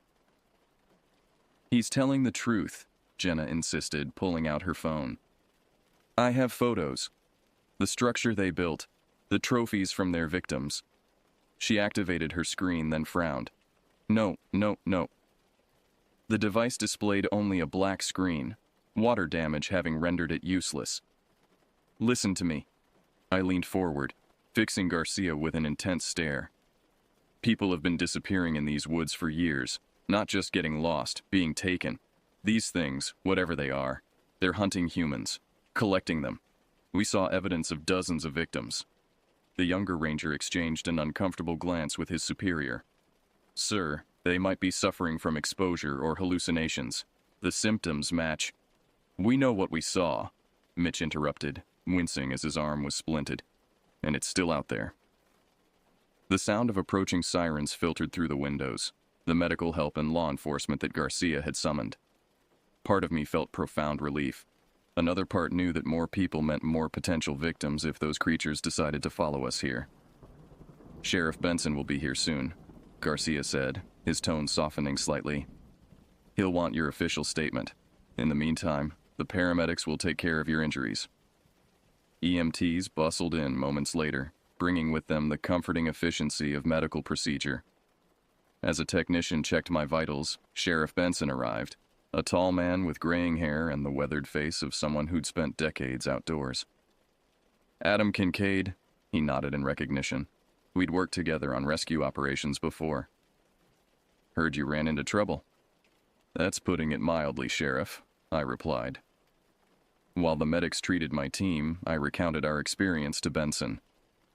"He's telling the truth," Jenna insisted, pulling out her phone. "I have photos. The structure they built, the trophies from their victims." She activated her screen, then frowned. No. The device displayed only a black screen, water damage having rendered it useless. "Listen to me." I leaned forward, fixing Garcia with an intense stare. "People have been disappearing in these woods for years, not just getting lost, being taken. These things, whatever they are, they're hunting humans, collecting them. We saw evidence of dozens of victims." The younger ranger exchanged an uncomfortable glance with his superior. "Sir, they might be suffering from exposure or hallucinations. The symptoms match." "We know what we saw," Mitch interrupted, wincing as his arm was splinted. "And it's still out there." The sound of approaching sirens filtered through the windows, the medical help and law enforcement that Garcia had summoned. Part of me felt profound relief. Another part knew that more people meant more potential victims if those creatures decided to follow us here. "Sheriff Benson will be here soon," Garcia said, his tone softening slightly. "He'll want your official statement. In the meantime, the paramedics will take care of your injuries." EMTs bustled in moments later, bringing with them the comforting efficiency of medical procedure. As a technician checked my vitals, Sheriff Benson arrived, a tall man with graying hair and the weathered face of someone who'd spent decades outdoors. "Adam Kincaid," he nodded in recognition. We'd worked together on rescue operations before. Heard you ran into trouble. That's putting it mildly, Sheriff, I replied. While the medics treated my team, I recounted our experience to Benson.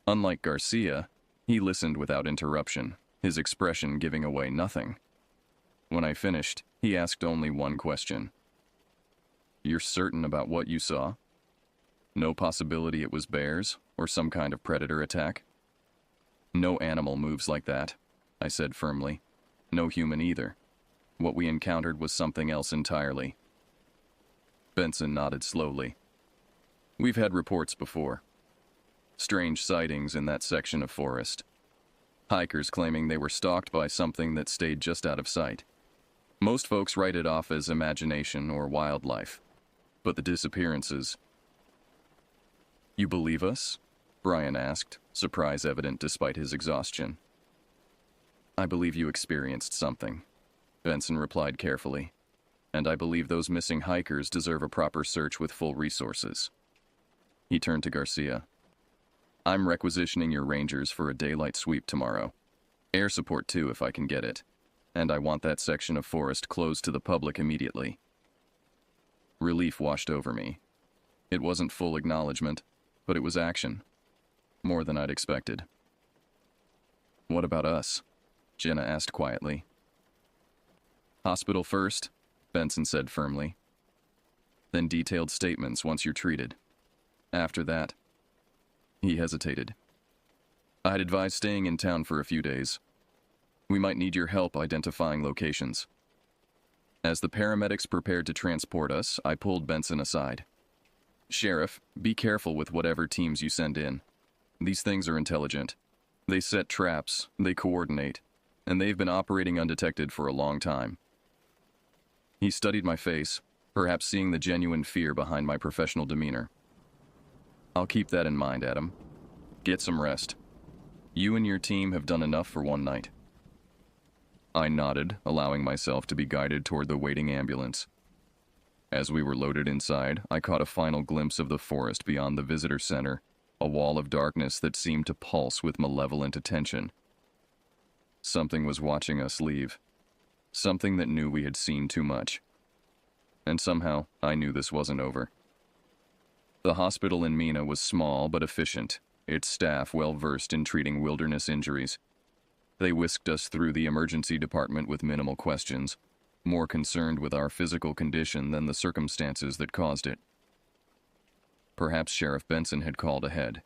Unlike Garcia, he listened without interruption, his expression giving away nothing. When I finished, he asked only one question. You're certain about what you saw? No possibility it was bears or some kind of predator attack? No animal moves like that, I said firmly. No human either. What we encountered was something else entirely. Benson nodded slowly. We've had reports before. Strange sightings in that section of forest. Hikers claiming they were stalked by something that stayed just out of sight. Most folks write it off as imagination or wildlife. But the disappearances... You believe us? Brian asked, surprise evident despite his exhaustion. I believe you experienced something, Benson replied carefully. And I believe those missing hikers deserve a proper search with full resources. He turned to Garcia. I'm requisitioning your rangers for a daylight sweep tomorrow. Air support too if I can get it. And I want that section of forest closed to the public immediately. Relief washed over me. It wasn't full acknowledgement, but it was action. More than I'd expected. What about us? Jenna asked quietly. Hospital first, Benson said firmly. Then detailed statements once you're treated. After that, he hesitated. I'd advise staying in town for a few days. We might need your help identifying locations. As the paramedics prepared to transport us, I pulled Benson aside. Sheriff, be careful with whatever teams you send in. These things are intelligent. They set traps, they coordinate, and they've been operating undetected for a long time. He studied my face, perhaps seeing the genuine fear behind my professional demeanor. I'll keep that in mind, Adam. Get some rest. You and your team have done enough for one night. I nodded, allowing myself to be guided toward the waiting ambulance. As we were loaded inside, I caught a final glimpse of the forest beyond the visitor center, a wall of darkness that seemed to pulse with malevolent attention. Something was watching us leave. Something that knew we had seen too much. And somehow, I knew this wasn't over. The hospital in Mina was small but efficient, its staff well-versed in treating wilderness injuries. They whisked us through the emergency department with minimal questions, more concerned with our physical condition than the circumstances that caused it. Perhaps Sheriff Benson had called ahead.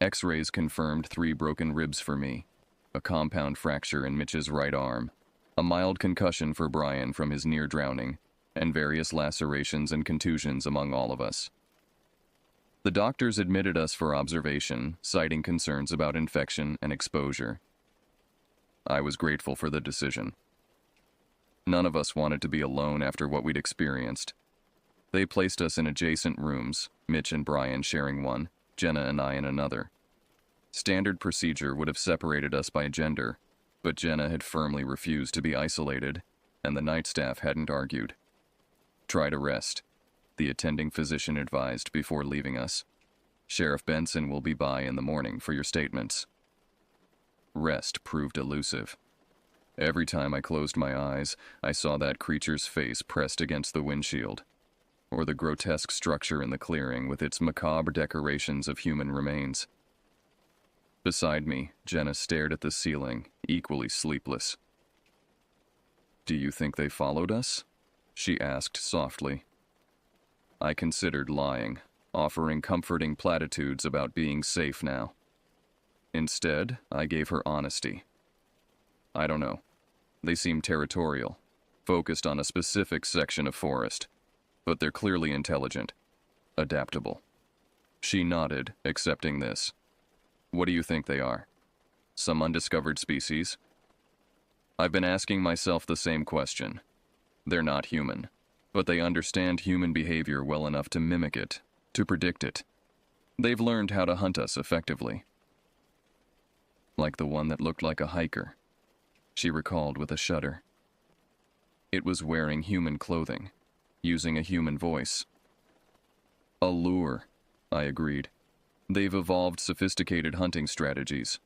X-rays confirmed 3 broken ribs for me, a compound fracture in Mitch's right arm, a mild concussion for Brian from his near drowning, and various lacerations and contusions among all of us. The doctors admitted us for observation, citing concerns about infection and exposure. I was grateful for the decision. None of us wanted to be alone after what we'd experienced. They placed us in adjacent rooms, Mitch and Brian sharing one, Jenna and I in another. Standard procedure would have separated us by gender, but Jenna had firmly refused to be isolated, and the night staff hadn't argued. Try to rest, the attending physician advised before leaving us. Sheriff Benson will be by in the morning for your statements. Rest proved elusive. Every time I closed my eyes, I saw that creature's face pressed against the windshield, or the grotesque structure in the clearing with its macabre decorations of human remains. Beside me, Jenna stared at the ceiling, equally sleepless. Do you think they followed us? She asked softly. I considered lying, offering comforting platitudes about being safe now. Instead, I gave her honesty. I don't know. They seem territorial, focused on a specific section of forest, but they're clearly intelligent, adaptable. She nodded, accepting this. What do you think they are? Some undiscovered species? I've been asking myself the same question. They're not human, but they understand human behavior well enough to mimic it, to predict it. They've learned how to hunt us effectively. Like the one that looked like a hiker, she recalled with a shudder. It was wearing human clothing, using a human voice. A lure, I agreed. They've evolved sophisticated hunting strategies.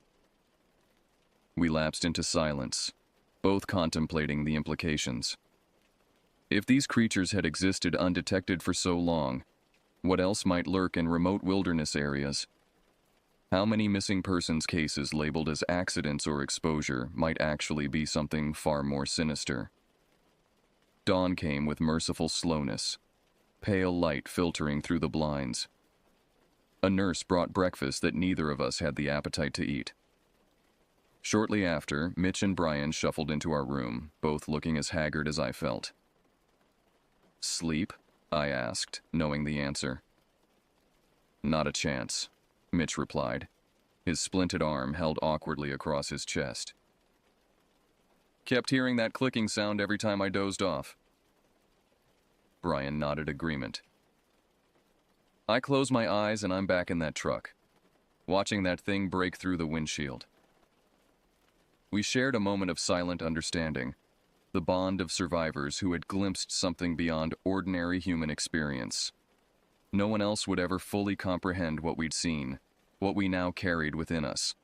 We lapsed into silence, both contemplating the implications. If these creatures had existed undetected for so long, what else might lurk in remote wilderness areas? How many missing persons cases labeled as accidents or exposure might actually be something far more sinister? Dawn came with merciful slowness, pale light filtering through the blinds. A nurse brought breakfast that neither of us had the appetite to eat. Shortly after, Mitch and Brian shuffled into our room, both looking as haggard as I felt. "Sleep?" I asked, knowing the answer. "Not a chance," Mitch replied, his splinted arm held awkwardly across his chest. "Kept hearing that clicking sound every time I dozed off." Brian nodded agreement. I close my eyes and I'm back in that truck, watching that thing break through the windshield. We shared a moment of silent understanding, the bond of survivors who had glimpsed something beyond ordinary human experience. No one else would ever fully comprehend what we'd seen, what we now carried within us.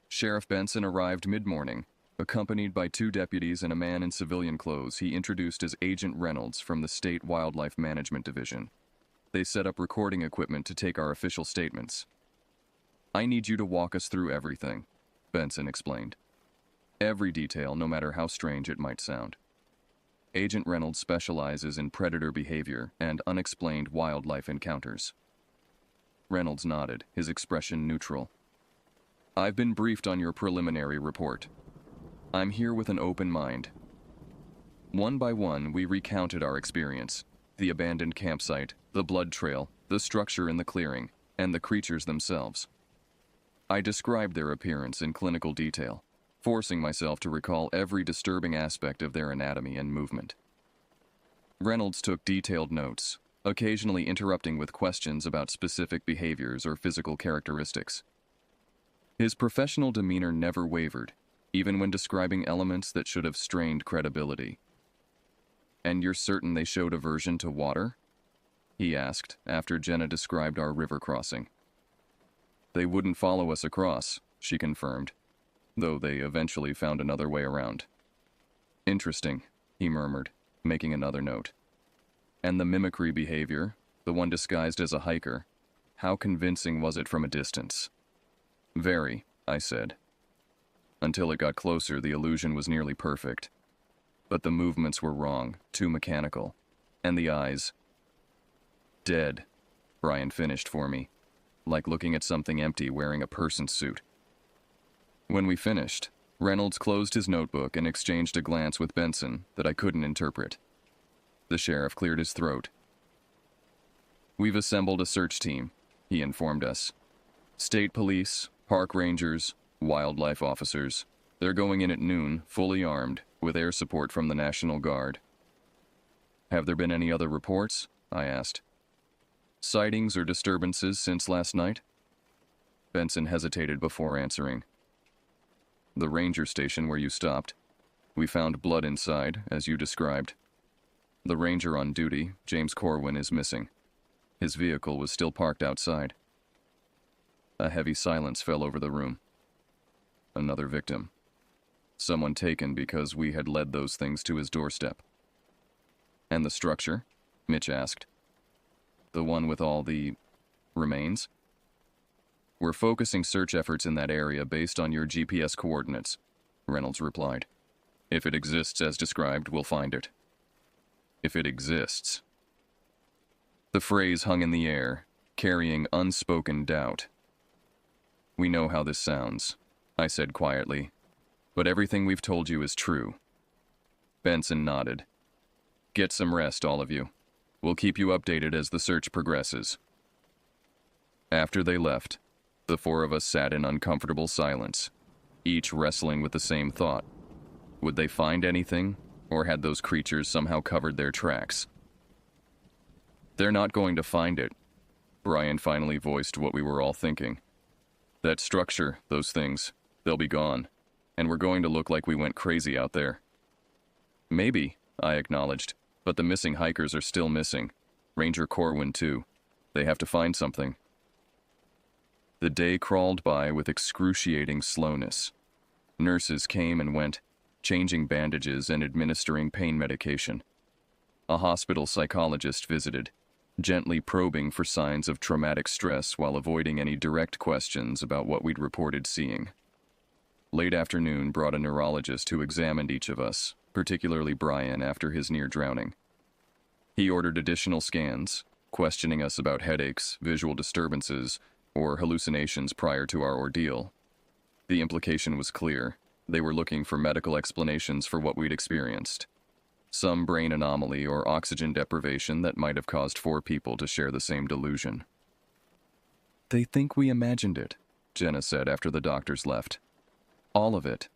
Sheriff Benson arrived mid-morning, accompanied by 2 deputies and a man in civilian clothes he introduced as Agent Reynolds from the State Wildlife Management Division. They set up recording equipment to take our official statements. "I need you to walk us through everything," Benson explained. "Every detail, no matter how strange it might sound." Agent Reynolds specializes in predator behavior and unexplained wildlife encounters. Reynolds nodded, his expression neutral. "I've been briefed on your preliminary report. I'm here with an open mind." One by one, we recounted our experience: the abandoned campsite, the blood trail, the structure in the clearing, and the creatures themselves. I described their appearance in clinical detail, forcing myself to recall every disturbing aspect of their anatomy and movement. Reynolds took detailed notes, occasionally interrupting with questions about specific behaviors or physical characteristics. His professional demeanor never wavered, even when describing elements that should have strained credibility. "And you're certain they showed aversion to water?" he asked after Jenna described our river crossing. "They wouldn't follow us across," she confirmed, though they eventually found another way around. "Interesting," he murmured, making another note. "And the mimicry behavior, the one disguised as a hiker, how convincing was it from a distance?" "Very," I said. "Until it got closer, the illusion was nearly perfect. But the movements were wrong, too mechanical. And the eyes. Dead," Brian finished for me, like looking at something empty wearing a person's suit. When we finished, Reynolds closed his notebook and exchanged a glance with Benson that I couldn't interpret. The sheriff cleared his throat. "We've assembled a search team," he informed us. "State police, park rangers, wildlife officers. They're going in at noon, fully armed, with air support from the National Guard." "Have there been any other reports?" I asked. "Sightings or disturbances since last night?" Benson hesitated before answering. "The ranger station where you stopped. We found blood inside, as you described. The ranger on duty, James Corwin, is missing. His vehicle was still parked outside." A heavy silence fell over the room. Another victim. Someone taken because we had led those things to his doorstep. "And the structure?" Mitch asked. "The one with all the remains?" "We're focusing search efforts in that area based on your GPS coordinates," Reynolds replied. "If it exists as described, we'll find it." If it exists. The phrase hung in the air, carrying unspoken doubt. "We know how this sounds," I said quietly, "but everything we've told you is true." Benson nodded. "Get some rest, all of you. We'll keep you updated as the search progresses." After they left, the 4 of us sat in uncomfortable silence, each wrestling with the same thought. Would they find anything, or had those creatures somehow covered their tracks? "They're not going to find it," Brian finally voiced what we were all thinking. "That structure, those things, they'll be gone, and we're going to look like we went crazy out there." "Maybe," I acknowledged, "but the missing hikers are still missing. Ranger Corwin, too. They have to find something." The day crawled by with excruciating slowness. Nurses came and went, changing bandages and administering pain medication. A hospital psychologist visited, gently probing for signs of traumatic stress while avoiding any direct questions about what we'd reported seeing. Late afternoon brought a neurologist who examined each of us, particularly Brian after his near drowning. He ordered additional scans, questioning us about headaches, visual disturbances, or hallucinations prior to our ordeal. The implication was clear. They were looking for medical explanations for what we'd experienced. Some brain anomaly or oxygen deprivation that might have caused 4 people to share the same delusion. "They think we imagined it," Jenna said after the doctors left. "All of it."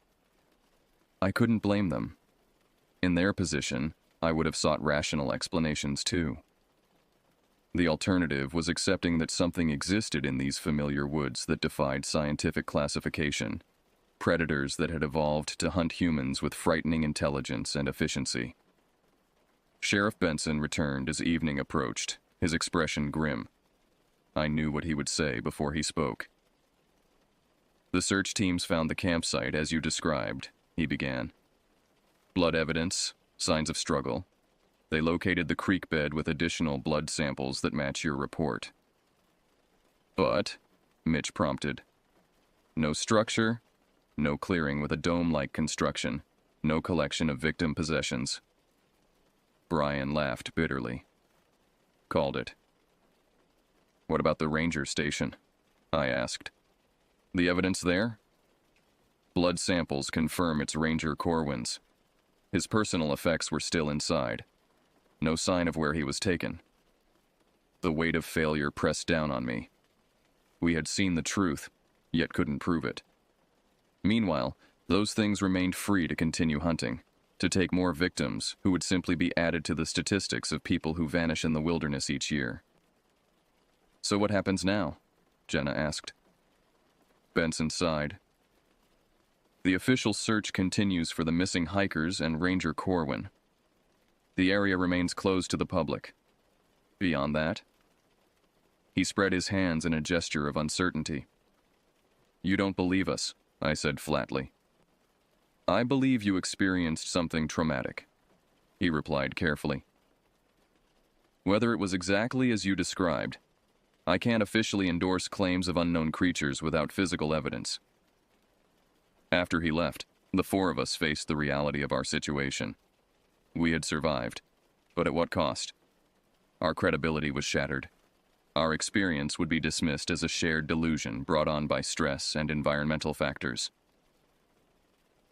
I couldn't blame them. In their position, I would have sought rational explanations too. The alternative was accepting that something existed in these familiar woods that defied scientific classification, predators that had evolved to hunt humans with frightening intelligence and efficiency. Sheriff Benson returned as evening approached, his expression grim. I knew what he would say before he spoke. "The search teams found the campsite as you described," he began. "Blood evidence, signs of struggle. They located the creek bed with additional blood samples that match your report." "But," Mitch prompted, "no structure, no clearing with a dome-like construction, no collection of victim possessions." Brian laughed bitterly. "Called it." "What about the ranger station?" I asked. "The evidence there?" "Blood samples confirm it's Ranger Corwin's. His personal effects were still inside. No sign of where he was taken." The weight of failure pressed down on me. We had seen the truth, yet couldn't prove it. Meanwhile, those things remained free to continue hunting, to take more victims who would simply be added to the statistics of people who vanish in the wilderness each year. "So what happens now?" Jenna asked. Benson sighed. "The official search continues for the missing hikers and Ranger Corwin. The area remains closed to the public. Beyond that..." He spread his hands in a gesture of uncertainty. "You don't believe us," I said flatly. "I believe you experienced something traumatic," he replied carefully. "Whether it was exactly as you described, I can't officially endorse claims of unknown creatures without physical evidence." After he left, the 4 of us faced the reality of our situation. We had survived, but at what cost? Our credibility was shattered. Our experience would be dismissed as a shared delusion brought on by stress and environmental factors.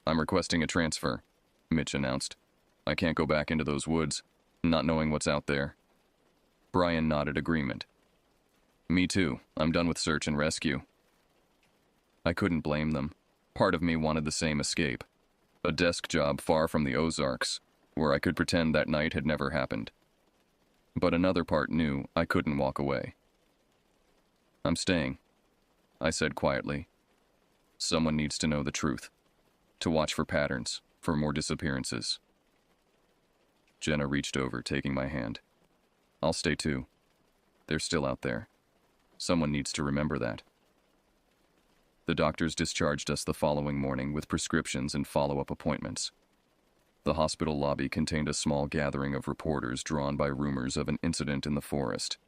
"I'm requesting a transfer," Mitch announced. "I can't go back into those woods, not knowing what's out there." Brian nodded agreement. "Me too. I'm done with search and rescue." I couldn't blame them. Part of me wanted the same escape. A desk job far from the Ozarks, where I could pretend that night had never happened. But another part knew I couldn't walk away. "I'm staying," I said quietly. "Someone needs to know the truth. To watch for patterns, for more disappearances." Jenna reached over, taking my hand. "I'll stay too. They're still out there. Someone needs to remember that." The doctors discharged us the following morning with prescriptions and follow-up appointments. The hospital lobby contained a small gathering of reporters drawn by rumors of an incident in the forest.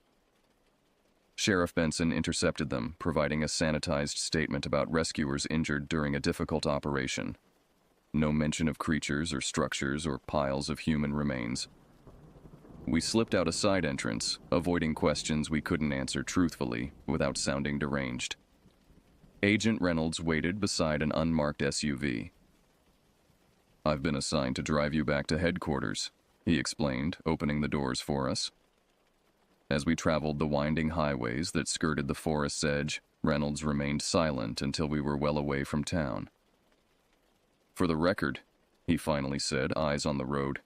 Sheriff Benson intercepted them, providing a sanitized statement about rescuers injured during a difficult operation. No mention of creatures or structures or piles of human remains. We slipped out a side entrance, avoiding questions we couldn't answer truthfully without sounding deranged. Agent Reynolds waited beside an unmarked SUV. "I've been assigned to drive you back to headquarters," he explained, opening the doors for us. As we traveled the winding highways that skirted the forest's edge, Reynolds remained silent until we were well away from town. "For the record," he finally said, eyes on the road,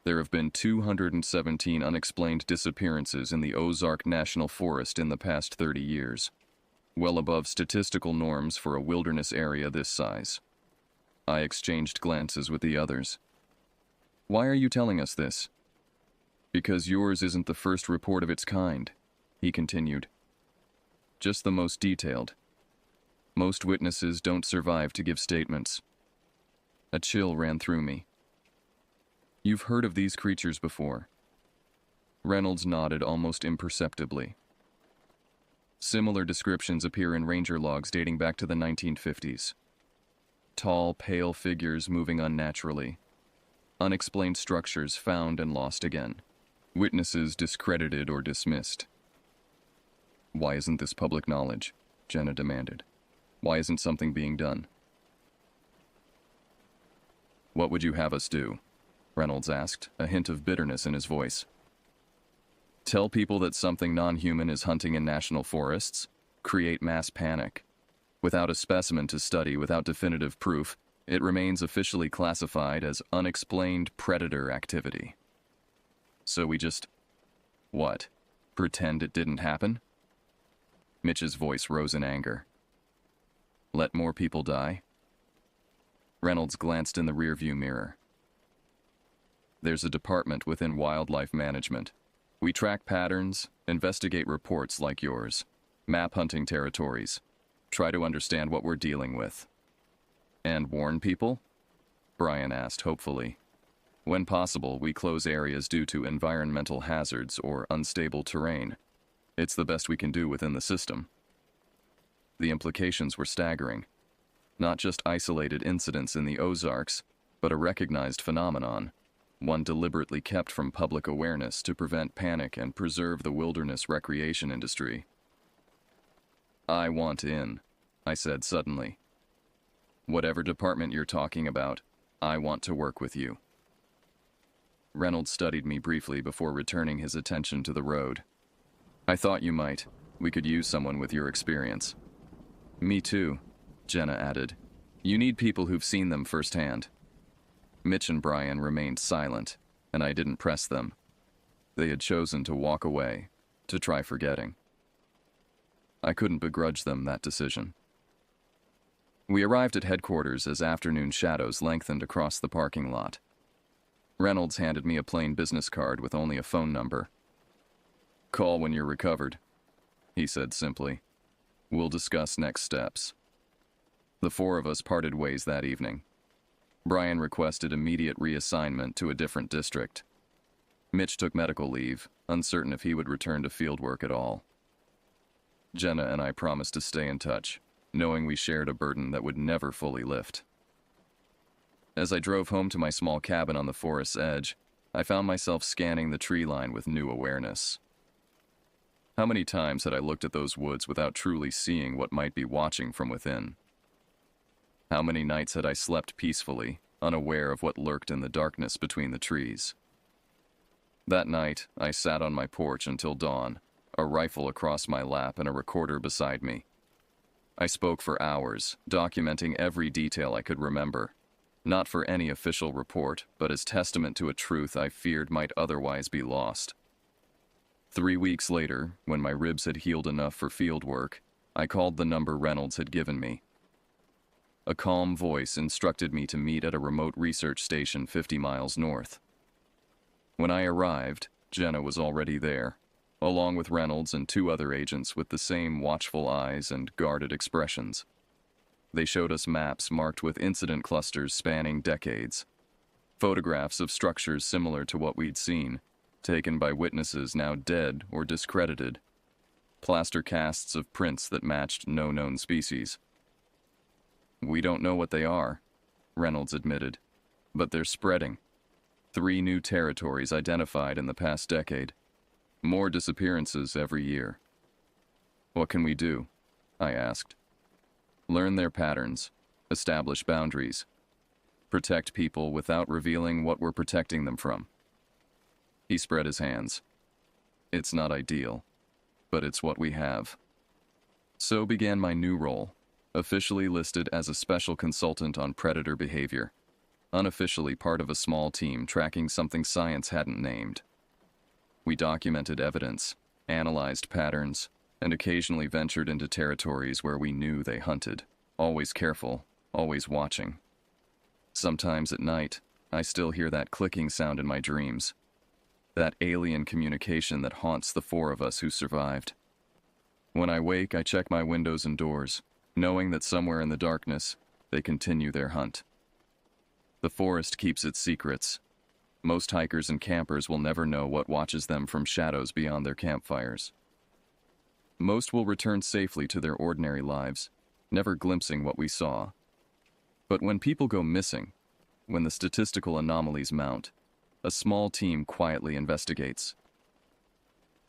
"there have been 217 unexplained disappearances in the Ozark National Forest in the past 30 years, well above statistical norms for a wilderness area this size." I exchanged glances with the others. "Why are you telling us this?" "Because yours isn't the first report of its kind," he continued. "Just the most detailed. Most witnesses don't survive to give statements. A chill ran through me. You've heard of these creatures before. Reynolds nodded almost imperceptibly. Similar descriptions appear in ranger logs dating back to the 1950s. Tall, pale figures moving unnaturally. Unexplained structures found and lost again. Witnesses discredited or dismissed. Why isn't this public knowledge? Jenna demanded. Why isn't something being done? What would you have us do? Reynolds asked, a hint of bitterness in his voice. Tell people that something non-human is hunting in national forests? Create mass panic. Without a specimen to study, without definitive proof, it remains officially classified as unexplained predator activity. So we just... what? Pretend it didn't happen? Mitch's voice rose in anger. Let more people die? Reynolds glanced in the rearview mirror. There's a department within wildlife management. We track patterns, investigate reports like yours, map hunting territories, try to understand what we're dealing with. And warn people? Brian asked hopefully. When possible, we close areas due to environmental hazards or unstable terrain. It's the best we can do within the system. The implications were staggering. Not just isolated incidents in the Ozarks, but a recognized phenomenon, one deliberately kept from public awareness to prevent panic and preserve the wilderness recreation industry. I want in, I said suddenly. Whatever department you're talking about, I want to work with you. Reynolds studied me briefly before returning his attention to the road. I thought you might. We could use someone with your experience. Me too, Jenna added. You need people who've seen them firsthand. Mitch and Brian remained silent, and I didn't press them. They had chosen to walk away, to try forgetting. I couldn't begrudge them that decision. We arrived at headquarters as afternoon shadows lengthened across the parking lot. Reynolds handed me a plain business card with only a phone number. Call when you're recovered, he said simply. We'll discuss next steps. The four of us parted ways that evening. Brian requested immediate reassignment to a different district. Mitch took medical leave, uncertain if he would return to fieldwork at all. Jenna and I promised to stay in touch, knowing we shared a burden that would never fully lift. As I drove home to my small cabin on the forest's edge, I found myself scanning the tree line with new awareness. How many times had I looked at those woods without truly seeing what might be watching from within? How many nights had I slept peacefully, unaware of what lurked in the darkness between the trees? That night, I sat on my porch until dawn, a rifle across my lap and a recorder beside me. I spoke for hours, documenting every detail I could remember, not for any official report, but as testament to a truth I feared might otherwise be lost. 3 weeks later, when my ribs had healed enough for field work, I called the number Reynolds had given me. A calm voice instructed me to meet at a remote research station 50 miles north. When I arrived, Jenna was already there, along with Reynolds and 2 other agents with the same watchful eyes and guarded expressions. They showed us maps marked with incident clusters spanning decades, photographs of structures similar to what we'd seen, taken by witnesses now dead or discredited, plaster casts of prints that matched no known species. We don't know what they are, Reynolds admitted, but they're spreading. 3 new territories identified in the past decade. More disappearances every year. What can we do? I asked. Learn their patterns, establish boundaries, protect people without revealing what we're protecting them from. He spread his hands. It's not ideal, but it's what we have. So began my new role, officially listed as a special consultant on predator behavior, unofficially part of a small team tracking something science hadn't named. We documented evidence, analyzed patterns, and occasionally ventured into territories where we knew they hunted, always careful, always watching. Sometimes at night, I still hear that clicking sound in my dreams, that alien communication that haunts the 4 of us who survived. When I wake, I check my windows and doors, knowing that somewhere in the darkness, they continue their hunt. The forest keeps its secrets. Most hikers and campers will never know what watches them from shadows beyond their campfires. Most will return safely to their ordinary lives, never glimpsing what we saw. But when people go missing, when the statistical anomalies mount, a small team quietly investigates.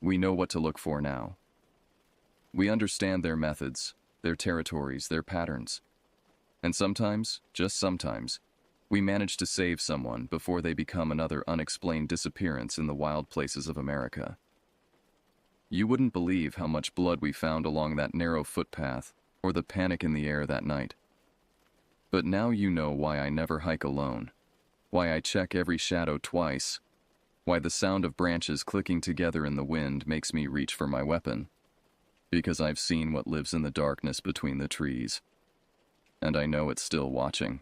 We know what to look for now. We understand their methods, their territories, their patterns. And sometimes, just sometimes, we manage to save someone before they become another unexplained disappearance in the wild places of America. You wouldn't believe how much blood we found along that narrow footpath or the panic in the air that night. But now you know why I never hike alone, why I check every shadow twice, why the sound of branches clicking together in the wind makes me reach for my weapon. Because I've seen what lives in the darkness between the trees. And I know it's still watching.